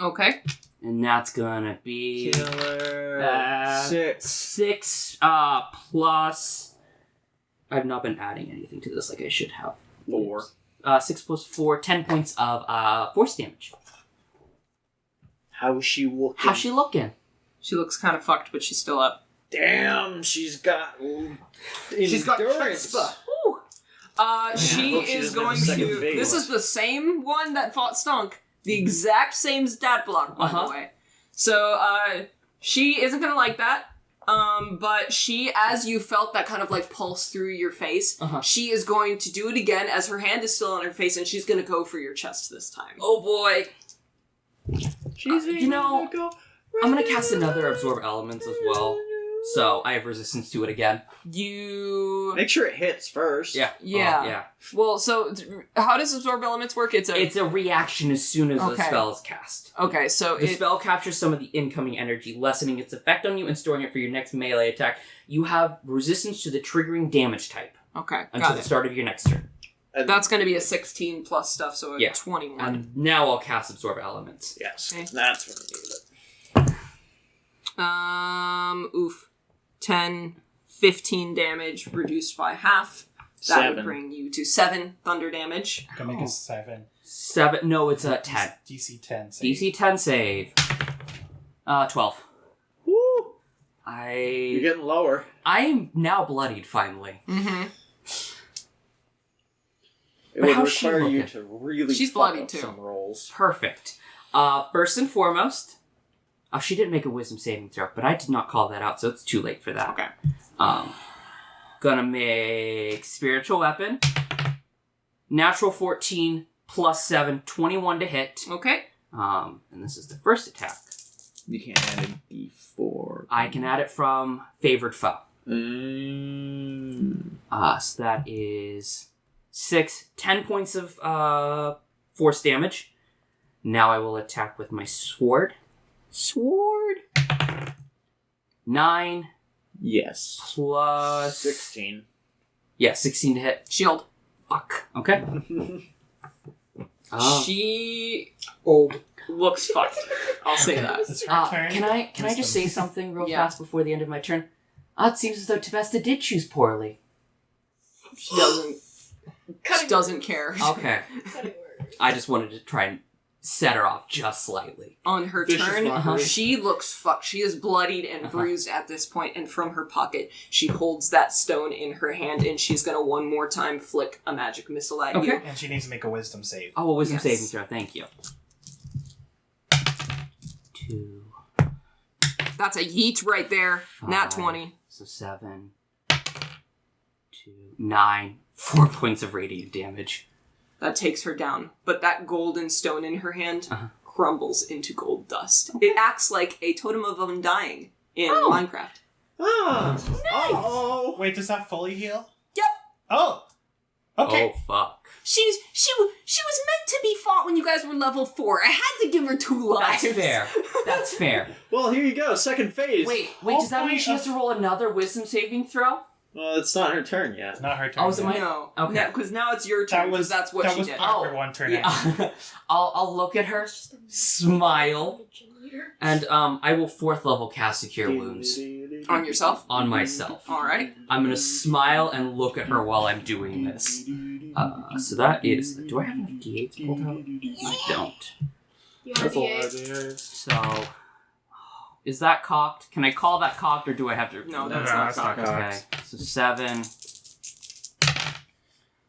Okay. And that's gonna be Killer. 6 plus... I've not been adding anything to this like I should have. 4. 6 plus 4, 10 points of force damage. How is she looking? How's she looking? She looks kind of fucked, but she's still up. Damn, she's got. She's got endurance. chutzpah. She hope she is doesn't have going a second to... phase. This is the same one that fought Stunk. The exact same stat block, by the way. So, she isn't gonna like that. But she, as you felt that kind of like pulse through your face, she is going to do it again as her hand is still on her face, and she's gonna go for your chest this time. Oh boy. She's you know, I'm gonna cast another Absorb Elements as well. So I have resistance to it again. You... Make sure it hits first. Yeah. Yeah. Yeah. Well, so how does Absorb Elements work? It's a reaction as soon as the spell is cast. Okay, so the spell captures some of the incoming energy, lessening its effect on you and storing it for your next melee attack. You have resistance to the triggering damage type. Okay, until the start of your next turn. And that's going to be a 16 plus stuff, so a 21. And now I'll cast Absorb Elements. Yes, okay. That's when you need it. Oof. 10, 15 damage reduced by half. That 7. would bring you to 7 thunder damage. Can make a 7. 7? No, it's a 10. DC 10 save. DC 10 save. 12. Woo! You're You're getting lower. I'm now bloodied, finally. Mm-hmm. It would how's she require you looking? to really She's fuck bloody up too. some rolls. Perfect. First and foremost... Oh, she didn't make a wisdom saving throw, but I did not call that out, so it's too late for that. Okay. Gonna make Spiritual Weapon. Natural 14 plus 7, 21 to hit. Okay. And this is the first attack. You can't add a D4. I can add it from Favored Foe. So that is 10 points of force damage. Now I will attack with my sword. 9. Yes. Plus... 16. Yeah, 16 to hit. Shield. Fuck. Okay. She looks fucked. I'll say that. It's her turn. Can I just say something real fast before the end of my turn? It seems as though Tevesta did choose poorly. She doesn't care. Okay. I just wanted to try and set her off just slightly. On her Vicious turn, mockery. she looks fucked. She is bloodied and bruised at this point, and from her pocket, she holds that stone in her hand, and she's gonna one more time flick a magic missile at you. And she needs to make a wisdom save. Oh, a wisdom Yes. saving throw. Thank you. 2. That's a yeet right there. Nat 5, 20. So 7. 2, 9, 4 points of radiant damage. That takes her down, but that golden stone in her hand Uh-huh. crumbles into gold dust. It acts like a totem of undying in Minecraft. Ah, Oh, wait, does that fully heal? Yep. Oh, okay. Oh, fuck. She was meant to be fought when you guys were level 4. I had to give her 2 lives. That's fair. That's fair. well, here you go. Second phase. Wait, does that mean she has to roll another wisdom saving throw? Well, it's not her turn yet. It's not her turn. Oh, is it yet. my... No, Okay. because now it's your turn. Because that's what that she was did. part of one turn. Yeah. I'll look at her, smile, and I will 4th level cast Secure Wounds On yourself. on myself. All right. I'm gonna smile and look at her while I'm doing this. So that is... Do I have enough D8s pulled out? I don't. You want a D8? So... Is that cocked? Can I call that cocked, or do I have to... No, No, that's that's not not cocked. Okay, so 7...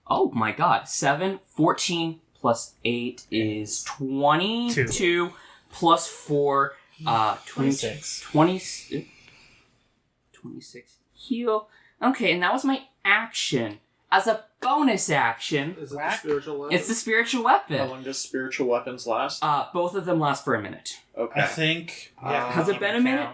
Oh my god, 7, 14 plus 8 is 22 plus 4, 26. 26 heal. Okay, and that was my action. As a bonus action, Is it the Whack. spiritual weapon? it's the spiritual How weapon. long does spiritual weapons last? Both of them last for a minute. Okay. I think. Has it been a minute?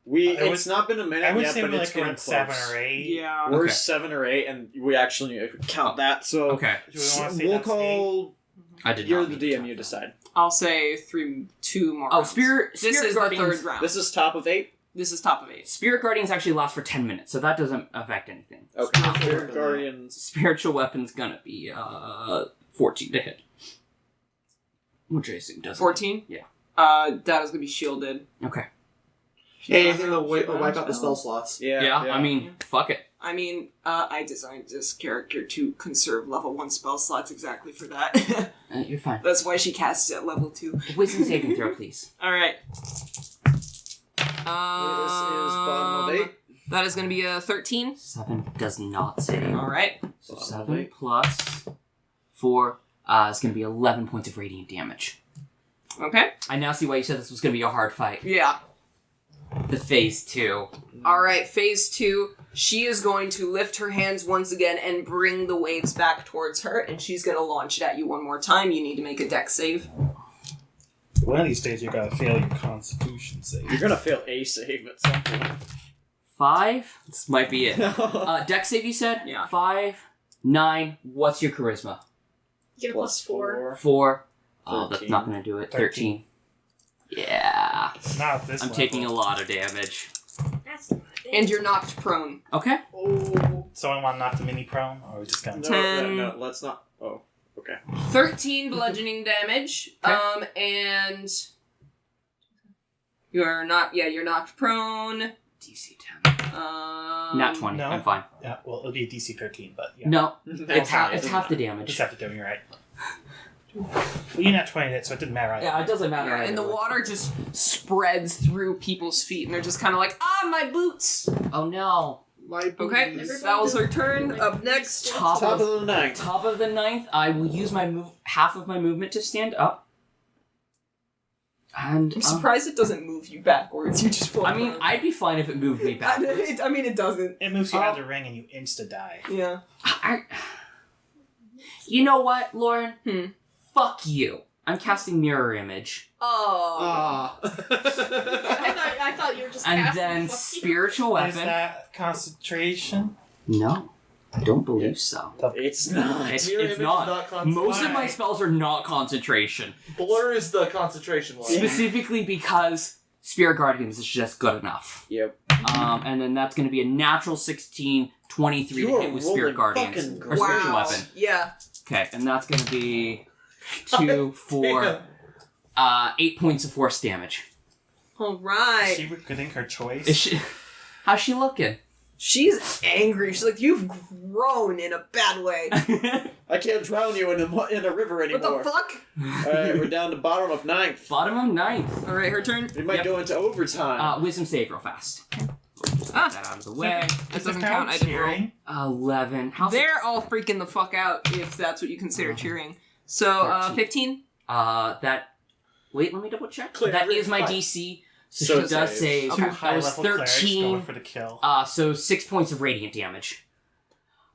It's not been a minute I would yet, say but we're it's like getting around close. 7 or 8. Yeah. We're Okay. 7 or 8, and we actually count that. So Okay, Do we want to say we'll that's 8? call. I did You're not the mean to DM. do You that. decide. I'll say 2 more. Oh, rounds. Spirit This is Guardians. the 3rd round. This is top of 8. This is top of 8. Spirit Guardians actually last for 10 minutes, so that doesn't affect anything. Okay. Spiritual Spirit weapon. Guardians. Spiritual weapon's gonna be 14 to hit. Which I assume doesn't. 14? Yeah. That is going to be shielded. Okay. Anything to wipe out the spell slots. Yeah, I mean, fuck it. I mean, I designed this character to conserve level 1 spell slots exactly for that. You're fine. That's why she casts it at level 2. Wisdom saving throw, please. Alright. This is bottom of 8. That is going to be a 13. 7 does not save. Alright. So Bottom 7 of 8. plus 4 is going to be 11 points of radiant damage. Okay. I now see why you said this was going to be a hard fight. Yeah. The phase 2. Alright, phase 2. She is going to lift her hands once again and bring the waves back towards her, and she's going to launch it at you one more time. You need to make a dex save. One of these days, you're gonna fail your Constitution save. You're gonna fail a save at some point. 5. This might be it. Dex save, you said? Yeah. 5, 9. What's your charisma? You get a +4. 4. Oh, that's 13. not going to do it. 13. Yeah. Not this I'm level. taking a lot of damage. That's not bad. And you're knocked prone. Okay. Someone want to knock the mini prone, or are we just gonna? No, let's not. Oh, okay. 13 bludgeoning damage. Okay. And you're knocked prone. DC 10. Not 20. no. I'm fine. Yeah, well, it'll be a DC 13, but yeah. No, No, it's half the Just damage. have to do it. You're right. Well, you're not 20 it, so it didn't matter. Either. Yeah, it doesn't matter. Yeah, and the water just spreads through people's feet, and they're just kind of like, my boots! Oh no. My Okay, booties. that was her turn. Up next, Top Top of of the night. top of the 9th, I will use my half of my movement to stand up. And I'm surprised it doesn't move you backwards. You just fall I mean, prone. I'd be fine if it moved me backwards. I mean, it doesn't. It moves you out of the ring, and you insta die. Yeah. You know what, Lauren? Hmm. Fuck you. I'm casting mirror image. Oh. Ah. I thought you were just And casting then fucking- spiritual Is weapon. that concentration? No. I don't believe so. It's not. It's Mirror image is not. concentration. Most of my Why? spells are not concentration. Blur is the concentration one. Specifically because Spirit Guardians is just good enough. Yep. And then that's going to be a natural 16, 23 You to are hit with Spirit rolling Guardians. fucking Or spiritual Wow. weapon. Yeah. Okay, and that's going to be 2, 4, 8 points of force damage. All Is right. she regretting her choice? Is she, how's she looking? She's angry. She's like, you've grown in a bad way. I can't drown you in a river What anymore. the fuck? Alright, we're down to bottom of 9th. Bottom of 9th. All right, her turn. We might Yep. go into overtime. Wisdom save real fast. Ah. Get that out of the way. That doesn't count. I didn't roll. cheering. 11. How's They're all freaking the fuck out if that's what you consider cheering. So, 13. 15? that... Wait, let me double check. Clear, That is my fight. DC. So So she it does saves. save. Okay. Two That was high-level clerics 13. going for the kill. So 6 points of radiant damage.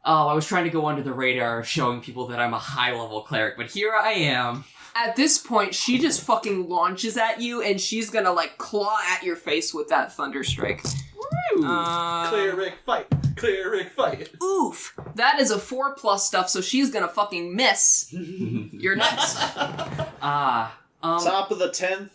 Oh, I was trying to go under the radar of showing people that I'm a high-level cleric, but here I am. At this point, she just fucking launches at you, and she's gonna, like, claw at your face with that Thunder Strike. Cleric fight. Cleric fight. Oof. That is a 4+ stuff, so she's gonna fucking miss. You're next. Top of the 10th.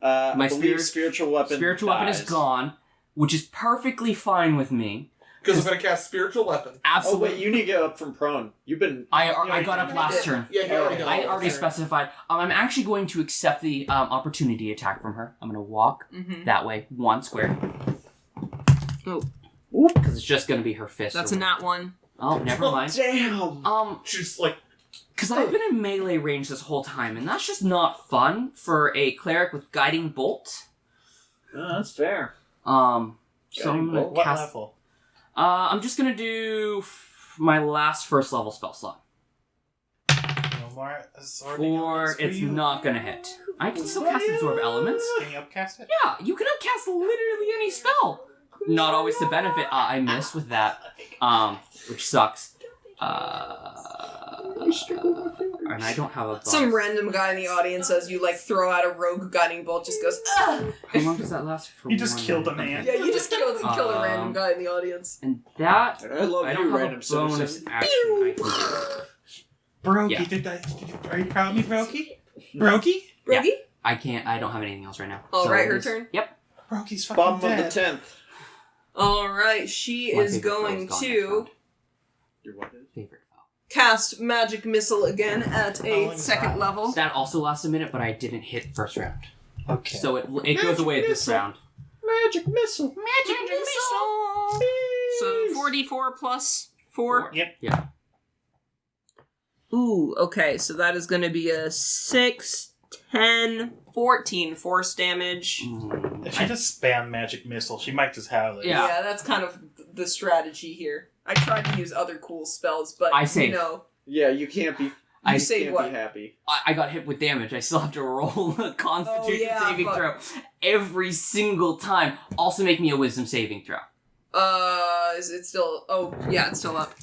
My I believe spiritual weapon. Spiritual weapon is dies. gone, which is perfectly fine with me. Because I'm going to cast spiritual weapon. Oh Absolutely. wait, you need to get up from prone. You've been. I got up last turn. Yeah, he already got I it. already specified. I'm actually going to accept the opportunity attack from her. I'm going to walk that way, 1 square. Oh. Because it's just going to be her fist. That's a nat 1. Oh, never mind. Damn. Just like... Because I've been in melee range this whole time, and that's just not fun for a cleric with guiding bolt. That's fair. So I'm Guiding going bolt? to What cast... level? I'm just going to do my last first level spell slot. No more absorbing Or elements for it's you? not going to hit. I can still cast Absorb Elements. Can you upcast it? Yeah, you can upcast literally any spell. Not always to benefit. I missed with that, which sucks. And I don't have a bonus. Some random guy in the audience, as you, like, throw out a rogue guiding bolt, just goes, ah! How long does that last for? You just 1 killed a minute? man. Yeah, you just killed a random guy in the audience. And that, I love I you, don't have random a bonus citizen. action I can do. Brokey, Yeah. are you proud of me, Brokey? Brokey? Broggy? I don't have anything else right now. Oh, So right, it her is- turn? Yep. Brokey's fucking Bottom dead. of the 10th. Alright, she My is favorite foe going gone to next round. Your what is? Favorite foe. cast Magic Missile again at a Oh, second wow. level. That also lasts a minute, but I didn't hit first round. Okay. So it goes away at this round. Magic missile. Magic Missile! So 4d4 plus 4. Yep. Yeah. Ooh, okay, so that is going to be a 6, 10, 14 force damage. If she just spam magic missile, she might just have it. Yeah. That's kind of the strategy here. I tried to use other cool spells, but I save. you know, Yeah, you can't be. I you save can't what? be happy. I got hit with damage. I still have to roll a Constitution yeah, saving fuck. throw every single time. Also make me a Wisdom saving throw. Is it still? Oh, yeah, it's still up.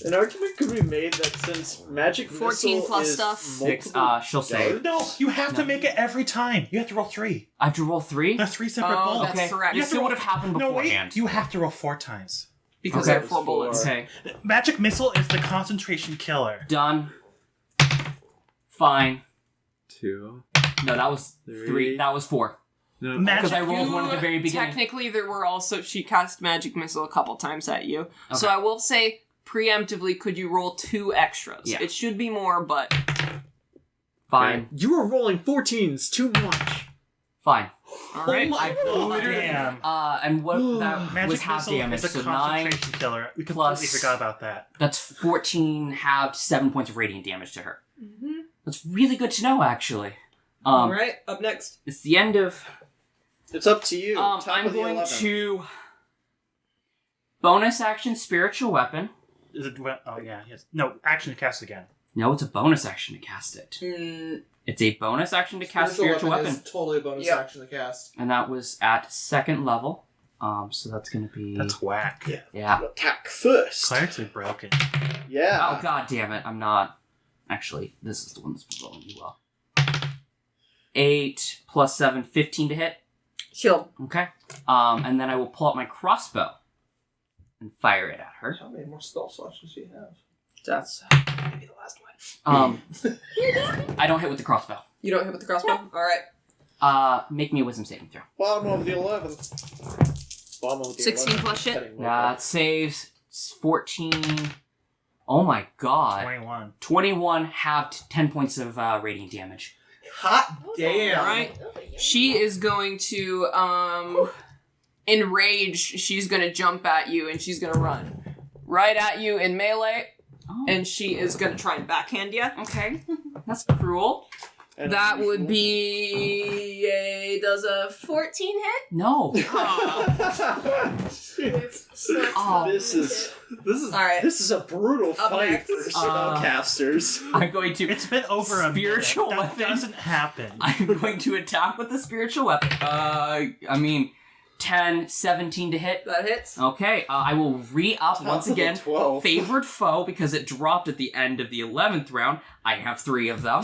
An argument could be made that since magic 14 missile plus is stuff. 6. multiple She'll save. No, you have to make it every time. You have to roll 3. I have to roll 3. There's 3 separate Oh, bullets. that's correct. This You have to still roll- would have happened No, beforehand. wait. You have to roll 4 times. Because Okay. I have 4 bullets. Okay. Magic missile is the concentration killer. Done. Fine. 2. No, that was 3. That was 4. No. Because I Magic. rolled one at the very beginning. Technically, there were also she cast Magic Missile a couple times at you. So Okay. I will say preemptively, could you roll 2 extras? Yeah. It should be more, but Fine. You are rolling 14s too much. Fine. all right. I literally. Damn. And what that Magic was half missile damage, is a so 9 concentration killer. We plus- completely forgot about that. That's 14 halved, 7 points of radiant damage to her. That's really good to know, actually. All right. Up next. It's the end of. It's up to you. Top I'm of the going 11th. to bonus action spiritual weapon. Is it? Oh yeah. Yes. No. Action to cast again. No, it's a bonus action to cast it. It's a bonus action to cast spiritual weapon, is totally a bonus Yep. action to cast. and that was at 2nd level. So that's gonna be That's whack. yeah. Attack first. Clerics are broken. Yeah. Oh god damn it! I'm not. Actually, this is the one that's been rolling you well. 8 plus 7, 15 to hit. Shield. Okay. And then I will pull out my crossbow and fire it at her. How many more spell slots does she have? That's maybe the last one. I don't hit with the crossbow. You don't hit with the crossbow. All right. Make me a wisdom saving throw. Bottom of the 11th. Bottom of the 16 11th. plus shit. Heading That saves 14. Oh my god. 21. 21 halved 10 points of radiant damage. Hot damn! All right. She is going to enrage. She's going to jump at you and she's going to run right at you in melee. Oh. And she is going to try and backhand you. Okay. That's cruel. And That would be does a 14 hit? No. Oh. This is All right. this is a brutal Up fight next. for spellcasters. I'm going to. It's been over a Spiritual minute. That weapon. doesn't happen. I'm going to attack with the spiritual weapon. I mean, 10, 17 to hit. That hits. Okay, I will re-up once again. 12. Favored foe, because it dropped at the end of the 11th round. I have 3 of them.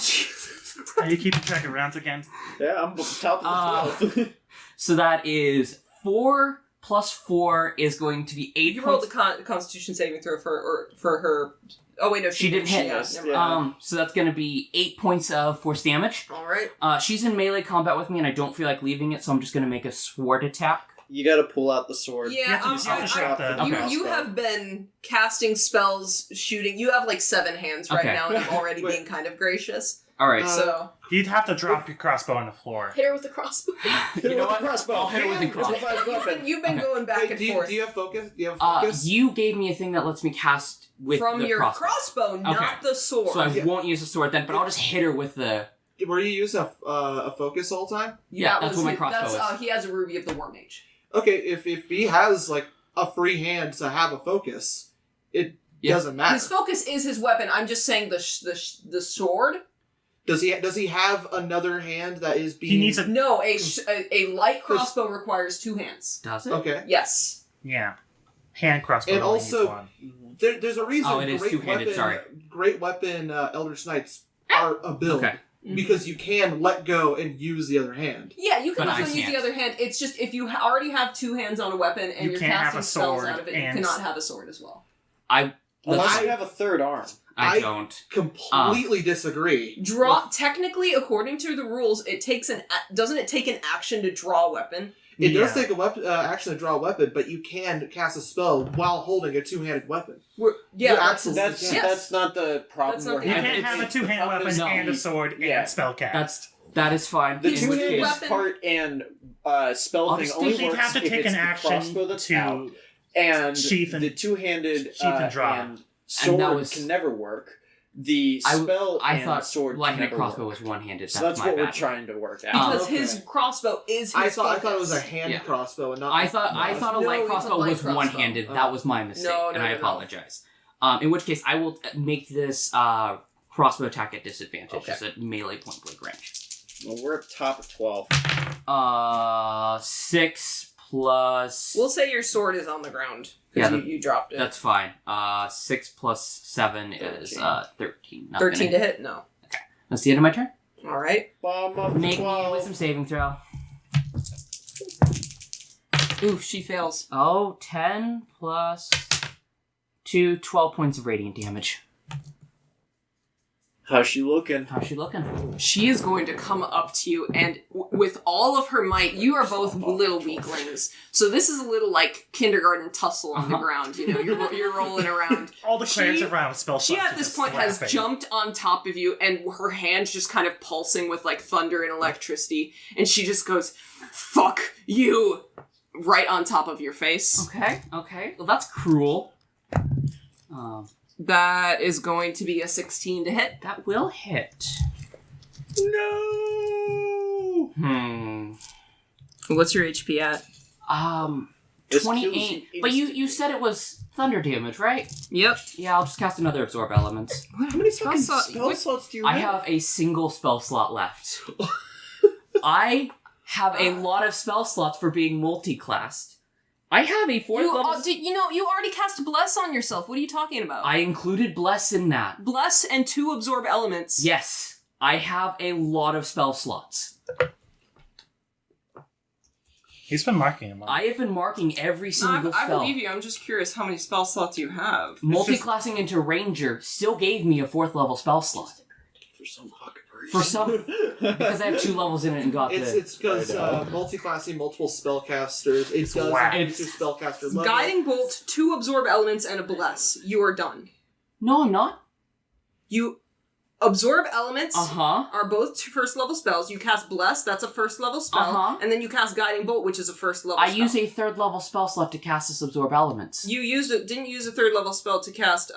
Are you keeping track of rounds again? Yeah, I'm top of the 12. So that is 4 plus 4 is going to be 8 You points. rolled the Constitution saving throw for her. Oh wait, no, She didn't hit. Never mind. So that's going to be 8 points of force damage. All right. She's in melee combat with me, and I don't feel like leaving it, so I'm just going to make a sword attack. You gotta pull out the sword. Yeah, You have to shot the you have been casting spells, shooting. You have like 7 hands right Okay. now, and I'm already being kind of gracious. All right. So You'd have to drop your crossbow on the floor. Hit her with the crossbow. You know what? Crossbow. I'll hit it with the crossbow. you've been going back Hey, and do forth you have focus? Do you have focus? You gave me a thing that lets me cast with from the your crossbow. not Okay. the sword. So I Yeah. won't use the sword then, but I'll just hit her with the... Were you using a focus all the time? Yeah, that's what my his- crossbow that's, is. He has a ruby of the war mage. Okay, if he has like a free hand to have a focus, it Yeah. doesn't matter. His focus is his weapon. I'm just saying the sword. Does he have another hand that is being? He needs a No, a light crossbow requires 2 hands. Does it? Okay, Yes. hand crossbow. and only needs also one. there's a reason. Oh, it is two-handed, sorry. Great weapon, Eldritch Knights are a build Okay. because you can let go and use the other hand. Yeah, you can But I also use can't. the other hand. It's just if you already have 2 hands on a weapon and You you're can't have casting a spells sword out of it, you and- cannot have a sword as well. Unless you have a third arm. I I- don't. Completely disagree. Technically, according to the rules, it takes doesn't it take an action to draw a weapon? It does Yeah. take a weapon action to draw a weapon, but you can cast a spell while holding a 2-handed weapon. Yeah, You that's- absolutely That's can. Yes. that's not the problem. That's not we're the- You having. can't have a two-hand problem weapon is and a the- sword yeah. and spell cast. That is fine. The In which two-handed case- weapon- part and spell I'll thing just only think You'd works have to if take it's an the action crossbow that's out, to and sheath and- the two-handed sheath and draw. and sword that was- can never work. The I spell I and thought sword can light-handed never crossbow work. was one-handed. So That's that's my what we're bad. trying to work out. Because Okay. his crossbow is his I thought it was a focus. hand Yeah. crossbow and not. I thought a No, light it's a crossbow light was crossbow. one-handed. Oh. That was my mistake, No, and no, I no. apologize. In which case, I will make this crossbow attack at disadvantage. Okay. It's at melee point blank range. Well, we're up top at 12. 6 plus. We'll say your sword is on the ground Yeah, because you dropped it. That's fine. 6 plus 7 is 13. Not 13 gonna- to hit. No. That's the end of my turn. All right. Bomb up to Make me a 12. wisdom saving throw. Oof, she fails. Oh, 10 plus 2, 12 points of radiant damage. How's she looking? How's she looking? She is going to come up to you, and with all of her might, you are both little weaklings. So this is a little like kindergarten tussle on the ground. You know, you're rolling around. all the clerics She- around spell She slots at are this just point has slapping. jumped on top of you, and her hands just kind of pulsing with like thunder and electricity, and she just goes, "Fuck you!" right on top of your face. Okay. Well, that's cruel. That is going to be a 16 to hit. That will hit. No! What's your HP at? This 28. kills you But you said it was thunder damage, right? Yep. Yeah, I'll just cast another absorb elements. How many Spell fucking slot- spell what- slots do you I have a single spell slot left. I have a lot of spell slots for being multi-classed. I have a fourth level. You already cast Bless on yourself. What are you talking about? I included Bless in that. Bless and 2 absorb elements. Yes, I have a lot of spell slots. He's been marking them. I have been marking every single I spell. believe you. I'm just curious how many spell slots you have. Multi-classing into Ranger still gave me a 4th level spell slot. For some fucking reason. For some, because I have 2 levels in it and got It's because multi-classing multiple spellcasters. It does whack. increase your spellcaster level. Guiding Bolt, 2 absorb elements, and a Bless. You are done. No, I'm not. You absorb elements Uh-huh. are both first level spells. You cast Bless, that's a first level spell. Uh-huh. And then you cast Guiding Bolt, which is a first level I spell. use a 3rd level spell slot to cast this absorb elements. You didn't use a 3rd level spell to cast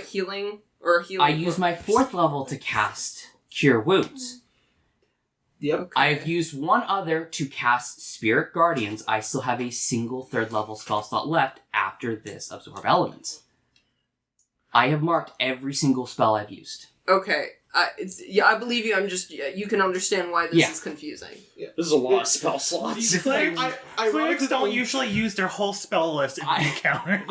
healing or healing. I use my 4th level to cast Cure Wounds. Yep. I've used one other to cast Spirit Guardians. I still have a single 3rd level spell slot left after this absorb elements. I have marked every single spell I've used. Okay. I believe you. I'm just. You can understand why this is confusing. This is a lot of spell slots. Clerics don't usually use their whole spell list in the encounter.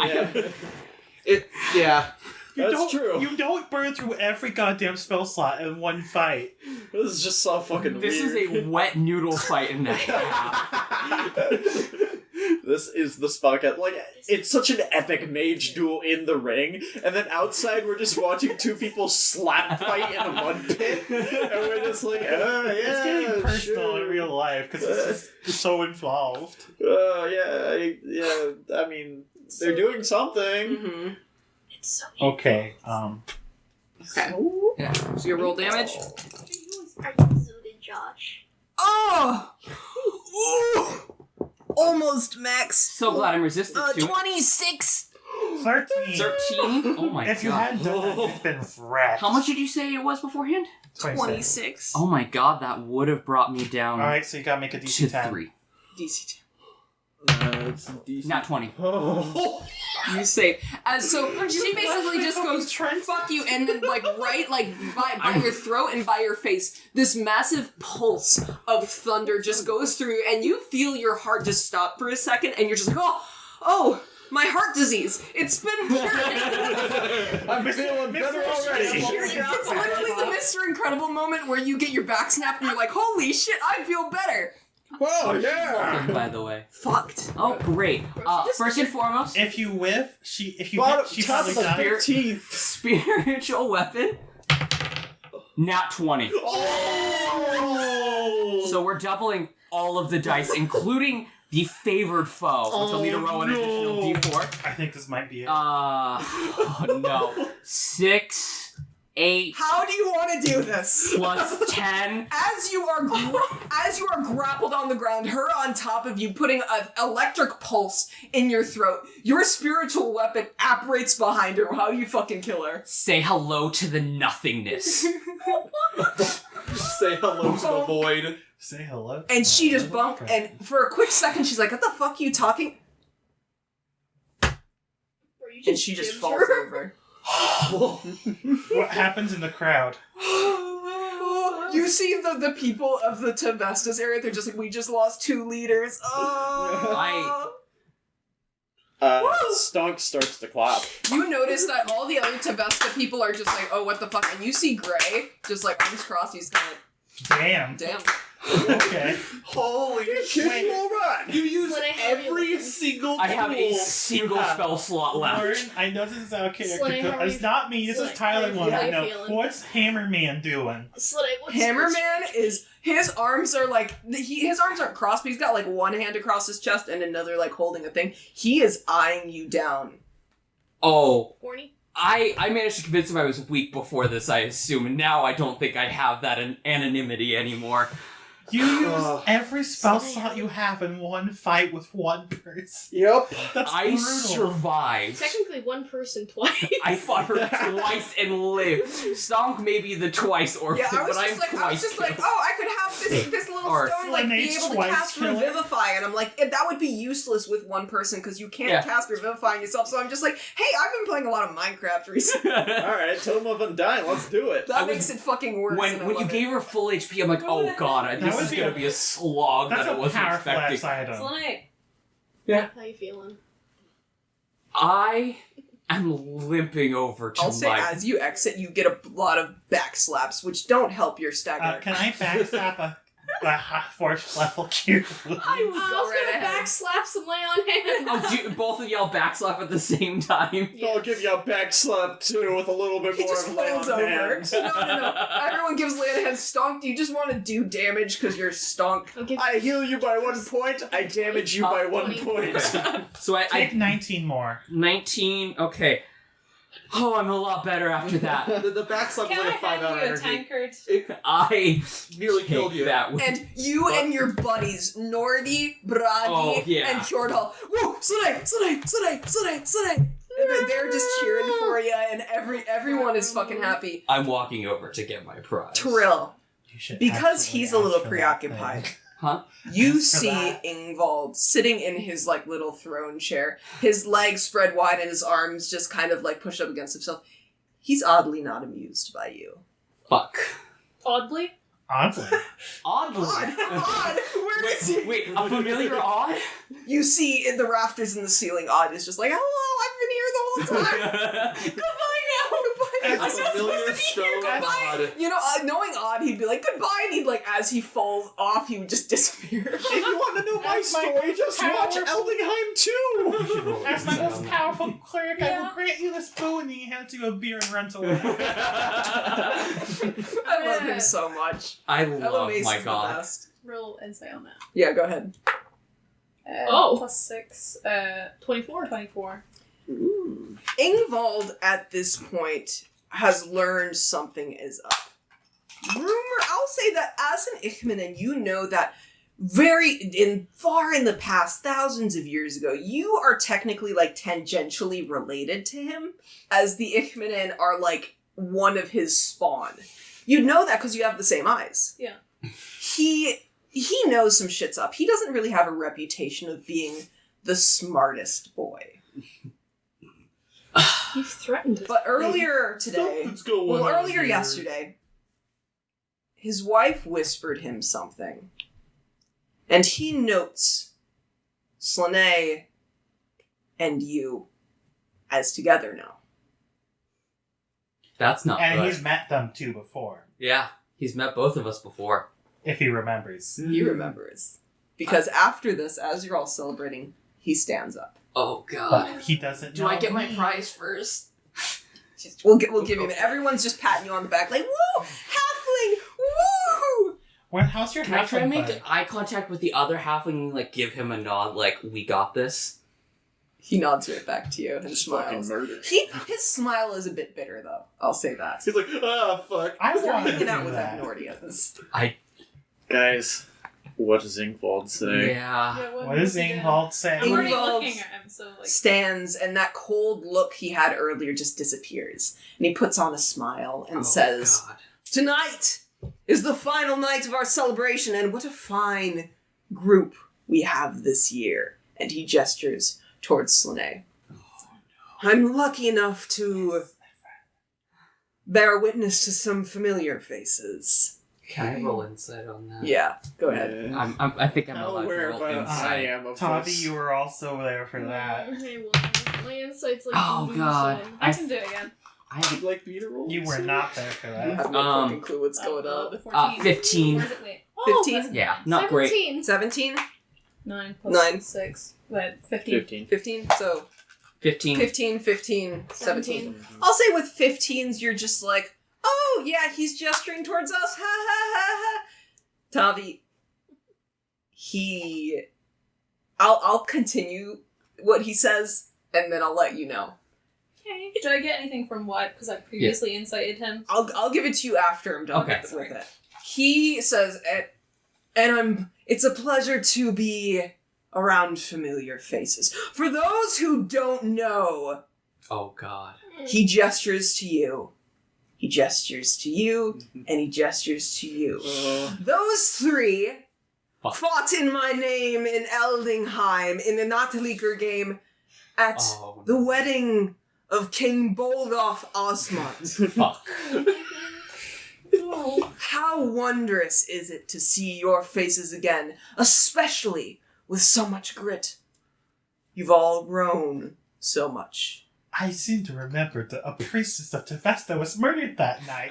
That's true. You don't burn through every goddamn spell slot in one fight. This is just so fucking This weird. is a wet noodle fight in that. This is the spell cat. Like, it's such an epic mage duel in the ring, and then outside we're just watching two people slap fight in a mud pit, and we're just like, oh, yeah, It's getting personal in sure. real life because it's just so involved. I mean, they're doing something. Mm-hmm. It's so Okay, Okay. Yeah. So you roll damage. Are you zooted, Josh? Oh! Ooh! Almost max. So glad I'm resistant to it. 26. 13. 13? Oh my god. If you hadn't done that, you'd been wrecked. How much did you say it was beforehand? 26. Oh my god, that would have brought me down Alright, so you gotta make a to DC 10. 3. DC 10. It's decent. Not 20. You say so she basically just goes fuck you and then like right like by your throat and by your face this massive pulse of thunder just goes through and you feel your heart just stop for a second and you're just like oh my heart disease it's been cured. I'm feeling better already. It's literally the Mr. Incredible moment where you get your back snapped and you're like holy shit I feel better. Oh, yeah! By the way. Fucked. Oh, great. First and foremost, If you whiff, she Bottom, hit, she top probably of the dies. teeth. spiritual weapon. Nat 20. Oh! So we're doubling all of the dice, including the favored foe, which will need to roll an additional d4. I think this might be it. Oh no. 6, 8, How do you want to do this? plus 10. As you are grappled on the ground, her on top of you, putting an electric pulse in your throat, your spiritual weapon apparates behind her. How do you fucking kill her? Say hello to the nothingness. Say hello to the void. Say hello. And she just bumped, and for a quick second, she's like, "What the fuck are you talking?" And she just falls over. What happens in the crowd? You see the people of the Tavestas area, they're just like, we just lost 2 leaders. Oh. Stunk starts to clap. You notice that all the other Tavesta people are just like, oh, what the fuck? And you see Gray, just like, arms crossed, he's kind of, Damn. Okay. Holy shit! Wait. Run! You use every single I have a tool single you have. spell slot left. Lauren, I know this is out of character. Slinny, how are It's you- not me. This is Slinny, Tyler how one. are I you know. feeling? What's Hammerman doing? Hammerman is, his arms are like, his arms aren't crossed, but he's got like one hand across his chest and another like holding a thing. He is eyeing you down. Oh. Horny? I managed to convince him I was weak before this, I assume, and now I don't think I have that anonymity anymore. You use every spell slot you have in one fight with one person. Yep. That's I brutal. survived. Technically one person twice. I fought her twice and lived. Stonk maybe the twice orphan, Yeah, I was but I'm just like, twice killed. oh, I could have this little Or stone like be Flame's able to twice cast killer. Revivify, and I'm like, that would be useless with one person because you can't cast Revivify on yourself. So I'm just like, hey, I've been playing a lot of Minecraft recently. Alright, Totem of Undying, let's do it. That makes it fucking worse. and I When you love gave her full HP, I'm like, oh god, this would is be gonna a- be a slog That's that I a wasn't powerful expecting. ass item. Yeah. How you feeling? I am limping over to I'll say my... as you exit, you get a lot of back slaps, which don't help your stagger. Can I backstab a 4th level cube? I was gonna backslap some lay on hands. Oh, both of y'all backslap at the same time? I'll give you a back slap too with a little bit He more just of lay folds on over. hands. No. Everyone gives Lay on Hands stonk. Do you just want to do damage because you're stonk? I heal you by 1 point, I damage you by 1 point. So I Take 19 more. 19, okay. Oh, I'm a lot better after that. The backslap was Can I like a 5 out hand you a energy. tankard? I Nearly take killed you. that with... And you and your buddies, Nordy, Bragi, Oh, yeah. and Jordgrav, woo, Slay! And they're just cheering for you, and everyone is fucking happy. I'm walking over to get my prize. Tiril, You should because actually he's a little ask for that preoccupied, thing. Huh? you Ask for see that. Ingvald sitting in his like little throne chair, his legs spread wide and his arms just kind of like pushed up against himself. he's oddly not amused by you. Fuck. Oddly. Oddly. Oddly. Odd! Where is he? Wait, a familiar odd? You see in the rafters in the ceiling, Odd is just like, hello, I've been here the whole time. Goodbye now. Goodbye. As I'm a not familiar supposed to be here. stone Goodbye. Odd. You know, knowing Odd, he'd be like, goodbye, and he'd like, as he falls off, he would just disappear. If you want to know my That's my story, just watch powerful- Eldingheim 2! As my most powerful cleric, I Yeah. will grant you this boon, and he hands you a beer and runs away. I love him so much. I Ella love Mace my is the god. best. Roll insight on that. Yeah, go ahead. Plus 6. 24. 24. Ingvald, at this point, has learned something is up. I'll say that as an Ichmanen, you know that far in the past, thousands of years ago, you are technically like tangentially related to him, as the Ichmanen are like one of his spawn. You'd know that because you have the same eyes. Yeah. He knows some shit's up. He doesn't really have a reputation of being the smartest boy. You've threatened us. But earlier today, Something's going well, on earlier here. yesterday, his wife whispered him something. And he notes Slane and you as together now. That's not And good. he's met them too before, Yeah, he's met both of us before. if he remembers. He remembers. Because after this, as you're all celebrating, he stands up. Oh god. But he doesn't Do know I get my me. prize first? We'll give him. Everyone's just patting you on the back, like, woo, halfling, woo. How's your Can I try and halfling make bud? eye contact with the other halfling and like give him a nod like we got this? He nods right back to you and Just fucking smiles. murder. His smile is a bit bitter, though. I'll say that. He's like, ah, fuck. I You're want to hanging do out with that. Abnordians. Guys, what does Ingvald say? Yeah. Yeah, What does he do? Ingvald say? I'm already Ingvald looking at him, so like. Stands, and that cold look he had earlier just disappears. And he puts on a smile and says, God. "Tonight is the final night of our celebration, and what a fine group we have this year." And he gestures towards Slane. I'm lucky enough to bear witness to some familiar faces. Can I roll insight on that? Yeah, go ahead. I think I'm How allowed to aware roll I insight. am of Tavi, this. you were also there for that. Okay, well, my insight's like. Oh, God. I can do it again. Would you like me to roll? You were not there for You that. have no fucking clue what's going on. The 14. 15. Where's it? Wait. Oh, 15? that's Yeah, nine. not great. 17. 17? 9 plus 9. 6. But 15. 15. 15? So 15. 15, 15, 17. I'll say with 15s, you're just like, oh, yeah, he's gesturing towards us. Ha ha ha ha. Tavi, I'll continue what he says, and then I'll let you know. Okay. Did I get anything from what? Because I previously incited him. I'll give it to you after I'm done Okay. with it. He says, it's a pleasure to be around familiar faces. For those who don't know, Oh god. he gestures to you. He gestures to you, and he gestures to you. Those three Fuck. fought in my name in Eldingheim in the Nataliker game at Oh, the wedding of King Boldoff Osmond. fuck. How wondrous is it to see your faces again, especially with so much grit. You've all grown so much. I seem to remember that a priestess of Tevesta was murdered that night.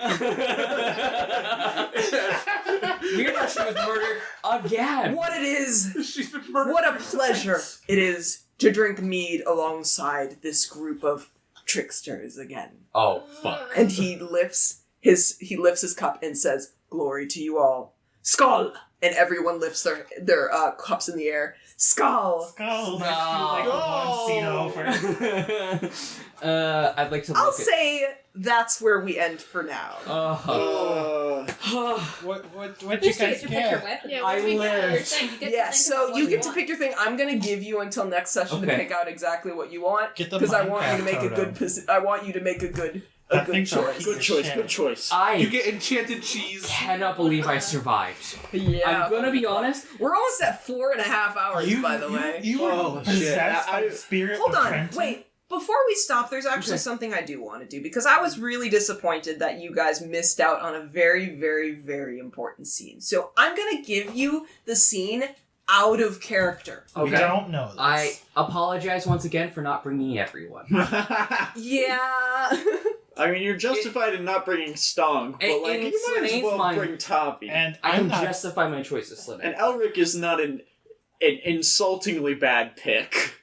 Weird that she was murdered again. What it is, She's been murdered. what a pleasure it is to drink mead alongside this group of tricksters again. Oh fuck. And he lifts his cup and says, "Glory to you all. Skål!" And everyone lifts their cups in the air. Skål! Skull, No. like one seat over. I'd like to look I'll at... say that's where we end for now. What You you get guys to pick your get? weapon. Yeah, I what do we get? lived. Thing. You get Yeah, to think so about you what get to want. pick your thing. I'm gonna give you until next session to Okay. pick out exactly what you want, Get the because I want you to Minecraft make a totem. good. I want you to make a good That thing's a choice. piece Good of choice, shit. good choice. You I get enchanted cheese. cannot believe I survived. Yeah, I'm gonna be honest. We're almost at 4.5 hours, by the way. You were Oh, shit. possessed by I- the spirit Hold of on, Trenton? wait. before we stop, there's actually something I do want to do, because I was really disappointed that you guys missed out on a very, very, very important scene. So I'm going to give you the scene out of character. We don't know this. I apologize once again for not bringing everyone. Yeah. I mean, you're justified in not bringing Stong, but like you might as well bring Tavi. And I can justify my choice of Slit. And Elric is not an insultingly bad pick.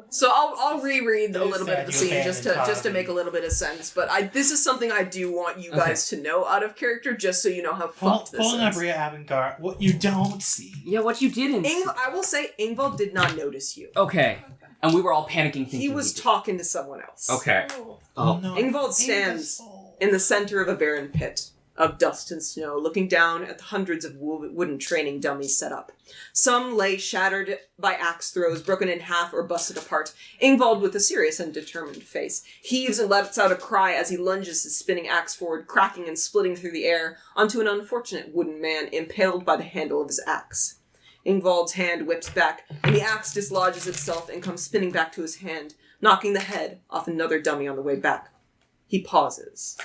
So I'll reread a You little bit said of the you scene abandoned just to make a little bit of sense. But this is something I do want you guys to know out of character, just so you know how fucked this Pull is. Nebria Avangar, what you don't see. Yeah, what you didn't. I will say, Ingvald did not notice you. Okay. And we were all panicking thinking He was talking to someone else. Okay. Oh no. Ingvald stands in the center of a barren pit of dust and snow, looking down at the hundreds of wooden training dummies set up. Some lay shattered by axe throws, broken in half or busted apart. Ingvald, with a serious and determined face, heaves and lets out a cry as he lunges his spinning axe forward, cracking and splitting through the air onto an unfortunate wooden man impaled by the handle of his axe. Ingvald's hand whips back, and the axe dislodges itself and comes spinning back to his hand, knocking the head off another dummy on the way back. He pauses.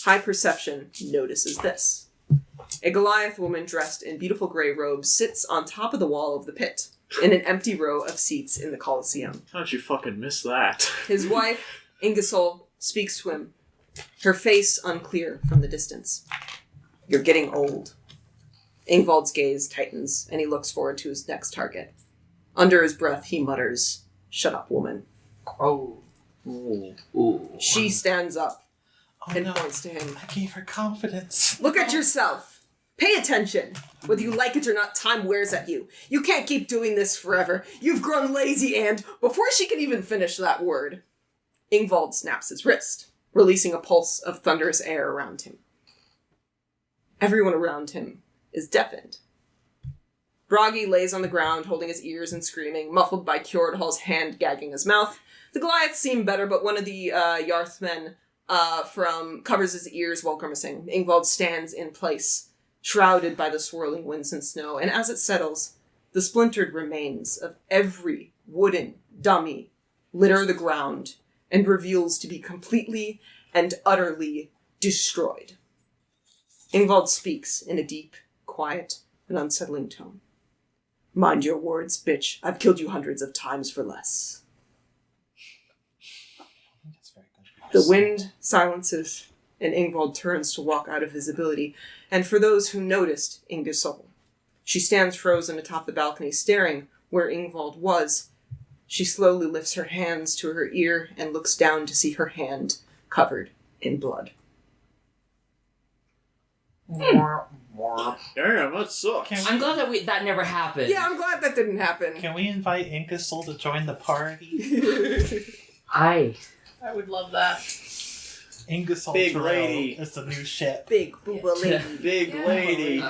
High Perception notices this. A Goliath woman dressed in beautiful grey robes sits on top of the wall of the pit, in an empty row of seats in the Colosseum. How'd you fucking miss that? His wife, Ingersoll, speaks to him, her face unclear from the distance. You're getting old. Ingvald's gaze tightens, and he looks forward to his next target. Under his breath, he mutters, "Shut up, woman." Oh. Ooh. She stands up Oh and no. points to him. I gave her confidence. Look at yourself. Pay attention. Whether you like it or not, time wears at you. You can't keep doing this forever. You've grown lazy and, before she can even finish that word, Ingvald snaps his wrist, releasing a pulse of thunderous air around him. Everyone around him is deafened. Bragi lays on the ground, holding his ears and screaming, muffled by Kjordhal's hand gagging his mouth. The Goliaths seem better, but one of the Yarthmen covers his ears while grimacing. Ingvald stands in place, shrouded by the swirling winds and snow, and as it settles, the splintered remains of every wooden dummy litter the ground and reveals to be completely and utterly destroyed. Ingvald speaks in a deep, quiet, and unsettling tone. Mind your words, bitch. I've killed you hundreds of times for less. That's very good. The wind silences, and Ingvald turns to walk out of visibility. And for those who noticed, Ingersoll. She stands frozen atop the balcony, staring where Ingvald was. She slowly lifts her hands to her ear and looks down to see her hand covered in blood. Damn, that sucks. I'm glad that that never happened. Yeah, I'm glad that didn't happen. Can we invite Ingersoll to join the party? I would love that. Ingersoll Big Tiril lady. is the new ship. Big booba lady. Big lady.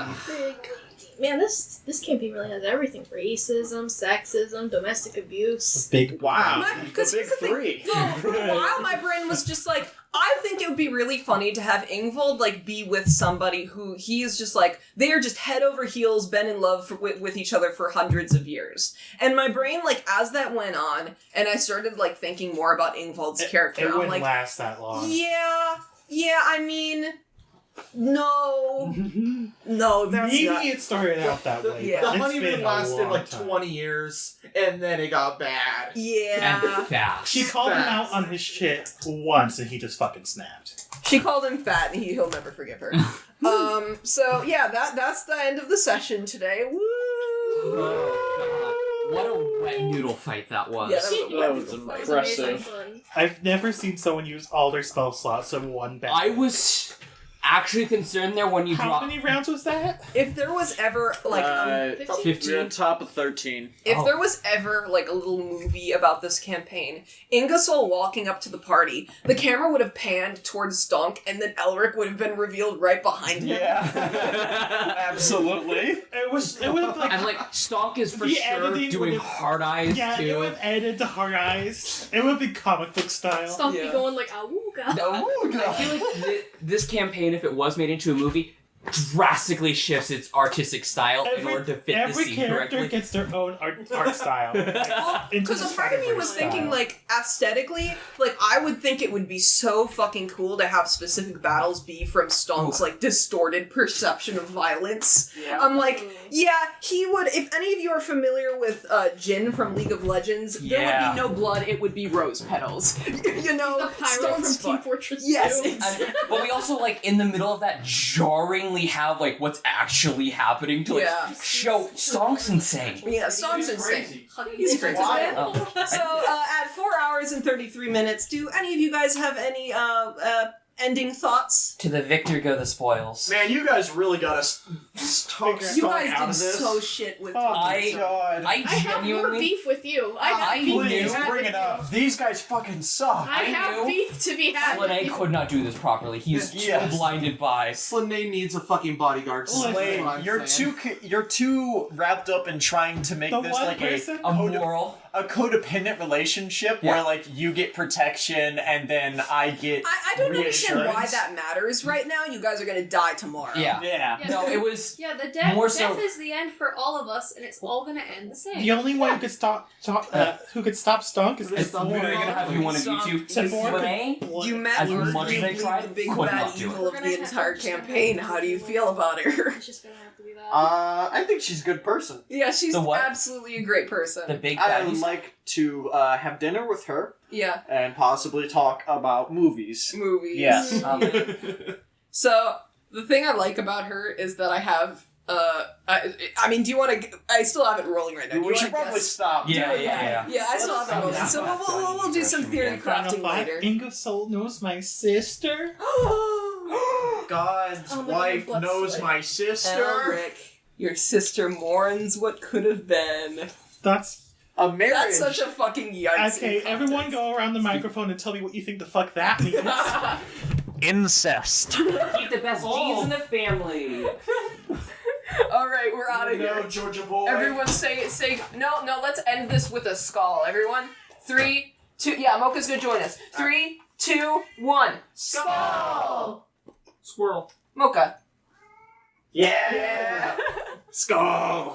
Man, this campaign really has everything: racism, sexism, domestic abuse. Big Wow. Because The big three. For a while, my brain was just like, I think it would be really funny to have Ingvald be with somebody who he is just they are just head over heels, been in love with each other for hundreds of years. And my brain, as that went on, and I started thinking more about Ingvald's character, It I'm wouldn't last that long. yeah, I mean, no, that's Maybe not. it started out that way. Yeah. but The it's honeymoon been a lasted long time. 20 years, and then it got bad. Yeah. and fast. She called him out on his shit once, and he just fucking snapped. She called him fat, and he'll never forgive her. So yeah, that's the end of the session today. Woo! Oh, God. What a wet noodle fight that was. Yeah, That was impressive. I've never seen someone use all their spell slots in one battle. I was actually concerned there when you How dropped. many rounds was that? If there was ever 15? We're on top of 13. if there was ever a little movie about this campaign, Ingersoll walking up to the party, the camera would have panned towards Stonk, and then Elric would have been revealed right behind him. Yeah. Absolutely. It would have And Stonk is for The sure editing doing would've- hard eyes yeah, it too. would have edited to hard eyes. It would be comic book style. Stop Yeah. me going like, awooga. I feel like this campaign, if it was made into a movie, drastically shifts its artistic style in order to fit the Every scene character correctly. gets their own art style. Because a part of me was thinking, like, aesthetically, like, I would think it would be so fucking cool to have specific battles be from Stonk's, like, distorted perception of violence. Yeah. I'm like, yeah, he would, if any of you are familiar with Jin from League of Legends, there would be no blood, it would be rose petals. You know? The pyro from Stone's Team fun. Fortress 2. Yes, But we also, like, in the middle of that, jarringly have, like, what's actually happening to, like, Yeah. show Stonk's insane. Yeah, Stonk's insane. Hugging He's bitches crazy. again. Oh. So, at 4 hours and 33 minutes, do any of you guys have any ending thoughts? To the victor go the spoils. Man, you guys really got us talk You Stonk guys out did of this. so shit with Oh, I- God. I I have more genuinely... beef with you. I have I beef to be Please had bring with it up. you. These guys fucking suck. I have knew beef to be had with Slane you. could not do this properly. He's Yes. too blinded by... Slane needs a fucking bodyguard. Listen, That's what Slane, I'm you're saying. you're too wrapped up in trying to make The this one like person? A moral. a codependent relationship Yeah. where like you get protection and then I get I don't understand why reassurance. that matters right now. You guys are gonna die tomorrow. Yeah. Yeah. Yeah. No, it was... Yeah, the death, More so- death is the end for all of us, and it's all gonna end the same. The only one who could stop Stonk is It's literally gonna have you one of you two. Timur Slane? You met As her. much You as I believe tried, the big could bad not do it. evil of the entire campaign. How do you feel about her? It's just gonna have to be that. I think she's a good person. Yeah, she's The what? absolutely a great person. The big I baddies? would like to have dinner with her Yeah, and possibly talk about movies. movies. Yes. So the thing I like about her is that I have. I mean, do you want to? I still have it rolling right now. Do you we should wanna probably guess? stop. Yeah, doing yeah, that. yeah. Yeah, I still have it rolling. Let's So stop we'll do some theory Final crafting fight. later. Ingersoll knows my sister. God's Oh my wife God, knows sweat. my sister. Elric, your sister mourns what could have been. That's A marriage. That's such a fucking yikes. okay. Everyone, go around the microphone and tell me what you think the fuck that means. Incest. Keep the best genes in the family. All right, we're out of No, here. Georgia boy. Everyone say no. Let's end this with a skull. Everyone, 3, 2. Yeah, Mocha's gonna join us. 3, 2, 1. Skull. Squirrel. Mocha. Yeah. Skull.